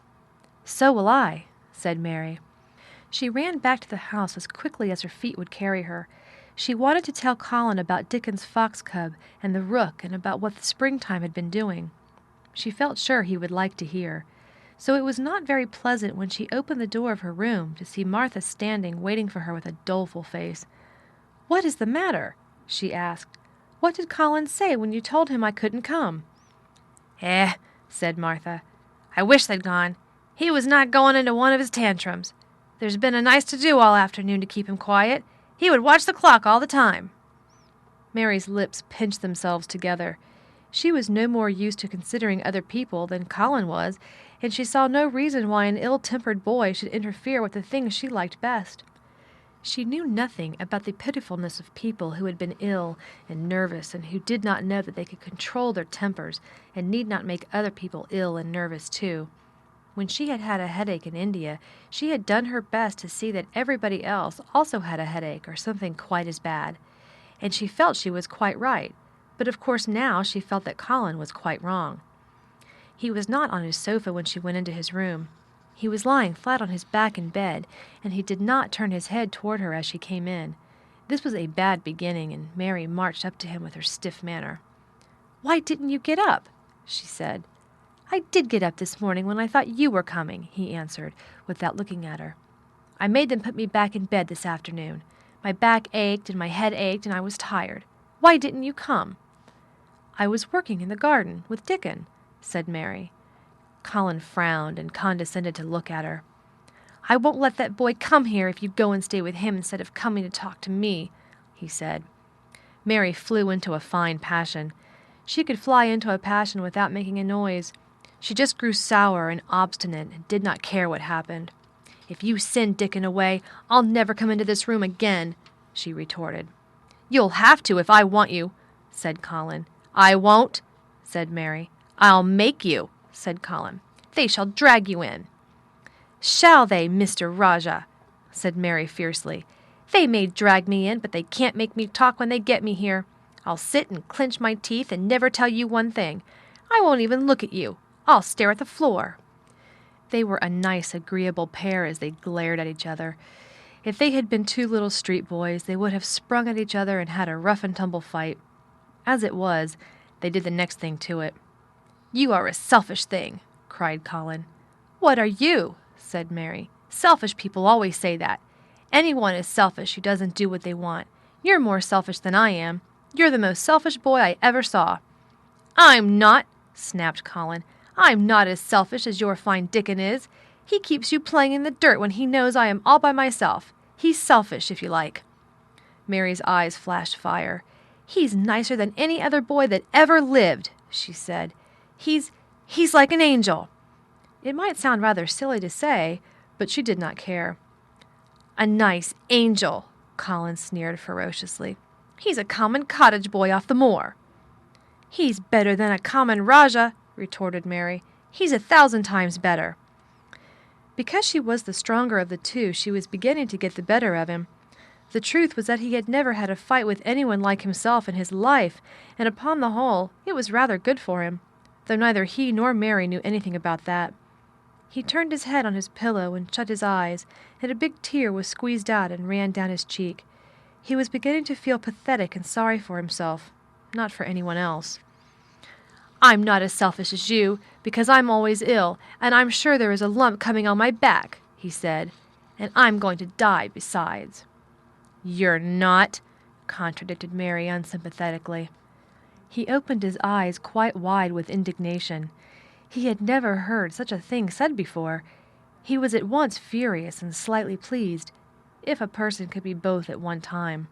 "So will I," said Mary. She ran back to the house as quickly as her feet would carry her. She wanted to tell Colin about Dickon's fox cub and the rook and about what the springtime had been doing. She felt sure he would like to hear. So it was not very pleasant when she opened the door of her room to see Martha standing waiting for her with a doleful face. "What is the matter?" she asked. "What did Colin say when you told him I couldn't come?" Said Martha. "I wish they'd gone. He was not going into one of his tantrums. There's been a nice to-do all afternoon to keep him quiet. He would watch the clock all the time." Mary's lips pinched themselves together. She was no more used to considering other people than Colin was, and she saw no reason why an ill-tempered boy should interfere with the things she liked best. She knew nothing about the pitifulness of people who had been ill and nervous and who did not know that they could control their tempers and need not make other people ill and nervous too. When she had had a headache in India, she had done her best to see that everybody else also had a headache or something quite as bad. And she felt she was quite right, but of course now she felt that Colin was quite wrong. He was not on his sofa when she went into his room. He was lying flat on his back in bed, and he did not turn his head toward her as she came in. This was a bad beginning, and Mary marched up to him with her stiff manner. "Why didn't you get up?" she said. "I did get up this morning when I thought you were coming," he answered, without looking at her. "I made them put me back in bed this afternoon. My back ached and my head ached and I was tired. Why didn't you come?" "I was working in the garden with Dickon," said Mary. Colin frowned and condescended to look at her. "I won't let that boy come here if you go and stay with him instead of coming to talk to me," he said. Mary flew into a fine passion. She could fly into a passion without making a noise. She just grew sour and obstinate and did not care what happened. "If you send Dickon away, I'll never come into this room again," she retorted. "You'll have to if I want you," said Colin. "I won't," said Mary. "I'll make you," said Colin. "They shall drag you in." "Shall they, Mr. Rajah?" said Mary fiercely. "They may drag me in, but they can't make me talk when they get me here. I'll sit and clench my teeth and never tell you one thing. I won't even look at you. I'll stare at the floor." They were a nice, agreeable pair as they glared at each other. If they had been two little street boys, they would have sprung at each other and had a rough-and-tumble fight. As it was, they did the next thing to it. "You are a selfish thing," cried Colin. "What are you?" said Mary. "Selfish people always say that. Anyone is selfish who doesn't do what they want. You're more selfish than I am. You're the most selfish boy I ever saw." "I'm not," snapped Colin. "I'm not as selfish as your fine Dickon is. He keeps you playing in the dirt when he knows I am all by myself. He's selfish, if you like." Mary's eyes flashed fire. "He's nicer than any other boy that ever lived," she said. He's like an angel." It might sound rather silly to say, but she did not care. "A nice angel," Colin sneered ferociously. "He's a common cottage boy off the moor." "He's better than a common Rajah," retorted Mary. "He's 1,000 times better." Because she was the stronger of the two, she was beginning to get the better of him. The truth was that he had never had a fight with anyone like himself in his life, and upon the whole, it was rather good for him, though neither he nor Mary knew anything about that. He turned his head on his pillow and shut his eyes, and a big tear was squeezed out and ran down his cheek. He was beginning to feel pathetic and sorry for himself, not for anyone else. "I'm not as selfish as you, because I'm always ill, and I'm sure there is a lump coming on my back," he said, "and I'm going to die besides." "You're not," contradicted Mary unsympathetically. He opened his eyes quite wide with indignation. He had never heard such a thing said before. He was at once furious and slightly pleased, if a person could be both at one time.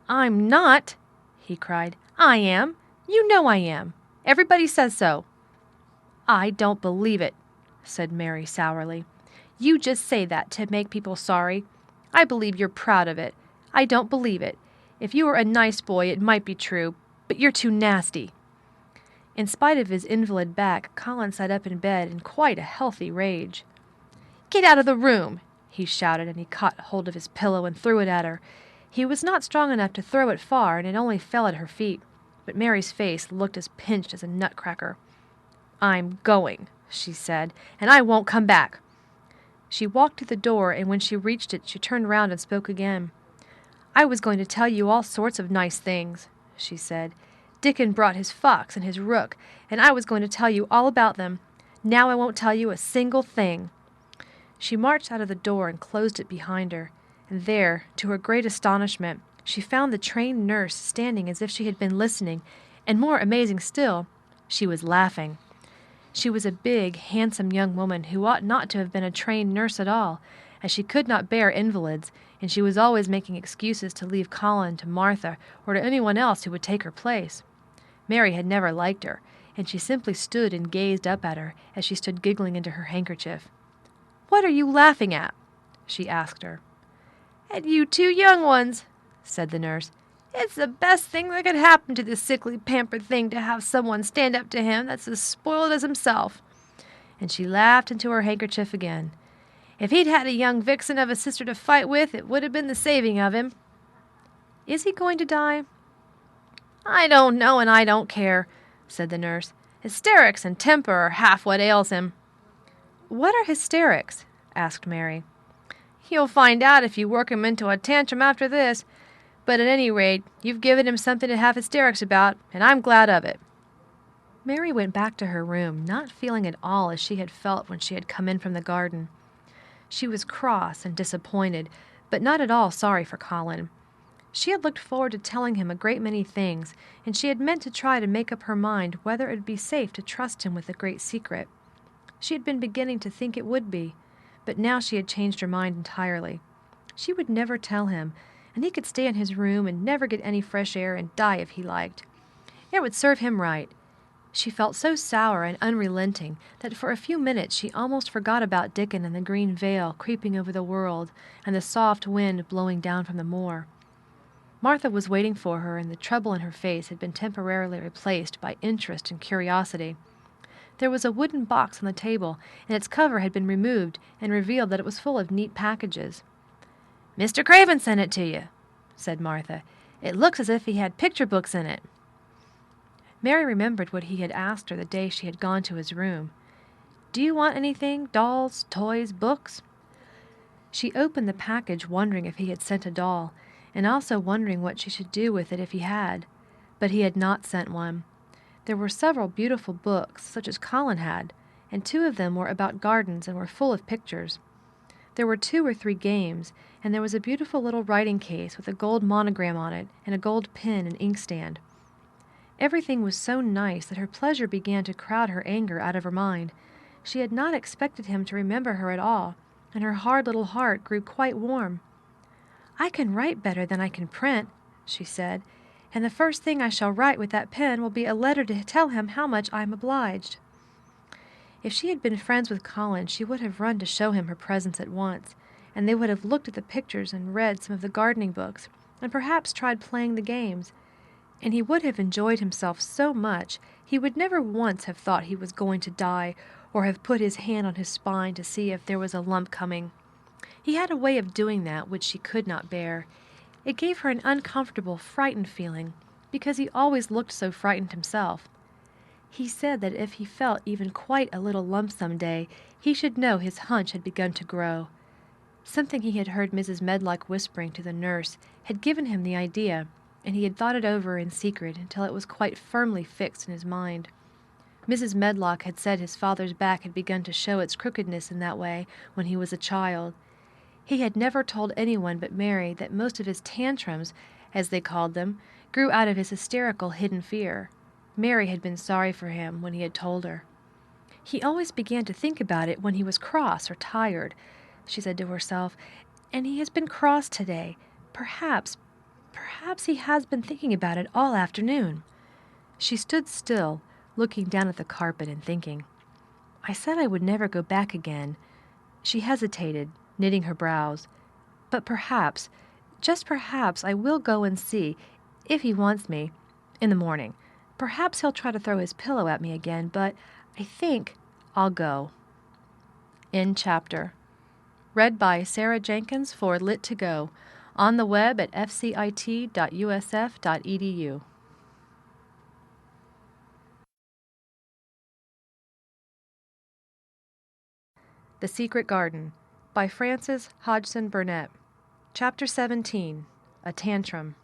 "I'm not," he cried. "I am. You know I am. Everybody says so." "I don't believe it," said Mary sourly. "You just say that to make people sorry. I believe you're proud of it. I don't believe it. If you were a nice boy, it might be true, but you're too nasty." In spite of his invalid back, Colin sat up in bed in quite a healthy rage. "Get out of the room!" he shouted, and he caught hold of his pillow and threw it at her. He was not strong enough to throw it far, and it only fell at her feet, but Mary's face looked as pinched as a nutcracker. "I'm going," she said, "and I won't come back." She walked to the door, and when she reached it, she turned round and spoke again. "I was going to tell you all sorts of nice things," she said. "Dickon brought his fox and his rook, and I was going to tell you all about them. Now I won't tell you a single thing." She marched out of the door and closed it behind her, and there, to her great astonishment, she found the trained nurse standing as if she had been listening, and more amazing still, she was laughing. She was a big, handsome young woman who ought not to have been a trained nurse at all, as she could not bear invalids, and she was always making excuses to leave Colin to Martha or to anyone else who would take her place. Mary had never liked her, and she simply stood and gazed up at her as she stood giggling into her handkerchief. "What are you laughing at?" she asked her. "At you two young ones," said the nurse. "It's the best thing that could happen to this sickly, pampered thing to have someone stand up to him that's as spoiled as himself." And she laughed into her handkerchief again. "If he'd had a young vixen of a sister to fight with, it would have been the saving of him." "Is he going to die?" "I don't know, and I don't care," said the nurse. "Hysterics and temper are half what ails him." "What are hysterics?" asked Mary. "You'll find out if you work him into a tantrum after this. But at any rate, you've given him something to have hysterics about, and I'm glad of it." Mary went back to her room, not feeling at all as she had felt when she had come in from the garden. She was cross and disappointed, but not at all sorry for Colin. She had looked forward to telling him a great many things, and she had meant to try to make up her mind whether it would be safe to trust him with the great secret. She had been beginning to think it would be, but now she had changed her mind entirely. She would never tell him, and he could stay in his room and never get any fresh air and die if he liked. It would serve him right. She felt so sour and unrelenting that for a few minutes she almost forgot about Dickon and the green veil creeping over the world and the soft wind blowing down from the moor. Martha was waiting for her, and the trouble in her face had been temporarily replaced by interest and curiosity. There was a wooden box on the table, and its cover had been removed and revealed that it was full of neat packages. "Mr. Craven sent it to you," said Martha. "It looks as if he had picture books in it." Mary remembered what he had asked her the day she had gone to his room. "Do you want anything? Dolls, toys, books?" She opened the package wondering if he had sent a doll, and also wondering what she should do with it if he had. But he had not sent one. There were several beautiful books, such as Colin had, and 2 of them were about gardens and were full of pictures. There were 2 or 3 games, and there was a beautiful little writing case with a gold monogram on it and a gold pen and inkstand. Everything was so nice that her pleasure began to crowd her anger out of her mind. She had not expected him to remember her at all, and her hard little heart grew quite warm. "I can write better than I can print," she said, "and the first thing I shall write with that pen will be a letter to tell him how much I am obliged." If she had been friends with Colin, she would have run to show him her presents at once, and they would have looked at the pictures and read some of the gardening books, and perhaps tried playing the games. And he would have enjoyed himself so much, he would never once have thought he was going to die, or have put his hand on his spine to see if there was a lump coming. He had a way of doing that which she could not bear. It gave her an uncomfortable, frightened feeling, because he always looked so frightened himself. He said that if he felt even quite a little lump some day, he should know his hunch had begun to grow. Something he had heard Mrs. Medlock whispering to the nurse had given him the idea, and he had thought it over in secret until it was quite firmly fixed in his mind. Mrs. Medlock had said his father's back had begun to show its crookedness in that way when he was a child. He had never told anyone but Mary that most of his tantrums, as they called them, grew out of his hysterical hidden fear. Mary had been sorry for him when he had told her. "He always began to think about it when he was cross or tired," she said to herself, "and he has been cross today. Perhaps he has been thinking about it all afternoon." She stood still, looking down at the carpet and thinking. I said I would never go back again. She hesitated, knitting her brows. But perhaps, just perhaps, I will go and see, if he wants me, in the morning. Perhaps he'll try to throw his pillow at me again, but I think I'll go. End chapter. Read by Sarah Jenkins for Lit2Go, on the web at fcit.usf.edu. The Secret Garden by Frances Hodgson Burnett. Chapter 17. A Tantrum.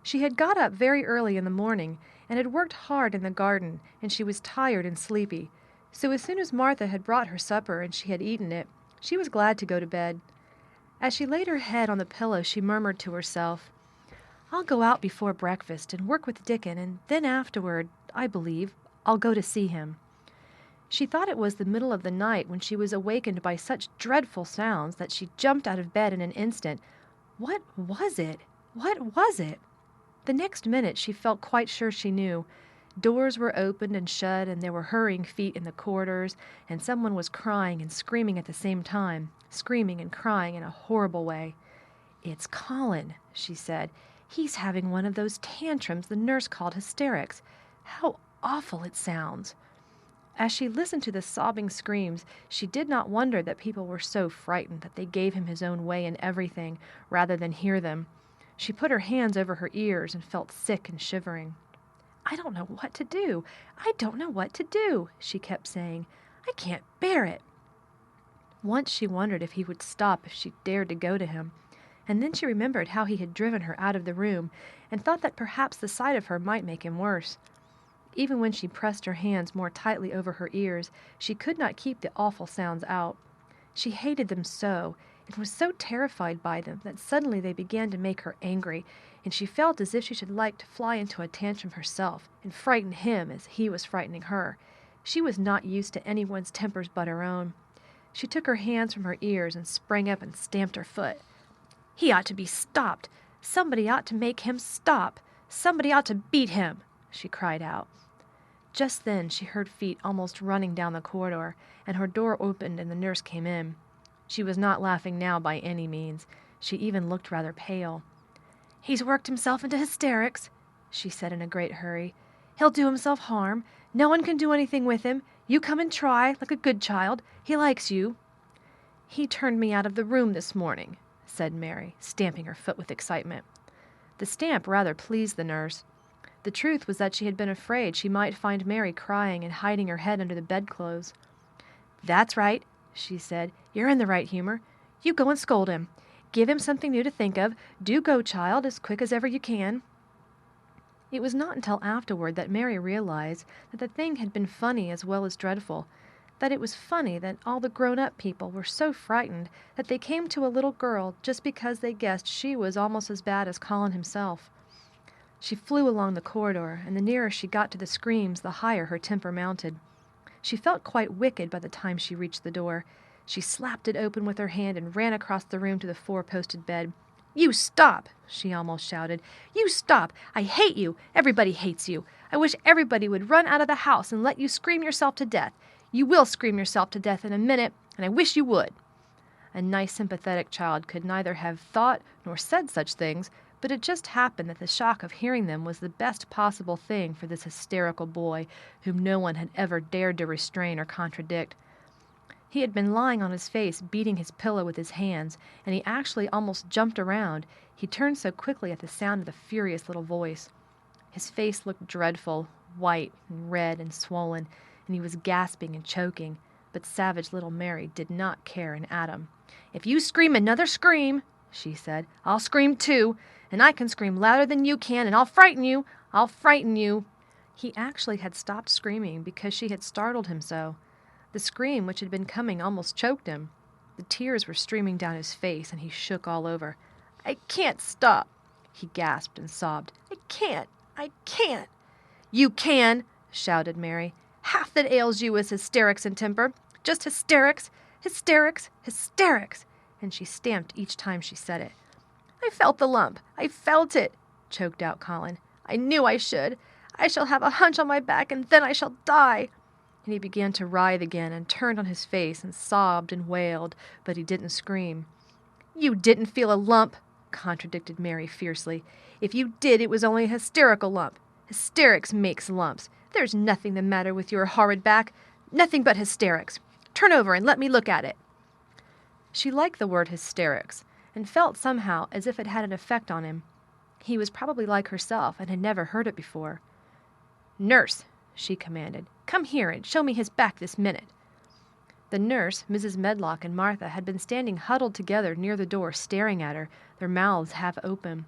She had got up very early in the morning and had worked hard in the garden, and she was tired and sleepy. So as soon as Martha had brought her supper and she had eaten it, she was glad to go to bed. As she laid her head on the pillow, she murmured to herself, "I'll go out before breakfast and work with Dickon, and then afterward, I believe, I'll go to see him." She thought it was the middle of the night when she was awakened by such dreadful sounds that she jumped out of bed in an instant. What was it? What was it? The next minute she felt quite sure she knew. Doors were opened and shut, and there were hurrying feet in the corridors, and someone was crying and screaming at the same time, screaming and crying in a horrible way. "It's Colin," she said. "He's having one of those tantrums the nurse called hysterics. How awful it sounds." As she listened to the sobbing screams, she did not wonder that people were so frightened that they gave him his own way in everything, rather than hear them. She put her hands over her ears and felt sick and shivering. "I don't know what to do. I don't know what to do," she kept saying. "I can't bear it." Once she wondered if he would stop if she dared to go to him, and then she remembered how he had driven her out of the room, and thought that perhaps the sight of her might make him worse. Even when she pressed her hands more tightly over her ears, she could not keep the awful sounds out. She hated them so, and was so terrified by them, that suddenly they began to make her angry, and she felt as if she should like to fly into a tantrum herself, and frighten him as he was frightening her. She was not used to anyone's tempers but her own. She took her hands from her ears and sprang up and stamped her foot. "He ought to be stopped. Somebody ought to make him stop. Somebody ought to beat him," she cried out. Just then she heard feet almost running down the corridor, and her door opened and the nurse came in. She was not laughing now by any means. She even looked rather pale. "He's worked himself into hysterics," she said in a great hurry. "He'll do himself harm. No one can do anything with him. You come and try, like a good child. He likes you." "He turned me out of the room this morning," said Mary, stamping her foot with excitement. The stamp rather pleased the nurse. The truth was that she had been afraid she might find Mary crying and hiding her head under the bedclothes. "That's right," she said. "You're in the right humor. You go and scold him. Give him something new to think of. Do go, child, as quick as ever you can." It was not until afterward that Mary realized that the thing had been funny as well as dreadful, that it was funny that all the grown-up people were so frightened that they came to a little girl just because they guessed she was almost as bad as Colin himself. She flew along the corridor, and the nearer she got to the screams, the higher her temper mounted. She felt quite wicked by the time she reached the door. She slapped it open with her hand and ran across the room to the four-posted bed. "You stop!" she almost shouted. "You stop! I hate you! Everybody hates you! I wish everybody would run out of the house and let you scream yourself to death. You will scream yourself to death in a minute, and I wish you would." A nice, sympathetic child could neither have thought nor said such things, but it just happened that the shock of hearing them was the best possible thing for this hysterical boy, whom no one had ever dared to restrain or contradict. He had been lying on his face, beating his pillow with his hands, and he actually almost jumped around. He turned so quickly at the sound of the furious little voice. His face looked dreadful, white and red and swollen, and he was gasping and choking, but savage little Mary did not care an atom. "If you scream another scream," she said, "I'll scream too, and I can scream louder than you can, and I'll frighten you! I'll frighten you!" He actually had stopped screaming because she had startled him so. The scream which had been coming almost choked him. The tears were streaming down his face, and he shook all over. "I can't stop," he gasped and sobbed. "I can't. "You can," shouted Mary. "Half that ails you is hysterics and temper. Just hysterics, hysterics, hysterics," and she stamped each time she said it. "I felt the lump. I felt it," choked out Colin. "I knew I should. I shall have a hunch on my back, and then I shall die." and he began to writhe again and turned on his face and sobbed and wailed, but he didn't scream. "You didn't feel a lump," contradicted Mary fiercely. "If you did, it was only a hysterical lump. Hysterics makes lumps. There's nothing the matter with your horrid back. Nothing but hysterics. Turn over and let me look at it." She liked the word hysterics, and felt somehow as if it had an effect on him. He was probably like herself and had never heard it before. "Nurse," she commanded, "come here and show me his back this minute." The nurse, Mrs. Medlock, and Martha had been standing huddled together near the door staring at her, their mouths half open.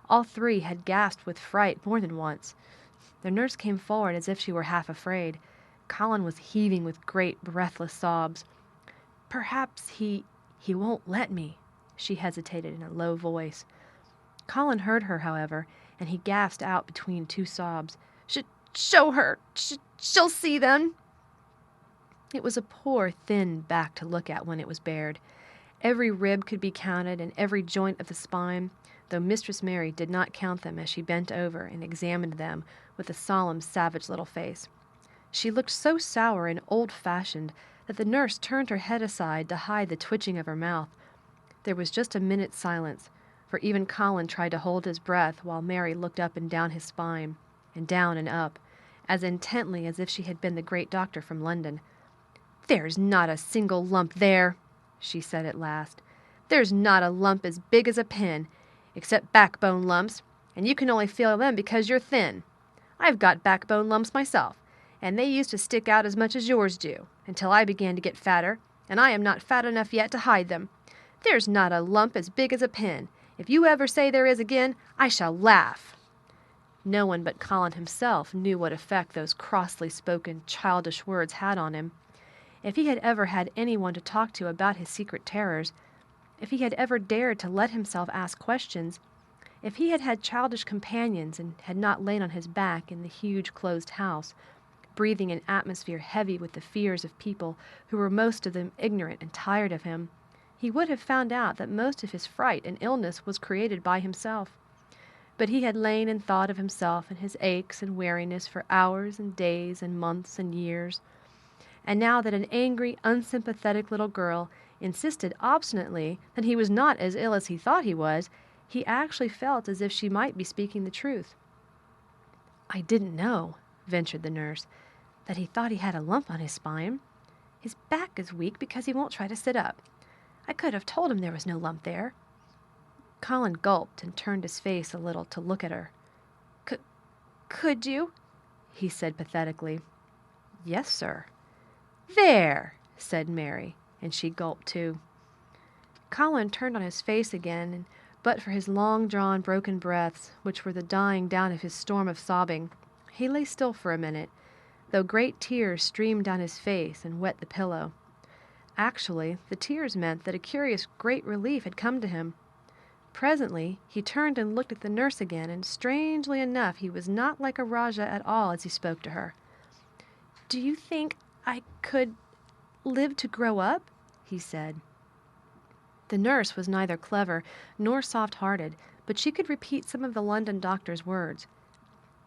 All three had gasped with fright more than once. The nurse came forward as if she were half afraid. Colin was heaving with great, breathless sobs. "Perhaps he won't let me," she hesitated in a low voice. Colin heard her, however, and he gasped out between two sobs, "Show her! She'll see then!" It was a poor, thin back to look at when it was bared. Every rib could be counted, and every joint of the spine, though Mistress Mary did not count them as she bent over and examined them with a solemn, savage little face. She looked so sour and old-fashioned that the nurse turned her head aside to hide the twitching of her mouth. There was just a minute's silence, for even Colin tried to hold his breath while Mary looked up and down his spine, and down and up, as intently as if she had been the great doctor from London. "There's not a single lump there," she said at last. "There's not a lump as big as a pin, except backbone lumps, and you can only feel them because you're thin. I've got backbone lumps myself, and they used to stick out as much as yours do, until I began to get fatter, and I am not fat enough yet to hide them. There's not a lump as big as a pin. If you ever say there is again, I shall laugh." No one but Colin himself knew what effect those crossly spoken, childish words had on him. If he had ever had anyone to talk to about his secret terrors, if he had ever dared to let himself ask questions, if he had had childish companions and had not lain on his back in the huge closed house, breathing an atmosphere heavy with the fears of people who were most of them ignorant and tired of him, he would have found out that most of his fright and illness was created by himself. But he had lain and thought of himself and his aches and weariness for hours and days and months and years. And now that an angry, unsympathetic little girl insisted obstinately that he was not as ill as he thought he was, he actually felt as if she might be speaking the truth. "I didn't know," ventured the nurse, "that he thought he had a lump on his spine. His back is weak because he won't try to sit up. I could have told him there was no lump there." Colin gulped and turned his face a little to look at her. Could you?" he said pathetically. "Yes, sir." "There!" said Mary, and she gulped too. Colin turned on his face again, and but for his long-drawn, broken breaths, which were the dying down of his storm of sobbing, he lay still for a minute, though great tears streamed down his face and wet the pillow. Actually, the tears meant that a curious great relief had come to him. Presently, he turned and looked at the nurse again, and strangely enough he was not like a Rajah at all as he spoke to her. "Do you think I could live to grow up?" he said. The nurse was neither clever nor soft-hearted, but she could repeat some of the London doctor's words.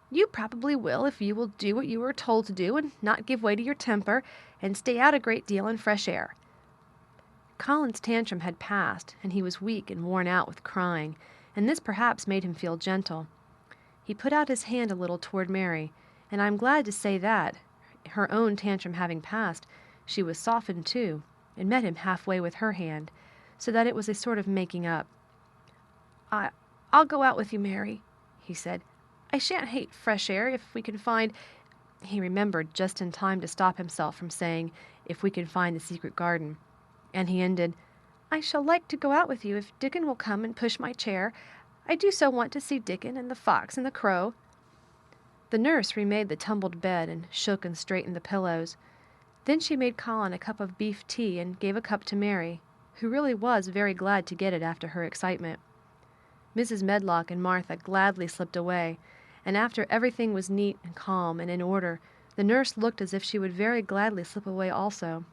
"You probably will if you will do what you are told to do and not give way to your temper and stay out a great deal in fresh air." Colin's tantrum had passed, and he was weak and worn out with crying, and this perhaps made him feel gentle. He put out his hand a little toward Mary, and I am glad to say that, her own tantrum having passed, she was softened too, and met him halfway with her hand, so that it was a sort of making up. I'll go out with you, Mary," he said. "I shan't hate fresh air if we can find—" He remembered just in time to stop himself from saying, "if we can find the secret garden," and he ended, "I shall like to go out with you if Dickon will come and push my chair. I do so want to see Dickon and the fox and the crow." The nurse remade the tumbled bed and shook and straightened the pillows. Then she made Colin a cup of beef tea and gave a cup to Mary, who really was very glad to get it after her excitement. Mrs. Medlock and Martha gladly slipped away, and after everything was neat and calm and in order, the nurse looked as if she would very gladly slip away also.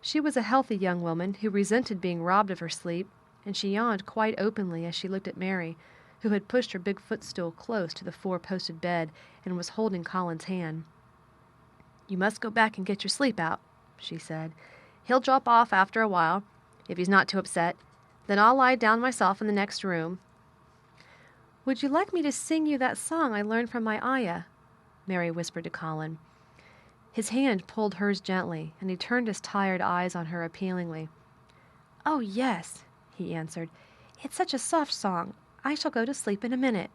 She was a healthy young woman who resented being robbed of her sleep, and she yawned quite openly as she looked at Mary, who had pushed her big footstool close to the four-posted bed and was holding Colin's hand. "You must go back and get your sleep out," she said. "He'll drop off after a while, if he's not too upset. Then I'll lie down myself in the next room." "Would you like me to sing you that song I learned from my ayah?" Mary whispered to Colin. His hand pulled hers gently, and he turned his tired eyes on her appealingly. "Oh, yes," he answered. "It's such a soft song. I shall go to sleep in a minute."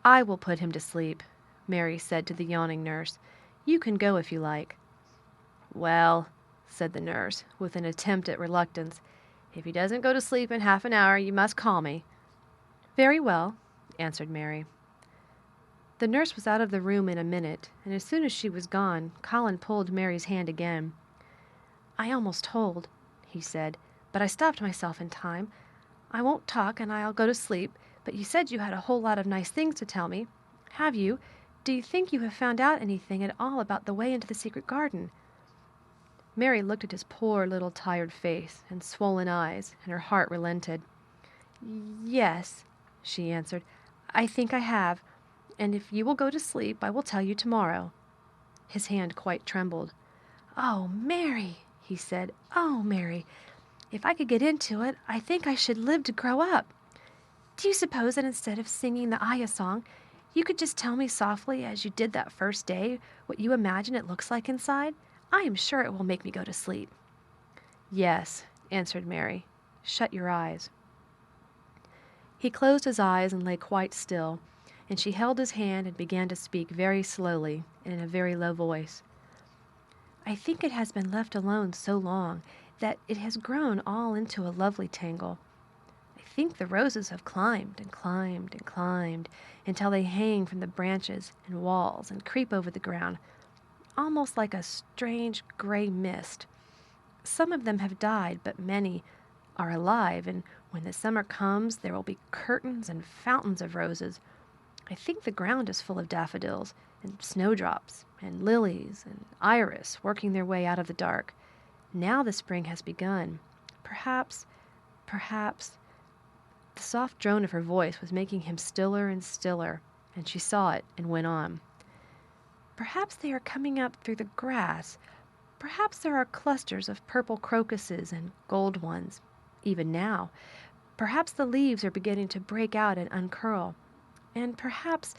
"I will put him to sleep," Mary said to the yawning nurse. "You can go if you like." "Well," said the nurse, with an attempt at reluctance, "if he doesn't go to sleep in half an hour, you must call me." "Very well," answered Mary. The nurse was out of the room in a minute, and as soon as she was gone, Colin pulled Mary's hand again. "I almost told," he said, "but I stopped myself in time. I won't talk, and I'll go to sleep, but you said you had a whole lot of nice things to tell me. Have you? Do you think you have found out anything at all about the way into the secret garden?" Mary looked at his poor little tired face and swollen eyes, and her heart relented. "Yes," she answered, "I think I have. And if you will go to sleep, I will tell you tomorrow." His hand quite trembled. "Oh, Mary," he said, "oh, Mary, if I could get into it, I think I should live to grow up. Do you suppose that instead of singing the ayah song, you could just tell me softly, as you did that first day, what you imagine it looks like inside? I am sure it will make me go to sleep." "Yes," answered Mary. "Shut your eyes." He closed his eyes and lay quite still, and she held his hand and began to speak very slowly and in a very low voice. "I think it has been left alone so long that it has grown all into a lovely tangle. I think the roses have climbed and climbed and climbed until they hang from the branches and walls and creep over the ground, almost like a strange gray mist. Some of them have died, but many are alive, and when the summer comes there will be curtains and fountains of roses. I think the ground is full of daffodils and snowdrops and lilies and iris working their way out of the dark. Now the spring has begun. Perhaps... The soft drone of her voice was making him stiller and stiller, and she saw it and went on. "Perhaps they are coming up through the grass. Perhaps there are clusters of purple crocuses and gold ones, even now. Perhaps the leaves are beginning to break out and uncurl. And perhaps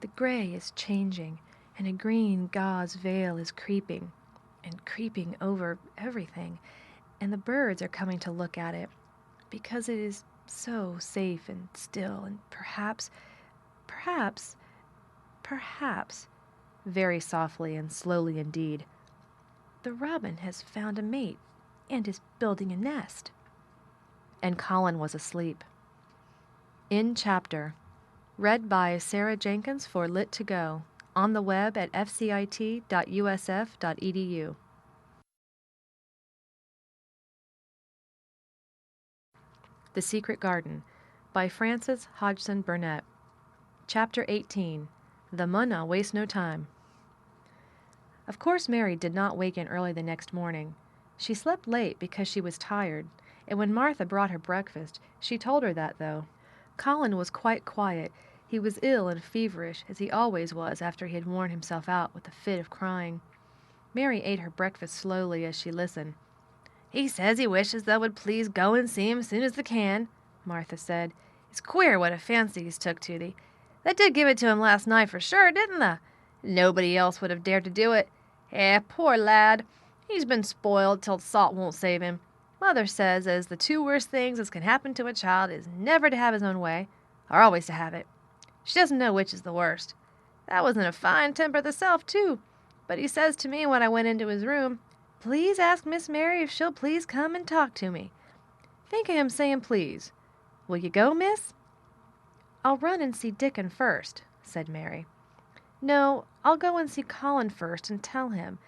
the gray is changing, and a green gauze veil is creeping, and creeping over everything, and the birds are coming to look at it, because it is so safe and still, and perhaps, very softly and slowly indeed, the robin has found a mate and is building a nest." And Colin was asleep. End chapter. Read by Sarah Jenkins for Lit2Go, on the web at fcit.usf.edu. The Secret Garden by Frances Hodgson Burnett. Chapter 18. The Munna Waste No Time. Of course Mary did not wake in early the next morning. She slept late because she was tired, and when Martha brought her breakfast, she told her that, though. Colin was quite quiet. He was ill and feverish, as he always was after he had worn himself out with a fit of crying. Mary ate her breakfast slowly as she listened. "He says he wishes thou would please go and see him soon as thou can," Martha said. "It's queer what a fancy he's took to thee. Thou did give it to him last night for sure, didn't thou? Nobody else would have dared to do it. Poor lad. He's been spoiled till salt won't save him. Mother says as the two worst things as can happen to a child is never to have his own way, or always to have it. She doesn't know which is the worst. That was in a fine temper thyself, too. But he says to me when I went into his room, 'Please ask Miss Mary if she'll please come and talk to me.' Think of him saying please. Will you go, miss?" "I'll run and see Dickon first," said Mary. "No, I'll go and see Colin first and tell him.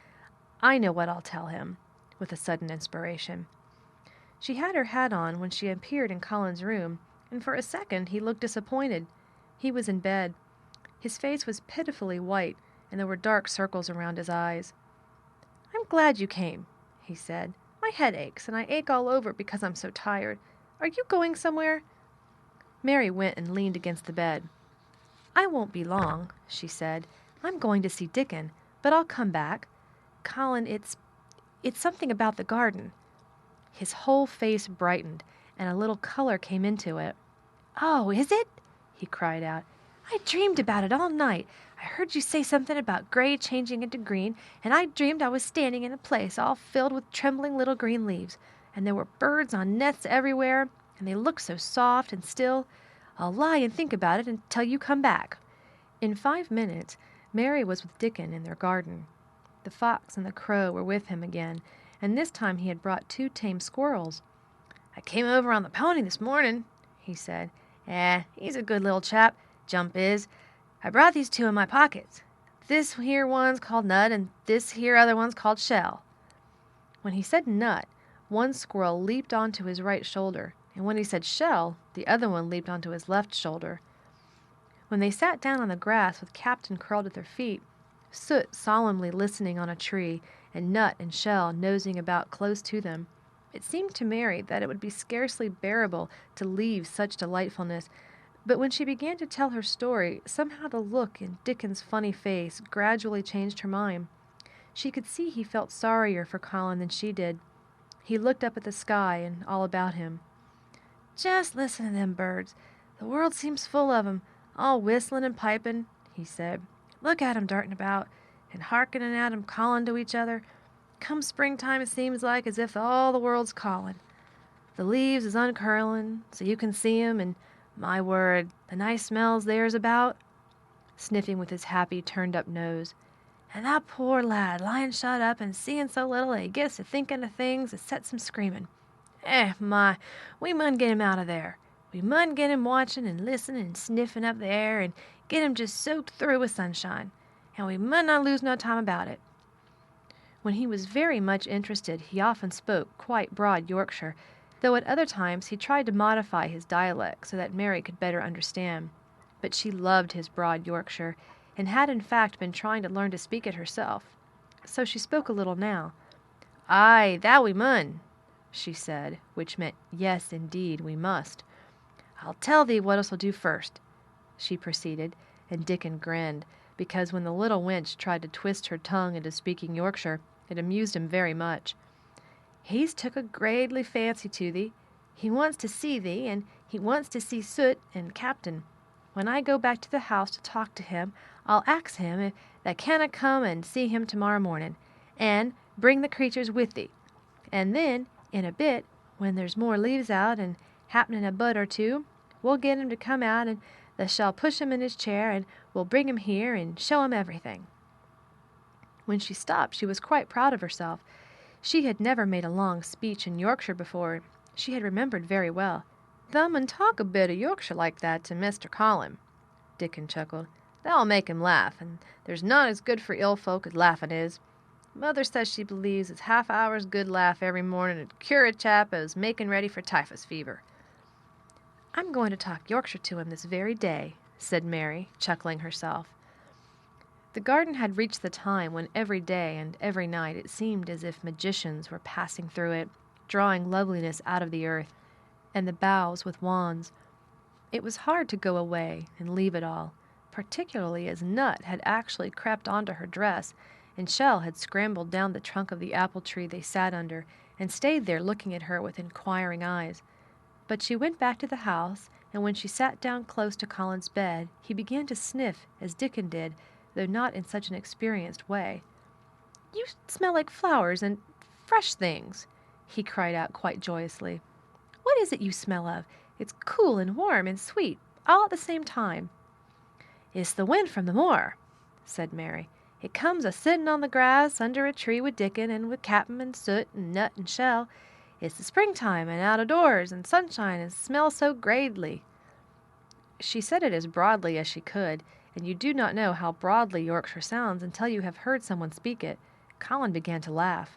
I know what I'll tell him," with a sudden inspiration. She had her hat on when she appeared in Colin's room, and for a second he looked disappointed. He was in bed. His face was pitifully white, and there were dark circles around his eyes. "I'm glad you came," he said. "My head aches, and I ache all over because I'm so tired. Are you going somewhere?" Mary went and leaned against the bed. "I won't be long," she said. "I'm going to see Dickon. But I'll come back. Colin, it's something about the garden." His whole face brightened, and a little color came into it. "Oh, is it?" he cried out. "I dreamed about it all night. I heard you say something about gray changing into green, and I dreamed I was standing in a place all filled with trembling little green leaves, and there were birds on nests everywhere, and they looked so soft and still. I'll lie and think about it until you come back." In 5 minutes, Mary was with Dickon in their garden. The fox and the crow were with him again, and this time he had brought 2 tame squirrels. "I came over on the pony this morning," he said. He's a good little chap, Jump is. I brought these 2 in my pockets. This here one's called Nut, and this here other one's called Shell." When he said Nut, one squirrel leaped onto his right shoulder, and when he said Shell, the other one leaped onto his left shoulder. When they sat down on the grass with Captain curled at their feet, Soot solemnly listening on a tree, and Nut and Shell nosing about close to them, it seemed to Mary that it would be scarcely bearable to leave such delightfulness, but when she began to tell her story, somehow the look in Dickon's funny face gradually changed her mind. She could see he felt sorrier for Colin than she did. He looked up at the sky and all about him. "Just listen to them birds. The world seems full of 'em, all whistling and piping," he said. "Look at 'em darting about, and hearkening at 'em calling to each other. Come springtime it seems like as if all the world's calling. The leaves is uncurling, so you can see 'em, and, my word, the nice smells there's about," sniffing with his happy turned-up nose. "And that poor lad lying shut up and seeing so little that he gets to thinking of things that sets him screaming. We mun get him out of there. We mun get him watching and listening and sniffing up the air and get him just soaked through with sunshine. And we mun not lose no time about it." When he was very much interested, he often spoke quite broad Yorkshire, though at other times he tried to modify his dialect so that Mary could better understand. But she loved his broad Yorkshire, and had in fact been trying to learn to speak it herself. So she spoke a little now. "Aye, that we mun," she said, which meant, "Yes, indeed, we must." "I'll tell thee what us'll do first," she proceeded, and Dickon grinned, because when the little wench tried to twist her tongue into speaking Yorkshire, it amused him very much. "He's took a gradely fancy to thee. He wants to see thee, and he wants to see Soot and Captain. When I go back to the house to talk to him, I'll ax him if thou canna come and see him tomorrow morning, and bring the creatures with thee. And then, in a bit, when there's more leaves out, and happening a bud or 2, we'll get him to come out, and thou shalt push him in his chair, and we'll bring him here and show him everything." When she stopped, she was quite proud of herself. She had never made a long speech in Yorkshire before. She had remembered very well. "Thou mun talk a bit of Yorkshire like that to Mr. Colin," Dickon chuckled. "That'll make him laugh, and there's none as good for ill folk as laughing is. Mother says she believes as half hour's good laugh every morning 'ud cure a chap as making ready for typhus fever." "I'm going to talk Yorkshire to him this very day," said Mary, chuckling herself. The garden had reached the time when every day and every night it seemed as if magicians were passing through it, drawing loveliness out of the earth, and the boughs with wands. It was hard to go away and leave it all, particularly as Nut had actually crept onto her dress, and Shell had scrambled down the trunk of the apple tree they sat under, and stayed there looking at her with inquiring eyes. But she went back to the house, and when she sat down close to Colin's bed, he began to sniff, as Dickon did, though not in such an experienced way. "You smell like flowers and fresh things," he cried out quite joyously. "What is it you smell of? It's cool and warm and sweet, all at the same time." "It's the wind from the moor," said Mary. "It comes a-sitting on the grass under a tree with Dickon and with Cap'n and Soot and Nut and Shell. It's the springtime and out of doors and sunshine and smells so gradely." She said it as broadly as she could, and you do not know how broadly Yorkshire sounds until you have heard someone speak it. Colin began to laugh.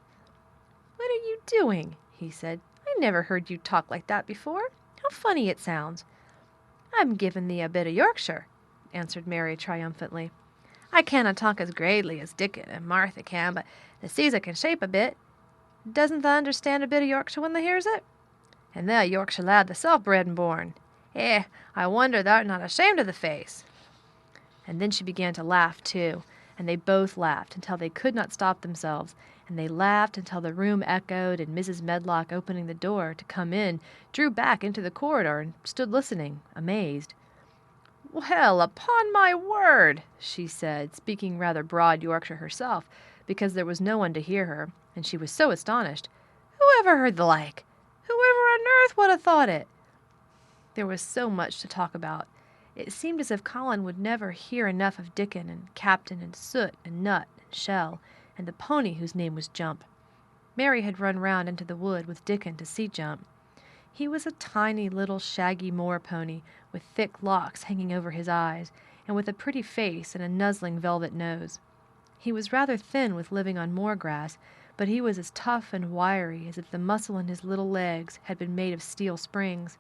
"What are you doing?" he said. "I never heard you talk like that before. How funny it sounds." "I'm giving thee a bit of Yorkshire," answered Mary triumphantly. "I canna talk as gradely as Dickon and Martha can, but thou sees I can shape a bit. Doesn't thou understand a bit of Yorkshire when thou hears it? And thou a Yorkshire lad thyself, bred and born. I wonder thou'rt not ashamed of the face." And then she began to laugh too, and they both laughed until they could not stop themselves, and they laughed until the room echoed, and Mrs. Medlock, opening the door to come in, drew back into the corridor and stood listening, amazed. "Well, upon my word," she said, speaking rather broad Yorkshire herself, because there was no one to hear her, and she was so astonished. "Who ever heard the like? Whoever on earth would have thought it?" There was so much to talk about. It seemed as if Colin would never hear enough of Dickon and Captain and Soot and Nut and Shell and the pony whose name was Jump. Mary had run round into the wood with Dickon to see Jump. He was a tiny little shaggy moor pony with thick locks hanging over his eyes and with a pretty face and a nuzzling velvet nose. He was rather thin with living on moor grass, but he was as tough and wiry as if the muscle in his little legs had been made of steel springs.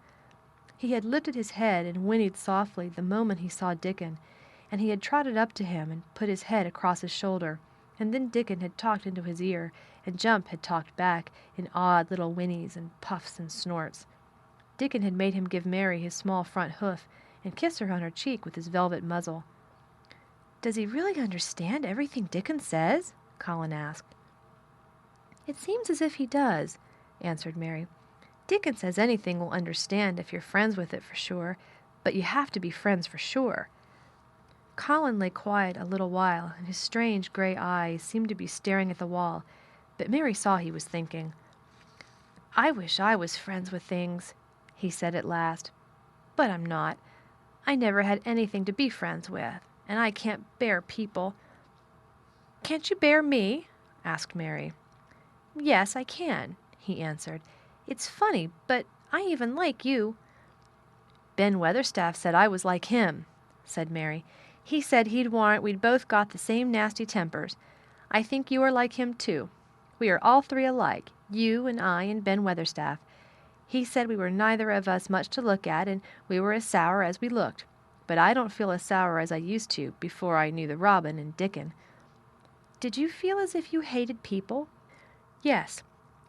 He had lifted his head and whinnied softly the moment he saw Dickon, and he had trotted up to him and put his head across his shoulder, and then Dickon had talked into his ear, and Jump had talked back in odd little whinnies and puffs and snorts. Dickon had made him give Mary his small front hoof and kiss her on her cheek with his velvet muzzle. "Does he really understand everything Dickon says?" Colin asked. "It seems as if he does," answered Mary. "Dickon says anything will understand if you're friends with it for sure, but you have to be friends for sure." Colin lay quiet a little while, and his strange gray eyes seemed to be staring at the wall, but Mary saw he was thinking. "I wish I was friends with things," he said at last, "but I'm not. I never had anything to be friends with, and I can't bear people." "Can't you bear me?" asked Mary. "Yes, I can," he answered. "It's funny, but I even like you." "Ben Weatherstaff said I was like him," said Mary. "He said he'd warrant we'd both got the same nasty tempers. I think you are like him, too. We are all three alike, you and I and Ben Weatherstaff. He said we were neither of us much to look at, and we were as sour as we looked. But I don't feel as sour as I used to before I knew the Robin and Dickon." "Did you feel as if you hated people?" "Yes,"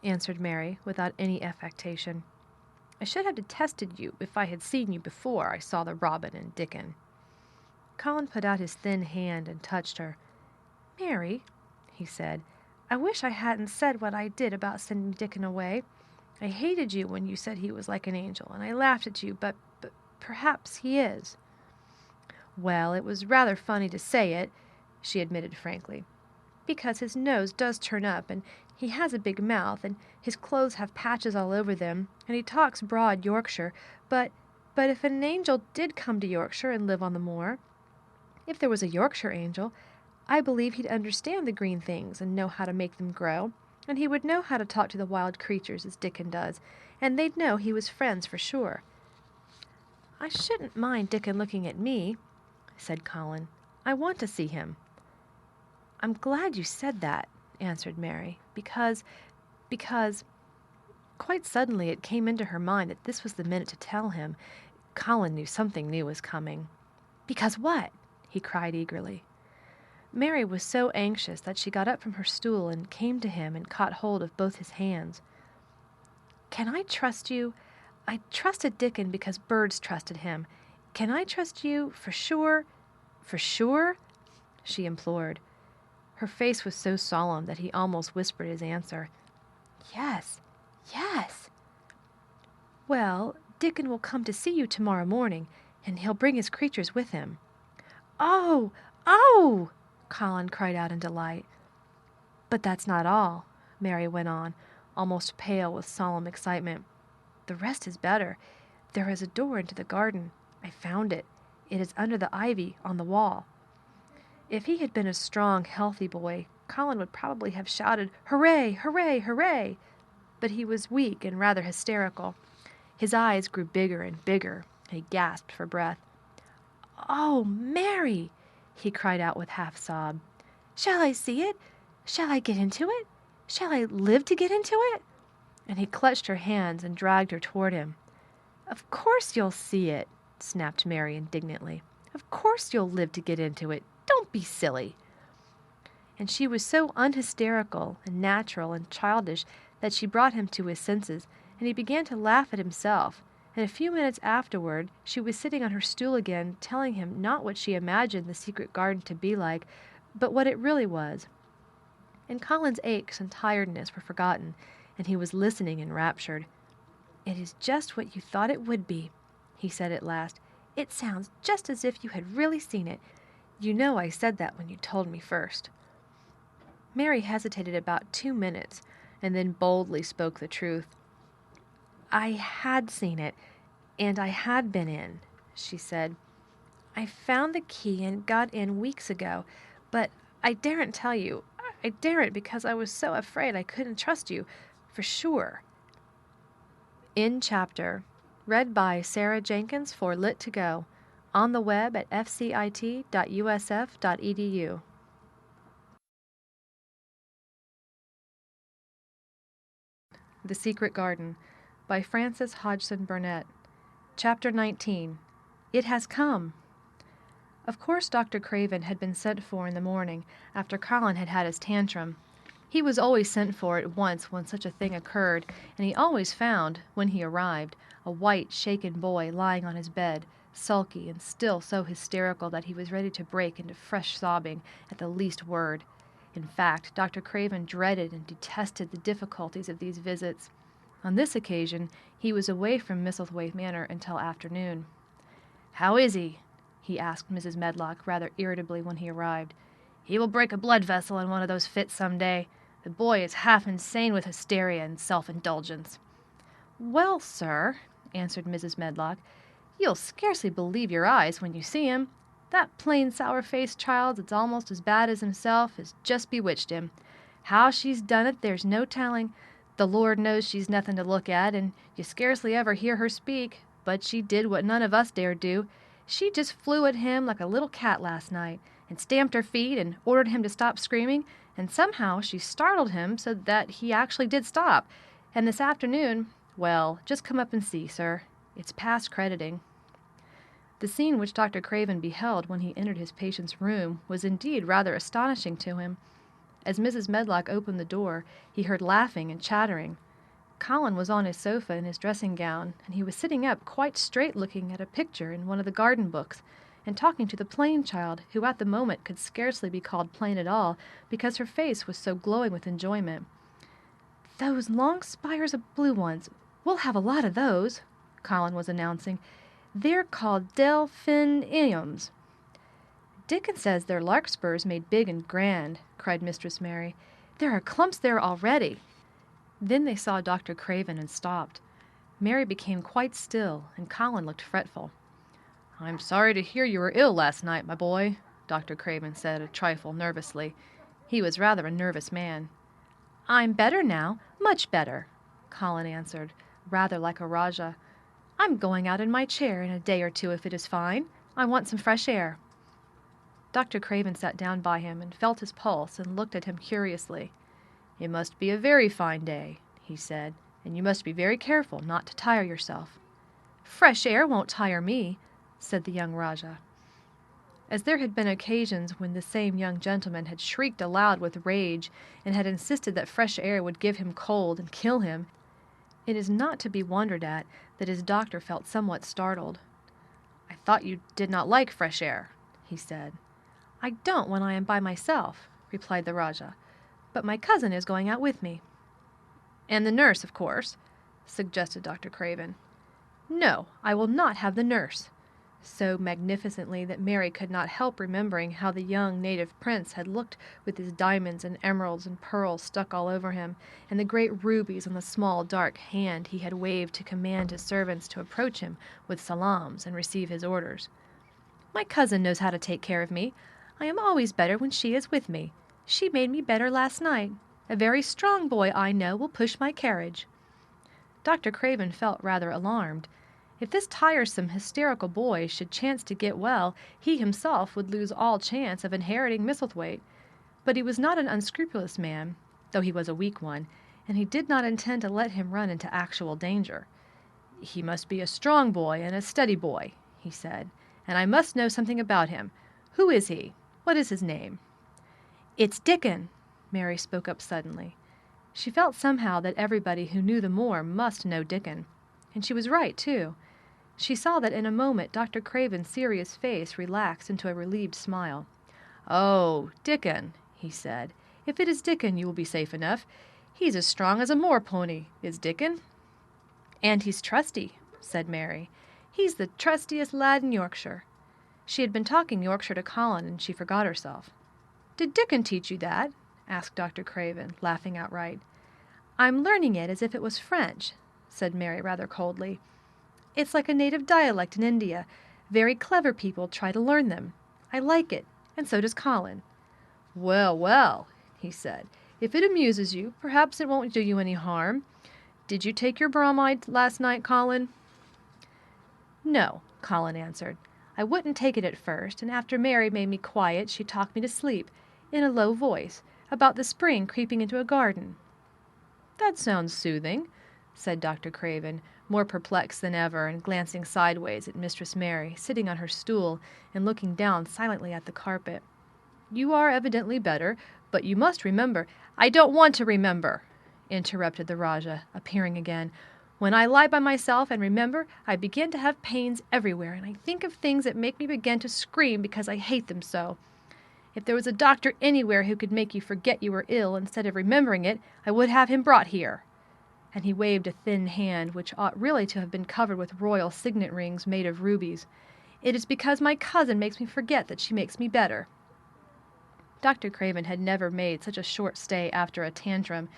answered Mary, without any affectation. "I should have detested you if I had seen you before I saw the Robin and Dickon." Colin put out his thin hand and touched her. "Mary," he said, "I wish I hadn't said what I did about sending Dickon away. I hated you when you said he was like an angel, and I laughed at you, but perhaps he is." "Well, it was rather funny to say it," she admitted frankly, "because his nose does turn up, and he has a big mouth, and his clothes have patches all over them, and he talks broad Yorkshire, but if an angel did come to Yorkshire and live on the moor, if there was a Yorkshire angel, I believe he'd understand the green things and know how to make them grow, and he would know how to talk to the wild creatures as Dickon does, and they'd know he was friends for sure." "I shouldn't mind Dickon looking at me," said Colin. "I want to see him." "I'm glad you said that," answered Mary, because quite suddenly it came into her mind that this was the minute to tell him. Colin knew something new was coming. "Because what?" he cried eagerly. Mary was so anxious that she got up from her stool and came to him and caught hold of both his hands. "Can I trust you? I trusted Dickon because birds trusted him. Can I trust you for sure? For sure?" she implored. Her face was so solemn that he almost whispered his answer. "Yes, yes." "Well, Dickon will come to see you tomorrow morning, and he'll bring his creatures with him." "Oh, oh!" Colin cried out in delight. "But that's not all," Mary went on, almost pale with solemn excitement. "The rest is better. There is a door into the garden. I found it. It is under the ivy on the wall." If he had been a strong, healthy boy, Colin would probably have shouted, "Hooray, hooray, hooray!" But he was weak and rather hysterical. His eyes grew bigger and bigger, and he gasped for breath. "Oh, Mary!" he cried out with half-sob. "Shall I see it? Shall I get into it? Shall I live to get into it?" And he clutched her hands and dragged her toward him. "Of course you'll see it," snapped Mary indignantly. "Of course you'll live to get into it. Don't be silly." And she was so unhysterical and natural and childish that she brought him to his senses, and he began to laugh at himself, and a few minutes afterward she was sitting on her stool again, telling him not what she imagined the secret garden to be like, but what it really was. And Colin's aches and tiredness were forgotten, and he was listening enraptured. "It is just what you thought it would be," he said at last. "It sounds just as if you had really seen it. You know I said that when you told me first." Mary hesitated about 2 minutes, and then boldly spoke the truth. "I had seen it, and I had been in," she said. "I found the key and got in weeks ago, but I daren't tell you. I daren't because I was so afraid I couldn't trust you, for sure." End chapter. Read by Sarah Jenkins for Lit2Go. On the web at fcit.usf.edu. The Secret Garden by Frances Hodgson Burnett. Chapter 19. It Has Come! Of course Dr. Craven had been sent for in the morning, after Colin had had his tantrum. He was always sent for at once when such a thing occurred, and he always found, when he arrived, a white, shaken boy lying on his bed, sulky and still so hysterical that he was ready to break into fresh sobbing at the least word. In fact, Dr. Craven dreaded and detested the difficulties of these visits. On this occasion, he was away from Misselthwaite Manor until afternoon. "How is he?" he asked Mrs. Medlock rather irritably when he arrived. "He will break a blood vessel in one of those fits some day. The boy is half insane with hysteria and self-indulgence." "Well, sir," answered Mrs. Medlock, "you'll scarcely believe your eyes when you see him. That plain, sour-faced child that's almost as bad as himself has just bewitched him. How she's done it there's no telling. The Lord knows she's nothing to look at, and you scarcely ever hear her speak, but she did what none of us dared do. She just flew at him like a little cat last night, and stamped her feet and ordered him to stop screaming, and somehow she startled him so that he actually did stop. And this afternoon, well, just come up and see, sir. It's past crediting." The scene which Dr. Craven beheld when he entered his patient's room was indeed rather astonishing to him. As Mrs. Medlock opened the door, he heard laughing and chattering. Colin was on his sofa in his dressing-gown, and he was sitting up quite straight looking at a picture in one of the garden books, and talking to the plain child, who at the moment could scarcely be called plain at all, because her face was so glowing with enjoyment. "Those long spires of blue ones, we'll have a lot of those," Colin was announcing. "They're called delphiniums." "Dickon says they're larkspurs made big and grand," cried Mistress Mary. "There are clumps there already." Then they saw Dr. Craven and stopped. Mary became quite still, and Colin looked fretful. "I'm sorry to hear you were ill last night, my boy," Dr. Craven said a trifle nervously. He was rather a nervous man. "I'm better now, much better," Colin answered, rather like a Rajah. "I'm going out in my chair in a day or two if it is fine. I want some fresh air." Dr. Craven sat down by him and felt his pulse and looked at him curiously. "It must be a very fine day," he said, "and you must be very careful not to tire yourself." "Fresh air won't tire me," said the young Rajah. As there had been occasions when the same young gentleman had shrieked aloud with rage and had insisted that fresh air would give him cold and kill him, it is not to be wondered at that his doctor felt somewhat startled. "I thought you did not like fresh air," he said. "I don't when I am by myself," replied the Rajah, "but my cousin is going out with me." "And the nurse, of course," suggested Dr. Craven. "No, I will not have the nurse," so magnificently that Mary could not help remembering how the young native prince had looked with his diamonds and emeralds and pearls stuck all over him, and the great rubies on the small dark hand he had waved to command his servants to approach him with salams and receive his orders. "My cousin knows how to take care of me. I am always better when she is with me. She made me better last night. A very strong boy, I know, will push my carriage." Dr. Craven felt rather alarmed. If this tiresome, hysterical boy should chance to get well, he himself would lose all chance of inheriting Misselthwaite. But he was not an unscrupulous man, though he was a weak one, and he did not intend to let him run into actual danger. "He must be a strong boy and a steady boy," he said, "and I must know something about him. Who is he? What is his name?" "It's Dickon," Mary spoke up suddenly. She felt somehow that everybody who knew the moor must know Dickon. And she was right, too. She saw that in a moment Dr. Craven's serious face relaxed into a relieved smile. "Oh, Dickon," he said. "If it is Dickon, you will be safe enough. He's as strong as a moor pony, is Dickon." "And he's trusty," said Mary. "He's the trustiest lad in Yorkshire." She had been talking Yorkshire to Colin, and she forgot herself. "Did Dickon teach you that?" asked Dr. Craven, laughing outright. "I'm learning it as if it was French," said Mary rather coldly. "It's like a native dialect in India. Very clever people try to learn them. I like it, and so does Colin." "Well, well," he said, "if it amuses you, perhaps it won't do you any harm. Did you take your bromide last night, Colin?" "No," Colin answered. "I wouldn't take it at first, and after Mary made me quiet she talked me to sleep, in a low voice, about the spring creeping into a garden." "That sounds soothing," said Dr. Craven, more perplexed than ever, and glancing sideways at Mistress Mary, sitting on her stool and looking down silently at the carpet. "You are evidently better, but you must remember—" "I don't want to remember," interrupted the Rajah, appearing again. "When I lie by myself and remember, I begin to have pains everywhere, and I think of things that make me begin to scream because I hate them so. If there was a doctor anywhere who could make you forget you were ill instead of remembering it, I would have him brought here." And he waved a thin hand which ought really to have been covered with royal signet rings made of rubies. "It is because my cousin makes me forget that she makes me better." Dr. Craven had never made such a short stay after a tantrum.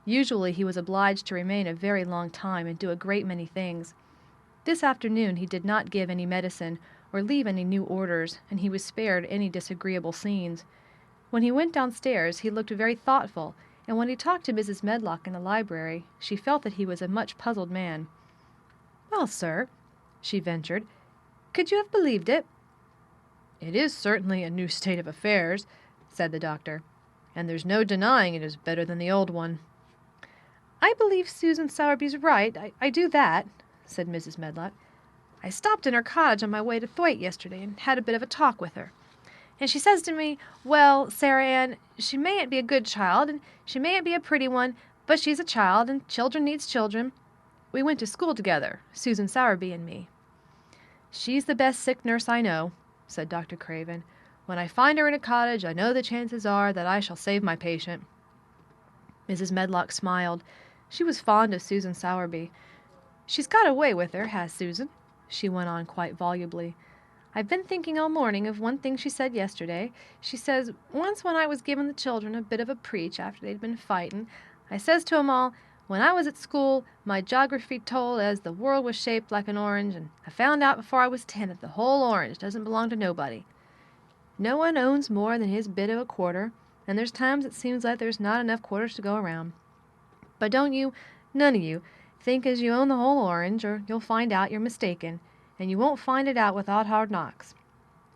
Usually he was obliged to remain a very long time and do a great many things. This afternoon he did not give any medicine or leave any new orders, and he was spared any disagreeable scenes. When he went downstairs he looked very thoughtful, and when he talked to Mrs. Medlock in the library, she felt that he was a much puzzled man. "Well, sir," she ventured, "could you have believed it?" "It is certainly a new state of affairs," said the doctor, "and there's no denying it is better than the old one." "I believe Susan Sowerby's right, I do that," said Mrs. Medlock. "I stopped in her cottage on my way to Thwaite yesterday and had a bit of a talk with her. And she says to me, 'Well, Sarah Ann, she mayn't be a good child, and she mayn't be a pretty one, but she's a child, and children needs children. We went to school together, Susan Sowerby and me.'" "She's the best sick nurse I know," said Dr. Craven. "When I find her in a cottage, I know the chances are that I shall save my patient." Mrs. Medlock smiled. She was fond of Susan Sowerby. "She's got a way with her, has Susan," she went on quite volubly. "I've been thinking all morning of one thing she said yesterday. She says, once when I was giving the children a bit of a preach after they'd been fighting, I says to 'em all, 'When I was at school, my geography told as the world was shaped like an orange, and I found out before I was 10 that the whole orange doesn't belong to nobody. No one owns more than his bit of a quarter, and there's times it seems like there's not enough quarters to go around. But don't you, none of you, think as you own the whole orange, or you'll find out you're mistaken, and you won't find it out without hard knocks.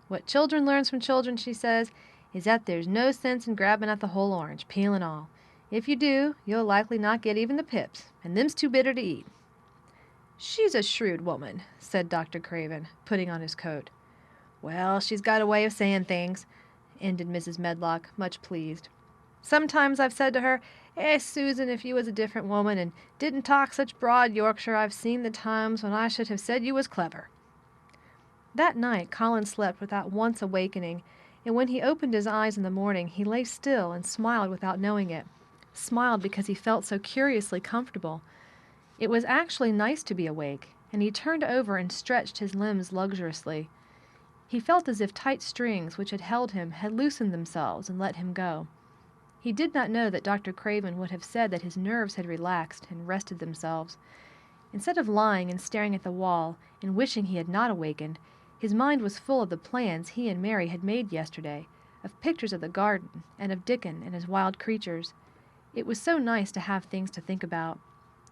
What children learns from children,' she says, 'is that there's no sense in grabbing at the whole orange, peel and all. If you do, you'll likely not get even the pips, and them's too bitter to eat.'" "She's a shrewd woman," said Dr. Craven, putting on his coat. "Well, she's got a way of saying things," ended Mrs. Medlock, much pleased. "Sometimes I've said to her, 'Susan, if you was a different woman and didn't talk such broad Yorkshire, I've seen the times when I should have said you was clever.'" That night Colin slept without once awakening, and when he opened his eyes in the morning he lay still and smiled without knowing it. Smiled because he felt so curiously comfortable. It was actually nice to be awake, and he turned over and stretched his limbs luxuriously. He felt as if tight strings which had held him had loosened themselves and let him go. He did not know that Dr. Craven would have said that his nerves had relaxed and rested themselves. Instead of lying and staring at the wall and wishing he had not awakened, his mind was full of the plans he and Mary had made yesterday, of pictures of the garden, and of Dickon and his wild creatures. It was so nice to have things to think about.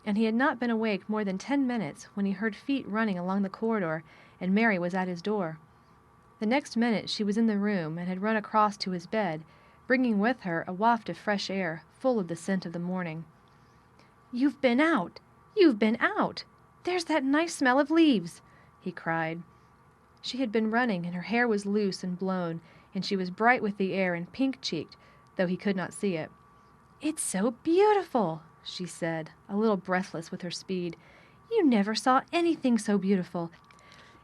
And he had not been awake more than 10 minutes when he heard feet running along the corridor, and Mary was at his door. The next minute she was in the room and had run across to his bed, bringing with her a waft of fresh air, full of the scent of the morning. "You've been out! You've been out! There's that nice smell of leaves!" he cried. She had been running, and her hair was loose and blown, and she was bright with the air and pink-cheeked, though he could not see it. "It's so beautiful," she said, a little breathless with her speed. "You never saw anything so beautiful.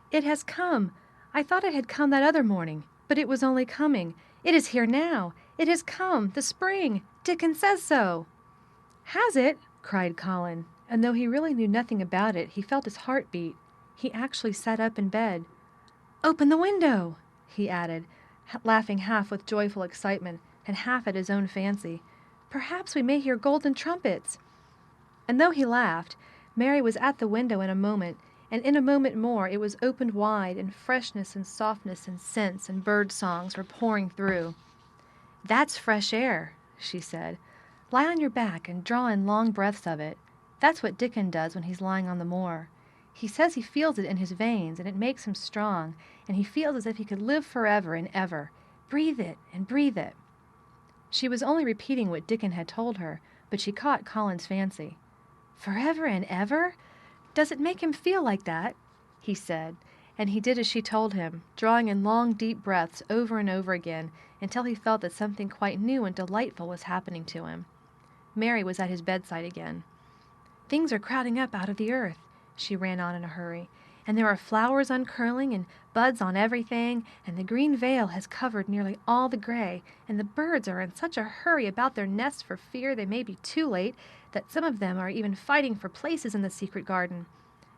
It has come. I thought it had come that other morning, but it was only coming. It is here now. It has come, the spring. Dickon says so. Has it? Cried Colin, and though he really knew nothing about it, he felt his heart beat. He actually sat up in bed. Open the window, he added, laughing half with joyful excitement and half at his own fancy. Perhaps we may hear golden trumpets. And though he laughed, Mary was at the window in a moment, and in a moment more it was opened wide, and freshness and softness and scents and bird songs were pouring through. That's fresh air, she said. Lie on your back and draw in long breaths of it. That's what Dickon does when he's lying on the moor. He says he feels it in his veins, and it makes him strong, and he feels as if he could live forever and ever. Breathe it and breathe it. She was only repeating what Dickon had told her, but she caught Colin's fancy. Forever and ever? Does it make him feel like that? He said, and he did as she told him, drawing in long, deep breaths over and over again until he felt that something quite new and delightful was happening to him. Mary was at his bedside again. Things are crowding up out of the earth, she ran on in a hurry, and there are flowers uncurling and buds on everything, and the green veil has covered nearly all the gray, and the birds are in such a hurry about their nests for fear they may be too late that some of them are even fighting for places in the secret garden.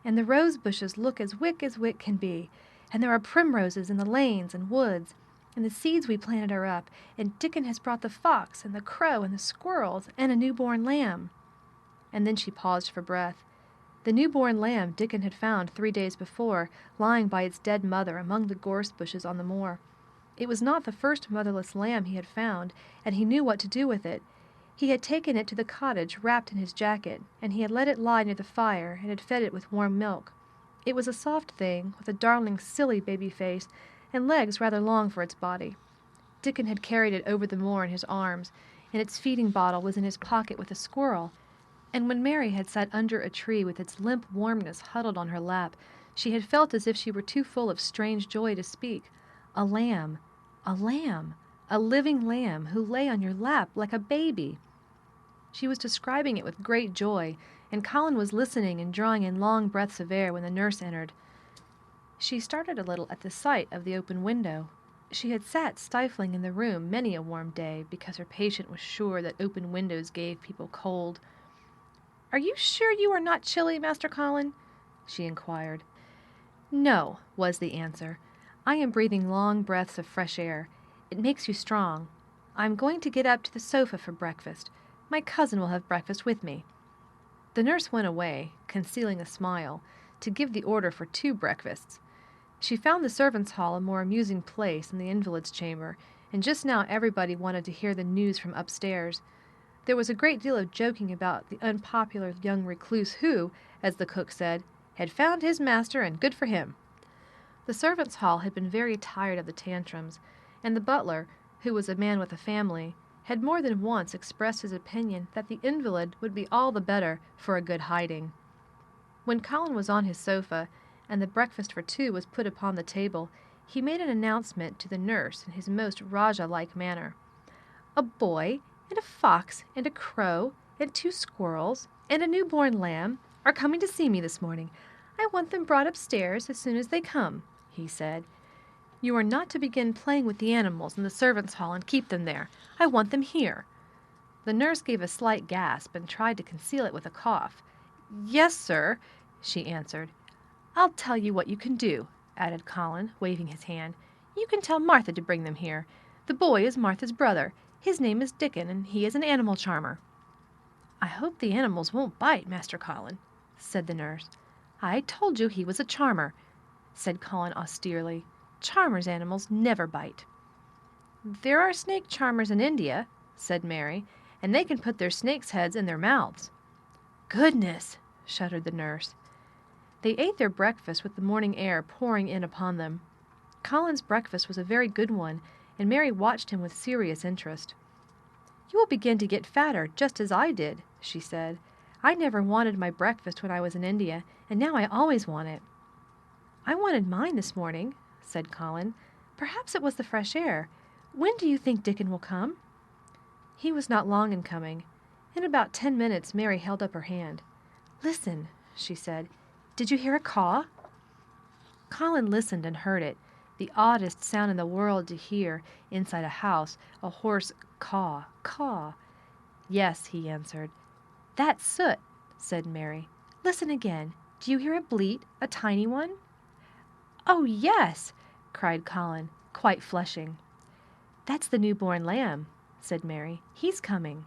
And the rose bushes look as wick can be, and there are primroses in the lanes and woods, and the seeds we planted are up, and Dickon has brought the fox and the crow and the squirrels and a newborn lamb. And then she paused for breath. The newborn lamb Dickon had found 3 days before, lying by its dead mother among the gorse bushes on the moor. It was not the first motherless lamb he had found, and he knew what to do with it. He had taken it to the cottage wrapped in his jacket, and he had let it lie near the fire and had fed it with warm milk. It was a soft thing, with a darling, silly baby face, and legs rather long for its body. Dickon had carried it over the moor in his arms, and its feeding bottle was in his pocket with a squirrel. And when Mary had sat under a tree with its limp warmness huddled on her lap, she had felt as if she were too full of strange joy to speak. A lamb, a living lamb who lay on your lap like a baby. She was describing it with great joy, and Colin was listening and drawing in long breaths of air when the nurse entered. She started a little at the sight of the open window. She had sat stifling in the room many a warm day because her patient was sure that open windows gave people cold. "Are you sure you are not chilly, Master Colin?" she inquired. "No," was the answer. "I am breathing long breaths of fresh air. It makes you strong. I am going to get up to the sofa for breakfast. My cousin will have breakfast with me." The nurse went away, concealing a smile, to give the order for 2 breakfasts. She found the servants' hall a more amusing place than the invalid's chamber, and just now everybody wanted to hear the news from upstairs. There was a great deal of joking about the unpopular young recluse who, as the cook said, had found his master and good for him. The servants' hall had been very tired of the tantrums, and the butler, who was a man with a family, had more than once expressed his opinion that the invalid would be all the better for a good hiding. When Colin was on his sofa, and the breakfast for 2 was put upon the table, he made an announcement to the nurse in his most Rajah-like manner. "A boy, and a fox, and a crow, and 2 squirrels, and a newborn lamb are coming to see me this morning. I want them brought upstairs as soon as they come," he said. "You are not to begin playing with the animals in the servants' hall and keep them there. I want them here." The nurse gave a slight gasp and tried to conceal it with a cough. "Yes, sir," she answered. "I'll tell you what you can do," added Colin, waving his hand. "You can tell Martha to bring them here. The boy is Martha's brother. His name is Dickon, and he is an animal charmer." "I hope the animals won't bite, Master Colin," said the nurse. "I told you he was a charmer," said Colin austerely. "Charmers' animals never bite." "There are snake charmers in India," said Mary, "and they can put their snakes' heads in their mouths." "Goodness!" shuddered the nurse. They ate their breakfast with the morning air pouring in upon them. Colin's breakfast was a very good one, and Mary watched him with serious interest. "You will begin to get fatter, just as I did," she said. "I never wanted my breakfast when I was in India, and now I always want it." "I wanted mine this morning," said Colin. "Perhaps it was the fresh air. When do you think Dickon will come?" He was not long in coming. In about 10 minutes Mary held up her hand. "Listen," she said. "Did you hear a caw?" Colin listened and heard it. The oddest sound in the world to hear inside a house, a hoarse caw, caw. Yes, he answered. That's Soot, said Mary. Listen again. Do you hear a bleat, a tiny one? Oh, yes, cried Colin, quite flushing. That's the newborn lamb, said Mary. He's coming.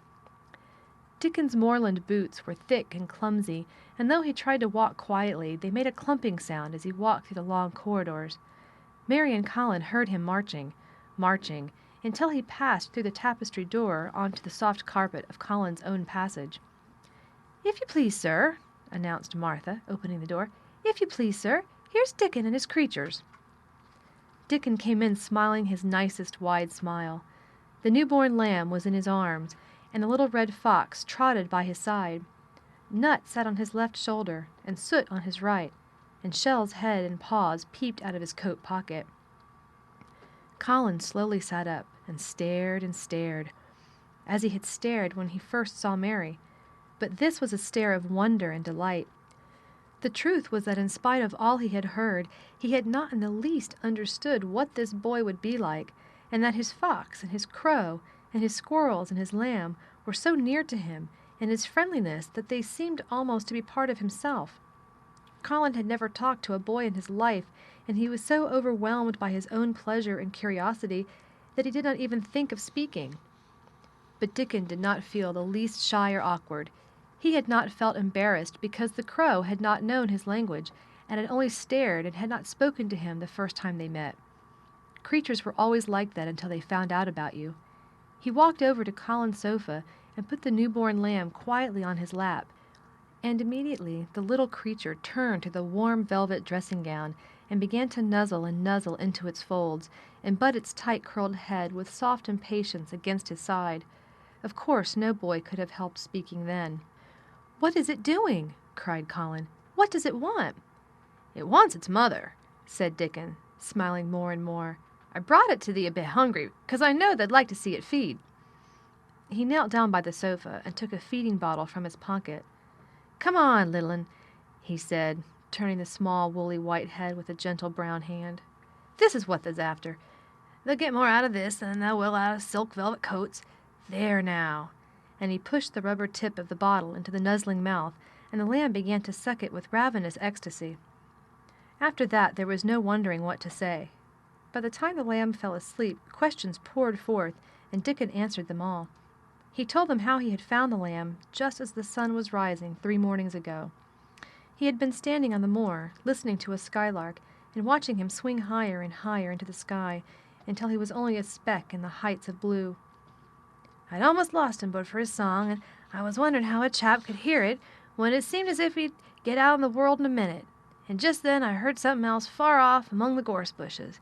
Dickon's moorland boots were thick and clumsy, and though he tried to walk quietly, they made a clumping sound as he walked through the long corridors. Mary and Colin heard him marching, until he passed through the tapestry door onto the soft carpet of Colin's own passage. "If you please, sir," announced Martha, opening the door. "If you please, sir, here's Dickon and his creatures." Dickon came in smiling his nicest wide smile. The newborn lamb was in his arms, and the little red fox trotted by his side. Nut sat on his left shoulder, and Soot on his right, and Shell's head and paws peeped out of his coat pocket. Colin slowly sat up and stared, as he had stared when he first saw Mary, but this was a stare of wonder and delight. The truth was that in spite of all he had heard, he had not in the least understood what this boy would be like, and that his fox and his crow and his squirrels and his lamb were so near to him, and his friendliness, that they seemed almost to be part of himself. Colin had never talked to a boy in his life, and he was so overwhelmed by his own pleasure and curiosity that he did not even think of speaking. But Dickon did not feel the least shy or awkward. He had not felt embarrassed because the crow had not known his language, and had only stared and had not spoken to him the first time they met. Creatures were always like that until they found out about you. He walked over to Colin's sofa and put the newborn lamb quietly on his lap, and immediately the little creature turned to the warm velvet dressing-gown and began to nuzzle into its folds, and butt its tight-curled head with soft impatience against his side. Of course, no boy could have helped speaking then. "What is it doing?" cried Colin. "What does it want?" "It wants its mother," said Dickon, smiling more and more. "I brought it to thee a bit hungry, 'cause I know they'd like to see it feed." He knelt down by the sofa and took a feeding bottle from his pocket. "Come on, little 'un," he said, turning the small, woolly white head with a gentle brown hand. "This is what they's after. They'll get more out of this than they will out of silk velvet coats. There now." And he pushed the rubber tip of the bottle into the nuzzling mouth, and the lamb began to suck it with ravenous ecstasy. After that there was no wondering what to say. By the time the lamb fell asleep, questions poured forth, and Dickon answered them all. He told them how he had found the lamb just as the sun was rising 3 mornings ago. He had been standing on the moor, listening to a skylark, and watching him swing higher and higher into the sky, until he was only a speck in the heights of blue. "I'd almost lost him but for his song, and I was wondering how a chap could hear it, when it seemed as if he'd get out in the world in a minute, and just then I heard something else far off among the gorse bushes.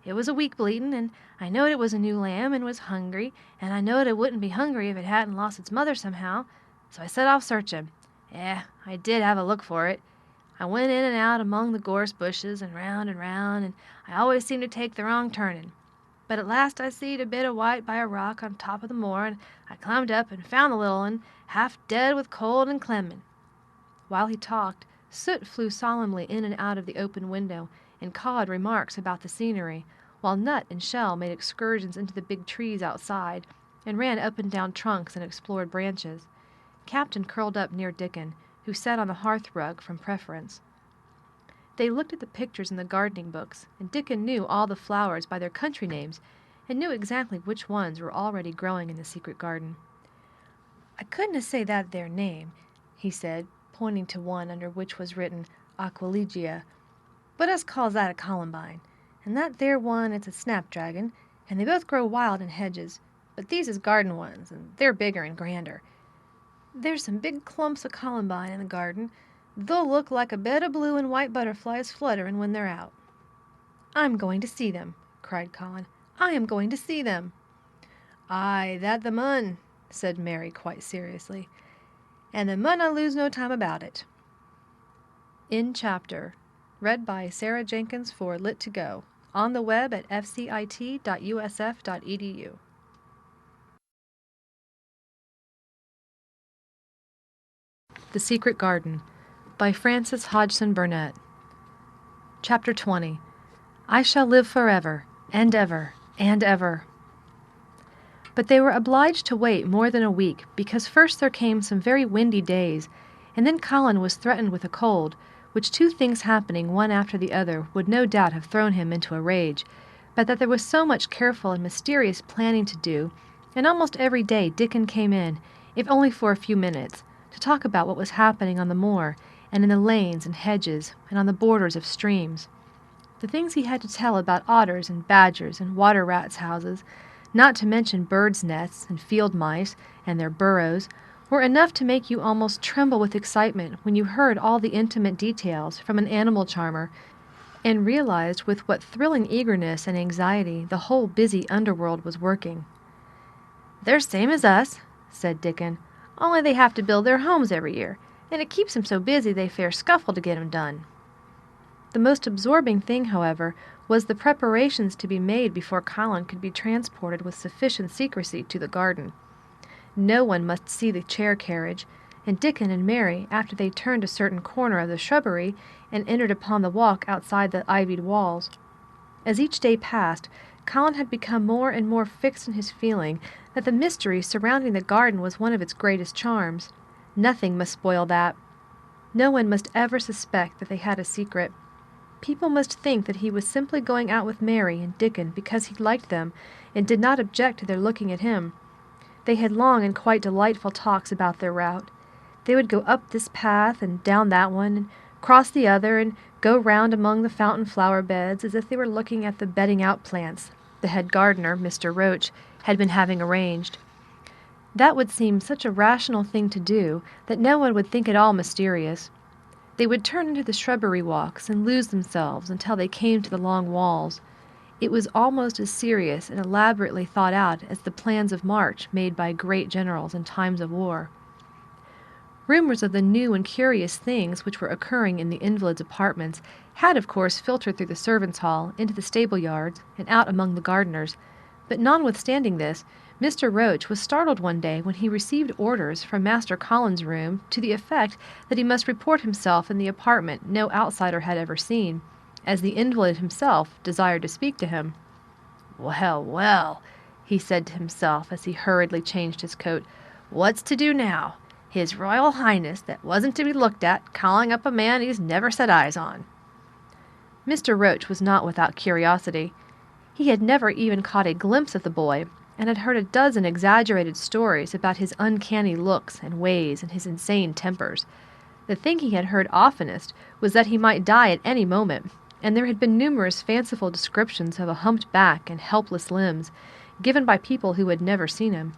It was a weak bleatin', and I knowed it was a new lamb and was hungry, and I knowed it wouldn't be hungry if it hadn't lost its mother somehow, so I set off searching. I did have a look for it. I went in and out among the gorse bushes and round, and I always seemed to take the wrong turning. But at last I seed a bit of white by a rock on top of the moor, and I climbed up and found the little un, half dead with cold and clemming." While he talked, Soot flew solemnly in and out of the open window, and cawed remarks about the scenery, while Nut and Shell made excursions into the big trees outside, and ran up and down trunks and explored branches. Captain curled up near Dickon, who sat on the hearth-rug from preference. They looked at the pictures in the gardening books, and Dickon knew all the flowers by their country names, and knew exactly which ones were already growing in the secret garden. "I couldn't say that there name," he said, pointing to one under which was written Aquilegia, "but us calls that a columbine, and that there one it's a snapdragon, and they both grow wild in hedges, but these is garden ones, and they're bigger and grander. There's some big clumps of columbine in the garden. They'll look like a bed of blue and white butterflies flutterin' when they're out." "I'm going to see them," cried Colin. "I am going to see them." "Aye, that the mun," said Mary quite seriously, "and the mun I lose no time about it." In chapter. Read by Sarah Jenkins for Lit2Go. On the web at fcit.usf.edu. The Secret Garden by Frances Hodgson Burnett. Chapter 20. I shall live forever, and ever, and ever." But they were obliged to wait more than a week, because first there came some very windy days, and then Colin was threatened with a cold, which two things happening one after the other would no doubt have thrown him into a rage, but that there was so much careful and mysterious planning to do, and almost every day Dickon came in, if only for a few minutes, to talk about what was happening on the moor, and in the lanes and hedges, and on the borders of streams. The things he had to tell about otters and badgers and water rats' houses, not to mention birds' nests and field mice and their burrows, were enough to make you almost tremble with excitement when you heard all the intimate details from an animal charmer, and realized with what thrilling eagerness and anxiety the whole busy underworld was working. "They're same as us," said Dickon, "only they have to build their homes every year, and it keeps 'em so busy they fair scuffle to get 'em done." The most absorbing thing, however, was the preparations to be made before Colin could be transported with sufficient secrecy to the garden. No one must see the chair carriage, and Dickon and Mary, after they turned a certain corner of the shrubbery and entered upon the walk outside the ivied walls. As each day passed, Colin had become more and more fixed in his feeling that the mystery surrounding the garden was one of its greatest charms. Nothing must spoil that. No one must ever suspect that they had a secret. People must think that he was simply going out with Mary and Dickon because he liked them and did not object to their looking at him. They had long and quite delightful talks about their route. They would go up this path and down that one, and cross the other, and go round among the fountain flower beds as if they were looking at the bedding-out plants the head gardener, Mr. Roach, had been having arranged. That would seem such a rational thing to do that no one would think it all mysterious. They would turn into the shrubbery walks and lose themselves until they came to the long walls. It was almost as serious and elaborately thought out as the plans of march made by great generals in times of war. Rumors of the new and curious things which were occurring in the invalids' apartments had, of course, filtered through the servants' hall, into the stable yards, and out among the gardeners, but notwithstanding this, Mr. Roach was startled one day when he received orders from Master Colin's room to the effect that he must report himself in the apartment no outsider had ever seen, as the invalid himself desired to speak to him. "Well, well," he said to himself as he hurriedly changed his coat, "what's to do now? His Royal Highness, that wasn't to be looked at, calling up a man he's never set eyes on." Mr. Roach was not without curiosity. He had never even caught a glimpse of the boy, and had heard a dozen exaggerated stories about his uncanny looks and ways and his insane tempers. The thing he had heard oftenest was that he might die at any moment, and there had been numerous fanciful descriptions of a humped back and helpless limbs, given by people who had never seen him.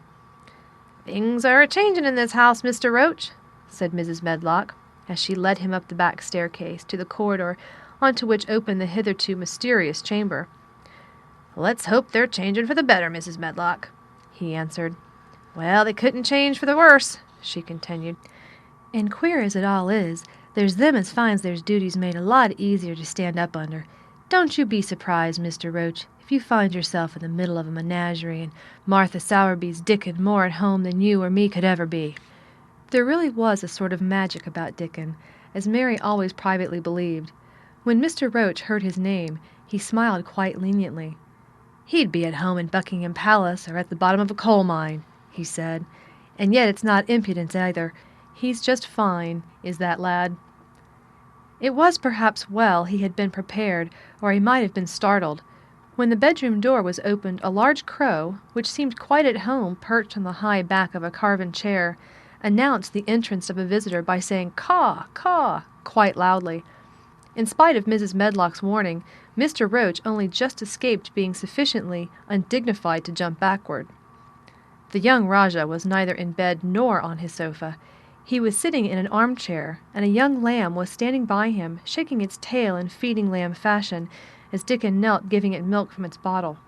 "Things are a-changin' in this house, Mr. Roach," said Mrs. Medlock, as she led him up the back staircase to the corridor onto which opened the hitherto mysterious chamber. "Let's hope they're changin' for the better, Mrs. Medlock," he answered. "Well, they couldn't change for the worse," she continued. "And queer as it all is, there's them as finds their duties made a lot easier to stand up under. Don't you be surprised, Mr. Roach, if you find yourself in the middle of a menagerie and Martha Sowerby's Dickon more at home than you or me could ever be." There really was a sort of magic about Dickon, as Mary always privately believed. When Mr. Roach heard his name, he smiled quite leniently. "He'd be at home in Buckingham Palace or at the bottom of a coal mine," he said. "And yet it's not impudence either. He's just fine, is that lad." It was perhaps well he had been prepared, or he might have been startled. When the bedroom door was opened, a large crow, which seemed quite at home perched on the high back of a carven chair, announced the entrance of a visitor by saying "Caw! Caw!" quite loudly. In spite of Mrs. Medlock's warning, Mr. Roach only just escaped being sufficiently undignified to jump backward. The young Rajah was neither in bed nor on his sofa. He was sitting in an armchair, and a young lamb was standing by him, shaking its tail in feeding lamb fashion, as Dickon knelt giving it milk from its bottle.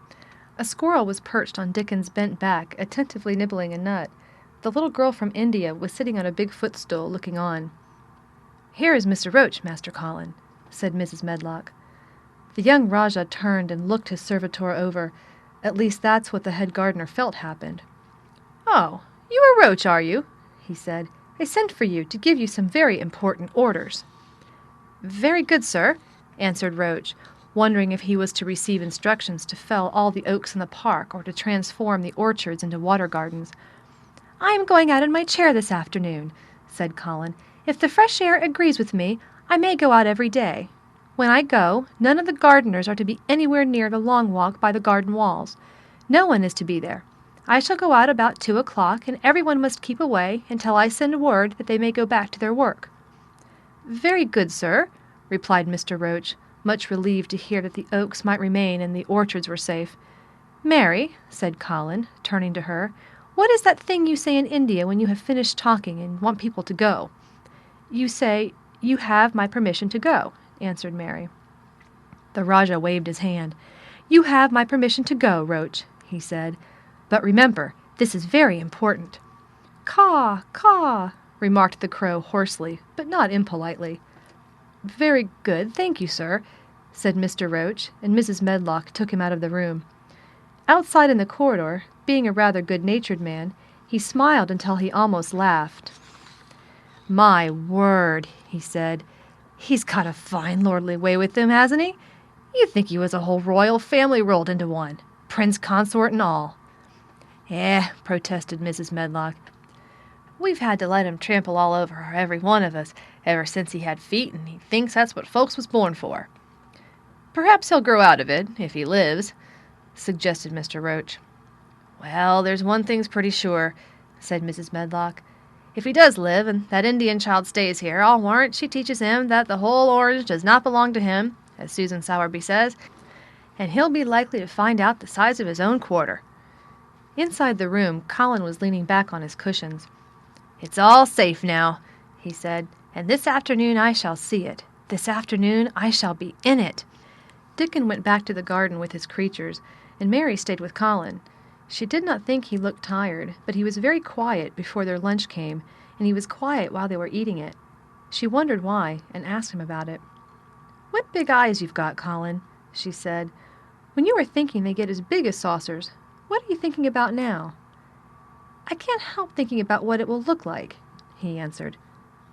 A squirrel was perched on Dickon's bent back, attentively nibbling a nut. The little girl from India was sitting on a big footstool, looking on. "Here is Mr. Roach, Master Colin," said Mrs. Medlock. The young Rajah turned and looked his servitor over. At least that's what the head gardener felt happened. "Oh, you are Roach, are you?" he said. "I sent for you to give you some very important orders." "Very good, sir," answered Roach. wondering if he was to receive instructions to fell all the oaks in the park or to transform the orchards into water gardens. "I am going out in my chair this afternoon," said Colin. "If the fresh air agrees with me, I may go out every day. When I go, none of the gardeners are to be anywhere near the long walk by the garden walls. No one is to be there. I shall go out about 2 o'clock, and everyone must keep away until I send word that they may go back to their work." "Very good, sir," replied Mr. Roach, much relieved to hear that the oaks might remain and the orchards were safe. "Mary," said Colin, turning to her, "what is that thing you say in India when you have finished talking and want people to go?" "You say, 'You have my permission to go,'" answered Mary. The Rajah waved his hand. "You have my permission to go, Roach," he said. "But remember, this is very important." "Caw, caw," remarked the crow hoarsely, but not impolitely. "Very good, thank you, sir," said Mr. Roach, and Mrs. Medlock took him out of the room. Outside in the corridor, being a rather good-natured man, he smiled until he almost laughed. "My word," he said, "he's got a fine lordly way with him, hasn't he? You'd think he was a whole royal family rolled into one, prince consort and all." Protested Mrs. Medlock. "We've had to let him trample all over every one of us ever since he had feet, and he thinks that's what folks was born for." "Perhaps he'll grow out of it, if he lives," suggested Mr. Roach. "Well, there's one thing's pretty sure," said Mrs. Medlock. "If he does live, and that Indian child stays here, I'll warrant she teaches him that the whole orange does not belong to him, as Susan Sowerby says, and he'll be likely to find out the size of his own quarter." Inside the room, Colin was leaning back on his cushions. "It's all safe now," he said, "and this afternoon I shall see it. This afternoon I shall be in it." Dickon went back to the garden with his creatures, and Mary stayed with Colin. She did not think he looked tired, but he was very quiet before their lunch came, and he was quiet while they were eating it. She wondered why, and asked him about it. "What big eyes you've got, Colin," she said. "When you are thinking they get as big as saucers, what are you thinking about now?" "I can't help thinking about what it will look like," he answered.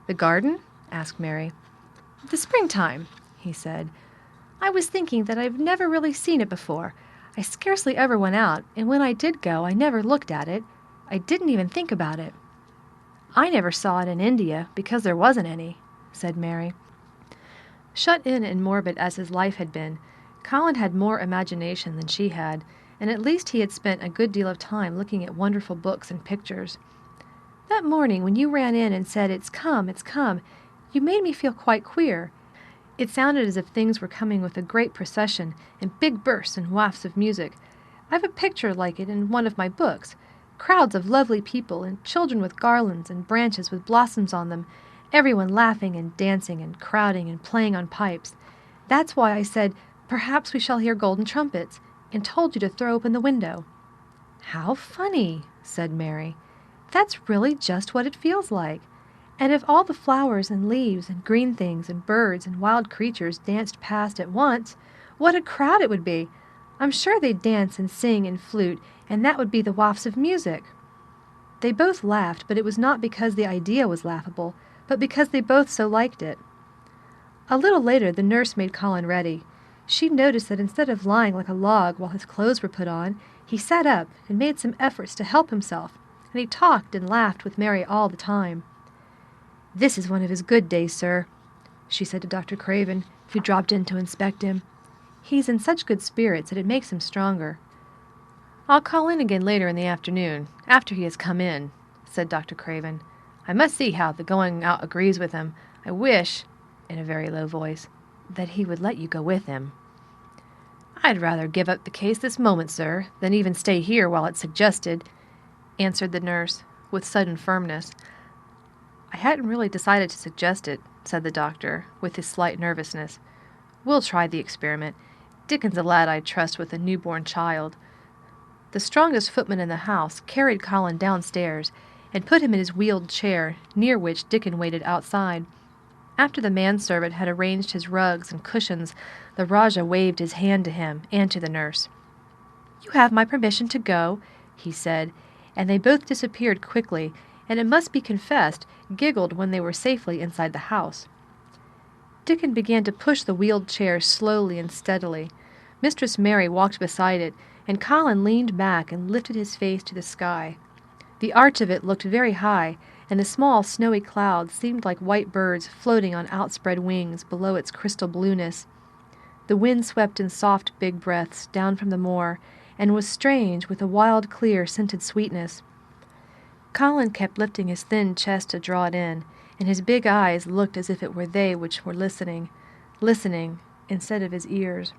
"The garden?" asked Mary. "The springtime," he said. "I was thinking that I've never really seen it before. I scarcely ever went out, and when I did go I never looked at it. I didn't even think about it." "I never saw it in India, because there wasn't any," said Mary. Shut in and morbid as his life had been, Colin had more imagination than she had, and at least he had spent a good deal of time looking at wonderful books and pictures. "That morning when you ran in and said, 'It's come, you made me feel quite queer. It sounded as if things were coming with a great procession, and big bursts and wafts of music. I've a picture like it in one of my books. Crowds of lovely people, and children with garlands and branches with blossoms on them, everyone laughing and dancing and crowding and playing on pipes. That's why I said, 'Perhaps we shall hear golden trumpets,' and told you to throw open the window." "How funny," said Mary. "That's really just what it feels like. And if all the flowers and leaves and green things and birds and wild creatures danced past at once, what a crowd it would be! I'm sure they'd dance and sing and flute, and that would be the wafts of music." They both laughed, but it was not because the idea was laughable, but because they both so liked it. A little later the nurse made Colin ready. She noticed that instead of lying like a log while his clothes were put on, he sat up and made some efforts to help himself, and he talked and laughed with Mary all the time. "This is one of his good days, sir," she said to Dr. Craven, who dropped in to inspect him. "He's in such good spirits that it makes him stronger." "I'll call in again later in the afternoon, after he has come in," said Dr. Craven. "I must see how the going out agrees with him. I wish," in a very low voice, "that he would let you go with him." "I'd rather give up the case this moment, sir, than even stay here while it's suggested," answered the nurse, with sudden firmness. "I hadn't really decided to suggest it," said the doctor, with his slight nervousness. "We'll try the experiment. Dickon's a lad I trust with a newborn child." The strongest footman in the house carried Colin downstairs and put him in his wheeled chair, near which Dickon waited outside. After the manservant had arranged his rugs and cushions, the Rajah waved his hand to him and to the nurse. "You have my permission to go," he said, and they both disappeared quickly, and it must be confessed, giggled when they were safely inside the house. Dickon began to push the wheeled chair slowly and steadily. Mistress Mary walked beside it, and Colin leaned back and lifted his face to the sky. The arch of it looked very high, and the small snowy clouds seemed like white birds floating on outspread wings below its crystal blueness. The wind swept in soft big breaths down from the moor, and was strange with a wild clear scented sweetness. Colin kept lifting his thin chest to draw it in, and his big eyes looked as if it were they which were listening instead of his ears.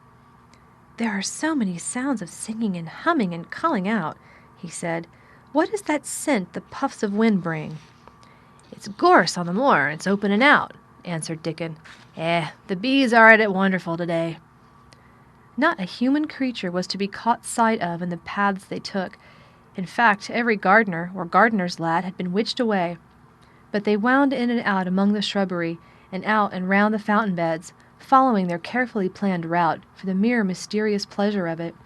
"There are so many sounds of singing and humming and calling out," he said. "What is that scent the puffs of wind bring?" "It's gorse on the moor, and it's opening out," answered Dickon. The bees are at it wonderful today." Not a human creature was to be caught sight of in the paths they took. In fact, every gardener or gardener's lad had been witched away. But they wound in and out among the shrubbery, and out and round the fountain beds, following their carefully planned route for the mere mysterious pleasure of it.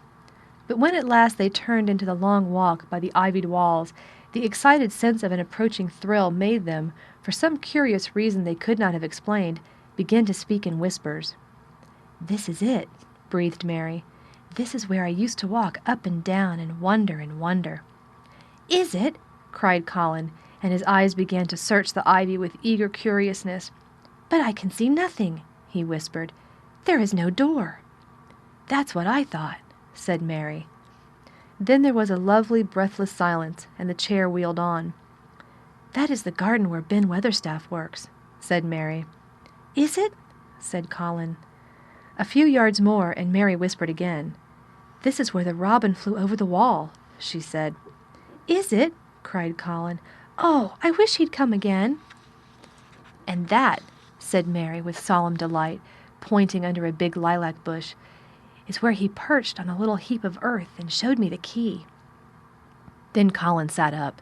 But when at last they turned into the long walk by the ivied walls, the excited sense of an approaching thrill made them, for some curious reason they could not have explained, begin to speak in whispers. "This is it," breathed Mary. "This is where I used to walk up and down and wonder and wonder." "Is it?" cried Colin, and his eyes began to search the ivy with eager curiousness. "But I can see nothing," he whispered. "There is no door." "That's what I thought," said Mary. Then there was a lovely breathless silence, and the chair wheeled on. "That is the garden where Ben Weatherstaff works," said Mary. "Is it?" said Colin. A few yards more, and Mary whispered again. "This is where the robin flew over the wall," she said. "Is it?" cried Colin. "Oh, I wish he'd come again." "And that," said Mary with solemn delight, pointing under a big lilac bush, "is where he perched on a little heap of earth and showed me the key." Then Colin sat up.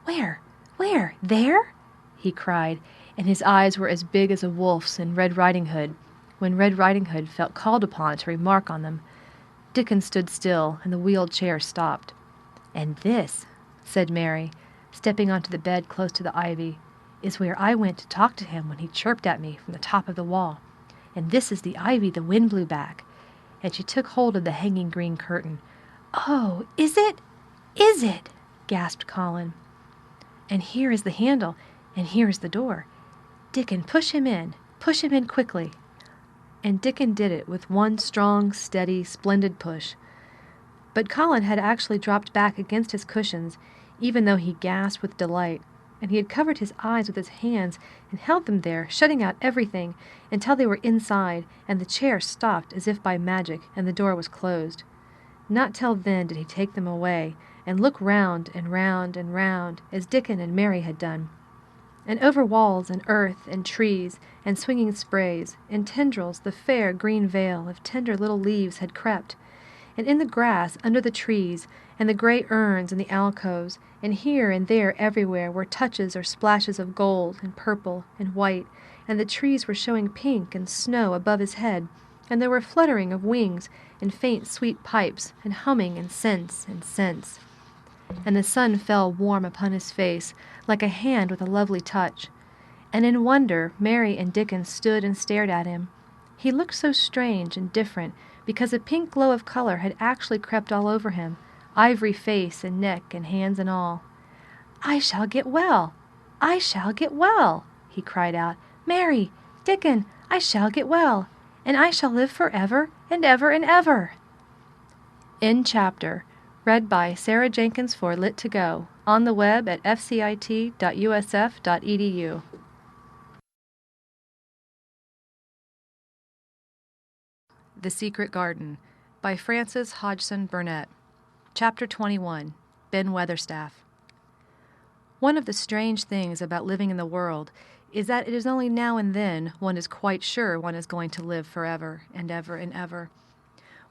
"Where? Where? There?" he cried, and his eyes were as big as a wolf's in Red Riding Hood, when Red Riding Hood felt called upon to remark on them. Dickon stood still, and the wheeled chair stopped. "And this," said Mary, stepping onto the bed close to the ivy, "is where I went to talk to him when he chirped at me from the top of the wall. And this is the ivy the wind blew back." And she took hold of the hanging green curtain. "Oh, is it? Is it?" gasped Colin. "And here is the handle, and here is the door. Dickon, push him in quickly." And Dickon did it with one strong, steady, splendid push. But Colin had actually dropped back against his cushions, even though he gasped with delight, and he had covered his eyes with his hands and held them there, shutting out everything, until they were inside, and the chair stopped as if by magic, and the door was closed. Not till then did he take them away, and look round and round and round, as Dickon and Mary had done. And over walls and earth and trees and swinging sprays and tendrils the fair green veil of tender little leaves had crept, and in the grass under the trees and the gray urns in the alcoves, and here and there everywhere were touches or splashes of gold and purple and white, and the trees were showing pink and snow above his head, and there were fluttering of wings and faint sweet pipes and humming and scents and scents. And the sun fell warm upon his face, like a hand with a lovely touch. And in wonder Mary and Dickon stood and stared at him. He looked so strange and different, because a pink glow of color had actually crept all over him, ivory face and neck and hands and all. "I shall get well! I shall get well!" he cried out. "Mary, Dickon, I shall get well, and I shall live forever and ever and ever." End chapter. Read by Sarah Jenkins for Lit2Go, on the web at fcit.usf.edu. The Secret Garden by Frances Hodgson Burnett. Chapter 21. Ben Weatherstaff. One of the strange things about living in the world is that it is only now and then one is quite sure one is going to live forever and ever and ever.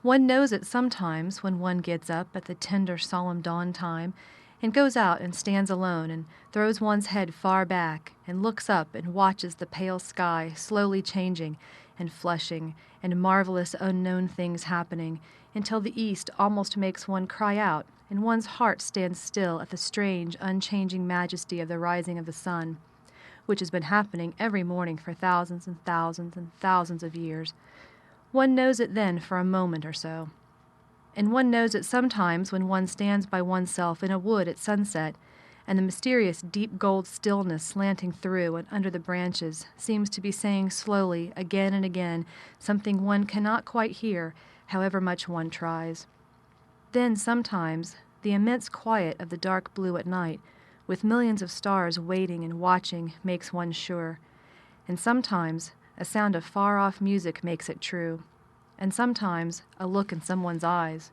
One knows it sometimes when one gets up at the tender, solemn dawn time and goes out and stands alone and throws one's head far back and looks up and watches the pale sky slowly changing and flushing and marvelous unknown things happening until the east almost makes one cry out and one's heart stands still at the strange, unchanging majesty of the rising of the sun. which has been happening every morning for thousands and thousands and thousands of years. One knows it then for a moment or so. And one knows it sometimes when one stands by oneself in a wood at sunset, and the mysterious deep gold stillness slanting through and under the branches seems to be saying slowly, again and again, something one cannot quite hear, however much one tries. Then sometimes the immense quiet of the dark blue at night, with millions of stars waiting and watching, makes one sure. And sometimes a sound of far-off music makes it true. And sometimes a look in someone's eyes.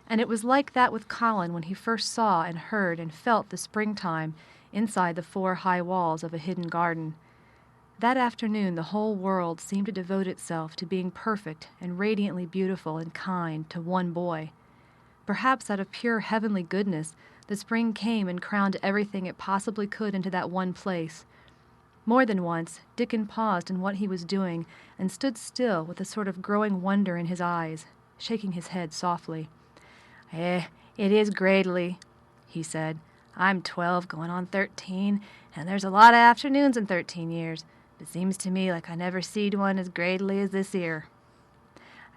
And it was like that with Colin when he first saw and heard and felt the springtime inside the 4 high walls of a hidden garden. That afternoon the whole world seemed to devote itself to being perfect and radiantly beautiful and kind to one boy. Perhaps out of pure heavenly goodness, the spring came and crowned everything it possibly could into that one place. More than once, Dickon paused in what he was doing and stood still with a sort of growing wonder in his eyes, shaking his head softly. It is gradely, he said. I'm 12, going on 13, and there's a lot of afternoons in 13 years. It seems to me like I never seed one as gradely as this 'ere.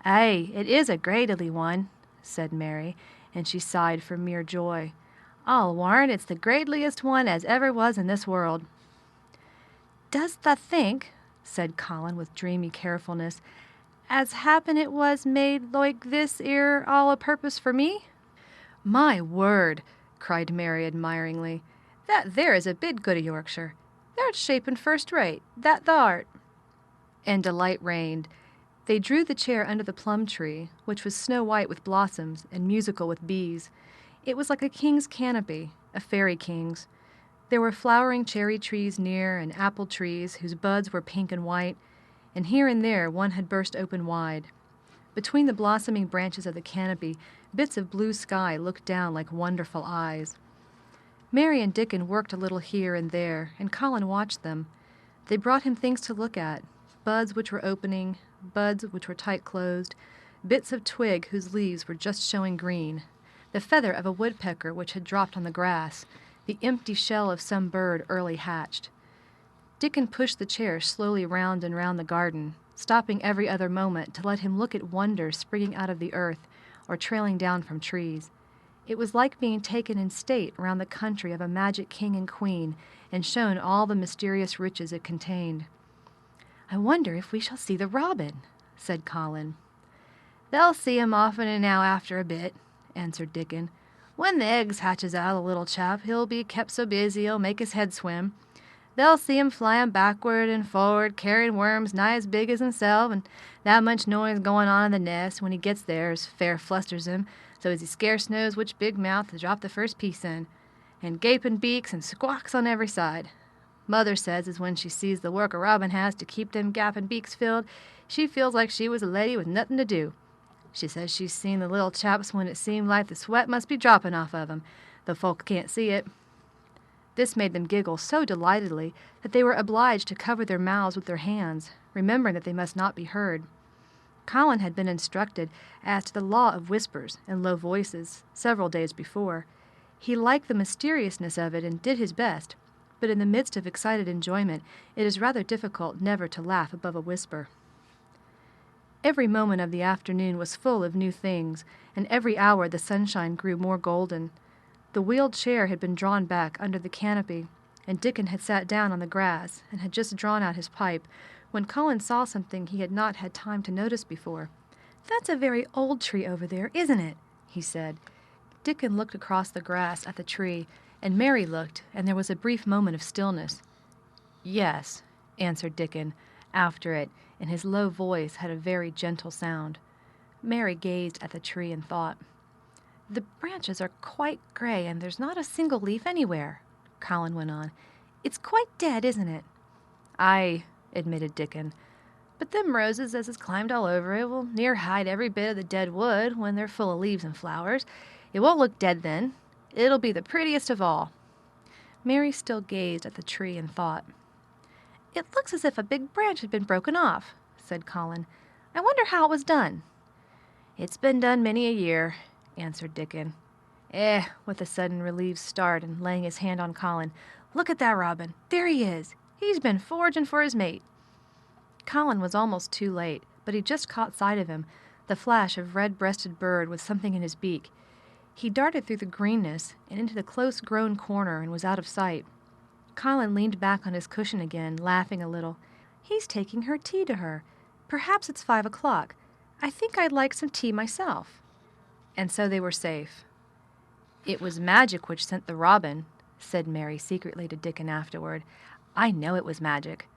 Aye, it is a gradely one, said Mary, and she sighed for mere joy. I'll warrant it's the gradeliest one as ever was in this world. Dost thou think, said Colin with dreamy carefulness, as happen it was made like this 'ere all a purpose for me? My word, cried Mary admiringly, that there is a bit good o' Yorkshire. Thou'rt shapen first rate, that thou'rt. And delight reigned. They drew the chair under the plum tree, which was snow-white with blossoms and musical with bees. It was like a king's canopy, a fairy king's. There were flowering cherry trees near, and apple trees whose buds were pink and white, and here and there one had burst open wide. Between the blossoming branches of the canopy, bits of blue sky looked down like wonderful eyes. Mary and Dickon worked a little here and there, and Colin watched them. They brought him things to look at, buds which were opening, buds which were tight-closed, bits of twig whose leaves were just showing green, the feather of a woodpecker which had dropped on the grass, the empty shell of some bird early hatched. Dickon pushed the chair slowly round and round the garden, stopping every other moment to let him look at wonders springing out of the earth or trailing down from trees. It was like being taken in state round the country of a magic king and queen and shown all the mysterious riches it contained. I wonder if we shall see the robin, said Colin. They'll see him often and now after a bit, answered Dickon. When the eggs hatches out, the little chap, he'll be kept so busy he'll make his head swim. They'll see him flying backward and forward, carrying worms nigh as big as himself, and that much noise going on in the nest when he gets there as fair flusters him, so as he scarce knows which big mouth to drop the first piece in, and gaping beaks and squawks on every side. Mother says as when she sees the work a robin has to keep them gaping beaks filled, she feels like she was a lady with nothing to do. She says she's seen the little chaps when it seemed like the sweat must be dropping off of 'em, though folk can't see it. This made them giggle so delightedly that they were obliged to cover their mouths with their hands, remembering that they must not be heard. Colin had been instructed as to the law of whispers and low voices several days before. He liked the mysteriousness of it and did his best, but in the midst of excited enjoyment it is rather difficult never to laugh above a whisper. Every moment of the afternoon was full of new things, and every hour the sunshine grew more golden. The wheeled chair had been drawn back under the canopy, and Dickon had sat down on the grass and had just drawn out his pipe, when Colin saw something he had not had time to notice before. "That's a very old tree over there, isn't it?" he said. Dickon looked across the grass at the tree, and Mary looked, and there was a brief moment of stillness. "Yes," answered Dickon, after it, and his low voice had a very gentle sound. Mary gazed at the tree and thought. "The branches are quite gray, and there's not a single leaf anywhere," Colin went on. "It's quite dead, isn't it?" "Aye," admitted Dickon. "But them roses as has climbed all over it will near hide every bit of the dead wood when they're full of leaves and flowers. It won't look dead then. It'll be the prettiest of all." Mary still gazed at the tree and thought. "It looks as if a big branch had been broken off," said Colin. "I wonder how it was done." "It's been done many a year," answered Dickon. With a sudden relieved start and laying his hand on Colin, Look at that robin. There he is. He's been foraging for his mate." Colin was almost too late, but he just caught sight of him, the flash of red-breasted bird with something in his beak. He darted through the greenness and into the close-grown corner and was out of sight. Colin leaned back on his cushion again, laughing a little. "He's taking her tea to her. Perhaps it's 5 o'clock. I think I'd like some tea myself." And so they were safe. "It was magic which sent the robin," said Mary secretly to Dickon afterward. "I know it was magic."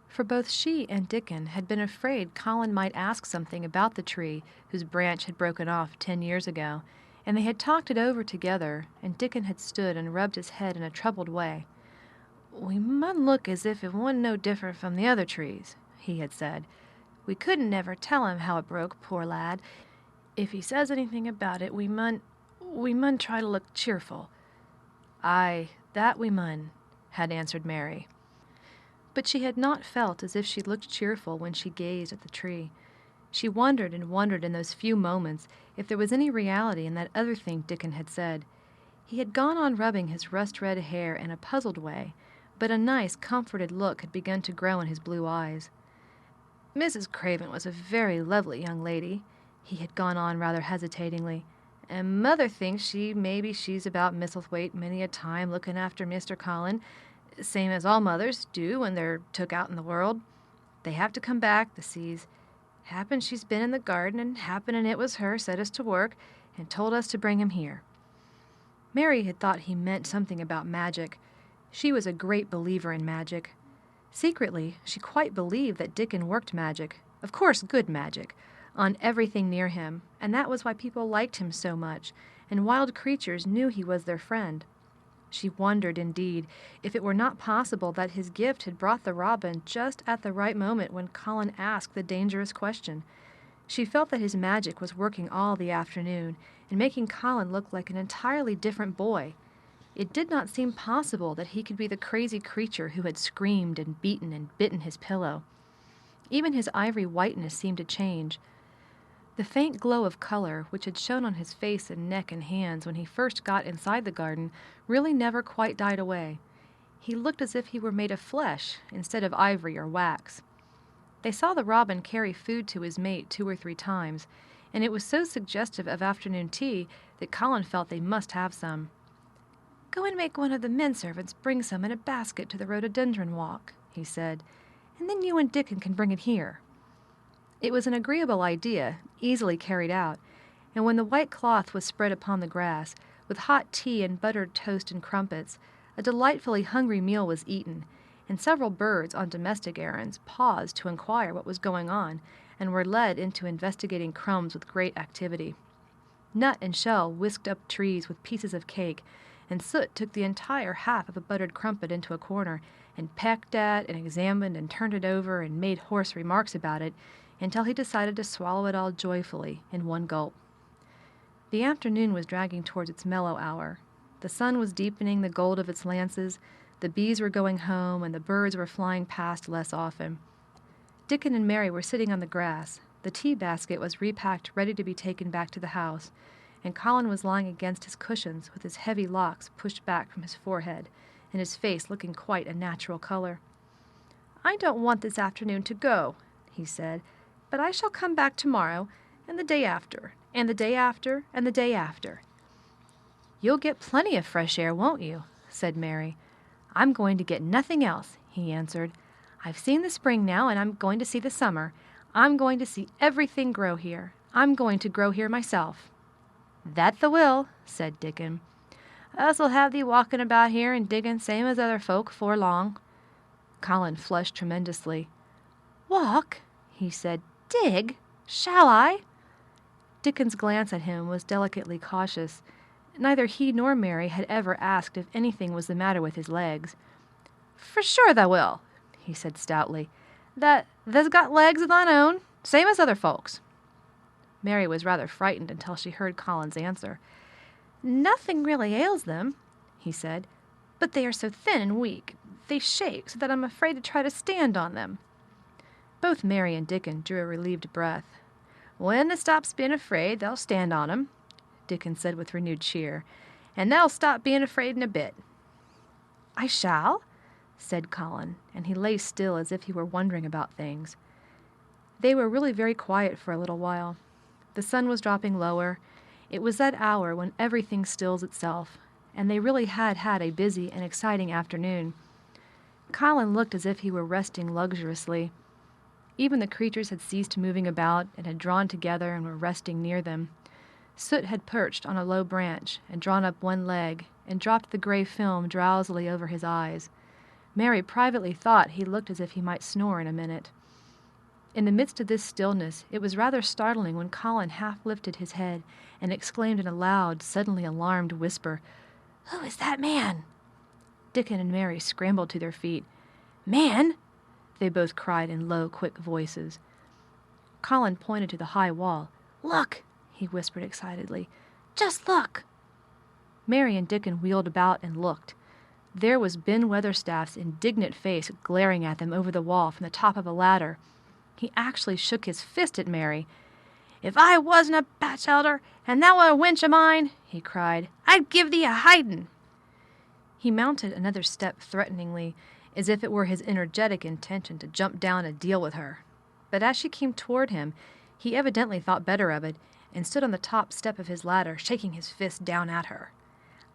For both she and Dickon had been afraid Colin might ask something about the tree whose branch had broken off 10 years ago, and they had talked it over together, and Dickon had stood and rubbed his head in a troubled way. "We mun look as if it wa'n't no different from the other trees," he had said. "We couldn't never tell him how it broke, poor lad. If he says anything about it, we mun try to look cheerful." "Aye, that we mun," had answered Mary. But she had not felt as if she looked cheerful when she gazed at the tree. She wondered and wondered in those few moments if there was any reality in that other thing Dickon had said. He had gone on rubbing his rust-red hair in a puzzled way, but a nice, comforted look had begun to grow in his blue eyes. "Mrs. Craven was a very lovely young lady," he had gone on rather hesitatingly, "and Mother thinks she's about Misselthwaite many a time looking after Mr. Colin, same as all mothers do when they're took out in the world. They have to come back, the seas. Happen she's been in the garden, and happening it was her set us to work and told us to bring him here." Mary had thought he meant something about magic. She was a great believer in magic. Secretly, she quite believed that Dickon worked magic, of course good magic, on everything near him, and that was why people liked him so much, and wild creatures knew he was their friend. She wondered, indeed, if it were not possible that his gift had brought the robin just at the right moment when Colin asked the dangerous question. She felt that his magic was working all the afternoon and making Colin look like an entirely different boy. It did not seem possible that he could be the crazy creature who had screamed and beaten and bitten his pillow. Even his ivory whiteness seemed to change. The faint glow of color which had shone on his face and neck and hands when he first got inside the garden really never quite died away. He looked as if he were made of flesh instead of ivory or wax. They saw the robin carry food to his mate 2 or 3 times, and it was so suggestive of afternoon tea that Colin felt they must have some. "Go and make one of the men servants bring some in a basket to the rhododendron walk," he said, "and then you and Dickon can bring it here." It was an agreeable idea, easily carried out, and when the white cloth was spread upon the grass, with hot tea and buttered toast and crumpets, a delightfully hungry meal was eaten, and several birds on domestic errands paused to inquire what was going on, and were led into investigating crumbs with great activity. Nut and Shell whisked up trees with pieces of cake, and Soot took the entire half of a buttered crumpet into a corner, and pecked at and examined and turned it over and made hoarse remarks about it, until he decided to swallow it all joyfully in one gulp. The afternoon was dragging towards its mellow hour. The sun was deepening the gold of its lances, the bees were going home, and the birds were flying past less often. Dickon and Mary were sitting on the grass. The tea basket was repacked ready to be taken back to the house, and Colin was lying against his cushions with his heavy locks pushed back from his forehead, and his face looking quite a natural color. "I don't want this afternoon to go," he said, "but I shall come back tomorrow, and the day after, and the day after, and the day after." "You'll get plenty of fresh air, won't you?" said Mary. "I'm going to get nothing else," he answered. "I've seen the spring now, and I'm going to see the summer. I'm going to see everything grow here. I'm going to grow here myself." "That thou will," said Dickon. "Us'll have thee walking about here and digging same as other folk afore long." Colin flushed tremendously. "Walk?" he said. "Dig? Shall I?" Dickon's glance at him was delicately cautious. Neither he nor Mary had ever asked if anything was the matter with his legs. "For sure thou will," he said stoutly. "Thou's got legs of thine own, same as other folks." Mary was rather frightened until she heard Colin's answer. "Nothing really ails them," he said, "but they are so thin and weak. They shake so that I'm afraid to try to stand on them." Both Mary and Dickon drew a relieved breath. "When they stops being afraid, they'll stand on 'em," Dickon said with renewed cheer, "and they'll stop being afraid in a bit." "I shall," said Colin, and he lay still as if he were wondering about things. They were really very quiet for a little while. The sun was dropping lower. It was that hour when everything stills itself, and they really had had a busy and exciting afternoon. Colin looked as if he were resting luxuriously. Even the creatures had ceased moving about and had drawn together and were resting near them. Soot had perched on a low branch and drawn up one leg and dropped the gray film drowsily over his eyes. Mary privately thought he looked as if he might snore in a minute. In the midst of this stillness, it was rather startling when Colin half lifted his head and exclaimed in a loud, suddenly alarmed whisper, "Who is that man?" Dickon and Mary scrambled to their feet. "Man!" they both cried in low, quick voices. Colin pointed to the high wall. "Look!" he whispered excitedly. "Just look!" Mary and Dickon wheeled about and looked. There was Ben Weatherstaff's indignant face glaring at them over the wall from the top of a ladder. He actually shook his fist at Mary. "If I wasn't a batchelder, and thou a wench o' mine," he cried, "I'd give thee a hidin'." He mounted another step threateningly, as if it were his energetic intention to jump down and deal with her. But as she came toward him, he evidently thought better of it, and stood on the top step of his ladder, shaking his fist down at her.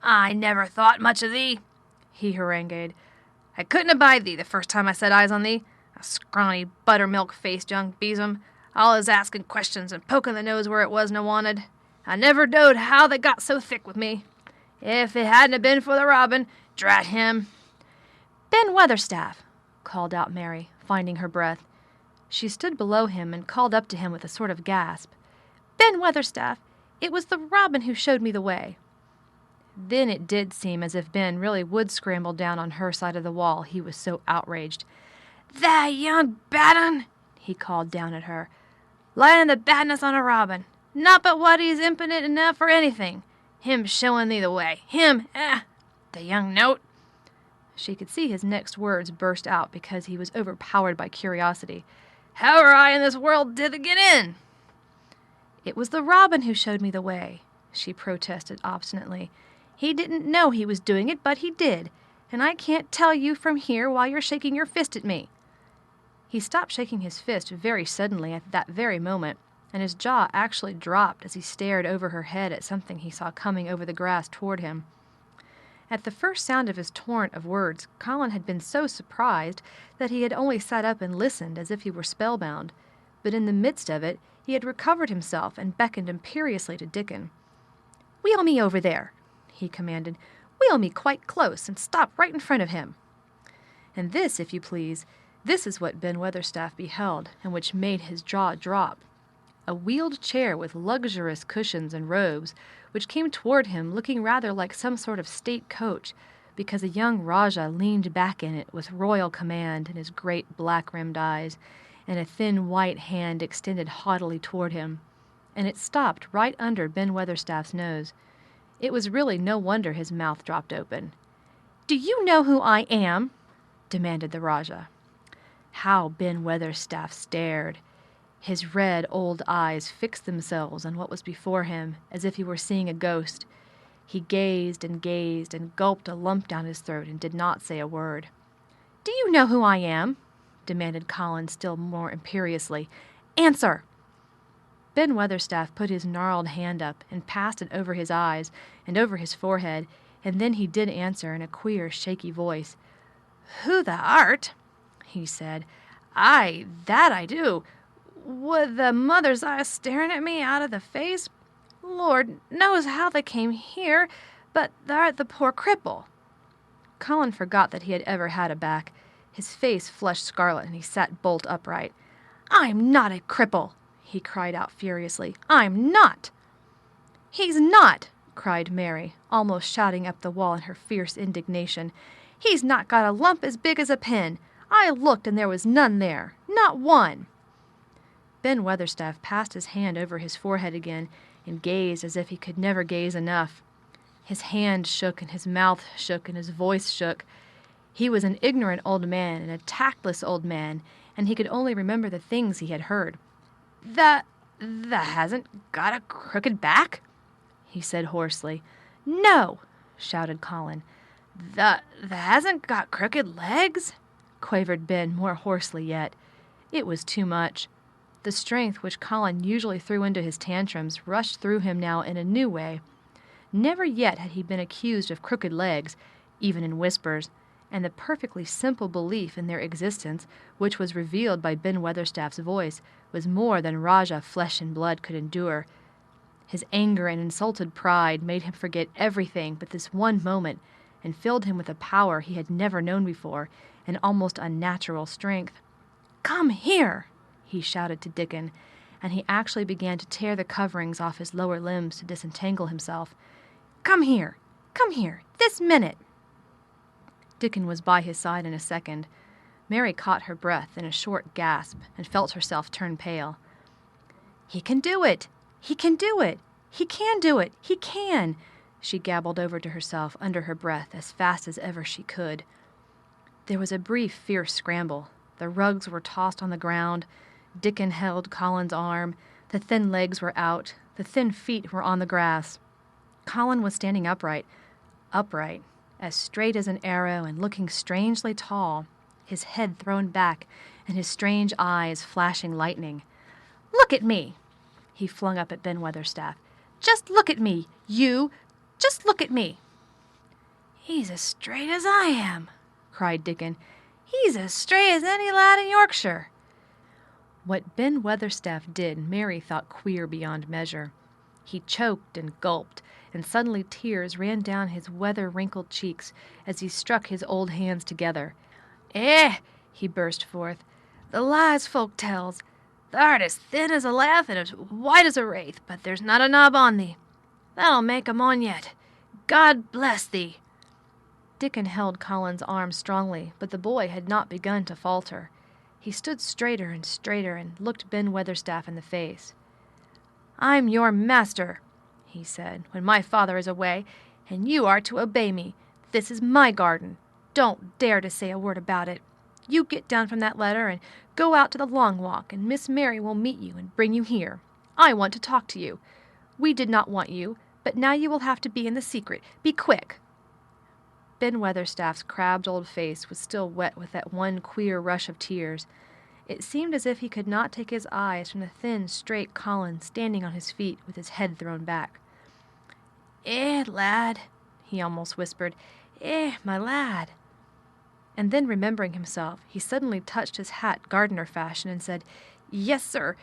"I never thought much of thee," he harangued. "I couldn't abide thee the first time I set eyes on thee. A scrawny, buttermilk-faced young besom, allus asking questions and poking the nose where it wasn't wanted. I never knowed how they got so thick with me. If it hadn't been for the robin, drat him." "Ben Weatherstaff!" called out Mary, finding her breath. She stood below him and called up to him with a sort of gasp. "Ben Weatherstaff, it was the robin who showed me the way." Then it did seem as if Ben really would scramble down on her side of the wall, he was so outraged. "That young bad un!" he called down at her. "Lying the badness on a robin. Not but what he's impotent enough for anything. Him showing thee the way. Him, the young note." She could see his next words burst out because he was overpowered by curiosity. "However I in this world did get in?" "It was the robin who showed me the way," she protested obstinately. "He didn't know he was doing it, but he did, and I can't tell you from here while you're shaking your fist at me." He stopped shaking his fist very suddenly at that very moment, and his jaw actually dropped as he stared over her head at something he saw coming over the grass toward him. At the first sound of his torrent of words, Colin had been so surprised that he had only sat up and listened as if he were spellbound, but in the midst of it he had recovered himself and beckoned imperiously to Dickon. "Wheel me over there," he commanded. "Wheel me quite close and stop right in front of him." And this, if you please, this is what Ben Weatherstaff beheld, and which made his jaw drop. A wheeled chair with luxurious cushions and robes, which came toward him looking rather like some sort of state coach, because a young Rajah leaned back in it with royal command in his great black-rimmed eyes, and a thin white hand extended haughtily toward him. And it stopped right under Ben Weatherstaff's nose. It was really no wonder his mouth dropped open. "Do you know who I am?" demanded the Rajah. How Ben Weatherstaff stared! His red old eyes fixed themselves on what was before him, as if he were seeing a ghost. He gazed and gulped a lump down his throat and did not say a word. "Do you know who I am?" demanded Colin still more imperiously. "Answer!" Ben Weatherstaff put his gnarled hand up and passed it over his eyes and over his forehead, and then he did answer in a queer, shaky voice. "Who thou art?" he said. "Aye, that I do. With the mother's eyes staring at me out of the face. Lord knows how they came here, but thou'rt the poor cripple." Colin forgot that he had ever had a back. His face flushed scarlet, and he sat bolt upright. "I'm not a cripple!" he cried out furiously. "I'm not!" "He's not!" cried Mary, almost shouting up the wall in her fierce indignation. "He's not got a lump as big as a pin. I looked, and there was none there. Not one." Ben Weatherstaff passed his hand over his forehead again and gazed as if he could never gaze enough. His hand shook, and his mouth shook, and his voice shook. He was an ignorant old man and a tactless old man, and he could only remember the things he had heard. The hasn't got a crooked back?" he said hoarsely. "No!" shouted Colin. The hasn't got crooked legs?" quavered Ben more hoarsely yet. It was too much. The strength which Colin usually threw into his tantrums rushed through him now in a new way. Never yet had he been accused of crooked legs, even in whispers, and the perfectly simple belief in their existence, which was revealed by Ben Weatherstaff's voice, was more than Rajah flesh and blood could endure. His anger and insulted pride made him forget everything but this one moment, and filled him with a power he had never known before, an almost unnatural strength. "Come here!" he shouted to Dickon, and he actually began to tear the coverings off his lower limbs to disentangle himself. "Come here! Come here! This minute!" Dickon was by his side in a second. Mary caught her breath in a short gasp and felt herself turn pale. "He can do it! He can do it! He can do it! He can!" she gabbled over to herself under her breath as fast as ever she could. There was a brief, fierce scramble. The rugs were tossed on the ground. Dickon held Colin's arm. The thin legs were out. The thin feet were on the grass. Colin was standing upright, as straight as an arrow and looking strangely tall, his head thrown back and his strange eyes flashing lightning. "Look at me!" he flung up at Ben Weatherstaff. "Just look at me, you! Just look at me!" "He's as straight as I am," cried Dickon. "He's as straight as any lad in Yorkshire." What Ben Weatherstaff did Mary thought queer beyond measure. He choked and gulped, and suddenly tears ran down his weather-wrinkled cheeks as he struck his old hands together. He burst forth. "The lies folk tells. Thou'rt as thin as a lath and as white as a wraith, but there's not a knob on thee. That'll make 'em on yet. God bless thee." Dickon held Colin's arm strongly, but the boy had not begun to falter. He stood straighter and looked Ben Weatherstaff in the face. "I'm your master," he said, "when my father is away, and you are to obey me. This is my garden. Don't dare to say a word about it. You get down from that ladder and go out to the long walk, and Miss Mary will meet you and bring you here. I want to talk to you. We did not want you, but now you will have to be in the secret. Be quick." Ben Weatherstaff's crabbed old face was still wet with that one queer rush of tears. It seemed as if he could not take his eyes from the thin, straight Colin standing on his feet with his head thrown back. Lad," he almost whispered. My lad." And then, remembering himself, he suddenly touched his hat gardener fashion and said, Yes, sir,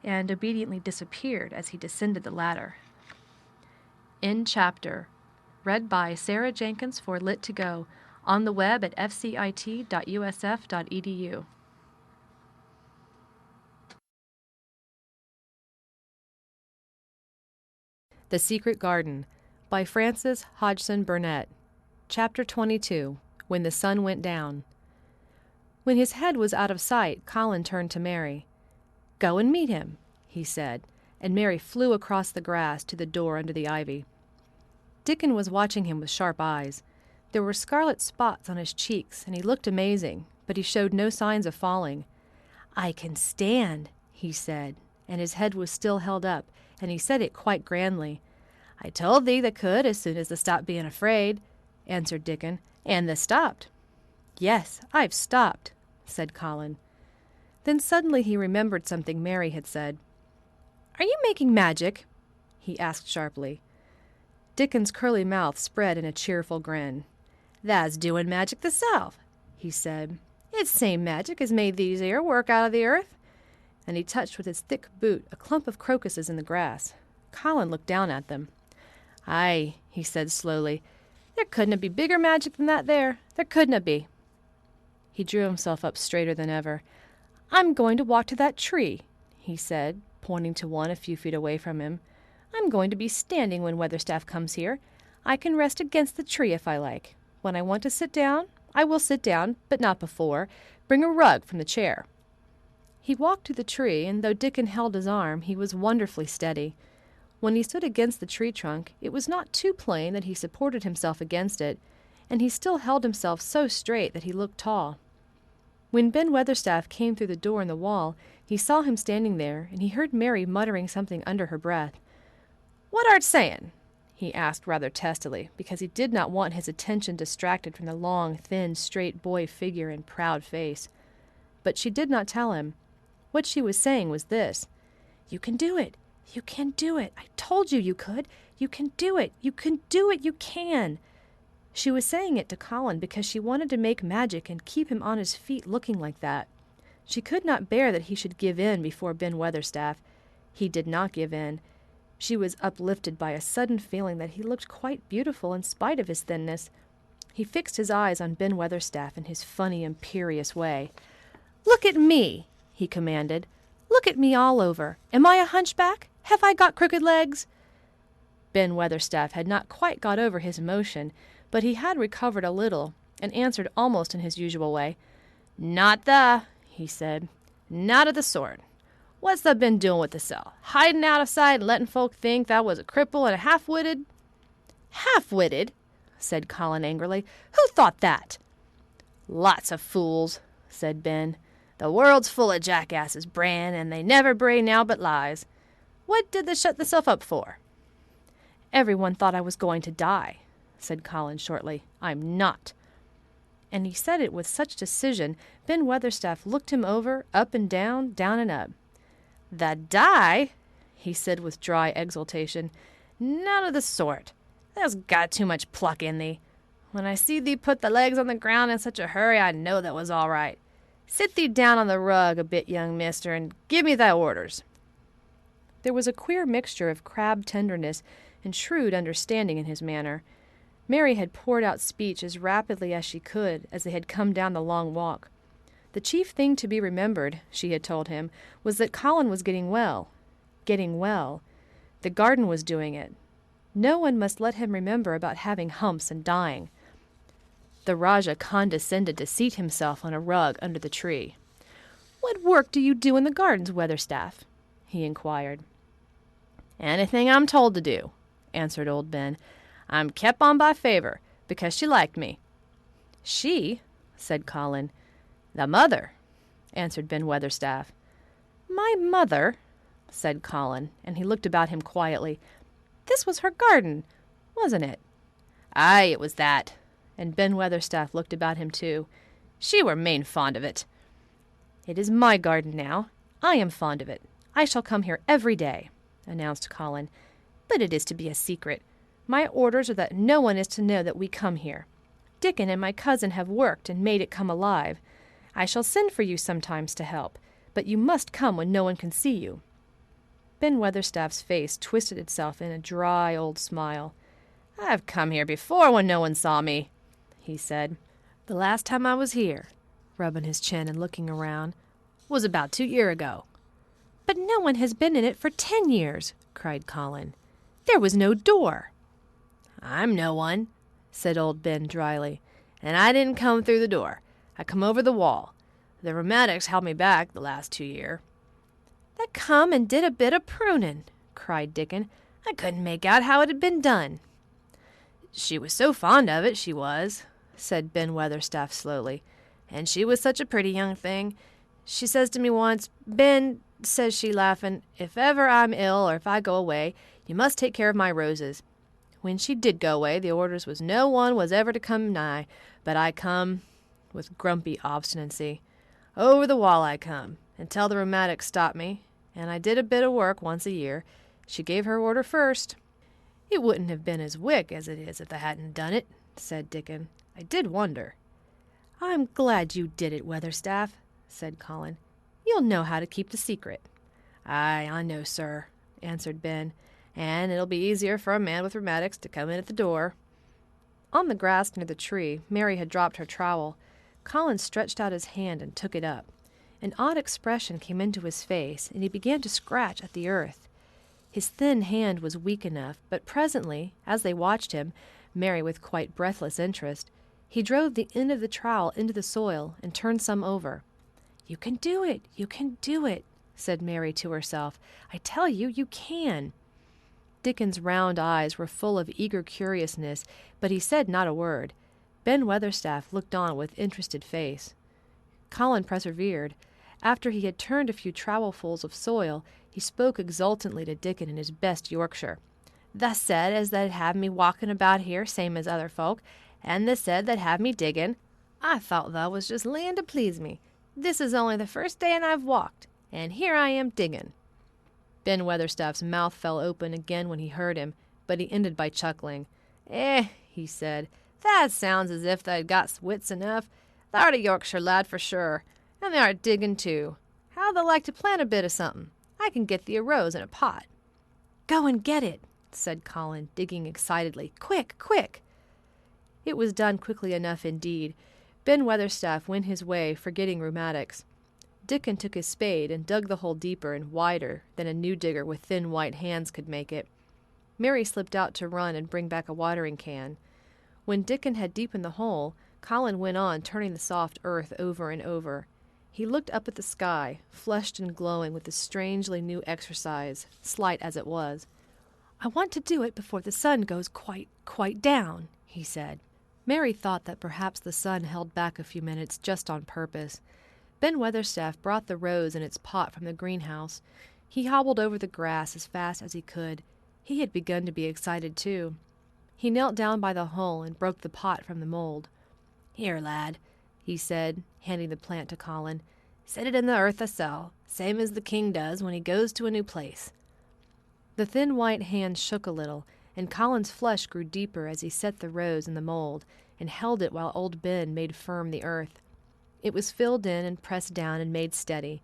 and obediently disappeared as he descended the ladder. End chapter. Read by Sarah Jenkins for Lit2Go, on the web at fcit.usf.edu. The Secret Garden by Frances Hodgson Burnett. Chapter 22. When the Sun Went Down. When his head was out of sight, Colin turned to Mary. "Go and meet him," he said, and Mary flew across the grass to the door under the ivy. Dickon was watching him with sharp eyes. There were scarlet spots on his cheeks, and he looked amazing, but he showed no signs of falling. "I can stand," he said, and his head was still held up, and he said it quite grandly. "I told thee thou could as soon as thou stopped being afraid," answered Dickon, "and thou stopped." "Yes, I've stopped," said Colin. Then suddenly he remembered something Mary had said. "Are you making magic?" he asked sharply. Dickon's curly mouth spread in a cheerful grin. "Thou's doing magic thyself," he said. "It's same magic as made these here work out of the earth." And he touched with his thick boot a clump of crocuses in the grass. Colin looked down at them. "Aye," he said slowly, "there couldna be bigger magic than that there. There couldna be." He drew himself up straighter than ever. "I'm going to walk to that tree," he said, pointing to one a few feet away from him. "I'm going to be standing when Weatherstaff comes here. I can rest against the tree if I like. When I want to sit down, I will sit down, but not before. Bring a rug from the chair." He walked to the tree, and though Dickon held his arm, he was wonderfully steady. When he stood against the tree trunk, it was not too plain that he supported himself against it, and he still held himself so straight that he looked tall. When Ben Weatherstaff came through the door in the wall, he saw him standing there, and he heard Mary muttering something under her breath. "What art saying?" he asked rather testily, because he did not want his attention distracted from the long, thin, straight boy figure and proud face. But she did not tell him. What she was saying was this: "You can do it. You can do it. I told you you could. You can do it. You can do it. You can." She was saying it to Colin because she wanted to make magic and keep him on his feet looking like that. She could not bear that he should give in before Ben Weatherstaff. He did not give in. She was uplifted by a sudden feeling that he looked quite beautiful in spite of his thinness. He fixed his eyes on Ben Weatherstaff in his funny, imperious way. "Look at me," he commanded. "Look at me all over. Am I a hunchback? Have I got crooked legs?" Ben Weatherstaff had not quite got over his emotion, but he had recovered a little, and answered almost in his usual way. "Not the," he said. "Not of the sort. What's thou been doing with thyself? Hiding out of sight and letting folk think thou was a cripple and a half-witted?" "Half-witted?" said Colin angrily. "Who thought that?" "Lots of fools," said Ben. "The world's full of jackasses, Bran, and they never bray now but lies. What did thou shut thyself up for?" "Everyone thought I was going to die," said Colin shortly. "I'm not." And he said it with such decision, Ben Weatherstaff looked him over, up and down and up. "Tha die?" he said with dry exultation. "None of the sort. Thou's got too much pluck in thee. When I see thee put the legs on the ground in such a hurry, I know that was all right. Sit thee down on the rug a bit, young mister, and give me thy orders." There was a queer mixture of crabbed tenderness and shrewd understanding in his manner. Mary had poured out speech as rapidly as she could as they had come down the long walk. The chief thing to be remembered, she had told him, was that Colin was getting well. Getting well. The garden was doing it. No one must let him remember about having humps and dying. The Rajah condescended to seat himself on a rug under the tree. "What work do you do in the gardens, Weatherstaff?" he inquired. "Anything I'm told to do," answered old Ben. "I'm kep' on by favour, because she liked me." "She?" said Colin. "The mother," answered Ben Weatherstaff. "My mother?" said Colin, and he looked about him quietly. "This was her garden, wasn't it?" "Aye, it was that," and Ben Weatherstaff looked about him too. "She were main fond of it." "It is my garden now. I am fond of it. I shall come here every day," announced Colin. "But it is to be a secret. My orders are that no one is to know that we come here. Dickon and my cousin have worked and made it come alive. I shall send for you sometimes to help, but you must come when no one can see you." Ben Weatherstaff's face twisted itself in a dry old smile. "I've come here before when no one saw me," he said. "The last time I was here," rubbing his chin and looking around, "was about 2 years ago." "But no one has been in it for 10 years," cried Colin. "There was no door." "I'm no one," said old Ben dryly, "and I didn't come through the door. I come over the wall. The rheumatics held me back the last 2 year." "Tha come and did a bit of pruning," cried Dickon. "I couldn't make out how it had been done." "She was so fond of it, she was," said Ben Weatherstaff slowly. "And she was such a pretty young thing. She says to me once, 'Ben,' says she, laughing, 'if ever I'm ill or if I go away, you must take care of my roses.' When she did go away, the orders was no one was ever to come nigh, but I come," with grumpy obstinacy. "Over the wall I come, until the rheumatics stopped me, and I did a bit of work once a year. She gave her order first." "It wouldn't have been as wick as it is if I hadn't done it," said Dickon. "I did wonder." "I'm glad you did it, Weatherstaff," said Colin. "You'll know how to keep the secret." "Aye, I know, sir," answered Ben, "and it'll be easier for a man with rheumatics to come in at the door." On the grass near the tree, Mary had dropped her trowel. Colin stretched out his hand and took it up. An odd expression came into his face, and he began to scratch at the earth. His thin hand was weak enough, but presently, as they watched him, Mary with quite breathless interest, he drove the end of the trowel into the soil and turned some over. "You can do it! You can do it!" said Mary to herself. "I tell you, you can!" Dickon's round eyes were full of eager curiousness, but he said not a word. Ben Weatherstaff looked on with interested face. Colin persevered. After he had turned a few trowelfuls of soil, he spoke exultantly to Dickon in his best Yorkshire. Tha said as they'd have me walking about here same as other folk, and they said they'd have me digging. I thought thou was just layin' to please me. This is only the first day and I've walked, and here I am digging." Ben Weatherstaff's mouth fell open again when he heard him, but he ended by chuckling. He said, "that sounds as if tha'd got wits enough. Thou'rt a Yorkshire lad for sure, and thou'rt digging too. How'd thou like to plant a bit of something? I can get thee a rose in a pot." "Go and get it," said Colin, digging excitedly. "Quick, quick!" It was done quickly enough indeed. Ben Weatherstaff went his way, forgetting rheumatics. Dickon took his spade and dug the hole deeper and wider than a new digger with thin white hands could make it. Mary slipped out to run and bring back a watering can. When Dickon had deepened the hole, Colin went on turning the soft earth over and over. He looked up at the sky, flushed and glowing with this strangely new exercise, slight as it was. "I want to do it before the sun goes quite down," he said. Mary thought that perhaps the sun held back a few minutes just on purpose. Ben Weatherstaff brought the rose in its pot from the greenhouse. He hobbled over the grass as fast as he could. He had begun to be excited, too. He knelt down by the hole and broke the pot from the mold. "Here, lad," he said, handing the plant to Colin. "Set it in the earth asell, same as the king does when he goes to a new place." The thin white hand shook a little, and Colin's flush grew deeper as he set the rose in the mold and held it while old Ben made firm the earth. It was filled in and pressed down and made steady.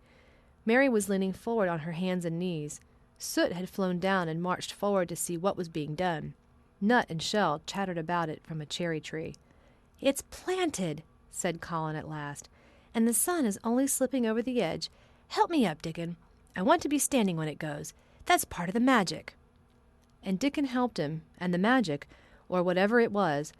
Mary was leaning forward on her hands and knees. Soot had flown down and marched forward to see what was being done. Nut and Shell chattered about it from a cherry tree. "It's planted," said Colin at last, "and the sun is only slipping over the edge. Help me up, Dickon. I want to be standing when it goes. That's part of the magic." And Dickon helped him, and the magic, or whatever it was,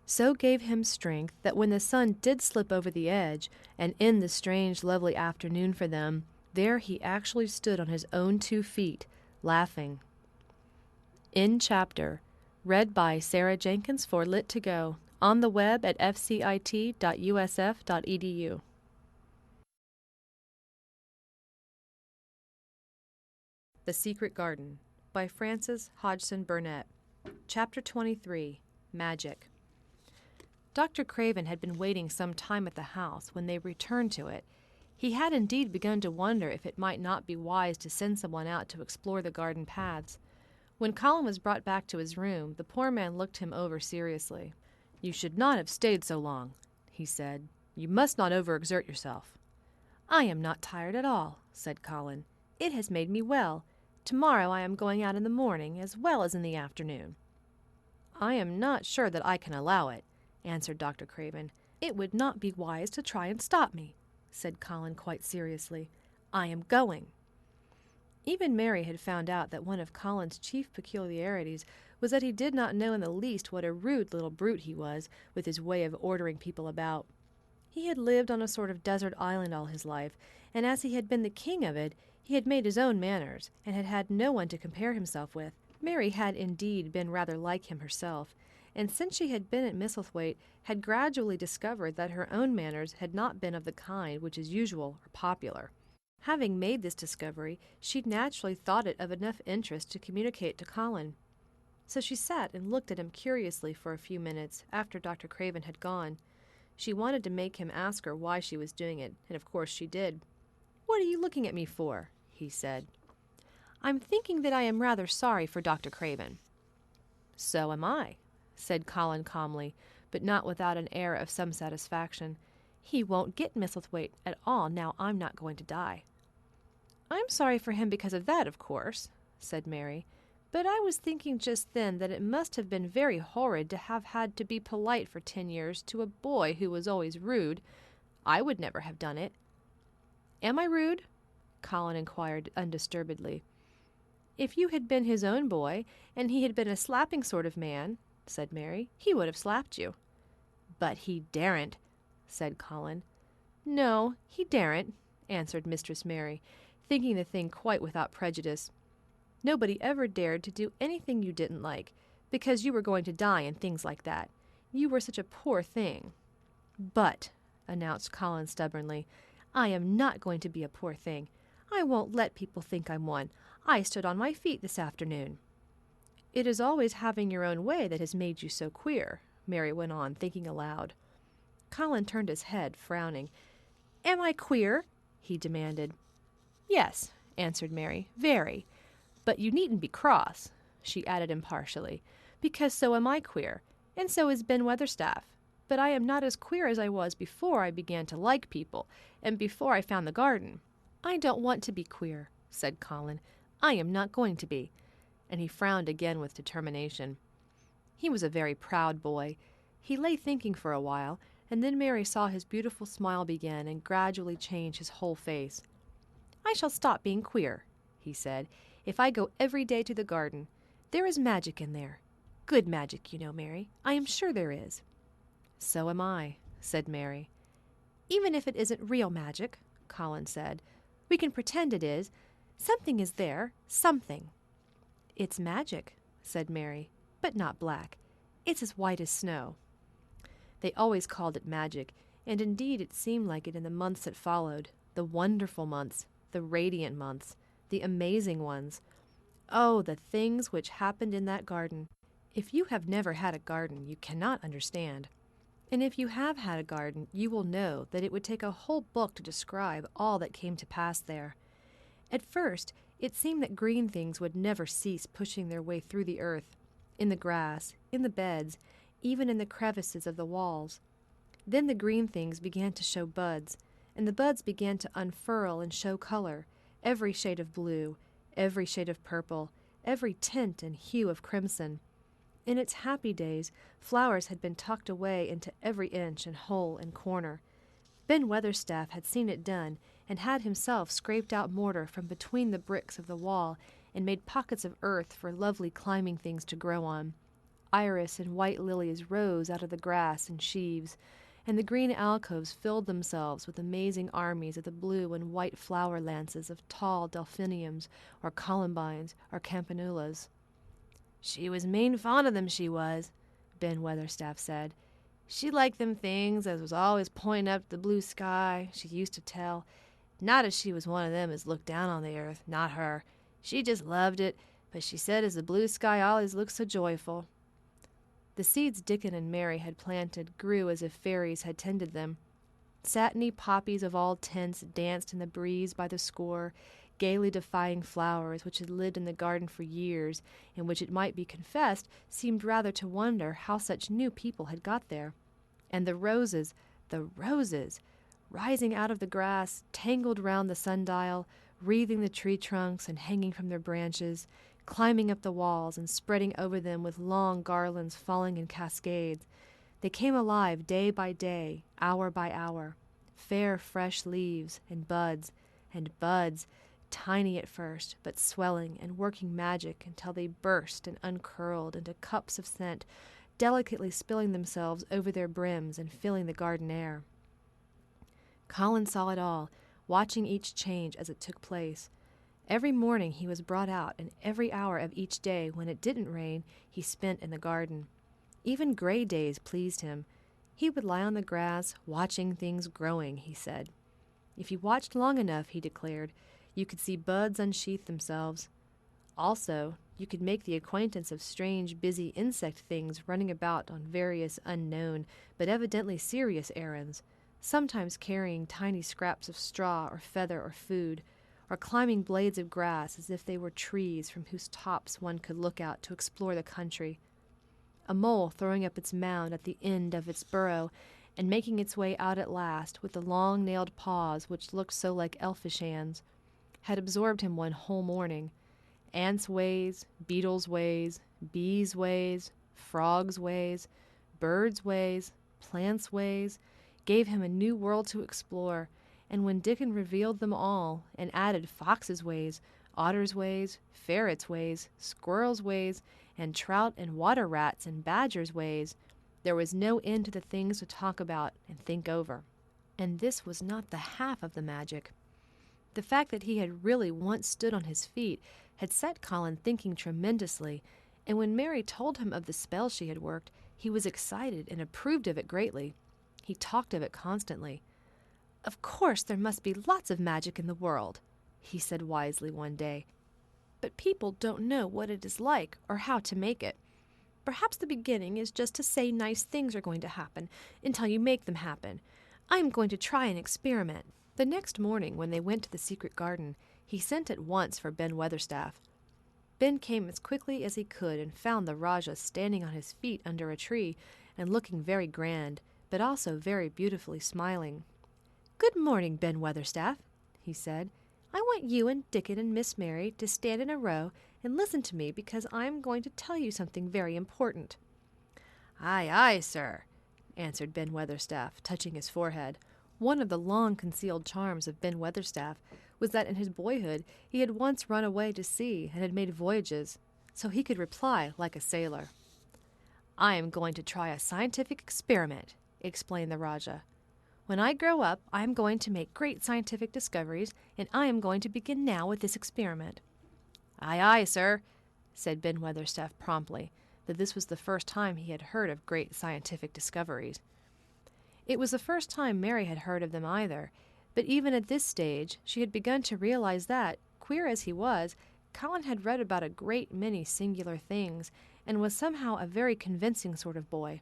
so gave him strength that when the sun did slip over the edge, and end the strange, lovely afternoon for them, there he actually stood on his own 2 feet, laughing. End chapter. Read by Sarah Jenkins for Lit2Go. On the web at fcit.usf.edu. The Secret Garden by Frances Hodgson Burnett. Chapter 23. Magic. Dr. Craven had been waiting some time at the house when they returned to it. He had indeed begun to wonder if it might not be wise to send someone out to explore the garden paths. When Colin was brought back to his room, the poor man looked him over seriously. "You should not have stayed so long," he said. "You must not overexert yourself." "I am not tired at all," said Colin. "It has made me well. Tomorrow I am going out in the morning as well as in the afternoon." "I am not sure that I can allow it," answered Dr. Craven. "It would not be wise to try and stop me," said Colin quite seriously. "I am going." Even Mary had found out that one of Colin's chief peculiarities was that he did not know in the least what a rude little brute he was, with his way of ordering people about. He had lived on a sort of desert island all his life, and as he had been the king of it, he had made his own manners, and had had no one to compare himself with. Mary had indeed been rather like him herself, and since she had been at Misselthwaite, had gradually discovered that her own manners had not been of the kind which is usual or popular. Having made this discovery, she naturally thought it of enough interest to communicate to Colin. So she sat and looked at him curiously for a few minutes after Dr. Craven had gone. She wanted to make him ask her why she was doing it, and of course she did. "What are you looking at me for?" he said. "I'm thinking that I am rather sorry for Dr. Craven." "So am I," said Colin calmly, but not without an air of some satisfaction. "He won't get Misselthwaite at all now I'm not going to die." "I'm sorry for him because of that, of course," said Mary. "But I was thinking just then that it must have been very horrid to have had to be polite for 10 years to a boy who was always rude. I would never have done it." "Am I rude?" Colin inquired undisturbedly. "If you had been his own boy, and he had been a slapping sort of man," said Mary, "he would have slapped you." "But he daren't," said Colin. "No, he daren't," answered Mistress Mary, thinking the thing quite without prejudice. "Nobody ever dared to do anything you didn't like, because you were going to die and things like that. You were such a poor thing." "But," announced Colin stubbornly, "I am not going to be a poor thing. I won't let people think I'm one. I stood on my feet this afternoon." "It is always having your own way that has made you so queer," Mary went on, thinking aloud. Colin turned his head, frowning. "Am I queer?" he demanded. "Yes," answered Mary, "very. But you needn't be cross," she added impartially, "because so am I queer, and so is Ben Weatherstaff. But I am not as queer as I was before I began to like people, and before I found the garden." "I don't want to be queer," said Colin. "I am not going to be." And he frowned again with determination. He was a very proud boy. He lay thinking for a while, and then Mary saw his beautiful smile begin and gradually change his whole face. "I shall stop being queer," he said, "if I go every day to the garden. There is magic in there. Good magic, you know, Mary. I am sure there is." "So am I," said Mary. "Even if it isn't real magic," Colin said. "We can pretend it is. Something is there. Something." "It's magic," said Mary, "but not black. It's as white as snow." They always called it magic, and indeed it seemed like it in the months that followed, the wonderful months, the radiant months, the amazing ones. Oh, the things which happened in that garden! If you have never had a garden, you cannot understand. And if you have had a garden, you will know that it would take a whole book to describe all that came to pass there. At first, it seemed that green things would never cease pushing their way through the earth, in the grass, in the beds, even in the crevices of the walls. Then the green things began to show buds, and the buds began to unfurl and show color, every shade of blue, every shade of purple, every tint and hue of crimson. In its happy days, flowers had been tucked away into every inch and hole and corner. Ben Weatherstaff had seen it done, and had himself scraped out mortar from between the bricks of the wall and made pockets of earth for lovely climbing things to grow on. Iris and white lilies rose out of the grass in sheaves, and the green alcoves filled themselves with amazing armies of the blue and white flower lances of tall delphiniums or columbines or campanulas. "She was main fond of them, she was," Ben Weatherstaff said. "She liked them things as was always pointing up to the blue sky, she used to tell. Not as she was one of them as looked down on the earth, not her. She just loved it, but she said as the blue sky always looked so joyful." The seeds Dickon and Mary had planted grew as if fairies had tended them. Satiny poppies of all tints danced in the breeze by the score, gaily defying flowers which had lived in the garden for years, and which, it might be confessed, seemed rather to wonder how such new people had got there. And the roses, rising out of the grass, tangled round the sundial, wreathing the tree trunks and hanging from their branches, climbing up the walls and spreading over them with long garlands falling in cascades. They came alive day by day, hour by hour, fair fresh leaves and buds, tiny at first, but swelling and working magic until they burst and uncurled into cups of scent, delicately spilling themselves over their brims and filling the garden air. Colin saw it all, watching each change as it took place. Every morning he was brought out, and every hour of each day when it didn't rain he spent in the garden. Even gray days pleased him. He would lie on the grass, watching things growing, he said. If you watched long enough, he declared, you could see buds unsheath themselves. Also, you could make the acquaintance of strange, busy insect things running about on various unknown, but evidently serious errands, sometimes carrying tiny scraps of straw or feather or food, or climbing blades of grass as if they were trees from whose tops one could look out to explore the country. A mole throwing up its mound at the end of its burrow and making its way out at last with the long-nailed paws which looked so like elfish hands, had absorbed him one whole morning. Ants' ways, beetles' ways, bees' ways, frogs' ways, birds' ways, plants' ways, gave him a new world to explore, and when Dickon revealed them all, and added foxes' ways, otters' ways, ferrets' ways, squirrels' ways, and trout and water rats and badgers' ways, there was no end to the things to talk about and think over. And this was not the half of the magic. The fact that he had really once stood on his feet had set Colin thinking tremendously, and when Mary told him of the spell she had worked, he was excited and approved of it greatly. He talked of it constantly. "Of course there must be lots of magic in the world," he said wisely one day. but people don't know what it is like or how to make it. Perhaps the beginning is just to say nice things are going to happen until you make them happen. I am going to try an experiment." The next morning, when they went to the secret garden, he sent at once for Ben Weatherstaff. Ben came as quickly as he could and found the Rajah standing on his feet under a tree and looking very grand, but also very beautifully smiling. "Good morning, Ben Weatherstaff," he said. "I want you and Dickon and Miss Mary to stand in a row and listen to me because I am going to tell you something very important." "Aye, aye, sir," answered Ben Weatherstaff, touching his forehead. One of the long-concealed charms of Ben Weatherstaff was that in his boyhood he had once run away to sea and had made voyages, so he could reply like a sailor. "I am going to try a scientific experiment," explained the Rajah. "When I grow up, I am going to make great scientific discoveries, and I am going to begin now with this experiment." "Aye, aye, sir," said Ben Weatherstaff promptly, that this was the first time he had heard of great scientific discoveries. It was the first time Mary had heard of them either, but even at this stage she had begun to realize that, queer as he was, Colin had read about a great many singular things, and was somehow a very convincing sort of boy.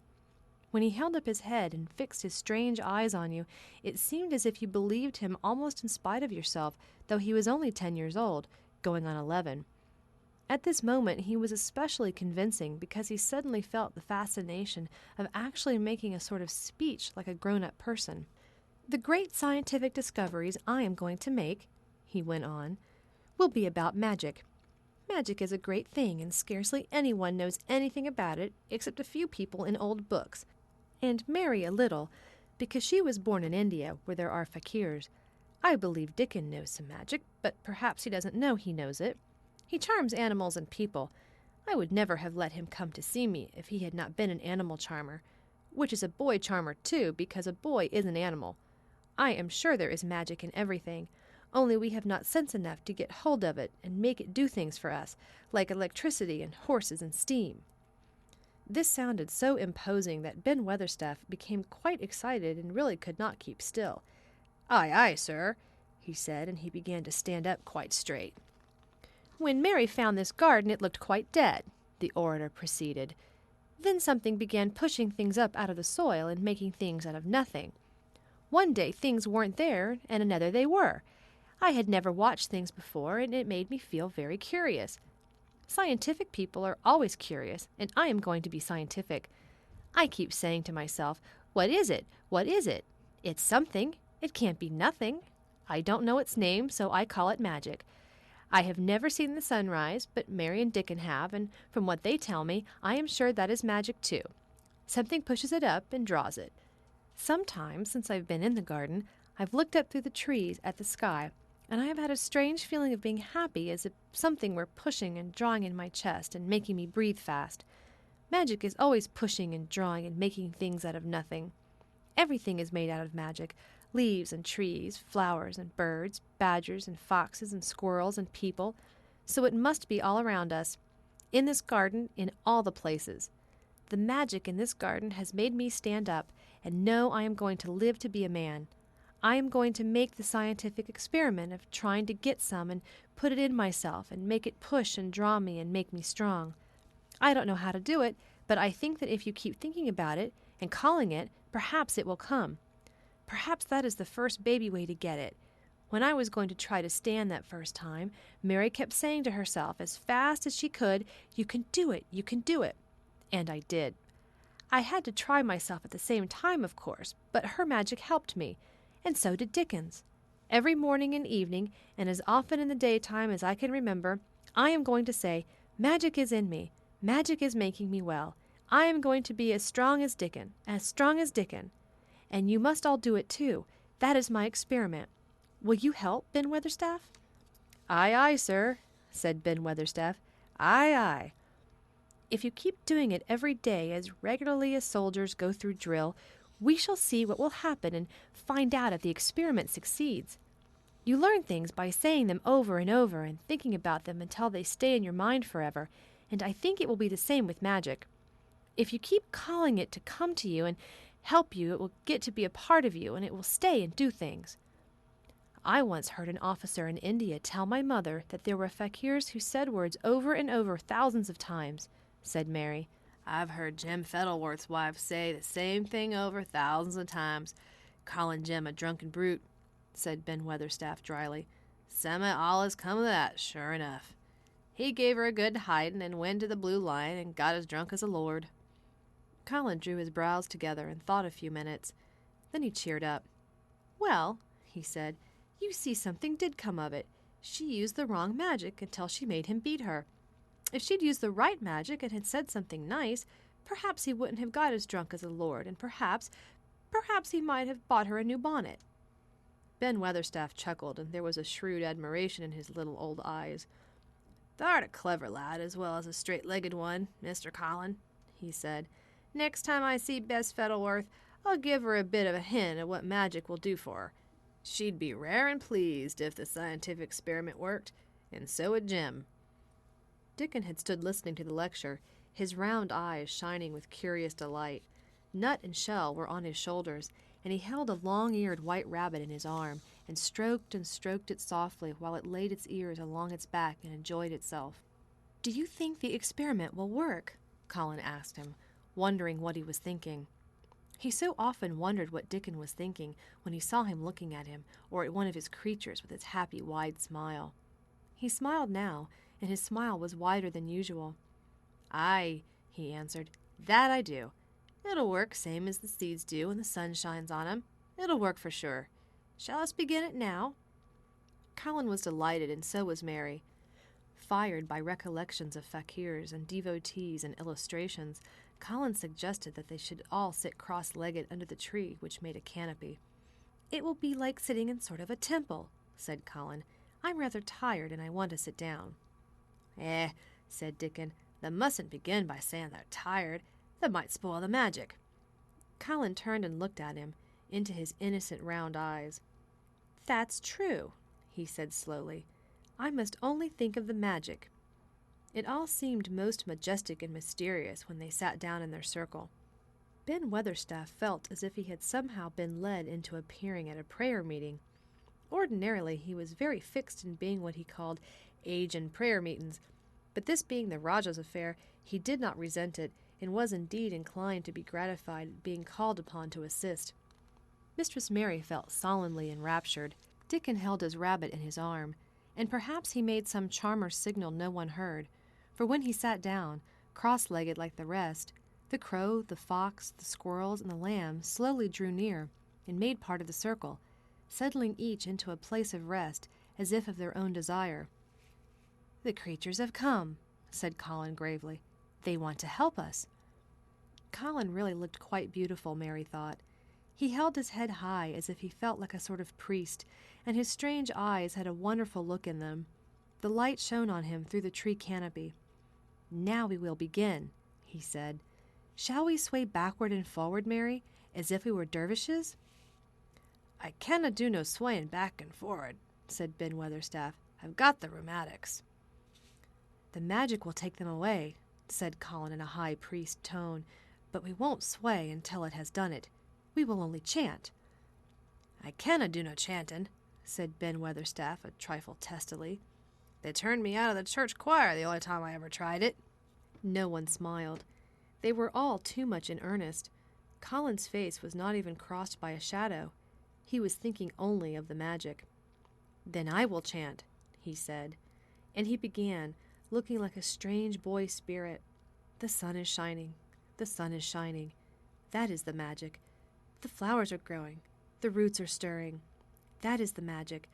When he held up his head and fixed his strange eyes on you, it seemed as if you believed him almost in spite of yourself, though he was only 10 years old, going on 11. At this moment he was especially convincing because he suddenly felt the fascination of actually making a sort of speech like a grown-up person. "The great scientific discoveries I am going to make," he went on, "will be about magic. Magic is a great thing, and scarcely anyone knows anything about it except a few people in old books, and Mary a little, because she was born in India, where there are fakirs. I believe Dickon knows some magic, but perhaps he doesn't know he knows it. He charms animals and people. I would never have let him come to see me if he had not been an animal charmer, which is a boy charmer too, because a boy is an animal. I am sure there is magic in everything, only we have not sense enough to get hold of it and make it do things for us, like electricity and horses and steam." This sounded so imposing that Ben Weatherstaff became quite excited and really could not keep still. "Aye, aye, sir," he said, and he began to stand up quite straight. "When Mary found this garden it looked quite dead," the orator proceeded. "Then something began pushing things up out of the soil and making things out of nothing. One day things weren't there, and another they were. I had never watched things before, and it made me feel very curious. Scientific people are always curious, and I am going to be scientific. I keep saying to myself, 'What is it? What is it? It's something. It can't be nothing.' I don't know its name, so I call it magic. I have never seen the sun rise, but Mary and Dickon have, and from what they tell me, I am sure that is magic too. Something pushes it up and draws it. Sometimes, since I've been in the garden, I've looked up through the trees at the sky, and I have had a strange feeling of being happy, as if something were pushing and drawing in my chest and making me breathe fast. Magic is always pushing and drawing and making things out of nothing. Everything is made out of magic. Leaves and trees, flowers and birds, badgers and foxes and squirrels and people. So it must be all around us, in this garden, in all the places. The magic in this garden has made me stand up and know I am going to live to be a man. I am going to make the scientific experiment of trying to get some and put it in myself and make it push and draw me and make me strong. I don't know how to do it, but I think that if you keep thinking about it and calling it, perhaps it will come. Perhaps that is the first baby way to get it. When I was going to try to stand that first time, Mary kept saying to herself as fast as she could, 'You can do it, you can do it.' And I did. I had to try myself at the same time, of course, but her magic helped me, and so did Dickon's. Every morning and evening, and as often in the daytime as I can remember, I am going to say, 'Magic is in me. Magic is making me well. I am going to be as strong as Dickon, as strong as Dickon.' And you must all do it too. That is my experiment. Will you help, Ben Weatherstaff?" "Aye, aye, sir," said Ben Weatherstaff. "Aye, aye." "If you keep doing it every day as regularly as soldiers go through drill, we shall see what will happen and find out if the experiment succeeds. You learn things by saying them over and over and thinking about them until they stay in your mind forever, and I think it will be the same with magic. If you keep calling it to come to you and help you, it will get to be a part of you, and it will stay and do things." I once heard an officer in India tell my mother that there were fakirs who said words over and over thousands of times, said Mary. I've heard Jim Fettleworth's wife say the same thing over thousands of times, calling Jim a drunken brute, said Ben Weatherstaff dryly. Summat allus come of that, sure enough. He gave her a good hidin' and went to the Blue Lion and got as drunk as a lord. Colin drew his brows together and thought a few minutes. Then he cheered up. Well, he said, you see something did come of it. She used the wrong magic until she made him beat her. If she'd used the right magic and had said something nice, perhaps he wouldn't have got as drunk as a lord, and perhaps he might have bought her a new bonnet. Ben Weatherstaff chuckled, and there was a shrewd admiration in his little old eyes. Thou'rt a clever lad as well as a straight-legged one, Mr. Colin, he said. Next time I see Bess Fettleworth, I'll give her a bit of a hint at what magic will do for her. She'd be rare and pleased if the scientific experiment worked, and so would Jim. Dickon had stood listening to the lecture, his round eyes shining with curious delight. Nut and Shell were on his shoulders, and he held a long-eared white rabbit in his arm, and stroked it softly while it laid its ears along its back and enjoyed itself. "Do you think the experiment will work?" Colin asked him, wondering what he was thinking. He so often wondered what Dickon was thinking when he saw him looking at him, or at one of his creatures with its happy, wide smile. He smiled now, and his smile was wider than usual. "Aye," he answered, "that I do. It'll work same as the seeds do when the sun shines on 'em. It'll work for sure. Shall us begin it now?" Colin was delighted, and so was Mary. Fired by recollections of fakirs and devotees and illustrations, Colin suggested that they should all sit cross-legged under the tree which made a canopy. "It will be like sitting in sort of a temple," said Colin. "I'm rather tired, and I want to sit down." Said Dickon, "they mustn't begin by saying they're tired. That might spoil the magic." Colin turned and looked at him, into his innocent round eyes. "That's true," he said slowly. "I must only think of the magic." It all seemed most majestic and mysterious when they sat down in their circle. Ben Weatherstaff felt as if he had somehow been led into appearing at a prayer meeting. Ordinarily he was very fixed in being what he called age and prayer meetings, but this being the Rajah's affair, he did not resent it, and was indeed inclined to be gratified at being called upon to assist. Mistress Mary felt solemnly enraptured. Dickon held his rabbit in his arm, and perhaps he made some charmer's signal no one heard, for when he sat down, cross-legged like the rest, the crow, the fox, the squirrels, and the lamb slowly drew near, and made part of the circle, settling each into a place of rest, as if of their own desire. "The creatures have come," said Colin gravely. "They want to help us." Colin really looked quite beautiful, Mary thought. He held his head high as if he felt like a sort of priest, and his strange eyes had a wonderful look in them. The light shone on him through the tree canopy. "Now we will begin," he said. "Shall we sway backward and forward, Mary, as if we were dervishes?" "I canna do no swaying back and forward," said Ben Weatherstaff. "I've got the rheumatics." "The magic will take them away," said Colin in a high priest tone, "but we won't sway until it has done it. We will only chant." "I canna do no chanting," said Ben Weatherstaff a trifle testily. "They turned me out of the church choir the only time I ever tried it." No one smiled. They were all too much in earnest. Colin's face was not even crossed by a shadow. He was thinking only of the magic. "Then I will chant," he said. And he began, looking like a strange boy spirit. "The sun is shining. The sun is shining. That is the magic. The flowers are growing. The roots are stirring. That is the magic.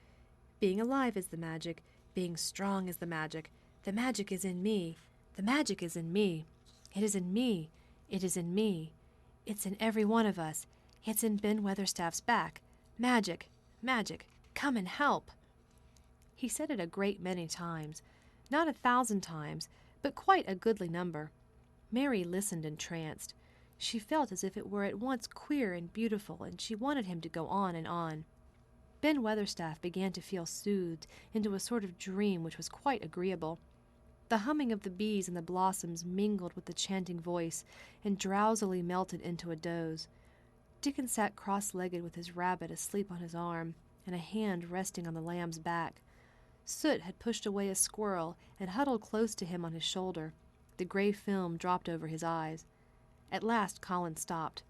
Being alive is the magic. Being strong is the magic. The magic is in me. The magic is in me. It is in me. It is in me. It's in every one of us. It's in Ben Weatherstaff's back. Magic. Magic. Come and help." He said it a great many times. Not 1,000 times, but quite a goodly number. Mary listened entranced. She felt as if it were at once queer and beautiful, and she wanted him to go on and on. Ben Weatherstaff began to feel soothed into a sort of dream which was quite agreeable. The humming of the bees and the blossoms mingled with the chanting voice, and drowsily melted into a doze. Dickon sat cross-legged with his rabbit asleep on his arm, and a hand resting on the lamb's back. Soot had pushed away a squirrel and huddled close to him on his shoulder. The gray film dropped over his eyes. At last Colin stopped.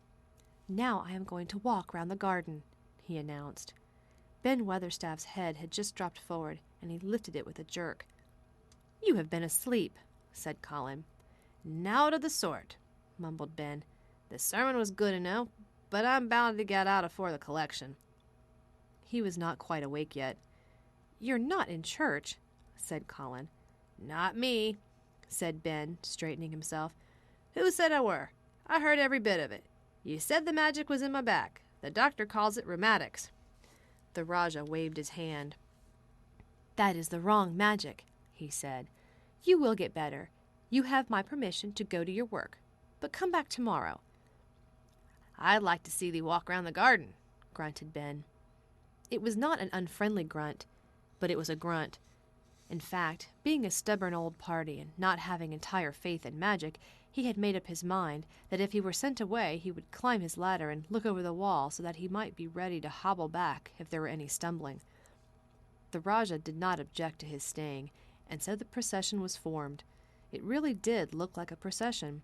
"Now I am going to walk round the garden," he announced. Ben Weatherstaff's head had just dropped forward, and he lifted it with a jerk. "You have been asleep," said Colin. "Nowt of the sort," mumbled Ben. "The sermon was good enough, but I'm bound to get out afore the collection." He was not quite awake yet. "You're not in church," said Colin. "Not me," said Ben, straightening himself. "Who said I were? I heard every bit of it. You said the magic was in my back. The doctor calls it rheumatics." The Rajah waved his hand. "That is the wrong magic," he said. "You will get better. You have my permission to go to your work. But come back tomorrow." "I'd like to see thee walk round the garden," grunted Ben. It was not an unfriendly grunt, but it was a grunt. In fact, being a stubborn old party and not having entire faith in magic, he had made up his mind that if he were sent away he would climb his ladder and look over the wall so that he might be ready to hobble back if there were any stumbling. The Rajah did not object to his staying, and so the procession was formed. It really did look like a procession.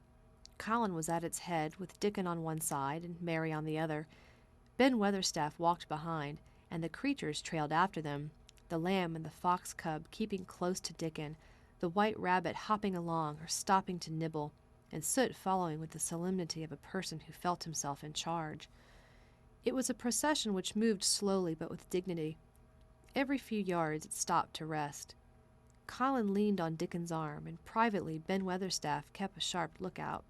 Colin was at its head, with Dickon on one side and Mary on the other. Ben Weatherstaff walked behind, and the creatures trailed after them, the lamb and the fox cub keeping close to Dickon, the white rabbit hopping along or stopping to nibble, and Soot following with the solemnity of a person who felt himself in charge. It was a procession which moved slowly but with dignity. Every few yards it stopped to rest. Colin leaned on Dickon's arm, and privately Ben Weatherstaff kept a sharp lookout.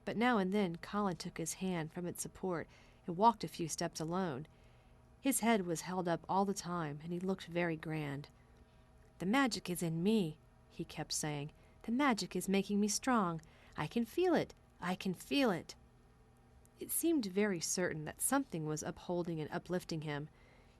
But now and then Colin took his hand from its support and walked a few steps alone. His head was held up all the time, and he looked very grand. "The magic is in me," he kept saying. "The magic is making me strong. I can feel it. I can feel it." It seemed very certain that something was upholding and uplifting him.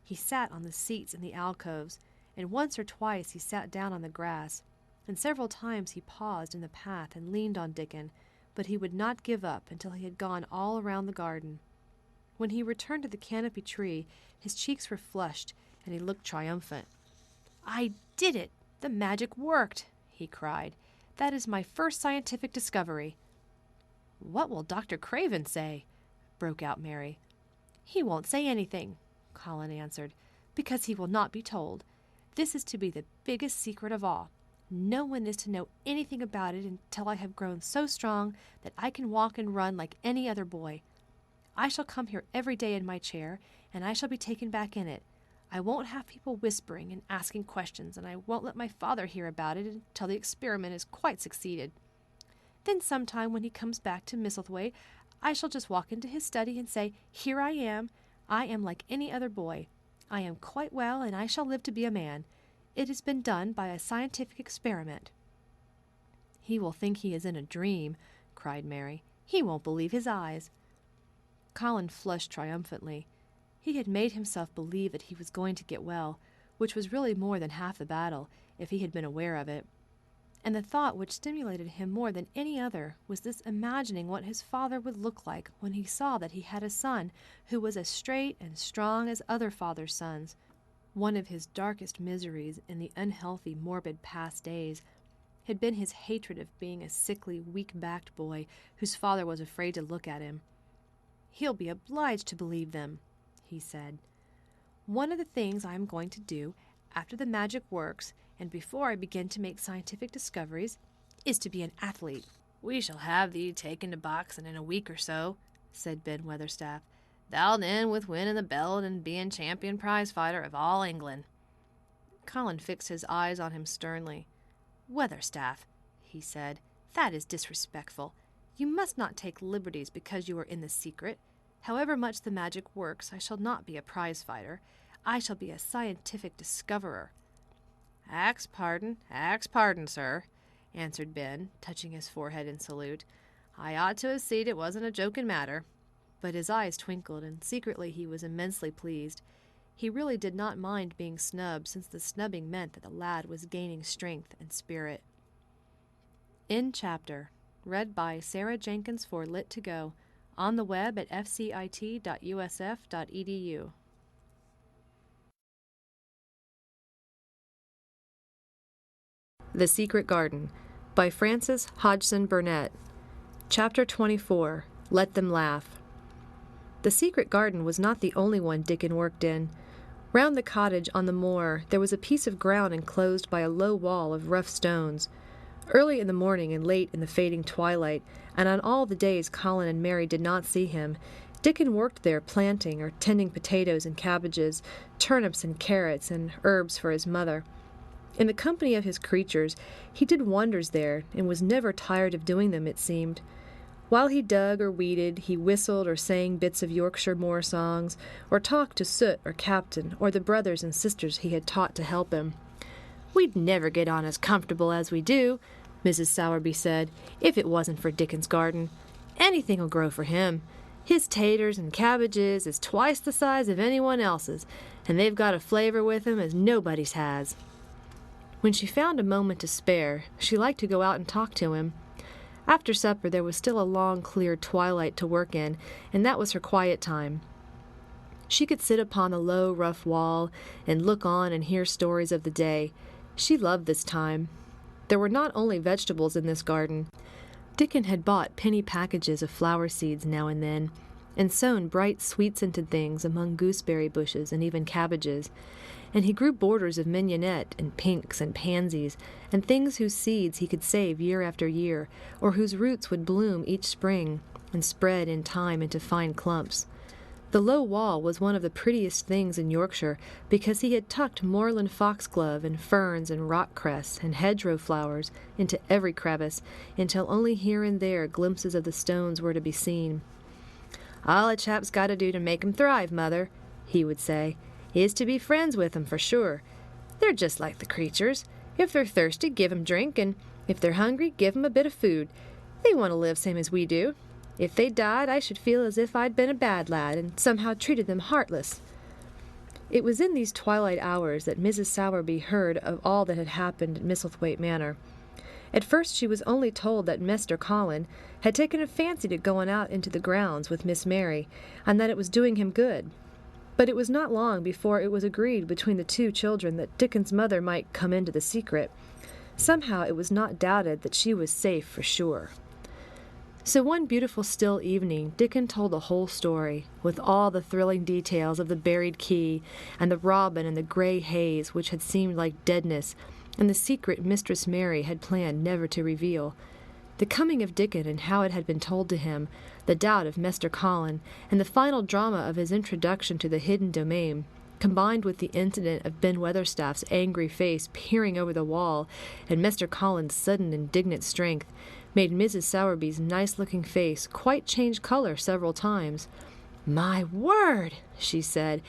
He sat on the seats in the alcoves, and once or twice he sat down on the grass, and several times he paused in the path and leaned on Dickon, but he would not give up until he had gone all around the garden. When he returned to the canopy tree, his cheeks were flushed, and he looked triumphant. "I did it! The magic worked!" he cried. "That is my first scientific discovery." "What will Dr. Craven say?" broke out Mary. "He won't say anything," Colin answered, "because he will not be told. This is to be the biggest secret of all. No one is to know anything about it until I have grown so strong that I can walk and run like any other boy. I shall come here every day in my chair, and I shall be taken back in it. I won't have people whispering and asking questions, and I won't let my father hear about it until the experiment is quite succeeded. Then sometime when he comes back to Misselthwaite, I shall just walk into his study and say, 'Here I am like any other boy. I am quite well, and I shall live to be a man. It has been done by a scientific experiment.'" "He will think he is in a dream," cried Mary. "He won't believe his eyes." Colin flushed triumphantly. He had made himself believe that he was going to get well, which was really more than half the battle, if he had been aware of it. And the thought which stimulated him more than any other was this imagining what his father would look like when he saw that he had a son who was as straight and strong as other fathers' sons. One of his darkest miseries in the unhealthy, morbid past days had been his hatred of being a sickly, weak-backed boy whose father was afraid to look at him. "He'll be obliged to believe them," he said. "One of the things I am going to do, after the magic works, and before I begin to make scientific discoveries, is to be an athlete." "We shall have thee taken to boxing in a week or so," said Ben Weatherstaff. "Thou'lt end with winning the belt and being champion prize-fighter of all England." Colin fixed his eyes on him sternly. "Weatherstaff," he said, "that is disrespectful. You must not take liberties because you are in the secret. However much the magic works, I shall not be a prize-fighter. I shall be a scientific discoverer." Ax pardon, sir," answered Ben, touching his forehead in salute. "I ought to have seen it wasn't a joking matter." But his eyes twinkled, and secretly he was immensely pleased. He really did not mind being snubbed, since the snubbing meant that the lad was gaining strength and spirit. End chapter. Read by Sarah Jenkins for Lit2Go. On the web at fcit.usf.edu. The Secret Garden by Frances Hodgson Burnett. Chapter 24. Let Them Laugh. The secret garden was not the only one Dickon worked in. Round the cottage on the moor there was a piece of ground enclosed by a low wall of rough stones. Early in the morning and late in the fading twilight, and on all the days Colin and Mary did not see him, Dickon worked there planting or tending potatoes and cabbages, turnips and carrots, and herbs for his mother. In the company of his creatures, he did wonders there, and was never tired of doing them, it seemed. While he dug or weeded, he whistled or sang bits of Yorkshire moor songs, or talked to Soot or Captain, or the brothers and sisters he had taught to help him. "We'd never get on as comfortable as we do," Mrs. Sowerby said, "if it wasn't for Dickon's garden. Anything'll grow for him. His taters and cabbages is twice the size of anyone else's, and they've got a flavor with 'em as nobody's has." When she found a moment to spare, she liked to go out and talk to him. After supper there was still a long, clear twilight to work in, and that was her quiet time. She could sit upon the low, rough wall and look on and hear stories of the day. She loved this time. There were not only vegetables in this garden. Dickon had bought penny packages of flower seeds now and then, and sown bright sweet-scented things among gooseberry bushes and even cabbages, and he grew borders of mignonette and pinks and pansies, and things whose seeds he could save year after year, or whose roots would bloom each spring and spread in time into fine clumps. The low wall was one of the prettiest things in Yorkshire because he had tucked moorland foxglove and ferns and rock cress and hedgerow flowers into every crevice, until only here and there glimpses of the stones were to be seen. "All a chap's got to do to make 'em thrive, Mother," he would say, "is to be friends with 'em for sure. They're just like the creatures. If they're thirsty, give 'em drink, and if they're hungry, give 'em a bit of food. They want to live same as we do. If they died, I should feel as if I'd been a bad lad and somehow treated them heartless." It was in these twilight hours that Mrs. Sowerby heard of all that had happened at Misselthwaite Manor. At first she was only told that Mester Colin had taken a fancy to going out into the grounds with Miss Mary, and that it was doing him good. But it was not long before it was agreed between the two children that Dickon's mother might come into the secret. Somehow it was not doubted that she was safe for sure. So one beautiful still evening Dickon told the whole story, with all the thrilling details of the buried key, and the robin and the grey haze which had seemed like deadness, and the secret Mistress Mary had planned never to reveal. The coming of Dickon and how it had been told to him, the doubt of Mester Colin, and the final drama of his introduction to the hidden domain, combined with the incident of Ben Weatherstaff's angry face peering over the wall and Mester Colin's sudden indignant strength, made Mrs. Sowerby's nice-looking face quite change color several times. "My word," she said,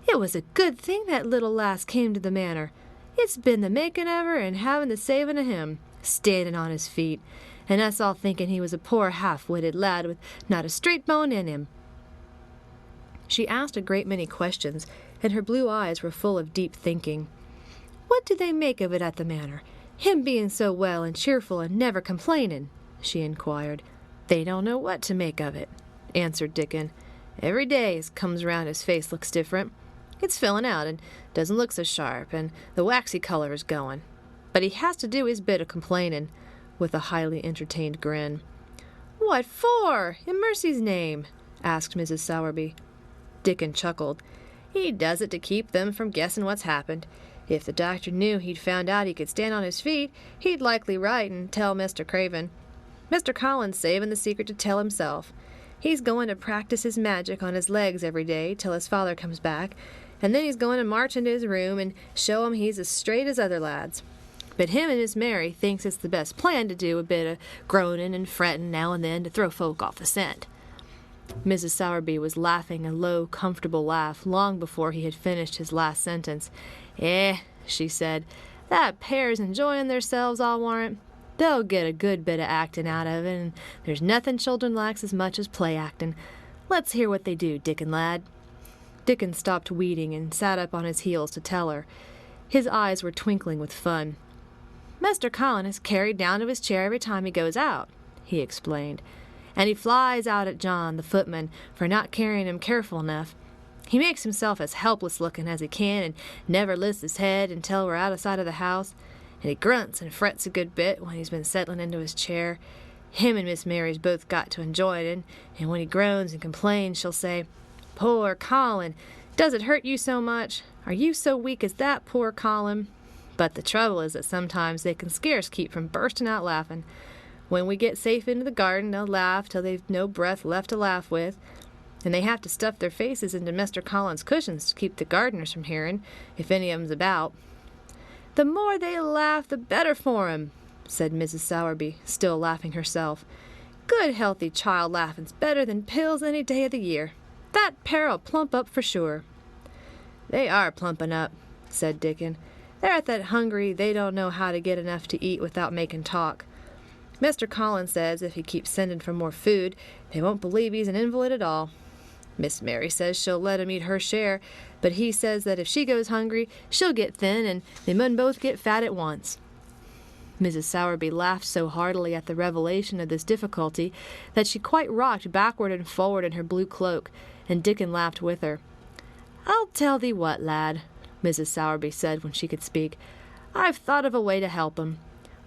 "it was a good thing that little lass came to the manor. It's been the making of her and having the saving of him, standing on his feet, and us all thinking he was a poor half-witted lad with not a straight bone in him." She asked a great many questions, and her blue eyes were full of deep thinking. "What do they make of it at the manor, him being so well and cheerful and never complaining?" she inquired. "They don't know what to make of it," answered Dickon. "Every day as comes round his face looks different. It's filling out and doesn't look so sharp, and the waxy color is going. But he has to do his bit of complaining," with a highly entertained grin. "What for, in mercy's name?" asked Mrs. Sowerby. Dickon chuckled. "He does it to keep them from guessing what's happened. If the doctor knew he'd found out he could stand on his feet, he'd likely write and tell Mr. Craven. Mr. Colin's saving the secret to tell himself. He's going to practice his magic on his legs every day till his father comes back, and then he's going to march into his room and show him he's as straight as other lads. But him and Miss Mary thinks it's the best plan to do a bit of groaning and fretting now and then to throw folk off the scent." Mrs. Sowerby was laughing a low, comfortable laugh long before he had finished his last sentence. She said, "that pair's enjoying theirselves, I'll warrant. They'll get a good bit of acting out of it, and there's nothing children likes as much as play-acting. Let's hear what they do, Dickon lad." Dickon stopped weeding and sat up on his heels to tell her. His eyes were twinkling with fun. "Mester Colin is carried down to his chair every time he goes out," he explained, "and he flies out at John, the footman, for not carrying him careful enough. He makes himself as helpless-looking as he can and never lifts his head until we're out of sight of the house. and he grunts and frets a good bit when he's been settling into his chair. Him and Miss Mary's both got to enjoy it, and when he groans and complains, she'll say, 'Poor Colin, does it hurt you so much? Are you so weak as that, poor Colin?' But the trouble is that sometimes they can scarce keep from bursting out laughing. When we get safe into the garden, they'll laugh till they've no breath left to laugh with, and they have to stuff their faces into Mr. Colin's cushions to keep the gardeners from hearing, if any of 'em's about." "The more they laugh, the better for 'em," said Mrs. Sowerby, still laughing herself. "Good healthy child laughing's better than pills any day of the year. That pair'll plump up for sure." "They are plumping up," said Dickon. "They're that hungry they don't know how to get enough to eat without making talk. Mr. Colin says if he keeps sending for more food, they won't believe he's an invalid at all. Miss Mary says she'll let him eat her share, but he says that if she goes hungry, she'll get thin, and they mun both get fat at once." Mrs. Sowerby laughed so heartily at the revelation of this difficulty that she quite rocked backward and forward in her blue cloak, and Dickon laughed with her. "I'll tell thee what, lad," Mrs. Sowerby said when she could speak. "I've thought of a way to help 'em.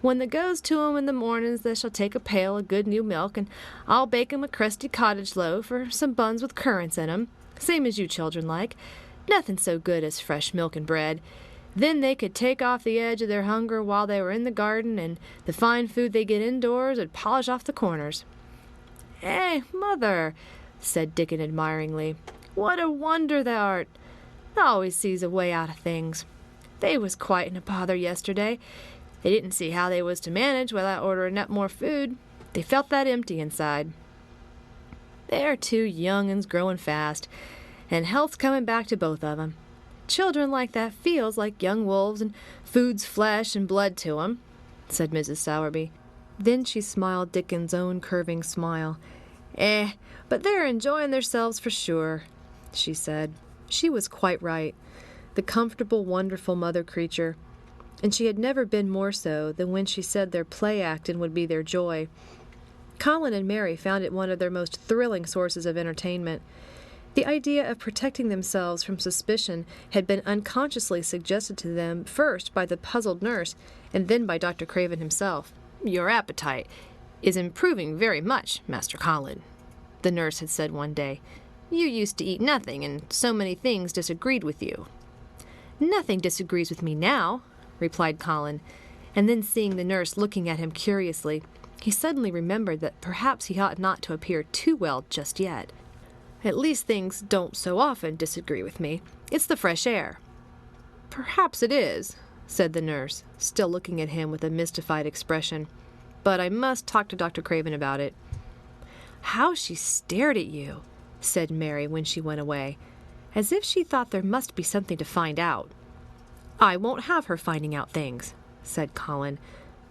When they goes to 'em in the mornings, they shall take a pail of good new milk, and I'll bake 'em a crusty cottage loaf or some buns with currants in 'em, same as you children like. Nothing so good as fresh milk and bread. Then they could take off the edge of their hunger while they were in the garden, and the fine food they get indoors would polish off the corners." "Eh, mother," said Dickon admiringly, "what a wonder thou art! Thou always sees a way out of things. They was quite in a bother yesterday. They didn't see how they was to manage without ordering up more food. They felt that empty inside. They're two young uns growing fast, and health's coming back to both of 'em. Children like that feels like young wolves, and food's flesh and blood to 'em," said Mrs. Sowerby. Then she smiled Dickon's own curving smile. But they're enjoying theirselves for sure," she said. She was quite right. The comfortable, wonderful mother creature. And she had never been more so than when she said their play-acting would be their joy. Colin and Mary found it one of their most thrilling sources of entertainment. The idea of protecting themselves from suspicion had been unconsciously suggested to them first by the puzzled nurse and then by Dr. Craven himself. "Your appetite is improving very much, Master Colin," the nurse had said one day. "You used to eat nothing, and so many things disagreed with you." "Nothing disagrees with me now," replied Colin, and then seeing the nurse looking at him curiously, he suddenly remembered that perhaps he ought not to appear too well just yet. "At least things don't so often disagree with me. It's the fresh air." "Perhaps it is," said the nurse, still looking at him with a mystified expression. "But I must talk to Dr. Craven about it." "How she stared at you," said Mary when she went away, as if she thought there must be something to find out. "I won't have her finding out things," said Colin.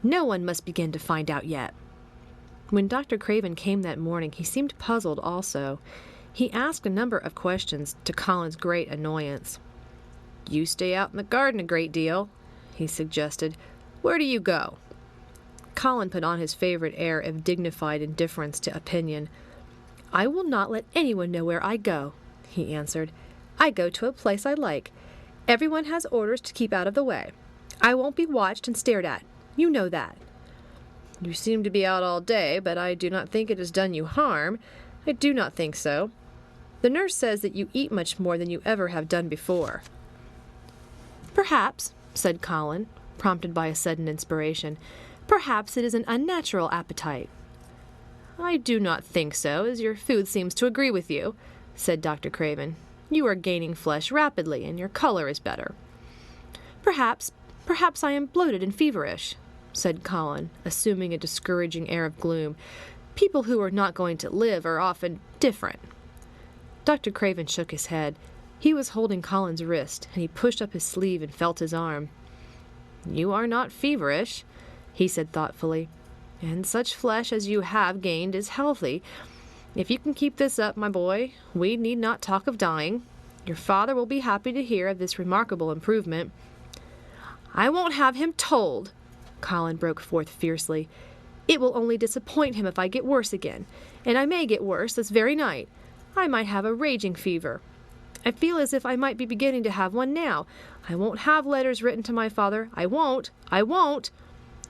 "No one must begin to find out yet." When Dr. Craven came that morning, he seemed puzzled also. He asked a number of questions, to Colin's great annoyance. "You stay out in the garden a great deal," he suggested. "Where do you go?" Colin put on his favorite air of dignified indifference to opinion. "I will not let anyone know where I go," he answered. "I go to a place I like. Everyone has orders to keep out of the way. I won't be watched and stared at. You know that." "You seem to be out all day, but I do not think it has done you harm. I do not think so. The nurse says that you eat much more than you ever have done before." "Perhaps," said Colin, prompted by a sudden inspiration, "perhaps it is an unnatural appetite." "I do not think so, as your food seems to agree with you," said Dr. Craven. "You are gaining flesh rapidly, and your color is better." Perhaps I am bloated and feverish," said Colin, assuming a discouraging air of gloom. "People who are not going to live are often different." Dr. Craven shook his head. He was holding Colin's wrist, and he pushed up his sleeve and felt his arm. "You are not feverish," he said thoughtfully, "and such flesh as you have gained is healthy. If you can keep this up, my boy, we need not talk of dying. Your father will be happy to hear of this remarkable improvement." "I won't have him told," Colin broke forth fiercely. "It will only disappoint him if I get worse again, and I may get worse this very night. I might have a raging fever. I feel as if I might be beginning to have one now. I won't have letters written to my father. I won't. I won't.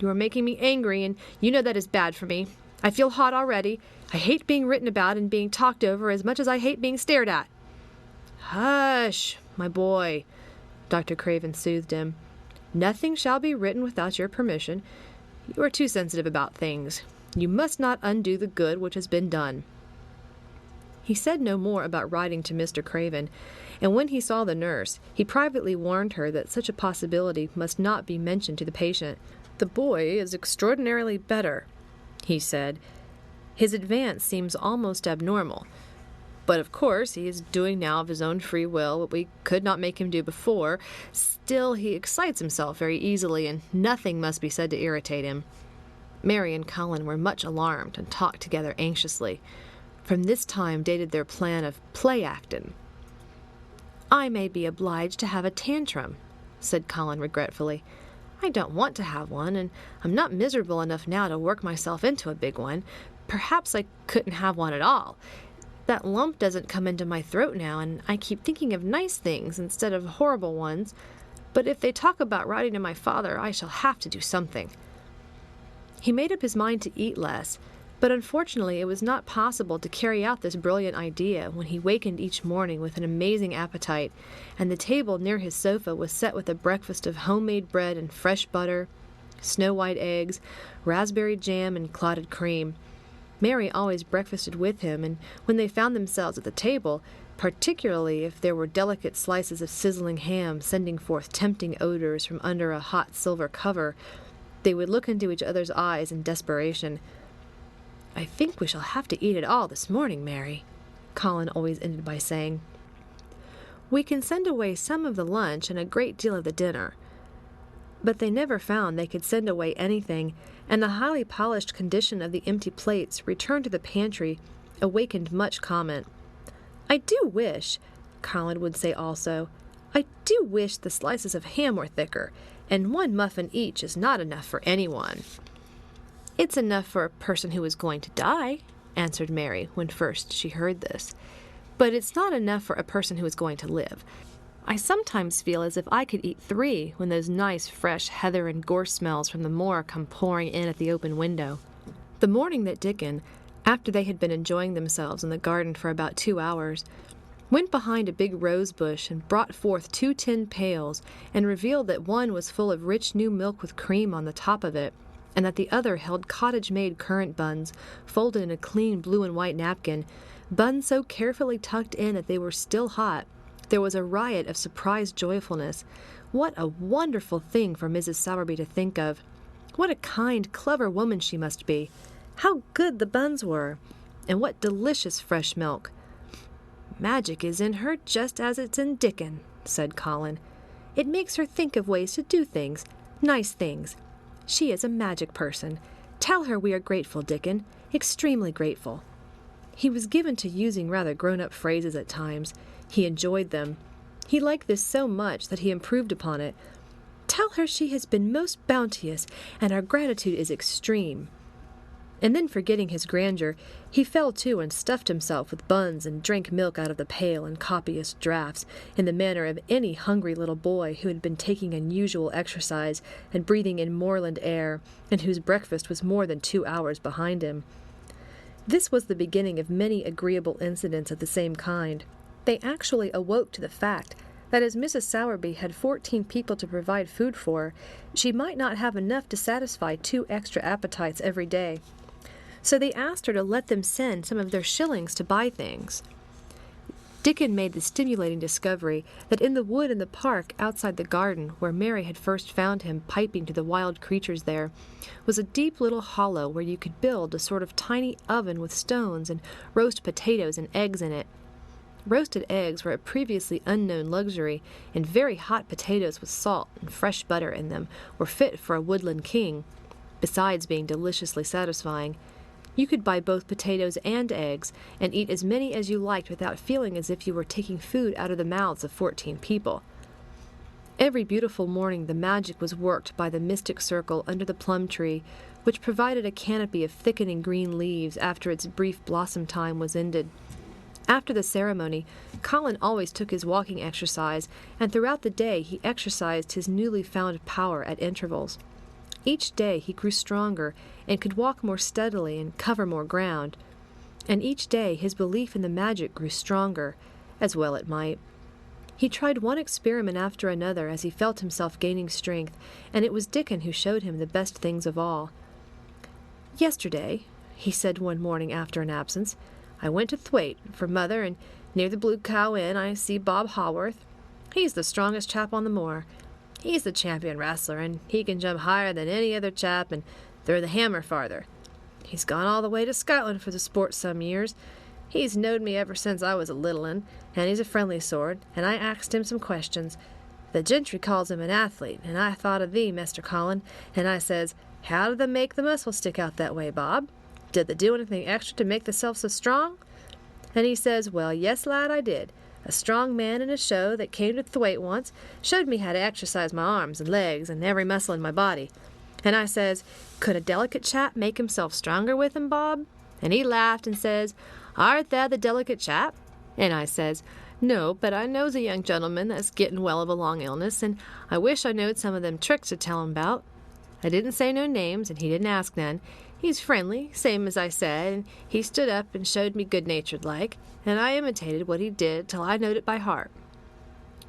You are making me angry, and you know that is bad for me. I feel hot already. I hate being written about and being talked over as much as I hate being stared at." "Hush, my boy," Dr. Craven soothed him. "Nothing shall be written without your permission. You are too sensitive about things. You must not undo the good which has been done." He said no more about writing to Mr. Craven, and when he saw the nurse, he privately warned her that such a possibility must not be mentioned to the patient. "The boy is extraordinarily better," he said. "His advance seems almost abnormal. But of course he is doing now of his own free will what we could not make him do before. Still, he excites himself very easily, and nothing must be said to irritate him." Mary and Colin were much alarmed and talked together anxiously. From this time dated their plan of play-actin'. "I may be obliged to have a tantrum," said Colin regretfully. "I don't want to have one, and I'm not miserable enough now to work myself into a big one. Perhaps I couldn't have one at all. That lump doesn't come into my throat now, and I keep thinking of nice things instead of horrible ones. But if they talk about writing to my father, I shall have to do something." He made up his mind to eat less, but unfortunately it was not possible to carry out this brilliant idea when he wakened each morning with an amazing appetite, and the table near his sofa was set with a breakfast of homemade bread and fresh butter, snow-white eggs, raspberry jam, and clotted cream. Mary always breakfasted with him, and when they found themselves at the table, particularly if there were delicate slices of sizzling ham sending forth tempting odors from under a hot silver cover, they would look into each other's eyes in desperation. "I think we shall have to eat it all this morning, Mary," Colin always ended by saying. "We can send away some of the lunch and a great deal of the dinner." But they never found they could send away anything, and the highly polished condition of the empty plates returned to the pantry awakened much comment. "I do wish," Colin would say also, "I do wish the slices of ham were thicker, and one muffin each is not enough for anyone." "It's enough for a person who is going to die," answered Mary when first she heard this. "But it's not enough for a person who is going to live. I sometimes feel as if I could eat 3 when those nice fresh heather and gorse smells from the moor come pouring in at the open window." The morning that Dickon, after they had been enjoying themselves in the garden for about 2 hours, went behind a big rose bush and brought forth 2 tin pails and revealed that one was full of rich new milk with cream on the top of it, and that the other held cottage-made currant buns, folded in a clean blue and white napkin, buns so carefully tucked in that they were still hot, there was a riot of surprised joyfulness. What a wonderful thing for Mrs. Sowerby to think of! What a kind, clever woman she must be! How good the buns were! And what delicious fresh milk! "Magic is in her just as it's in Dickon," said Colin. "It makes her think of ways to do things, nice things. She is a magic person. Tell her we are grateful, Dickon, extremely grateful." He was given to using rather grown-up phrases at times. He enjoyed them. He liked this so much that he improved upon it. "Tell her she has been most bounteous, and our gratitude is extreme." And then, forgetting his grandeur, he fell to and stuffed himself with buns and drank milk out of the pail in copious draughts, in the manner of any hungry little boy who had been taking unusual exercise and breathing in moorland air, and whose breakfast was more than 2 hours behind him. This was the beginning of many agreeable incidents of the same kind. They actually awoke to the fact that as Mrs. Sowerby had 14 people to provide food for, she might not have enough to satisfy 2 extra appetites every day. So they asked her to let them send some of their shillings to buy things. Dickon made the stimulating discovery that in the wood in the park outside the garden, where Mary had first found him piping to the wild creatures there, was a deep little hollow where you could build a sort of tiny oven with stones and roast potatoes and eggs in it. Roasted eggs were a previously unknown luxury, and very hot potatoes with salt and fresh butter in them were fit for a woodland king, besides being deliciously satisfying. You could buy both potatoes and eggs, and eat as many as you liked without feeling as if you were taking food out of the mouths of 14 people. Every beautiful morning the magic was worked by the mystic circle under the plum tree, which provided a canopy of thickening green leaves after its brief blossom time was ended. After the ceremony, Colin always took his walking exercise, and throughout the day he exercised his newly found power at intervals. Each day he grew stronger and could walk more steadily and cover more ground. And each day his belief in the magic grew stronger, as well it might. He tried one experiment after another as he felt himself gaining strength, and it was Dickon who showed him the best things of all. "Yesterday," he said one morning after an absence, "I went to Thwaite for Mother, and near the Blue Cow Inn I see Bob Haworth. He's the strongest chap on the moor. He's the champion wrestler, and he can jump higher than any other chap and throw the hammer farther. He's gone all the way to Scotland for the sport some years. He's knowed me ever since I was a little un, and he's a friendly sort, and I asked him some questions. The gentry calls him an athlete, and I thought of thee, Mr. Colin, and I says, 'How did they make the muscles stick out that way, Bob? Did they do anything extra to make themselves so strong?' And he says, 'Well, yes, lad, I did. A strong man in a show that came to Thwaite once showed me how to exercise my arms and legs and every muscle in my body.' And I says, 'Could a delicate chap make himself stronger with 'em, Bob?' And he laughed and says, 'Art thou the delicate chap?' And I says, 'No, but I knows a young gentleman that's getting well of a long illness, and I wish I knowed some of them tricks to tell him about.' I didn't say no names, and he didn't ask none. He's friendly, same as I said, and he stood up and showed me good-natured like, and I imitated what he did till I knowed it by heart."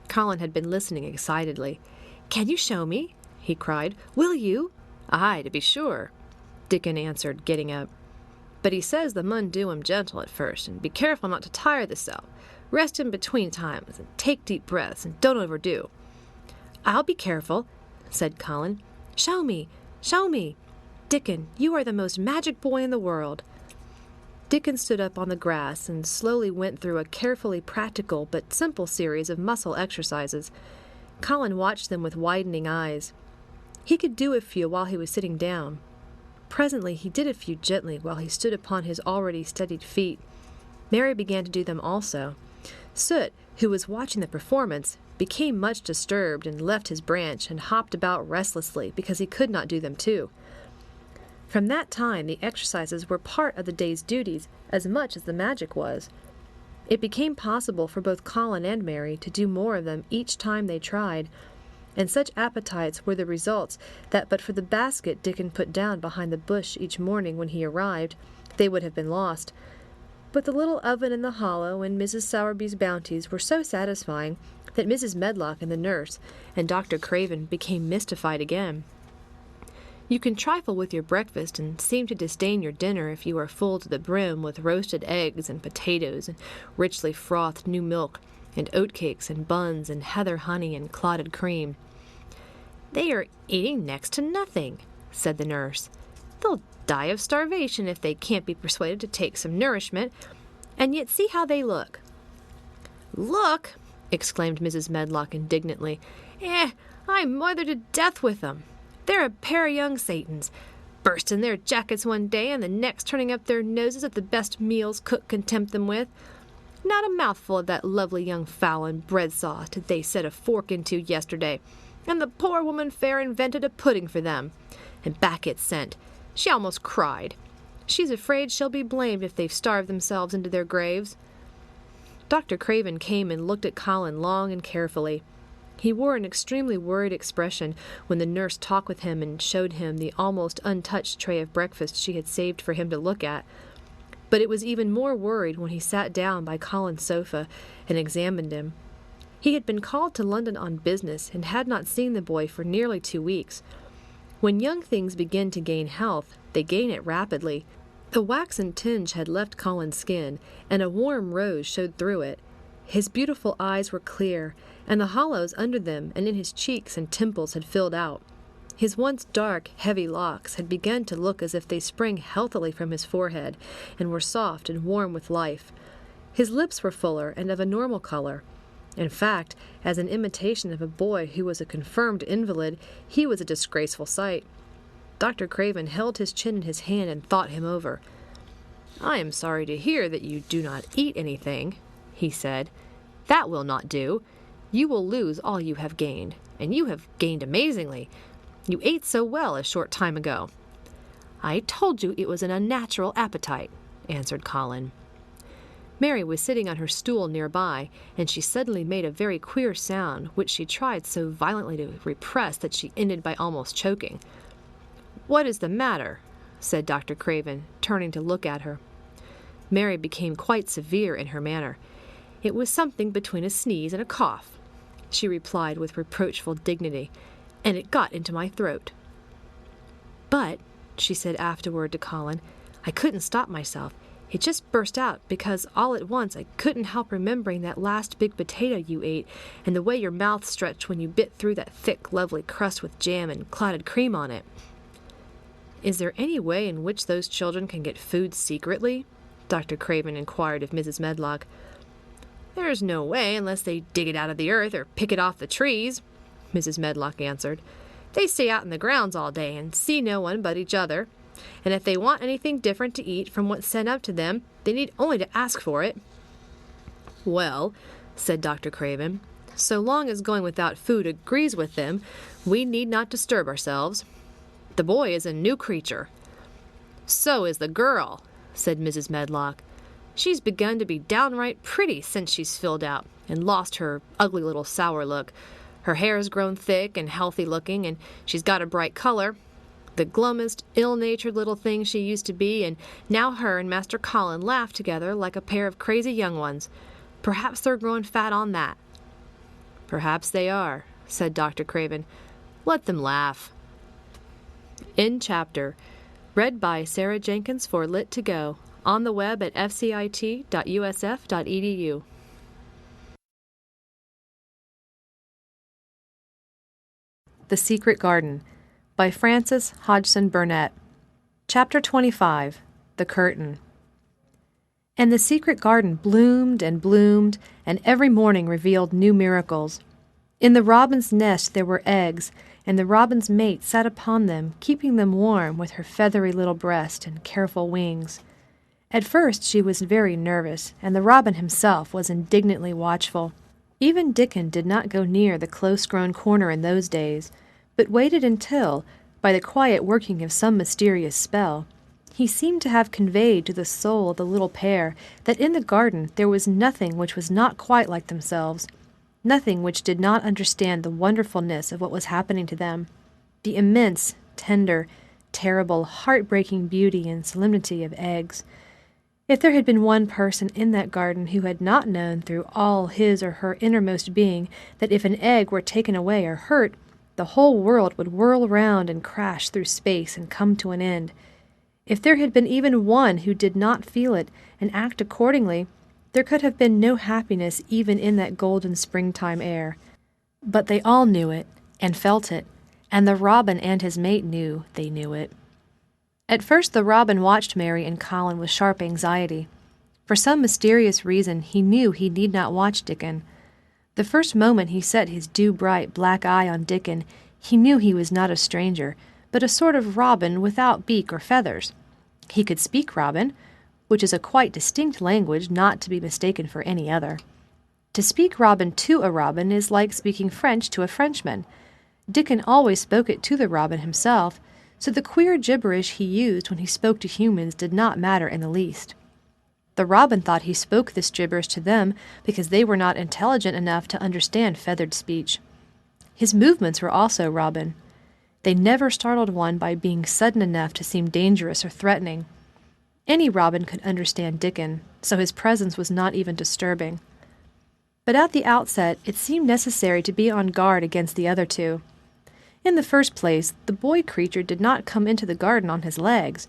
Colin had been listening excitedly. "Can you show me?" he cried. "Will you?" "Aye, to be sure," Dickon answered, getting up. "But he says the mun do him gentle at first, and be careful not to tire theself. Rest in between times, and take deep breaths, and don't overdo." "I'll be careful," said Colin. "Show me, show me. Dickon, you are the most magic boy in the world." Dickon stood up on the grass and slowly went through a carefully practical but simple series of muscle exercises. Colin watched them with widening eyes. He could do a few while he was sitting down. Presently he did a few gently while he stood upon his already steadied feet. Mary began to do them also. Soot, who was watching the performance, became much disturbed and left his branch and hopped about restlessly because he could not do them too. From that time the exercises were part of the day's duties as much as the magic was. It became possible for both Colin and Mary to do more of them each time they tried, and such appetites were the results that but for the basket Dickon put down behind the bush each morning when he arrived, they would have been lost. But the little oven in the hollow and Mrs. Sowerby's bounties were so satisfying that Mrs. Medlock and the nurse and Dr. Craven became mystified again. You can trifle with your breakfast and seem to disdain your dinner if you are full to the brim with roasted eggs and potatoes and richly frothed new milk and oatcakes and buns and heather honey and clotted cream. "They are eating next to nothing," said the nurse. "They'll die of starvation if they can't be persuaded to take some nourishment. And yet see how they look." "Look!" exclaimed Mrs. Medlock indignantly. I'm moithered to death with them. They're a pair of young Satans, bursting their jackets one day and the next turning up their noses at the best meals cook can tempt them with. Not a mouthful of that lovely young fowl and bread sauce did they set a fork into yesterday, and the poor woman fair invented a pudding for them. And back it's sent. She almost cried. She's afraid she'll be blamed if they've starved themselves into their graves." Dr. Craven came and looked at Colin long and carefully. He wore an extremely worried expression when the nurse talked with him and showed him the almost untouched tray of breakfast she had saved for him to look at. But it was even more worried when he sat down by Colin's sofa and examined him. He had been called to London on business and had not seen the boy for nearly 2 weeks. When young things begin to gain health, they gain it rapidly. The waxen tinge had left Colin's skin, and a warm rose showed through it. His beautiful eyes were clear, and the hollows under them and in his cheeks and temples had filled out. His once dark, heavy locks had begun to look as if they sprang healthily from his forehead, and were soft and warm with life. His lips were fuller and of a normal color. In fact, as an imitation of a boy who was a confirmed invalid, he was a disgraceful sight. Dr. Craven held his chin in his hand and thought him over. "I am sorry to hear that you do not eat anything," he said. "That will not do. You will lose all you have gained, and you have gained amazingly. You ate so well a short time ago." "I told you it was an unnatural appetite," answered Colin. Mary was sitting on her stool nearby, and she suddenly made a very queer sound, which she tried so violently to repress that she ended by almost choking. "What is the matter?" said Dr. Craven, turning to look at her. Mary became quite severe in her manner. "It was something between a sneeze and a cough," she replied with reproachful dignity, "and it got into my throat." "But," she said afterward to Colin, "I couldn't stop myself. It just burst out because all at once I couldn't help remembering that last big potato you ate and the way your mouth stretched when you bit through that thick, lovely crust with jam and clotted cream on it." "Is there any way in which those children can get food secretly?" Dr. Craven inquired of Mrs. Medlock. "There's no way unless they dig it out of the earth or pick it off the trees," Mrs. Medlock answered. "They stay out in the grounds all day and see no one but each other. And if they want anything different to eat from what's sent up to them, they need only to ask for it." "Well," said Dr. Craven, "so long as going without food agrees with them, we need not disturb ourselves. The boy is a new creature." "So is the girl," said Mrs. Medlock. "She's begun to be downright pretty since she's filled out and lost her ugly little sour look. Her hair's grown thick and healthy looking, and she's got a bright color. The glummest, ill-natured little thing she used to be, and now her and Master Colin laugh together like a pair of crazy young ones. Perhaps they're growing fat on that." "Perhaps they are," said Dr. Craven. "Let them laugh." End chapter. Read by Sarah Jenkins for Lit2Go. On the web at fcit.usf.edu. The Secret Garden by Frances Hodgson Burnett. Chapter 25. The Curtain. And the secret garden bloomed, and every morning revealed new miracles. In the robin's nest there were eggs, and the robin's mate sat upon them, keeping them warm with her feathery little breast and careful wings. At first she was very nervous, and the robin himself was indignantly watchful. Even Dickon did not go near the close-grown corner in those days, but waited until, by the quiet working of some mysterious spell, he seemed to have conveyed to the soul of the little pair that in the garden there was nothing which was not quite like themselves, nothing which did not understand the wonderfulness of what was happening to them, the immense, tender, terrible, heart-breaking beauty and solemnity of eggs. If there had been one person in that garden who had not known through all his or her innermost being that if an egg were taken away or hurt, the whole world would whirl round and crash through space and come to an end. If there had been even one who did not feel it and act accordingly, there could have been no happiness even in that golden springtime air. But they all knew it and felt it, and the robin and his mate knew they knew it. At first the robin watched Mary and Colin with sharp anxiety. For some mysterious reason he knew he need not watch Dickon. The first moment he set his dew-bright black eye on Dickon, he knew he was not a stranger, but a sort of robin without beak or feathers. He could speak robin, which is a quite distinct language not to be mistaken for any other. To speak robin to a robin is like speaking French to a Frenchman. Dickon always spoke it to the robin himself, so the queer gibberish he used when he spoke to humans did not matter in the least. The robin thought he spoke this gibberish to them because they were not intelligent enough to understand feathered speech. His movements were also robin. They never startled one by being sudden enough to seem dangerous or threatening. Any robin could understand Dickon, so his presence was not even disturbing. But at the outset it seemed necessary to be on guard against the other two. In the first place, the boy creature did not come into the garden on his legs.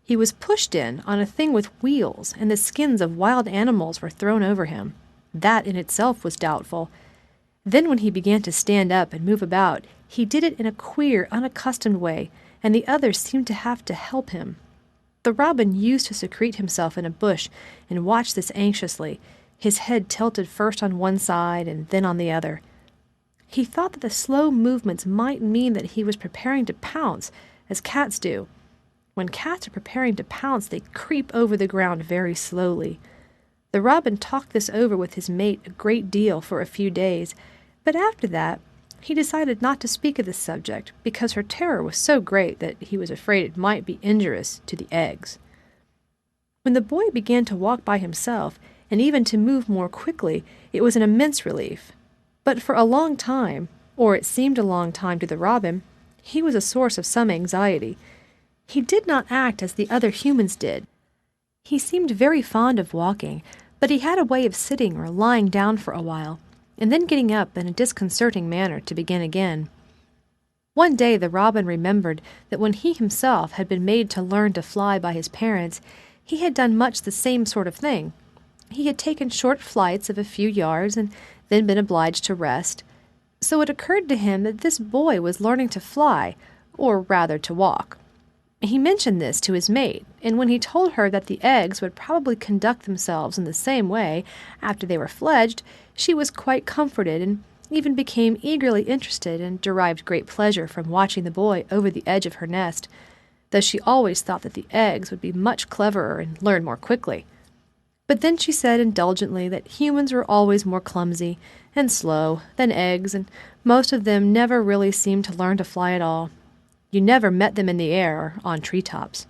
He was pushed in on a thing with wheels, and the skins of wild animals were thrown over him. That in itself was doubtful. Then when he began to stand up and move about, he did it in a queer, unaccustomed way, and the others seemed to have to help him. The robin used to secrete himself in a bush and watch this anxiously, his head tilted first on one side and then on the other. He thought that the slow movements might mean that he was preparing to pounce, as cats do. When cats are preparing to pounce, they creep over the ground very slowly. The robin talked this over with his mate a great deal for a few days, but after that he decided not to speak of this subject, because her terror was so great that he was afraid it might be injurious to the eggs. When the boy began to walk by himself, and even to move more quickly, it was an immense relief. But for a long time, or it seemed a long time to the robin, he was a source of some anxiety. He did not act as the other humans did. He seemed very fond of walking, but he had a way of sitting or lying down for a while, and then getting up in a disconcerting manner to begin again. One day the robin remembered that when he himself had been made to learn to fly by his parents, he had done much the same sort of thing. He had taken short flights of a few yards and then been obliged to rest. So it occurred to him that this boy was learning to fly, or rather to walk. He mentioned this to his mate, and when he told her that the eggs would probably conduct themselves in the same way after they were fledged, she was quite comforted and even became eagerly interested and derived great pleasure from watching the boy over the edge of her nest, though she always thought that the eggs would be much cleverer and learn more quickly. But then she said indulgently that humans were always more clumsy and slow than eggs, and most of them never really seemed to learn to fly at all. You never met them in the air or on treetops.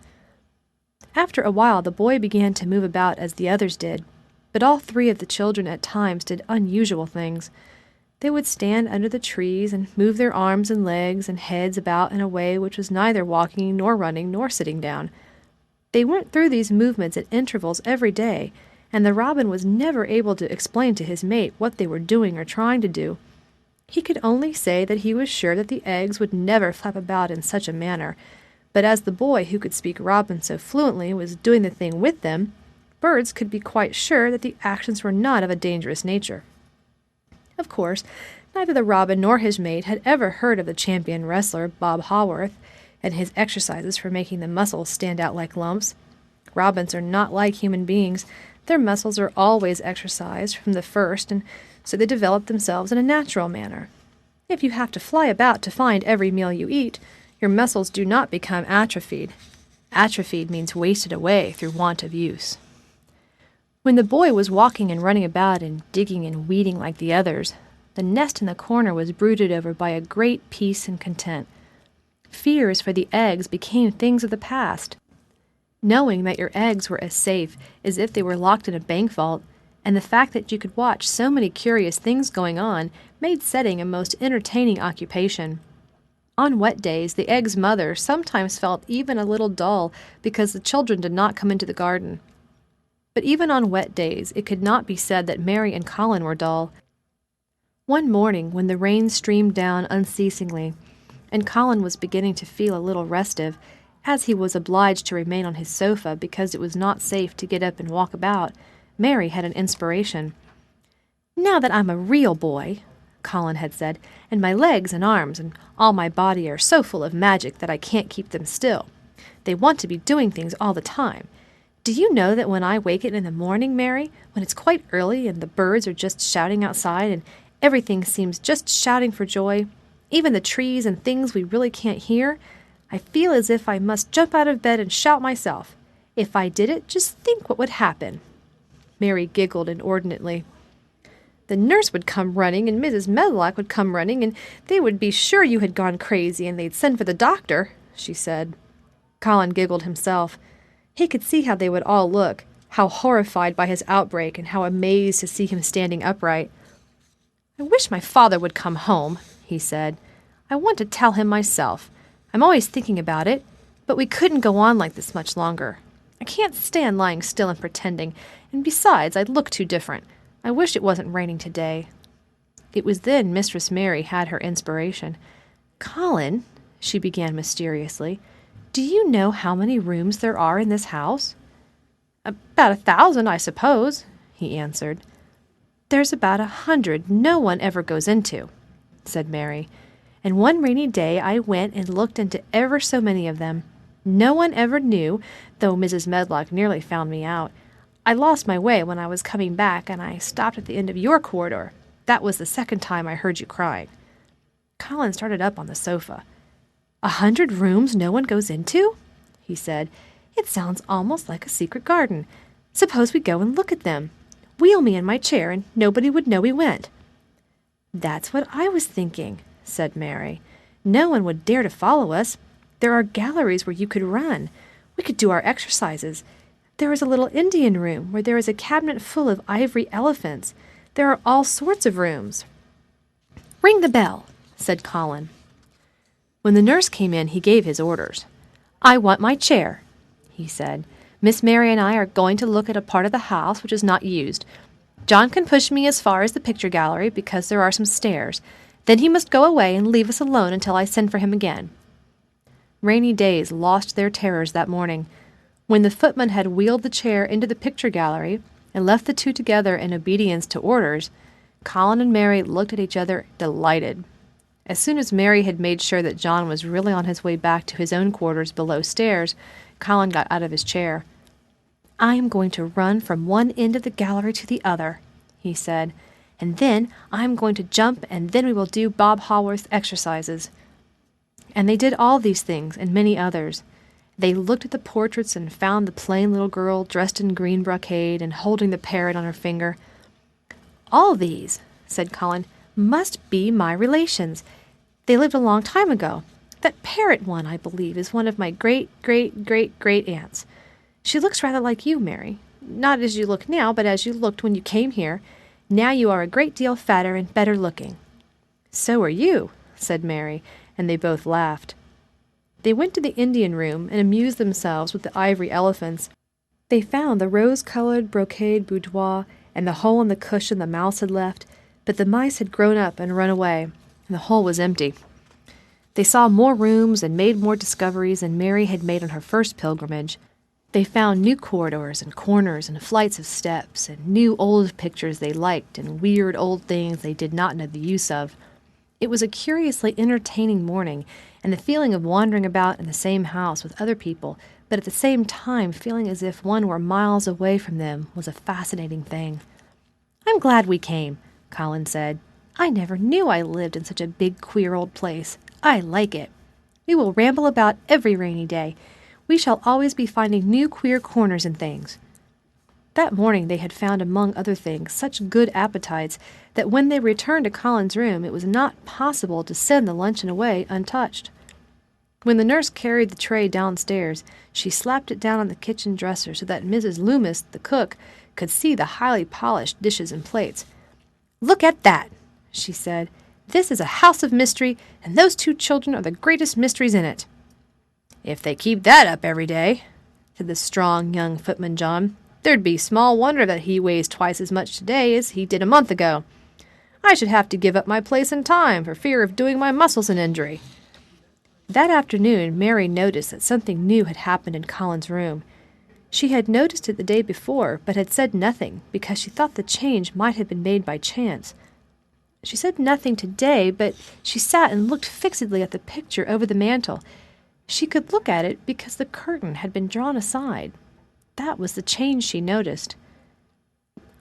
After a while the boy began to move about as the others did, but all three of the children at times did unusual things. They would stand under the trees and move their arms and legs and heads about in a way which was neither walking nor running nor sitting down. They went through these movements at intervals every day, and the robin was never able to explain to his mate what they were doing or trying to do. He could only say that he was sure that the eggs would never flap about in such a manner, but as the boy who could speak robin so fluently was doing the thing with them, birds could be quite sure that the actions were not of a dangerous nature. Of course, neither the robin nor his mate had ever heard of the champion wrestler Bob Haworth and his exercises for making the muscles stand out like lumps. Robins are not like human beings. Their muscles are always exercised from the first, and so they develop themselves in a natural manner. If you have to fly about to find every meal you eat, your muscles do not become atrophied. Atrophied means wasted away through want of use. When the boy was walking and running about and digging and weeding like the others, the nest in the corner was brooded over by a great peace and content. Fears for the eggs became things of the past. Knowing that your eggs were as safe as if they were locked in a bank vault, and the fact that you could watch so many curious things going on, made setting a most entertaining occupation. On wet days, the egg's mother sometimes felt even a little dull because the children did not come into the garden. But even on wet days, it could not be said that Mary and Colin were dull. One morning, when the rain streamed down unceasingly, and Colin was beginning to feel a little restive, as he was obliged to remain on his sofa because it was not safe to get up and walk about, Mary had an inspiration. "Now that I'm a real boy," Colin had said, "and my legs and arms and all my body are so full of magic that I can't keep them still. They want to be doing things all the time. Do you know that when I wake it in the morning, Mary, when it's quite early and the birds are just shouting outside and everything seems just shouting for joy, even the trees and things we really can't hear, I feel as if I must jump out of bed and shout myself. If I did it, just think what would happen." Mary giggled inordinately. "The nurse would come running, and Mrs. Medlock would come running, and they would be sure you had gone crazy, and they'd send for the doctor," she said. Colin giggled himself. He could see how they would all look, how horrified by his outbreak, and how amazed to see him standing upright. "I wish my father would come home," he said. "I want to tell him myself. I'm always thinking about it, but we couldn't go on like this much longer. I can't stand lying still and pretending, and besides, I'd look too different. I wish it wasn't raining today." It was then Mistress Mary had her inspiration. "Colin," she began mysteriously, "do you know how many rooms there are in this house?" "About 1,000, I suppose," he answered. "There's about 100 no one ever goes into," said Mary. "And one rainy day I went and looked into ever so many of them. No one ever knew, though Mrs. Medlock nearly found me out. I lost my way when I was coming back, and I stopped at the end of your corridor. That was the second time I heard you crying." Colin started up on the sofa. 100 rooms no one goes into?" he said. "It sounds almost like a secret garden. Suppose we go and look at them. Wheel me in my chair, and nobody would know we went." "That's what I was thinking," said Mary. "No one would dare to follow us. There are galleries where you could run. We could do our exercises. There is a little Indian room where there is a cabinet full of ivory elephants. There are all sorts of rooms." "Ring the bell," said Colin. When the nurse came in, he gave his orders. "I want my chair," he said. "Miss Mary and I are going to look at a part of the house which is not used. John can push me as far as the picture gallery because there are some stairs. Then he must go away and leave us alone until I send for him again." Rainy days lost their terrors that morning. When the footman had wheeled the chair into the picture gallery and left the two together in obedience to orders, Colin and Mary looked at each other delighted. As soon as Mary had made sure that John was really on his way back to his own quarters below stairs, Colin got out of his chair. "I am going to run from one end of the gallery to the other," he said, "and then I am going to jump, and then we will do Bob Haworth's exercises." And they did all these things and many others. They looked at the portraits and found the plain little girl dressed in green brocade and holding the parrot on her finger. "All these," said Colin, "must be my relations. They lived a long time ago. That parrot one, I believe, is one of my great-great-great-great-aunts. She looks rather like you, Mary. Not as you look now, but as you looked when you came here. Now you are a great deal fatter and better looking." "So are you," said Mary, and they both laughed. They went to the Indian room and amused themselves with the ivory elephants. They found the rose-colored brocade boudoir and the hole in the cushion the mouse had left, but the mice had grown up and run away, and the hole was empty. They saw more rooms and made more discoveries than Mary had made on her first pilgrimage. They found new corridors and corners and flights of steps, and new old pictures they liked and weird old things they did not know the use of. It was a curiously entertaining morning, and the feeling of wandering about in the same house with other people, but at the same time feeling as if one were miles away from them, was a fascinating thing. "I'm glad we came," Colin said. "I never knew I lived in such a big, queer old place. I like it. We will ramble about every rainy day. We shall always be finding new queer corners and things." That morning they had found, among other things, such good appetites that when they returned to Colin's room it was not possible to send the luncheon away untouched. When the nurse carried the tray downstairs, she slapped it down on the kitchen dresser so that Mrs. Loomis, the cook, could see the highly polished dishes and plates. "Look at that," she said. "This is a house of mystery, and those two children are the greatest mysteries in it." "If they keep that up every day," said the strong young footman John, "there'd be small wonder that he weighs twice as much today as he did a month ago. I should have to give up my place in time for fear of doing my muscles an injury." That afternoon Mary noticed that something new had happened in Colin's room. She had noticed it the day before, but had said nothing because she thought the change might have been made by chance. She said nothing today, but she sat and looked fixedly at the picture over the mantel. She could look at it because the curtain had been drawn aside. That was the change she noticed.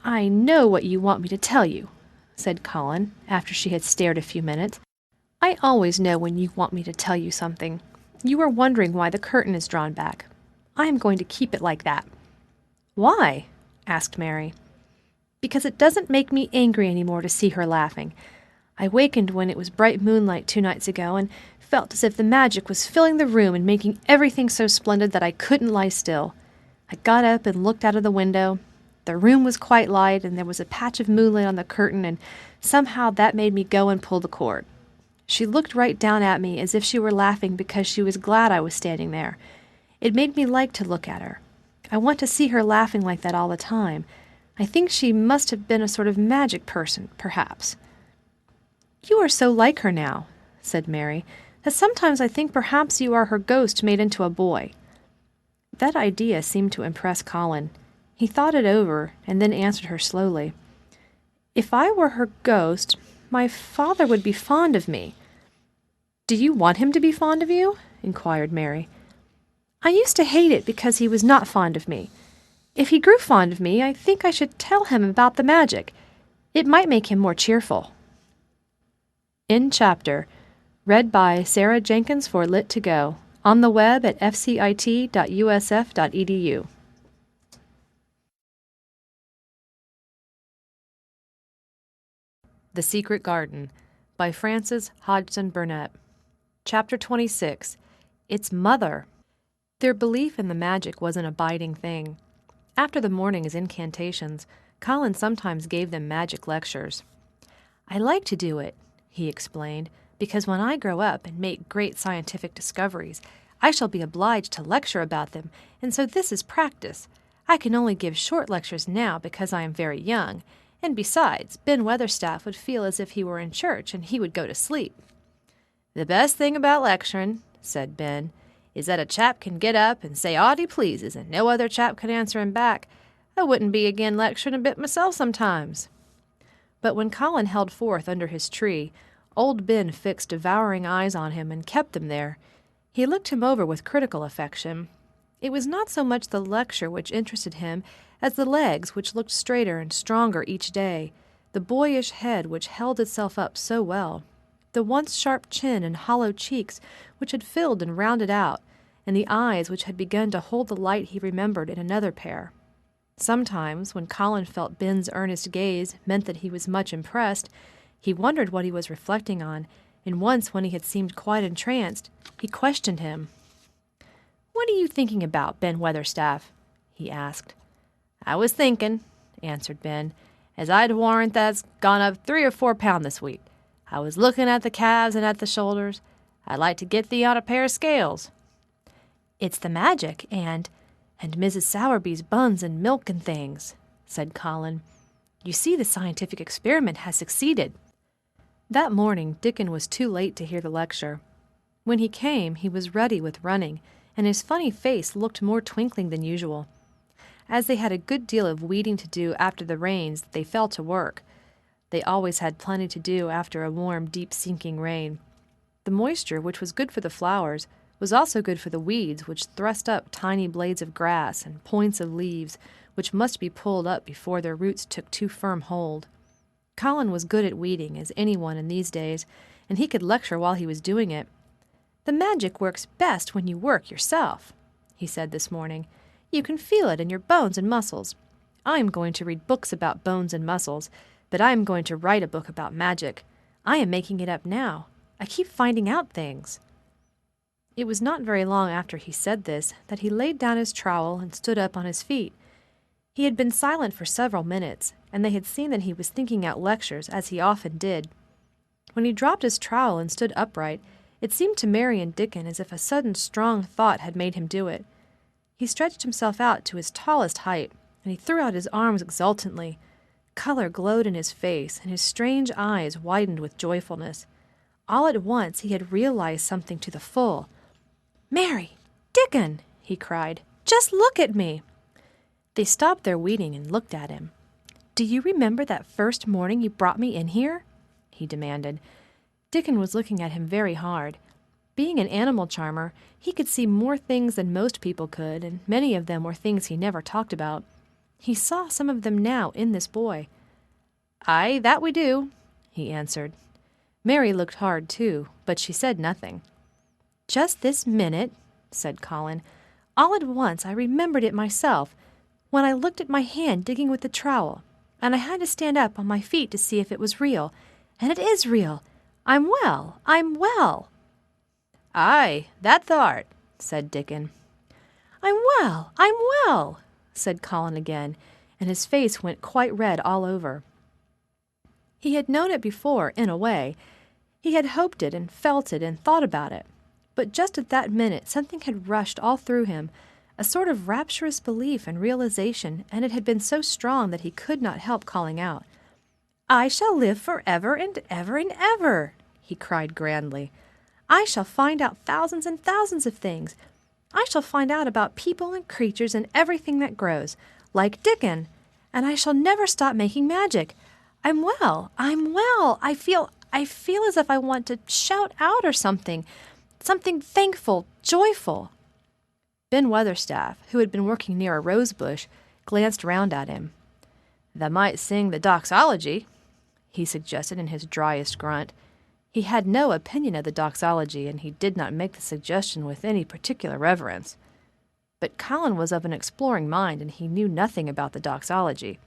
"I know what you want me to tell you," said Colin, after she had stared a few minutes. "I always know when you want me to tell you something. You are wondering why the curtain is drawn back. I am going to keep it like that." "Why?" asked Mary. "Because it doesn't make me angry any more to see her laughing. I wakened when it was bright moonlight 2 nights ago and felt as if the magic was filling the room and making everything so splendid that I couldn't lie still. I got up and looked out of the window. The room was quite light, and there was a patch of moonlight on the curtain, and somehow that made me go and pull the cord. She looked right down at me as if she were laughing because she was glad I was standing there. It made me like to look at her. I want to see her laughing like that all the time. I think she must have been a sort of magic person, perhaps." "You are so like her now," said Mary, "that sometimes I think perhaps you are her ghost made into a boy." That idea seemed to impress Colin. He thought it over, and then answered her slowly. "If I were her ghost, my father would be fond of me." "Do you want him to be fond of you?" inquired Mary. "I used to hate it because he was not fond of me. If he grew fond of me, I think I should tell him about the magic. It might make him more cheerful." End chapter. Read by Sarah Jenkins for Lit2Go. On the web at fcit.usf.edu. The Secret Garden by Frances Hodgson Burnett. Chapter 26. Its Mother. Their belief in the magic was an abiding thing. After the morning's incantations, Colin sometimes gave them magic lectures. "I like to do it," he explained, "because when I grow up and make great scientific discoveries, I shall be obliged to lecture about them, and so this is practice. I can only give short lectures now because I am very young, and besides, Ben Weatherstaff would feel as if he were in church, and he would go to sleep." "The best thing about lecturing," said Ben, "is that a chap can get up and say aught he pleases, and no other chap can answer him back. I wouldn't be agin lecturing a bit myself sometimes." But when Colin held forth under his tree, old Ben fixed devouring eyes on him and kept them there. He looked him over with critical affection. It was not so much the lecture which interested him as the legs which looked straighter and stronger each day, the boyish head which held itself up so well, the once sharp chin and hollow cheeks which had filled and rounded out, and the eyes which had begun to hold the light he remembered in another pair. Sometimes, when Colin felt Ben's earnest gaze meant that he was much impressed, he wondered what he was reflecting on, and once when he had seemed quite entranced, he questioned him. "What are you thinking about, Ben Weatherstaff?" he asked. "I was thinking," answered Ben, "as I'd warrant that's gone up 3 or 4 pound this week. I was looking at the calves and at the shoulders. I'd like to get thee on a pair of scales." "It's the magic, and Mrs. Sowerby's buns and milk and things," said Colin. "You see, the scientific experiment has succeeded." That morning Dickon was too late to hear the lecture. When he came, he was ruddy with running, and his funny face looked more twinkling than usual. As they had a good deal of weeding to do after the rains, they fell to work. They always had plenty to do after a warm, deep-sinking rain. The moisture, which was good for the flowers, was also good for the weeds, which thrust up tiny blades of grass and points of leaves, which must be pulled up before their roots took too firm hold. Colin was good at weeding, as anyone in these days, and he could lecture while he was doing it. "The magic works best when you work yourself," he said this morning. "You can feel it in your bones and muscles. I am going to read books about bones and muscles, but I am going to write a book about magic. I am making it up now. I keep finding out things." It was not very long after he said this that he laid down his trowel and stood up on his feet. He had been silent for several minutes, and they had seen that he was thinking out lectures, as he often did. When he dropped his trowel and stood upright, it seemed to Mary and Dickon as if a sudden strong thought had made him do it. He stretched himself out to his tallest height, and he threw out his arms exultantly. Color glowed in his face, and his strange eyes widened with joyfulness. All at once he had realized something to the full. "Mary! Dickon!" he cried. "Just look at me!" They stopped their weeding and looked at him. "Do you remember that first morning you brought me in here?" he demanded. Dickon was looking at him very hard. Being an animal charmer, he could see more things than most people could, and many of them were things he never talked about. He saw some of them now in this boy. "Aye, that we do," he answered. Mary looked hard, too, but she said nothing. "Just this minute," said Colin, "all at once I remembered it myself, when I looked at my hand digging with the trowel, and I had to stand up on my feet to see if it was real. And it is real. I'm well. I'm well." "Aye, that thou'rt," said Dickon. "I'm well," said Colin again, and his face went quite red all over. He had known it before, in a way. He had hoped it and felt it and thought about it. But just at that minute something had rushed all through him, a sort of rapturous belief and realization, and it had been so strong that he could not help calling out. "I shall live forever and ever and ever," he cried grandly. "I shall find out thousands and thousands of things. I shall find out about people and creatures and everything that grows, like Dickon, and I shall never stop making magic. I'm well. I feel as if I want to shout out or something thankful, joyful." Ben Weatherstaff, who had been working near a rose bush, glanced round at him. "Thou might sing the doxology," he suggested in his driest grunt. He had no opinion of the doxology, and he did not make the suggestion with any particular reverence. But Colin was of an exploring mind, and he knew nothing about the doxology.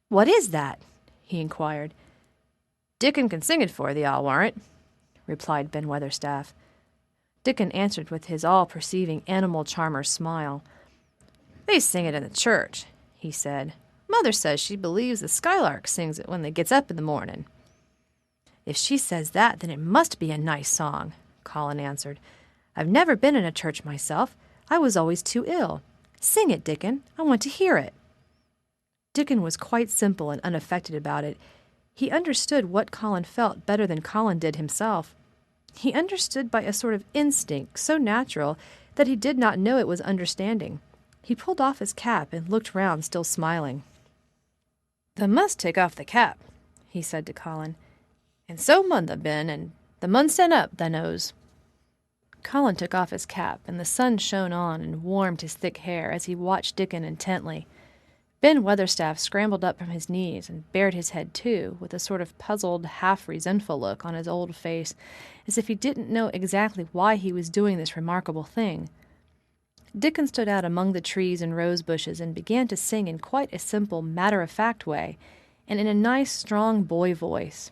"What is that?" he inquired. "Dickon can sing it for thee, I'll warrant," replied Ben Weatherstaff. Dickon answered with his all-perceiving animal charmer's smile. "They sing it in the church," he said. "Mother says she believes the skylark sings it when they gets up in the morning." "If she says that, then it must be a nice song," Colin answered. "I've never been in a church myself. I was always too ill. Sing it, Dickon. I want to hear it." Dickon was quite simple and unaffected about it. He understood what Colin felt better than Colin did himself. He understood by a sort of instinct so natural that he did not know it was understanding. He pulled off his cap and looked round, still smiling. "Thou must take off the cap," he said to Colin. "And so mun tha, Ben, and thou mun stand up, tha knows." Colin took off his cap, and the sun shone on and warmed his thick hair as he watched Dickon intently. Ben Weatherstaff scrambled up from his knees and bared his head too, with a sort of puzzled, half-resentful look on his old face, as if he didn't know exactly why he was doing this remarkable thing. Dickon stood out among the trees and rose bushes and began to sing in quite a simple, matter-of-fact way, and in a nice, strong boy voice.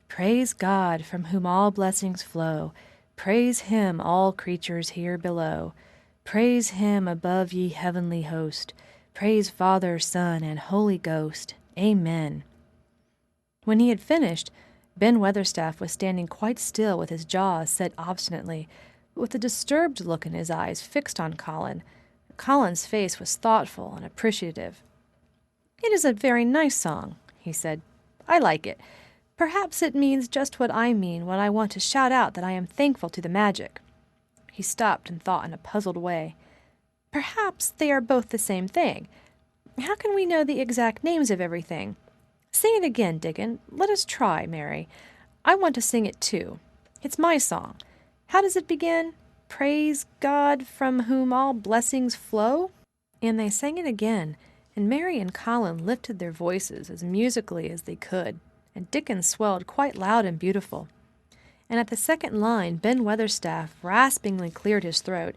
"Praise God, from whom all blessings flow. Praise him, all creatures here below. Praise him above ye heavenly host. Praise Father, Son, and Holy Ghost. Amen." When he had finished, Ben Weatherstaff was standing quite still with his jaws set obstinately, but with a disturbed look in his eyes fixed on Colin. Colin's face was thoughtful and appreciative. "It is a very nice song," he said. "I like it. Perhaps it means just what I mean when I want to shout out that I am thankful to the magic." He stopped and thought in a puzzled way. "Perhaps they are both the same thing. How can we know the exact names of everything? Sing it again, Dickon. Let us try, Mary. I want to sing it too. It's my song. How does it begin? Praise God, from whom all blessings flow?" And they sang it again, and Mary and Colin lifted their voices as musically as they could, and Dickon swelled quite loud and beautiful. And at the second line, Ben Weatherstaff raspingly cleared his throat,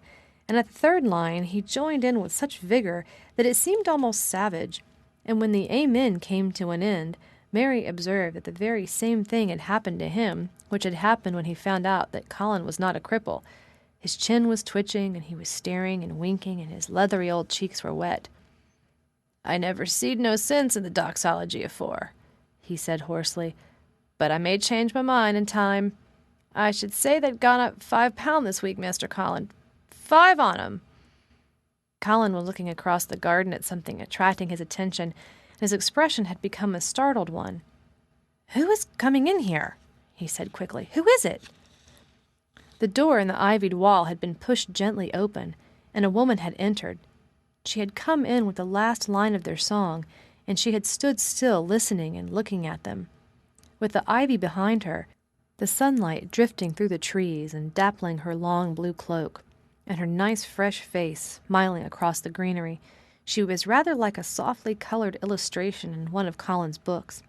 and at the third line he joined in with such vigor that it seemed almost savage, and when the Amen came to an end, Mary observed that the very same thing had happened to him, which had happened when he found out that Colin was not a cripple. His chin was twitching, and he was staring and winking, and his leathery old cheeks were wet. "I never seed no sense in the doxology afore," he said hoarsely, "but I may change my mind in time. I should say they'd gone up £5 this week, Master Colin. 5 on 'em." Colin was looking across the garden at something attracting his attention, and his expression had become a startled one. "Who is coming in here?" he said quickly. "Who is it?" The door in the ivied wall had been pushed gently open, and a woman had entered. She had come in with the last line of their song, and she had stood still listening and looking at them. With the ivy behind her, the sunlight drifting through the trees and dappling her long blue cloak, and her nice fresh face smiling across the greenery, she was rather like a softly colored illustration in one of Colin's books.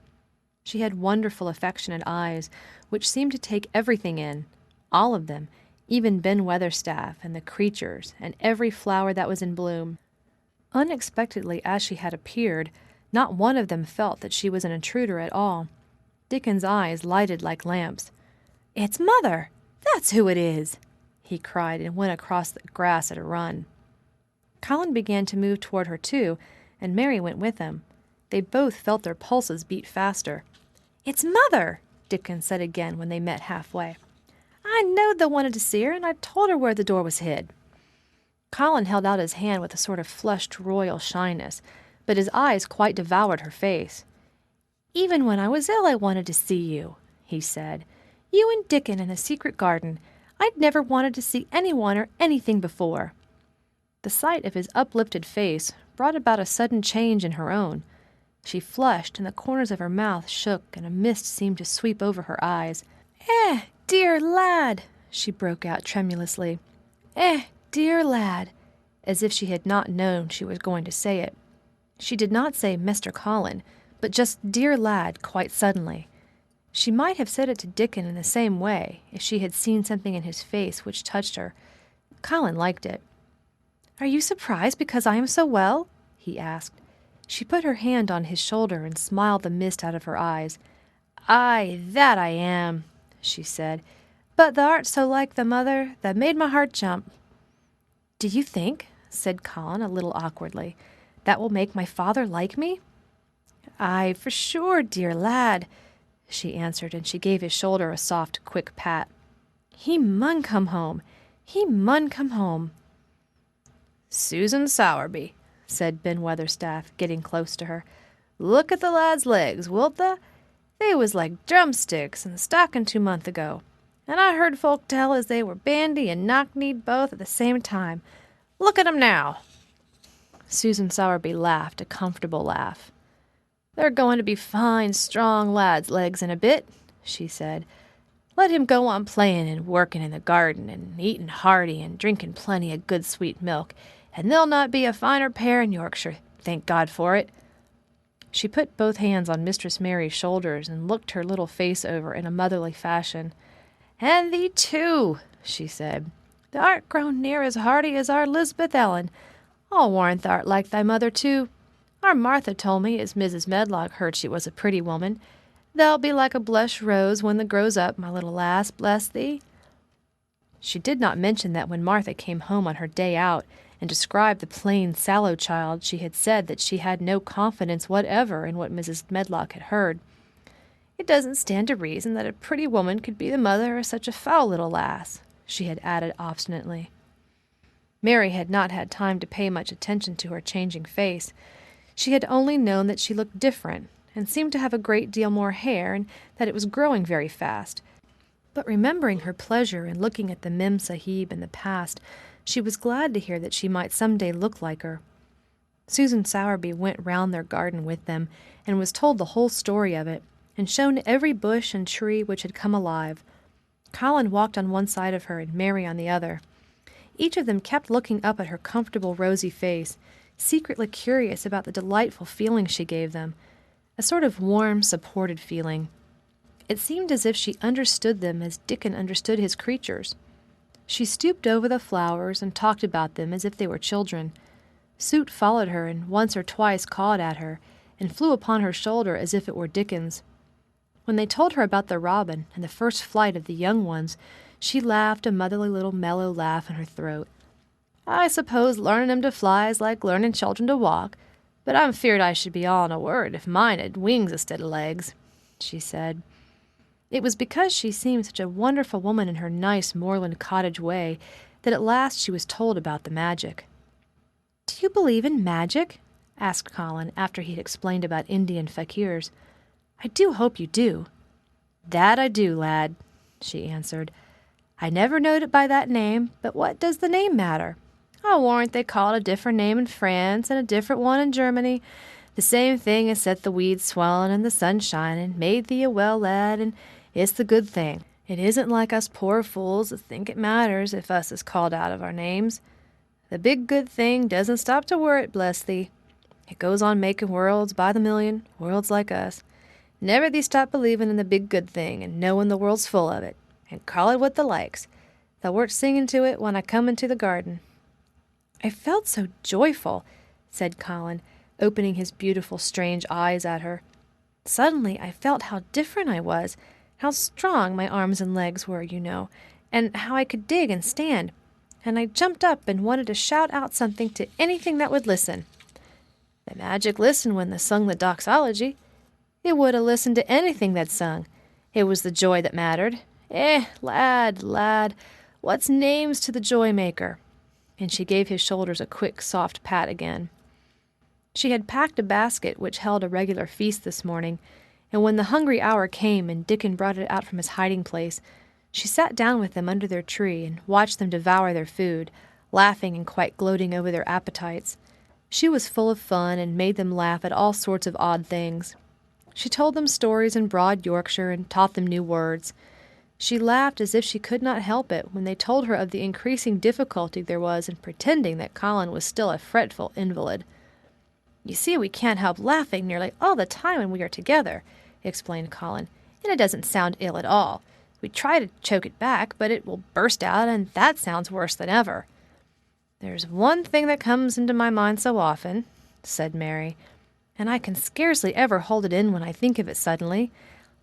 She had wonderful affectionate eyes, which seemed to take everything in, all of them, even Ben Weatherstaff and the creatures and every flower that was in bloom. Unexpectedly as she had appeared, not one of them felt that she was an intruder at all. Dickon's eyes lighted like lamps. "It's Mother! That's who it is!" he cried, and went across the grass at a run. Colin began to move toward her too, and Mary went with him. They both felt their pulses beat faster. "It's Mother!" Dickon said again when they met halfway. "I knowed they wanted to see her, and I told her where the door was hid." Colin held out his hand with a sort of flushed royal shyness, but his eyes quite devoured her face. "Even when I was ill I wanted to see you," he said. "You and Dickon in the secret garden. I'd never wanted to see anyone or anything before." The sight of his uplifted face brought about a sudden change in her own. She flushed, and the corners of her mouth shook, and a mist seemed to sweep over her eyes. Dear lad," she broke out tremulously. Dear lad," as if she had not known she was going to say it. She did not say Mr. Colin, but just dear lad quite suddenly. She might have said it to Dickon in the same way, if she had seen something in his face which touched her. Colin liked it. "Are you surprised because I am so well?" he asked. She put her hand on his shoulder and smiled the mist out of her eyes. "Aye, that I am," she said. "But thou art so like the mother that made my heart jump." "Do you think," said Colin a little awkwardly, That will make my father like me?" "Aye, for sure, dear lad," she answered, and she gave his shoulder a soft, quick pat. "He mun come home. He mun come home." "Susan Sowerby," said Ben Weatherstaff, getting close to her. "Look at the lad's legs, wilt tha? They was like drumsticks in the stockin' 2 month ago. And I heard folk tell as they were bandy and knock-kneed both at the same time. Look at 'em now." Susan Sowerby laughed a comfortable laugh. "They're going to be fine, strong lads' legs in a bit," she said. "Let him go on playin' and workin' in the garden and eatin' hearty and drinkin' plenty of good sweet milk, and they'll not be a finer pair in Yorkshire, thank God for it." She put both hands on Mistress Mary's shoulders and looked her little face over in a motherly fashion. "And thee too," she said. "Thou art grown near as hearty as our Lisbeth Ellen. I'll warrant thou'rt like thy mother too. Our Martha told me as Mrs. Medlock heard she was a pretty woman. Thou'll be like a blush rose when thou grows up, my little lass, bless thee." She did not mention that when Martha came home on her day out and described the plain, sallow child, she had said that she had no confidence whatever in what Mrs. Medlock had heard. "It doesn't stand to reason that a pretty woman could be the mother of such a foul little lass," she had added obstinately. Mary had not had time to pay much attention to her changing face. She had only known that she looked different, and seemed to have a great deal more hair, and that it was growing very fast. But remembering her pleasure in looking at the Mem Sahib in the past, she was glad to hear that she might some day look like her. Susan Sowerby went round their garden with them, and was told the whole story of it, and shown every bush and tree which had come alive. Colin walked on one side of her and Mary on the other. Each of them kept looking up at her comfortable rosy face, secretly curious about the delightful feeling she gave them, a sort of warm, supported feeling. It seemed as if she understood them as Dickon understood his creatures. She stooped over the flowers and talked about them as if they were children. Soot followed her and once or twice cawed at her, and flew upon her shoulder as if it were Dickon's. When they told her about the robin and the first flight of the young ones, she laughed a motherly little mellow laugh in her throat. "I suppose learning 'em to fly is like learning children to walk, but I'm feared I should be all in a word if mine had wings instead of legs," she said. It was because she seemed such a wonderful woman in her nice moorland cottage way that at last she was told about the magic. "Do you believe in magic?" asked Colin after he had explained about Indian fakirs. "I do hope you do." "That I do, lad," she answered. "I never knowed it by that name, but what does the name matter? I'll warrant they call it a different name in France and a different one in Germany. The same thing as set the weeds swellin' and the sun shinin', made thee a well lad, and it's the good thing. It isn't like us poor fools that think it matters if us is called out of our names. The big good thing doesn't stop to worrit, bless thee. It goes on making worlds by the million, worlds like us. Never thee stop believin' in the big good thing and knowin' the world's full of it, and call it what thou likes. Thou wert singin' to it when I come into the garden." "I felt so joyful," said Colin, opening his beautiful, strange eyes at her. "Suddenly I felt how different I was, how strong my arms and legs were, you know, and how I could dig and stand, and I jumped up and wanted to shout out something to anything that would listen. The magic listened when they sung the doxology. It would 'a listened to anything that sung. It was the joy that mattered. Lad, what's names to the joy-maker?" And she gave his shoulders a quick, soft pat again. She had packed a basket which held a regular feast this morning, and when the hungry hour came and Dickon brought it out from his hiding-place, she sat down with them under their tree and watched them devour their food, laughing and quite gloating over their appetites. She was full of fun and made them laugh at all sorts of odd things. She told them stories in broad Yorkshire and taught them new words. She laughed as if she could not help it when they told her of the increasing difficulty there was in pretending that Colin was still a fretful invalid. "You see, we can't help laughing nearly all the time when we are together," explained Colin, "and it doesn't sound ill at all. We try to choke it back, but it will burst out, and that sounds worse than ever." "There's one thing that comes into my mind so often," said Mary, "and I can scarcely ever hold it in when I think of it suddenly.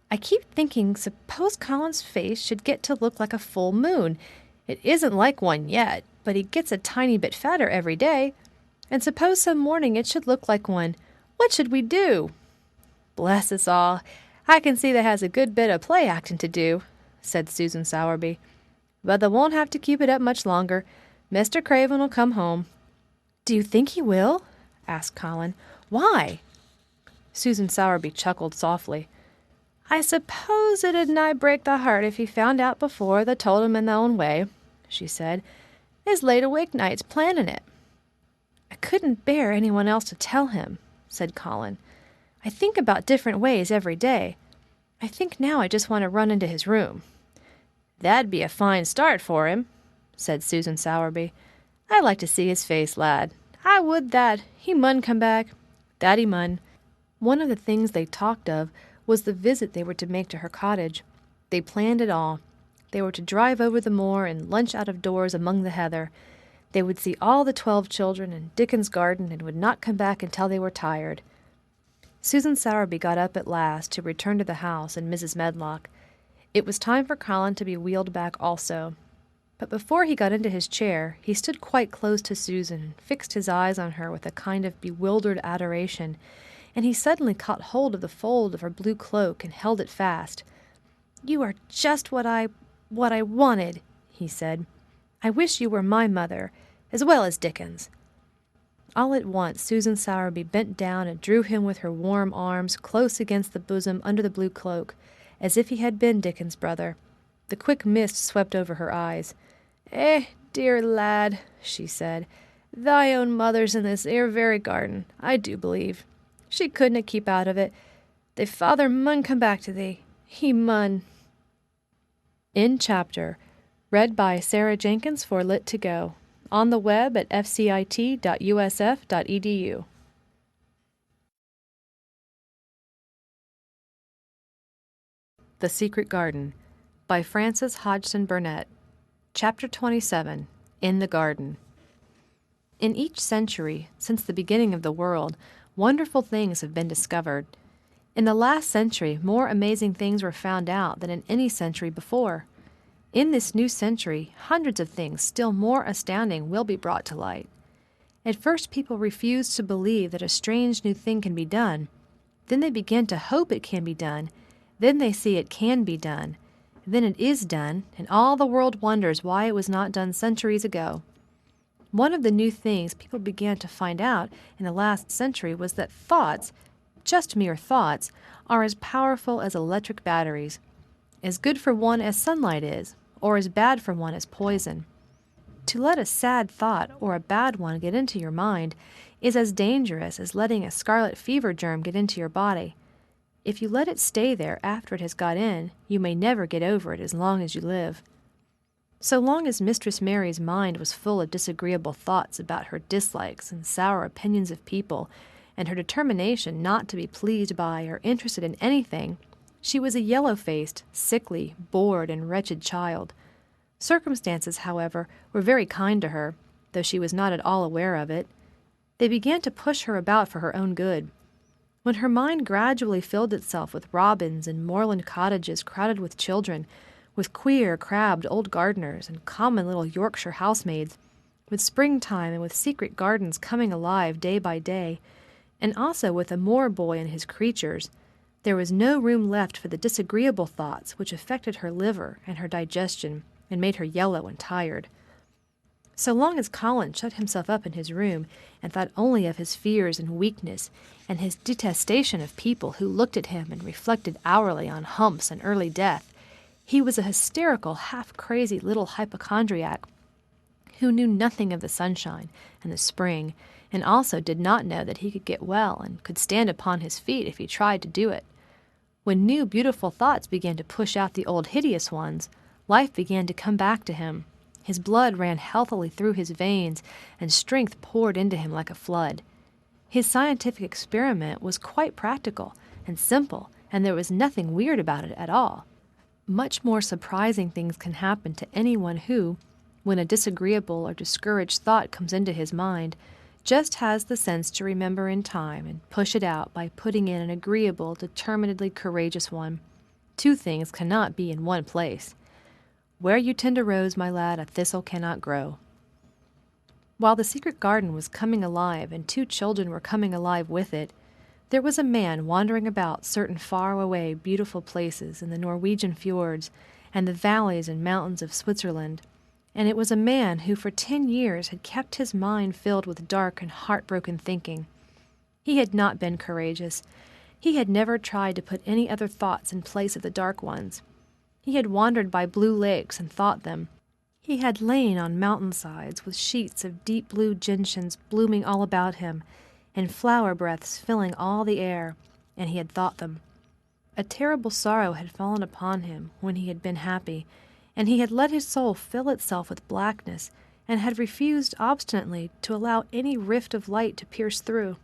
I keep thinking, suppose Colin's face should get to look like a full moon. It isn't like one yet, but he gets a tiny bit fatter every day. And suppose some morning it should look like one. What should we do?" "Bless us all, I can see they has a good bit of play acting to do," said Susan Sowerby. "But they won't have to keep it up much longer. Mr. Craven will come home." "Do you think he will?" asked Colin. "Why?" Susan Sowerby chuckled softly. "I suppose it'd nigh break the heart if he found out before they told him in their own way," she said. "His laid awake nights planning it." "I couldn't bear anyone else to tell him," said Colin. "I think about different ways every day. I think now I just want to run into his room." "That'd be a fine start for him," said Susan Sowerby. "I'd like to see his face, lad. I would that. He mun come back. That he mun." One of the things they talked of was the visit they were to make to her cottage. They planned it all. They were to drive over the moor and lunch out of doors among the heather. They would see all the 12 children in Dickens' garden and would not come back until they were tired. Susan Sowerby got up at last to return to the house and Mrs. Medlock. It was time for Colin to be wheeled back also. But before he got into his chair, he stood quite close to Susan and fixed his eyes on her with a kind of bewildered adoration, and he suddenly caught hold of the fold of her blue cloak and held it fast. "You are just what I wanted," he said. "I wish you were my mother, as well as Dickens." All at once Susan Sowerby bent down and drew him with her warm arms close against the bosom under the blue cloak, as if he had been Dickens' brother. The quick mist swept over her eyes. Dear lad," she said, "thy own mother's in this 'ere very garden, I do believe. She couldna keep out of it. Thy father mun come back to thee. He mun." End chapter. Read by Sarah Jenkins for Lit2Go. On the web at fcit.usf.edu. The Secret Garden by Frances Hodgson Burnett. Chapter 27. In the Garden. In each century, since the beginning of the world, wonderful things have been discovered. In the last century, more amazing things were found out than in any century before. In this new century, hundreds of things still more astounding will be brought to light. At first, people refuse to believe that a strange new thing can be done. Then they begin to hope it can be done. Then they see it can be done. Then it is done, and all the world wonders why it was not done centuries ago. One of the new things people began to find out in the last century was that thoughts, just mere thoughts, are as powerful as electric batteries, as good for one as sunlight is, or as bad for one as poison. To let a sad thought or a bad one get into your mind is as dangerous as letting a scarlet fever germ get into your body. If you let it stay there after it has got in, you may never get over it as long as you live. So long as Mistress Mary's mind was full of disagreeable thoughts about her dislikes and sour opinions of people, and her determination not to be pleased by or interested in anything, she was a yellow-faced, sickly, bored, and wretched child. Circumstances, however, were very kind to her, though she was not at all aware of it. They began to push her about for her own good. When her mind gradually filled itself with robins and moorland cottages crowded with children, with queer, crabbed old gardeners and common little Yorkshire housemaids, with springtime and with secret gardens coming alive day by day, and also with a moor boy and his creatures, there was no room left for the disagreeable thoughts which affected her liver and her digestion and made her yellow and tired. So long as Colin shut himself up in his room and thought only of his fears and weakness and his detestation of people who looked at him and reflected hourly on humps and early death, he was a hysterical, half-crazy little hypochondriac who knew nothing of the sunshine and the spring, and also did not know that he could get well and could stand upon his feet if he tried to do it. When new beautiful thoughts began to push out the old hideous ones, life began to come back to him. His blood ran healthily through his veins, and strength poured into him like a flood. His scientific experiment was quite practical and simple, and there was nothing weird about it at all. Much more surprising things can happen to anyone who, when a disagreeable or discouraged thought comes into his mind, just has the sense to remember in time and push it out by putting in an agreeable, determinedly courageous one. Two things cannot be in one place. Where you tend a rose, my lad, a thistle cannot grow. While the secret garden was coming alive and 2 children were coming alive with it, there was a man wandering about certain far-away beautiful places in the Norwegian fjords and the valleys and mountains of Switzerland, and it was a man who for 10 years had kept his mind filled with dark and heartbroken thinking. He had not been courageous. He had never tried to put any other thoughts in place of the dark ones. He had wandered by blue lakes and thought them. He had lain on mountainsides with sheets of deep blue gentians blooming all about him, and flower breaths filling all the air, and he had thought them. A terrible sorrow had fallen upon him when he had been happy, and he had let his soul fill itself with blackness, and had refused obstinately to allow any rift of light to pierce through.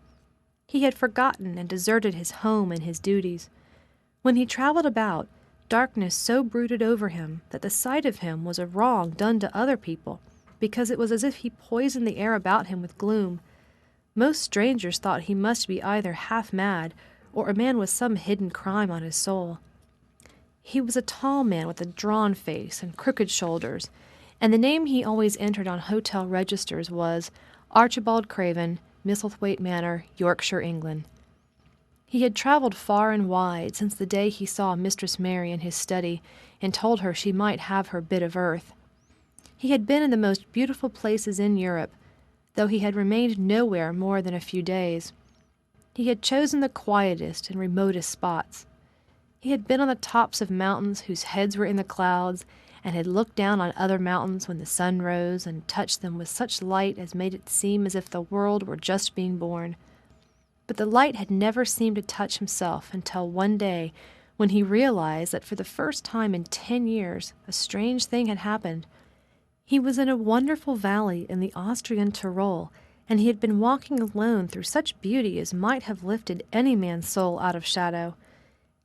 He had forgotten and deserted his home and his duties. When he traveled about, darkness so brooded over him that the sight of him was a wrong done to other people, because it was as if he poisoned the air about him with gloom. Most strangers thought he must be either half mad or a man with some hidden crime on his soul. He was a tall man with a drawn face and crooked shoulders, and the name he always entered on hotel registers was Archibald Craven, Misselthwaite Manor, Yorkshire, England. He had traveled far and wide since the day he saw Mistress Mary in his study and told her she might have her bit of earth. He had been in the most beautiful places in Europe, though he had remained nowhere more than a few days. He had chosen the quietest and remotest spots. He had been on the tops of mountains whose heads were in the clouds, and had looked down on other mountains when the sun rose and touched them with such light as made it seem as if the world were just being born. But the light had never seemed to touch himself until one day when he realized that for the first time in 10 years a strange thing had happened. He was in a wonderful valley in the Austrian Tyrol, and he had been walking alone through such beauty as might have lifted any man's soul out of shadow.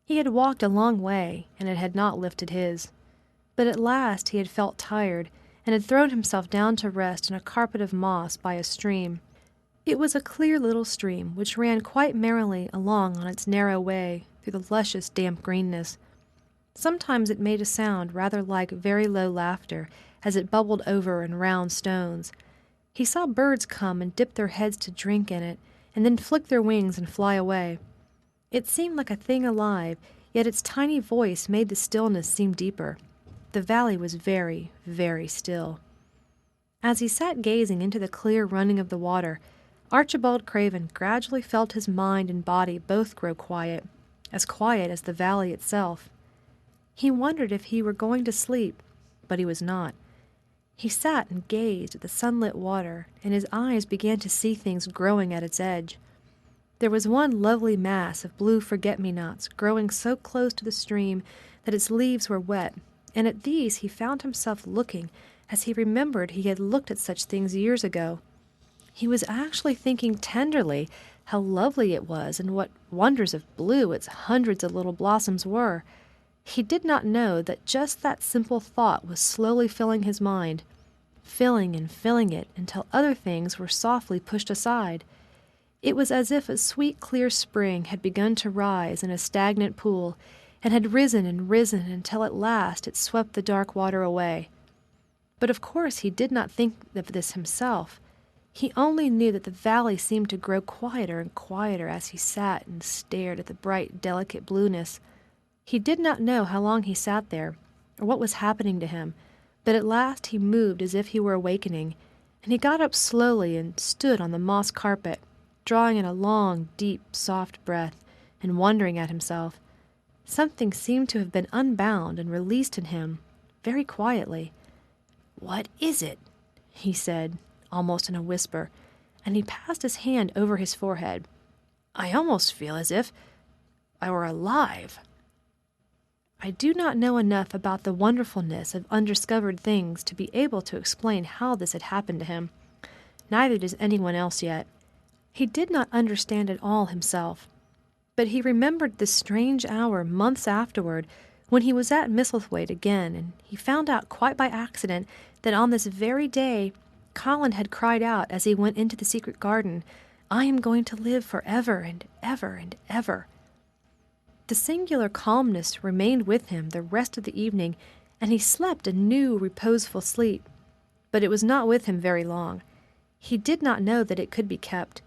He had walked a long way, and it had not lifted his. But at last he had felt tired, and had thrown himself down to rest in a carpet of moss by a stream. It was a clear little stream which ran quite merrily along on its narrow way through the luscious damp greenness. Sometimes it made a sound rather like very low laughter as it bubbled over in round stones. He saw birds come and dip their heads to drink in it, and then flick their wings and fly away. It seemed like a thing alive, yet its tiny voice made the stillness seem deeper. The valley was very, very still. As he sat gazing into the clear running of the water, Archibald Craven gradually felt his mind and body both grow quiet as the valley itself. He wondered if he were going to sleep, but he was not. He sat and gazed at the sunlit water, and his eyes began to see things growing at its edge. There was one lovely mass of blue forget-me-nots growing so close to the stream that its leaves were wet, and at these he found himself looking as he remembered he had looked at such things years ago. He was actually thinking tenderly how lovely it was and what wonders of blue its hundreds of little blossoms were. He did not know that just that simple thought was slowly filling his mind, filling and filling it until other things were softly pushed aside. It was as if a sweet, clear spring had begun to rise in a stagnant pool, and had risen and risen until at last it swept the dark water away. But of course he did not think of this himself. He only knew that the valley seemed to grow quieter and quieter as he sat and stared at the bright, delicate blueness. He did not know how long he sat there, or what was happening to him, but at last he moved as if he were awakening, and he got up slowly and stood on the moss carpet, drawing in a long, deep, soft breath, and wondering at himself. Something seemed to have been unbound and released in him, very quietly. "What is it?" he said, almost in a whisper, and he passed his hand over his forehead. "I almost feel as if I were alive." I do not know enough about the wonderfulness of undiscovered things to be able to explain how this had happened to him. Neither does anyone else yet. He did not understand it all himself. But he remembered the strange hour months afterward when he was at Misselthwaite again, and he found out quite by accident that on this very day Colin had cried out as he went into the secret garden, "I am going to live for ever and ever and ever." The singular calmness remained with him the rest of the evening, and he slept a new, reposeful sleep. But it was not with him very long. He did not know that it could be kept.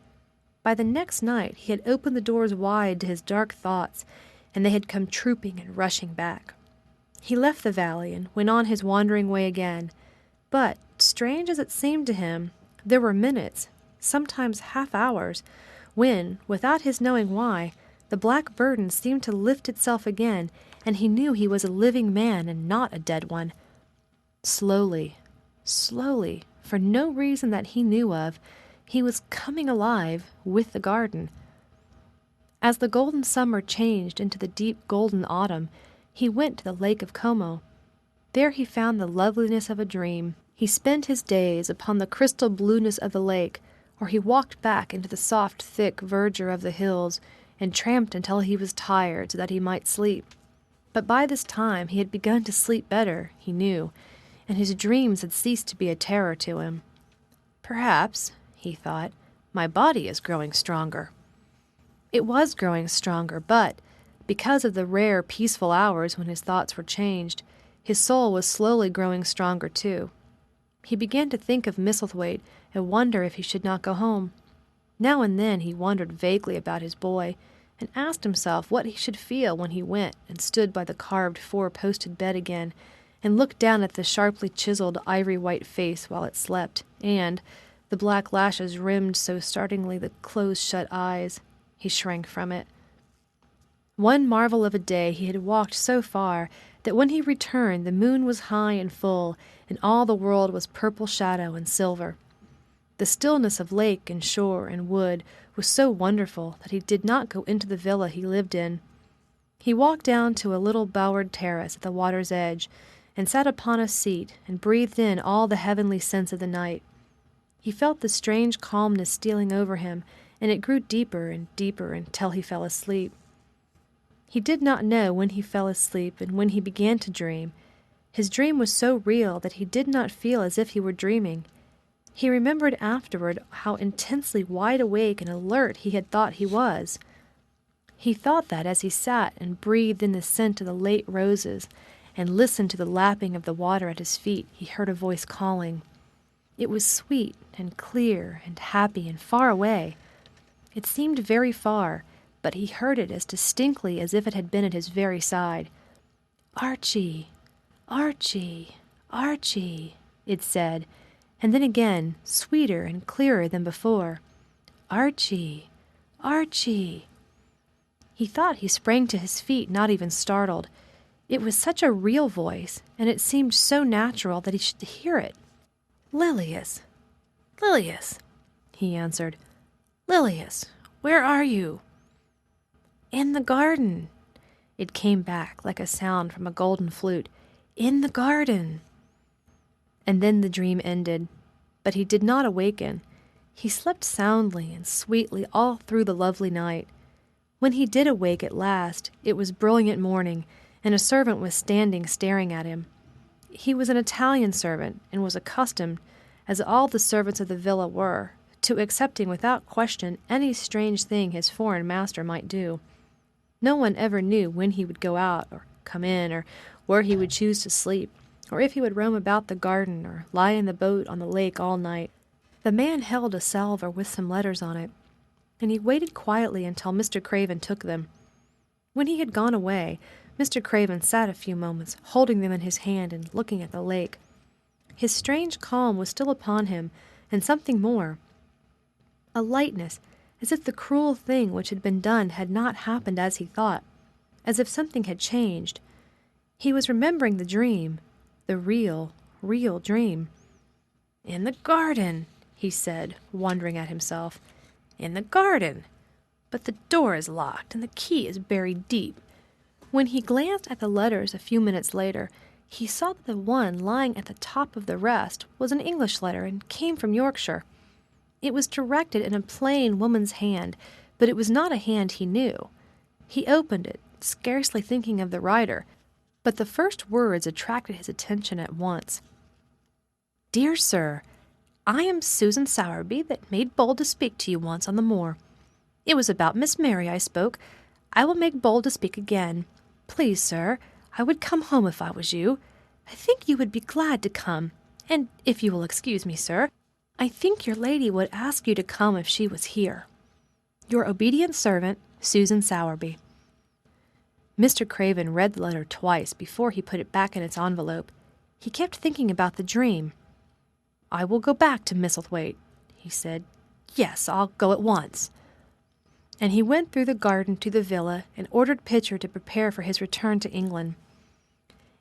By the next night he had opened the doors wide to his dark thoughts, and they had come trooping and rushing back. He left the valley and went on his wandering way again, but, strange as it seemed to him, there were minutes, sometimes half hours, when, without his knowing why, the black burden seemed to lift itself again, and he knew he was a living man and not a dead one. Slowly, slowly, for no reason that he knew of, he was coming alive with the garden. As the golden summer changed into the deep golden autumn, he went to the Lake of Como. There he found the loveliness of a dream. He spent his days upon the crystal blueness of the lake, or he walked back into the soft, thick verdure of the hills and tramped until he was tired so that he might sleep. But by this time he had begun to sleep better, he knew, and his dreams had ceased to be a terror to him. Perhaps, he thought, my body is growing stronger. It was growing stronger, but, because of the rare, peaceful hours when his thoughts were changed, his soul was slowly growing stronger too. He began to think of Misselthwaite and wonder if he should not go home. Now and then he wondered vaguely about his boy, and asked himself what he should feel when he went and stood by the carved four-posted bed again, and looked down at the sharply chiseled ivory-white face while it slept, and, the black lashes rimmed so startlingly the close-shut eyes, he shrank from it. One marvel of a day he had walked so far that when he returned the moon was high and full, and all the world was purple shadow and silver. The stillness of lake and shore and wood was so wonderful that he did not go into the villa he lived in. He walked down to a little bowered terrace at the water's edge, and sat upon a seat and breathed in all the heavenly scents of the night. He felt the strange calmness stealing over him, and it grew deeper and deeper until he fell asleep. He did not know when he fell asleep and when he began to dream. His dream was so real that he did not feel as if he were dreaming. He remembered afterward how intensely wide awake and alert he had thought he was. He thought that as he sat and breathed in the scent of the late roses and listened to the lapping of the water at his feet, he heard a voice calling. It was sweet and clear and happy and far away. It seemed very far, but he heard it as distinctly as if it had been at his very side. "Archie, Archie, Archie," it said, and then again, sweeter and clearer than before. "Archie, Archie." He thought he sprang to his feet, not even startled. It was such a real voice, and it seemed so natural that he should hear it. "Lilias, Lilias," he answered. "Lilias, where are you?" "In the garden." It came back like a sound from a golden flute. "In the garden." And then the dream ended, but he did not awaken. He slept soundly and sweetly all through the lovely night. When he did awake at last, it was brilliant morning, and a servant was standing staring at him. He was an Italian servant, and was accustomed, as all the servants of the villa were, to accepting without question any strange thing his foreign master might do. No one ever knew when he would go out or come in, or where he would choose to sleep, or if he would roam about the garden or lie in the boat on the lake all night. The man held a salver with some letters on it, and he waited quietly until Mr. Craven took them. When he had gone away, Mr. Craven sat a few moments, holding them in his hand and looking at the lake. His strange calm was still upon him, and something more. A lightness, as if the cruel thing which had been done had not happened as he thought, as if something had changed. He was remembering the dream, the real, real dream. "In the garden," he said, wondering at himself. "In the garden. But the door is locked, and the key is buried deep." When he glanced at the letters a few minutes later, he saw that the one lying at the top of the rest was an English letter and came from Yorkshire. It was directed in a plain woman's hand, but it was not a hand he knew. He opened it, scarcely thinking of the writer, but the first words attracted his attention at once. "Dear Sir, I am Susan Sowerby that made bold to speak to you once on the moor. It was about Miss Mary I spoke. I will make bold to speak again. Please, sir, I would come home if I was you. I think you would be glad to come, and if you will excuse me, sir, I think your lady would ask you to come if she was here. Your obedient servant, Susan Sowerby. Mr. Craven read the letter twice before he put it back in its envelope. He kept thinking about the dream. I will go back to Misselthwaite, he said. Yes, I'll go at once. And he went through the garden to the villa and ordered Pitcher to prepare for his return to England.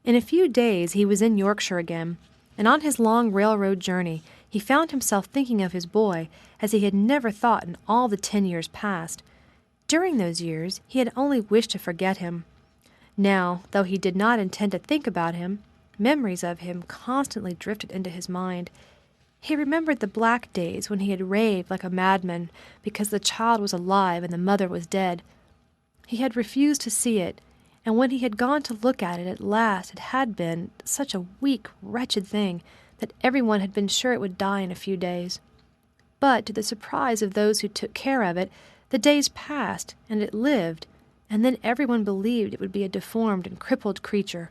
In a few days he was in Yorkshire again, and on his long railroad journey he found himself thinking of his boy as he had never thought in all the 10 years past. During those years he had only wished to forget him. Now, though he did not intend to think about him, memories of him constantly drifted into his mind. He remembered the black days when he had raved like a madman because the child was alive and the mother was dead. He had refused to see it, and when he had gone to look at it at last, it had been such a weak, wretched thing that everyone had been sure it would die in a few days. But to the surprise of those who took care of it, the days passed, and it lived, and then everyone believed it would be a deformed and crippled creature.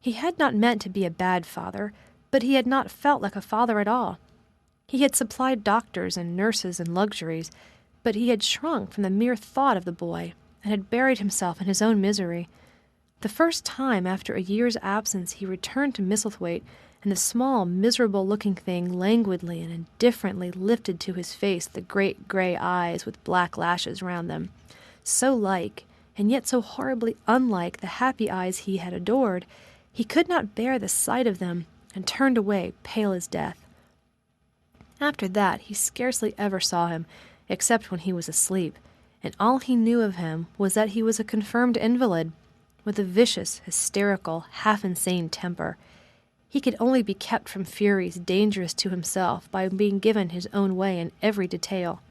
He had not meant to be a bad father, but he had not felt like a father at all. He had supplied doctors and nurses and luxuries, but he had shrunk from the mere thought of the boy, and had buried himself in his own misery. The first time after a year's absence he returned to Misselthwaite, and the small, miserable-looking thing languidly and indifferently lifted to his face the great grey eyes with black lashes round them, so like, and yet so horribly unlike the happy eyes he had adored. He could not bear the sight of them, and turned away, pale as death. After that he scarcely ever saw him, except when he was asleep, and all he knew of him was that he was a confirmed invalid, with a vicious, hysterical, half-insane temper. He could only be kept from furies dangerous to himself by being given his own way in every detail.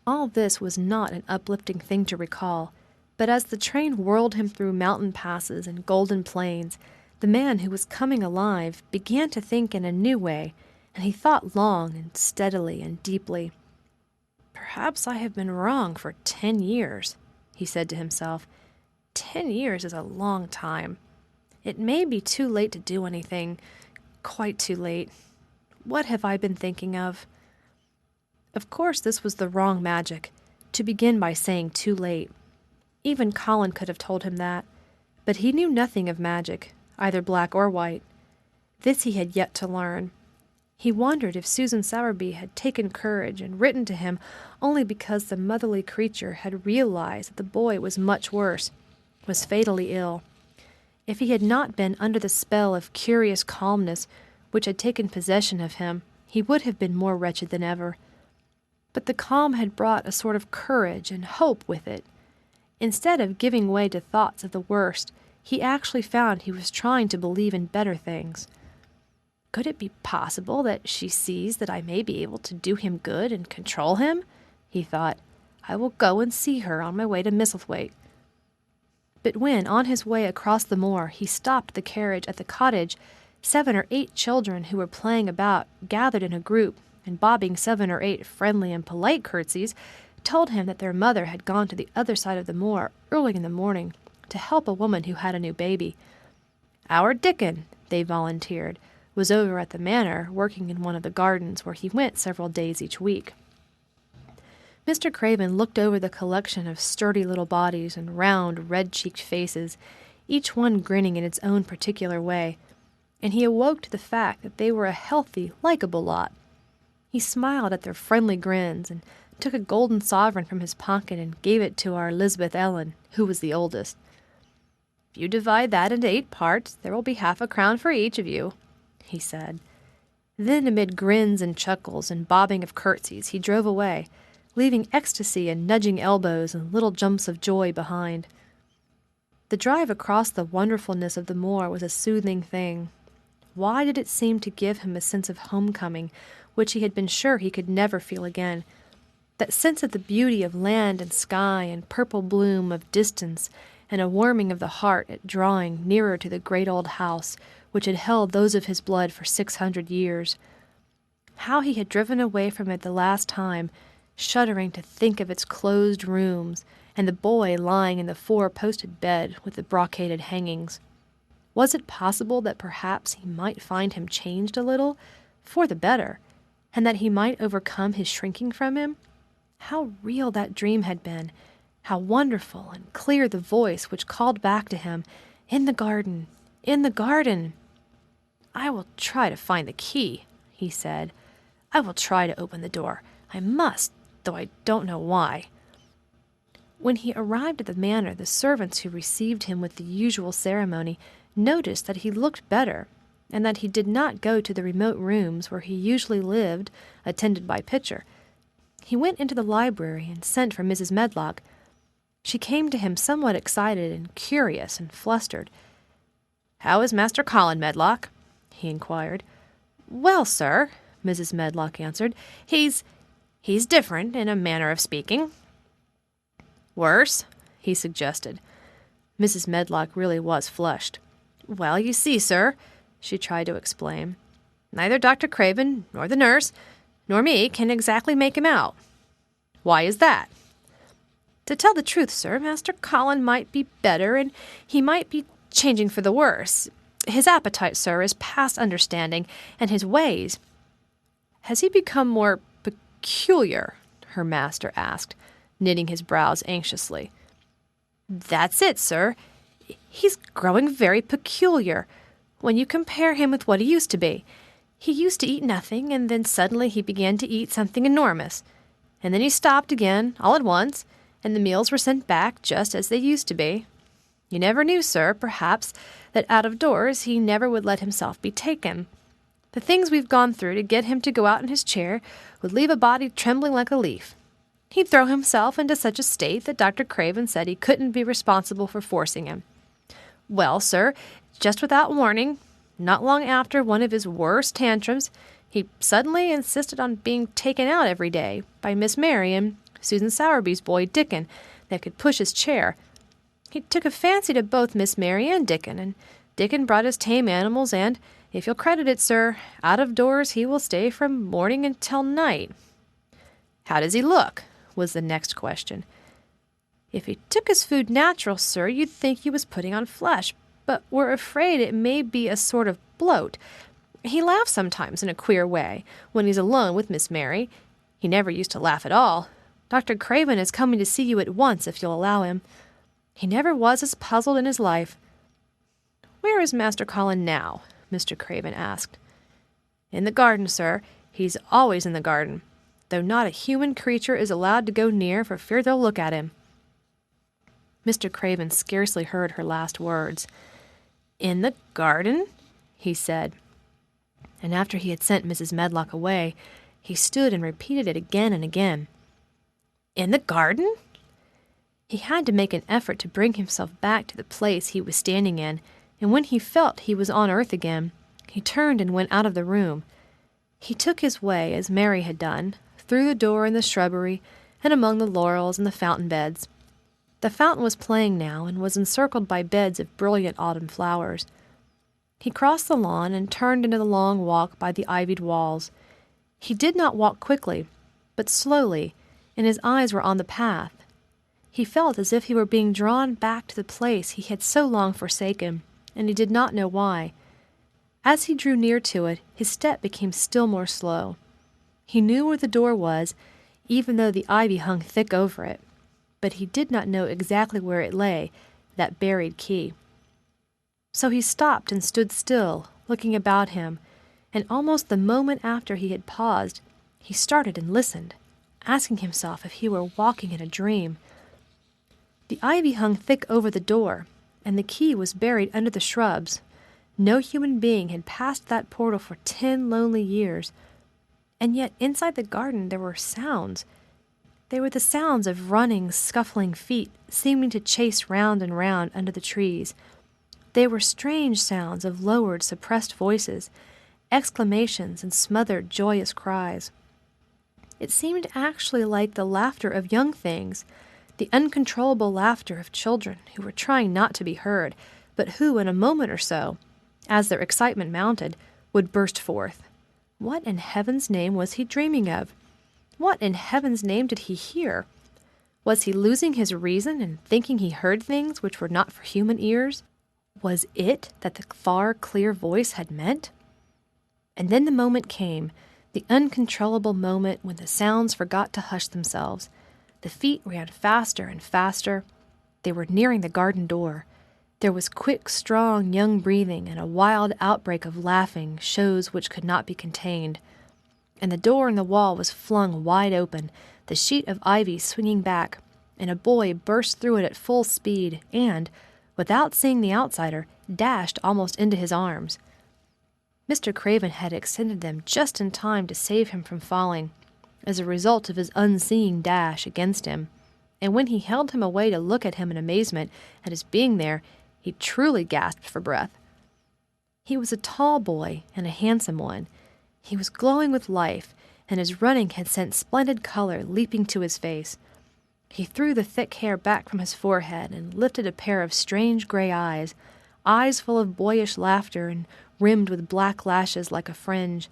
All this was not an uplifting thing to recall, but as the train whirled him through mountain passes and golden plains, the man who was coming alive began to think in a new way, and he thought long and steadily and deeply. Perhaps I have been wrong for 10 years, he said to himself. 10 years is a long time. It may be too late to do anything, quite too late. What have I been thinking of? Of course this was the wrong magic, to begin by saying too late. Even Colin could have told him that, but he knew nothing of magic, either black or white. This he had yet to learn. He wondered if Susan Sowerby had taken courage and written to him only because the motherly creature had realized that the boy was much worse, was fatally ill. If he had not been under the spell of curious calmness which had taken possession of him, he would have been more wretched than ever. But the calm had brought a sort of courage and hope with it. Instead of giving way to thoughts of the worst, he actually found he was trying to believe in better things. Could it be possible that she sees that I may be able to do him good and control him? He thought. I will go and see her on my way to Misselthwaite. But when, on his way across the moor, he stopped the carriage at the cottage, 7 or 8 children who were playing about gathered in a group, and bobbing 7 or 8 friendly and polite curtsies, told him that their mother had gone to the other side of the moor early in the morning to help a woman who had a new baby. Our Dickon, they volunteered, was over at the manor working in one of the gardens where he went several days each week. Mr. Craven looked over the collection of sturdy little bodies and round, red-cheeked faces, each one grinning in its own particular way, and he awoke to the fact that they were a healthy, likable lot. He smiled at their friendly grins and took a golden sovereign from his pocket and gave it to our Elizabeth Ellen, who was the oldest. If you divide that into 8 parts, there will be half a crown for each of you, he said. Then, amid grins and chuckles and bobbing of curtsies, he drove away, leaving ecstasy and nudging elbows and little jumps of joy behind. The drive across the wonderfulness of the moor was a soothing thing. Why did it seem to give him a sense of homecoming, which he had been sure he could never feel again? That sense of the beauty of land and sky and purple bloom of distance, and a warming of the heart at drawing nearer to the great old house which had held those of his blood for 600 years. How he had driven away from it the last time, shuddering to think of its closed rooms, and the boy lying in the 4-posted bed with the brocaded hangings. Was it possible that perhaps he might find him changed a little, for the better, and that he might overcome his shrinking from him? How real that dream had been! How wonderful and clear the voice which called back to him, "In the garden, in the garden!" "I will try to find the key," he said. "I will try to open the door. I must, though I don't know why." When he arrived at the manor, the servants who received him with the usual ceremony noticed that he looked better, and that he did not go to the remote rooms where he usually lived, attended by Pitcher. He went into the library and sent for Mrs. Medlock. She came to him somewhat excited and curious and flustered. "How is Master Colin, Medlock?" he inquired. "Well, sir," Mrs. Medlock answered, he's different, in a manner of speaking." "Worse?" he suggested. Mrs. Medlock really was flushed. "Well, you see, sir," she tried to explain, "neither Dr. Craven, nor the nurse, nor me can exactly make him out." "Why is that?" "To tell the truth, sir, Master Colin might be better, and he might be changing for the worse. His appetite, sir, is past understanding, and his ways—" "Has he become more peculiar?" her master asked, knitting his brows anxiously. "That's it, sir. He's growing very peculiar. When you compare him with what he used to be. He used to eat nothing, and then suddenly he began to eat something enormous. And then he stopped again, all at once, and the meals were sent back just as they used to be. You never knew, sir, perhaps, that out of doors he never would let himself be taken. The things we've gone through to get him to go out in his chair would leave a body trembling like a leaf. He'd throw himself into such a state that Dr. Craven said he couldn't be responsible for forcing him. Well, sir, just without warning, not long after one of his worst tantrums, he suddenly insisted on being taken out every day by Miss Mary and Susan Sowerby's boy Dickon that could push his chair. He took a fancy to both Miss Mary and Dickon brought his tame animals, and, if you'll credit it, sir, out of doors he will stay from morning until night." "How does he look?" was the next question. "If he took his food natural, sir, you'd think he was putting on flesh, but we're afraid it may be a sort of bloat. He laughs sometimes in a queer way, when he's alone with Miss Mary. He never used to laugh at all. Dr. Craven is coming to see you at once, if you'll allow him. He never was as puzzled in his life." "Where is Master Colin now?" Mr. Craven asked. "In the garden, sir. He's always in the garden, though not a human creature is allowed to go near for fear they'll look at him." Mr. Craven scarcely heard her last words. "In the garden?" he said. And after he had sent Mrs. Medlock away, he stood and repeated it again and again. "In the garden?" He had to make an effort to bring himself back to the place he was standing in, and when he felt he was on earth again, he turned and went out of the room. He took his way, as Mary had done, through the door in the shrubbery and among the laurels and the fountain beds. The fountain was playing now and was encircled by beds of brilliant autumn flowers. He crossed the lawn and turned into the long walk by the ivied walls. He did not walk quickly, but slowly, and his eyes were on the path. He felt as if he were being drawn back to the place he had so long forsaken, and he did not know why. As he drew near to it, his step became still more slow. He knew where the door was, even though the ivy hung thick over it, but he did not know exactly where it lay, that buried key. So he stopped and stood still, looking about him, and almost the moment after he had paused, he started and listened, asking himself if he were walking in a dream. The ivy hung thick over the door, and the key was buried under the shrubs. No human being had passed that portal for 10 lonely years. And yet inside the garden there were sounds. They were the sounds of running, scuffling feet, seeming to chase round and round under the trees. They were strange sounds of lowered, suppressed voices, exclamations and smothered, joyous cries. It seemed actually like the laughter of young things, the uncontrollable laughter of children who were trying not to be heard, but who, in a moment or so, as their excitement mounted, would burst forth. What in heaven's name was he dreaming of? What in heaven's name did he hear? Was he losing his reason and thinking he heard things which were not for human ears? Was it that the far, clear voice had meant? And then the moment came, The uncontrollable moment when the sounds forgot to hush themselves. The feet ran faster and faster. They were nearing the garden door. There was quick, strong, young breathing, and a wild outbreak of laughing, shows which could not be contained. And the door in the wall was flung wide open, the sheet of ivy swinging back, and a boy burst through it at full speed and, without seeing the outsider, dashed almost into his arms. Mr. Craven had extended them just in time to save him from falling, as a result of his unseeing dash against him, and when he held him away to look at him in amazement at his being there, he truly gasped for breath. He was a tall boy and a handsome one. He was glowing with life, and his running had sent splendid color leaping to his face. He threw the thick hair back from his forehead and lifted a pair of strange gray eyes, eyes full of boyish laughter and rimmed with black lashes like a fringe.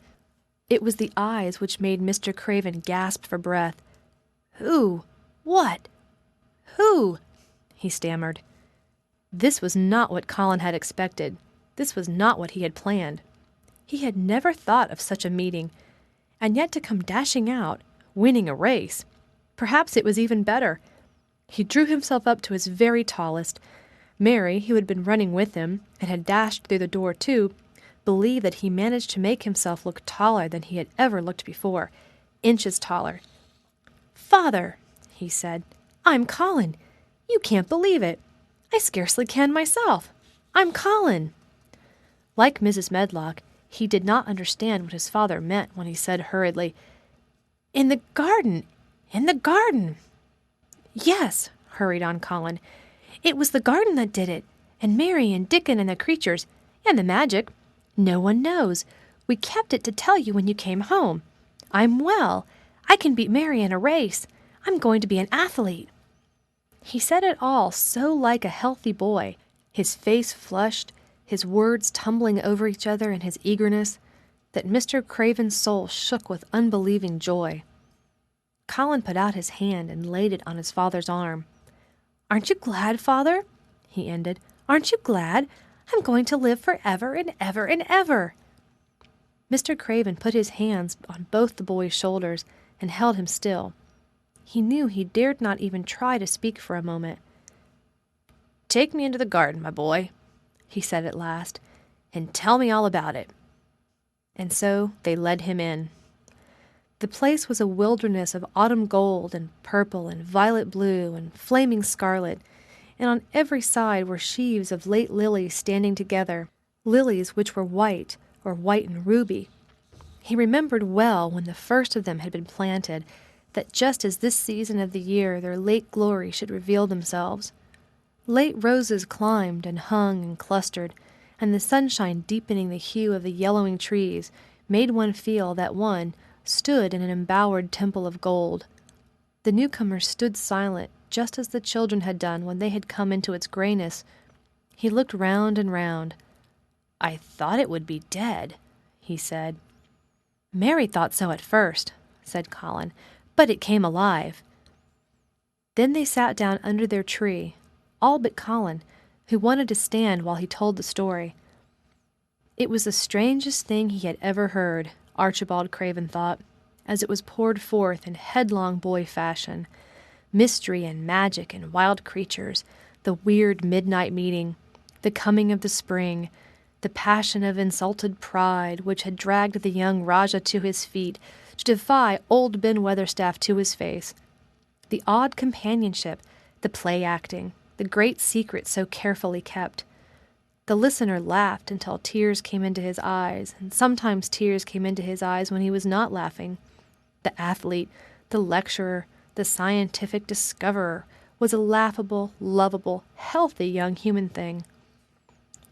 It was the eyes which made Mr. Craven gasp for breath. "Who? What? Who?" he stammered. This was not what Colin had expected. This was not what he had planned. He had never thought of such a meeting, and yet to come dashing out, winning a race. Perhaps it was even better. He drew himself up to his very tallest. Mary, who had been running with him, and had dashed through the door too, believed that he managed to make himself look taller than he had ever looked before, inches taller. "Father," he said, "I'm Colin. You can't believe it. I scarcely can myself. I'm Colin." Like Mrs. Medlock, he did not understand what his father meant when he said hurriedly, "In the garden! In the garden!" "Yes," hurried on Colin. "It was the garden that did it, and Mary and Dickon and the creatures, and the magic. No one knows. We kept it to tell you when you came home. I'm well. I can beat Mary in a race. I'm going to be an athlete." He said it all so like a healthy boy, his face flushed, his words tumbling over each other in his eagerness, that Mr. Craven's soul shook with unbelieving joy. Colin put out his hand and laid it on his father's arm. "Aren't you glad, Father?" he ended. "Aren't you glad? I'm going to live forever and ever and ever." Mr. Craven put his hands on both the boy's shoulders and held him still. He knew he dared not even try to speak for a moment. "Take me into the garden, my boy," he said at last, "and tell me all about it." And so they led him in. The place was a wilderness of autumn gold and purple and violet blue and flaming scarlet, and on every side were sheaves of late lilies standing together, lilies which were white or white and ruby. He remembered well when the first of them had been planted, that just as this season of the year their late glory should reveal themselves. Late roses climbed and hung and clustered, and the sunshine deepening the hue of the yellowing trees made one feel that one stood in an embowered temple of gold. The newcomers stood silent, just as the children had done when they had come into its grayness. He looked round and round. "I thought it would be dead," he said. "Mary thought so at first," said Colin, "but it came alive." Then they sat down under their tree, all but Colin, who wanted to stand while he told the story. It was the strangest thing he had ever heard, Archibald Craven thought, as it was poured forth in headlong boy fashion. Mystery and magic and wild creatures, the weird midnight meeting, the coming of the spring, the passion of insulted pride which had dragged the young Rajah to his feet to defy old Ben Weatherstaff to his face, the odd companionship, the play-acting, the great secret so carefully kept. The listener laughed until tears came into his eyes, and sometimes tears came into his eyes when he was not laughing. The athlete, the lecturer, the scientific discoverer was a laughable, lovable, healthy young human thing.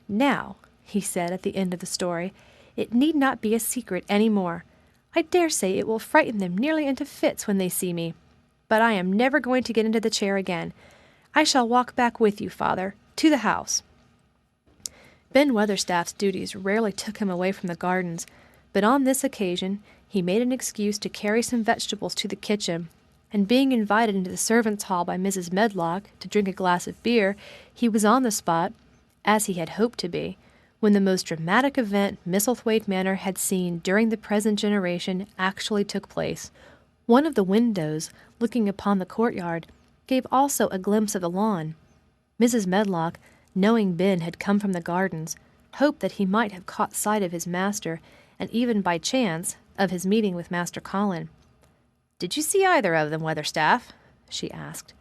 "Now," he said at the end of the story, "it need not be a secret any more. I dare say it will frighten them nearly into fits when they see me. But I am never going to get into the chair again. I shall walk back with you, Father, to the house." Ben Weatherstaff's duties rarely took him away from the gardens, but on this occasion he made an excuse to carry some vegetables to the kitchen, and being invited into the servants' hall by Mrs. Medlock to drink a glass of beer, he was on the spot, as he had hoped to be, when the most dramatic event Misselthwaite Manor had seen during the present generation actually took place. One of the windows, looking upon the courtyard, gave also a glimpse of the lawn. Mrs. Medlock, knowing Ben had come from the gardens, hoped that he might have caught sight of his master, and even by chance of his meeting with Master Colin. "Did you see either of them, Weatherstaff?" she asked.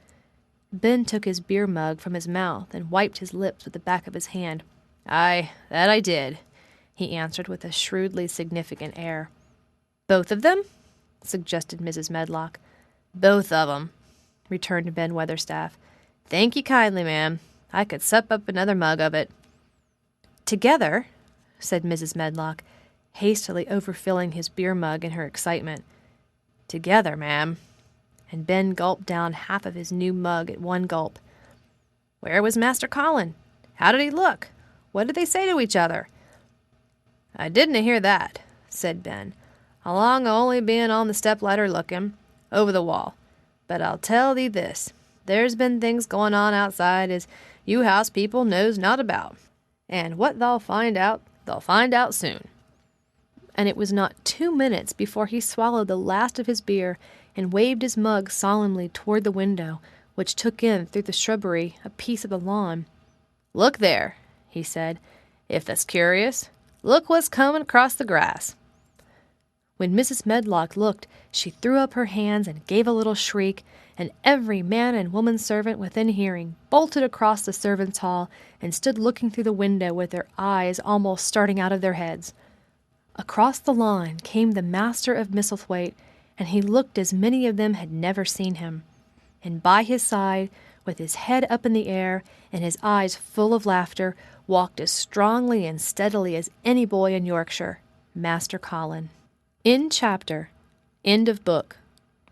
Ben took his beer mug from his mouth and wiped his lips with the back of his hand. "Aye, that I did," he answered with a shrewdly significant air. "Both of them?" suggested Mrs. Medlock. "Both of 'em," returned Ben Weatherstaff. "Thank ye kindly, ma'am. I could sup up another mug of it." "Together?" said Mrs. Medlock, hastily overfilling his beer mug in her excitement. "Together, ma'am." And Ben gulped down half of his new mug at one gulp. "Where was Master Colin? How did he look? What did they say to each other?" "I didn't hear that," said Ben. "Along o' only being on the step-ladder looking over the wall. But I'll tell thee this, there's been things going on outside as you house people knows not about. And what they'll find out soon." And it was not 2 minutes before he swallowed the last of his beer and waved his mug solemnly toward the window, which took in through the shrubbery a piece of the lawn. "Look there," he said. "If that's curious, look what's coming across the grass." When Mrs. Medlock looked, she threw up her hands and gave a little shriek, and every man and woman servant within hearing bolted across the servants' hall and stood looking through the window with their eyes almost starting out of their heads. Across the lawn came the master of Misselthwaite, and he looked as many of them had never seen him. And by his side, with his head up in the air and his eyes full of laughter, walked as strongly and steadily as any boy in Yorkshire, Master Colin. End chapter. End of book.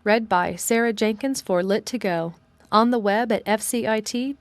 Read by Sarah Jenkins for Lit2Go. On the web at fcit.usf.edu.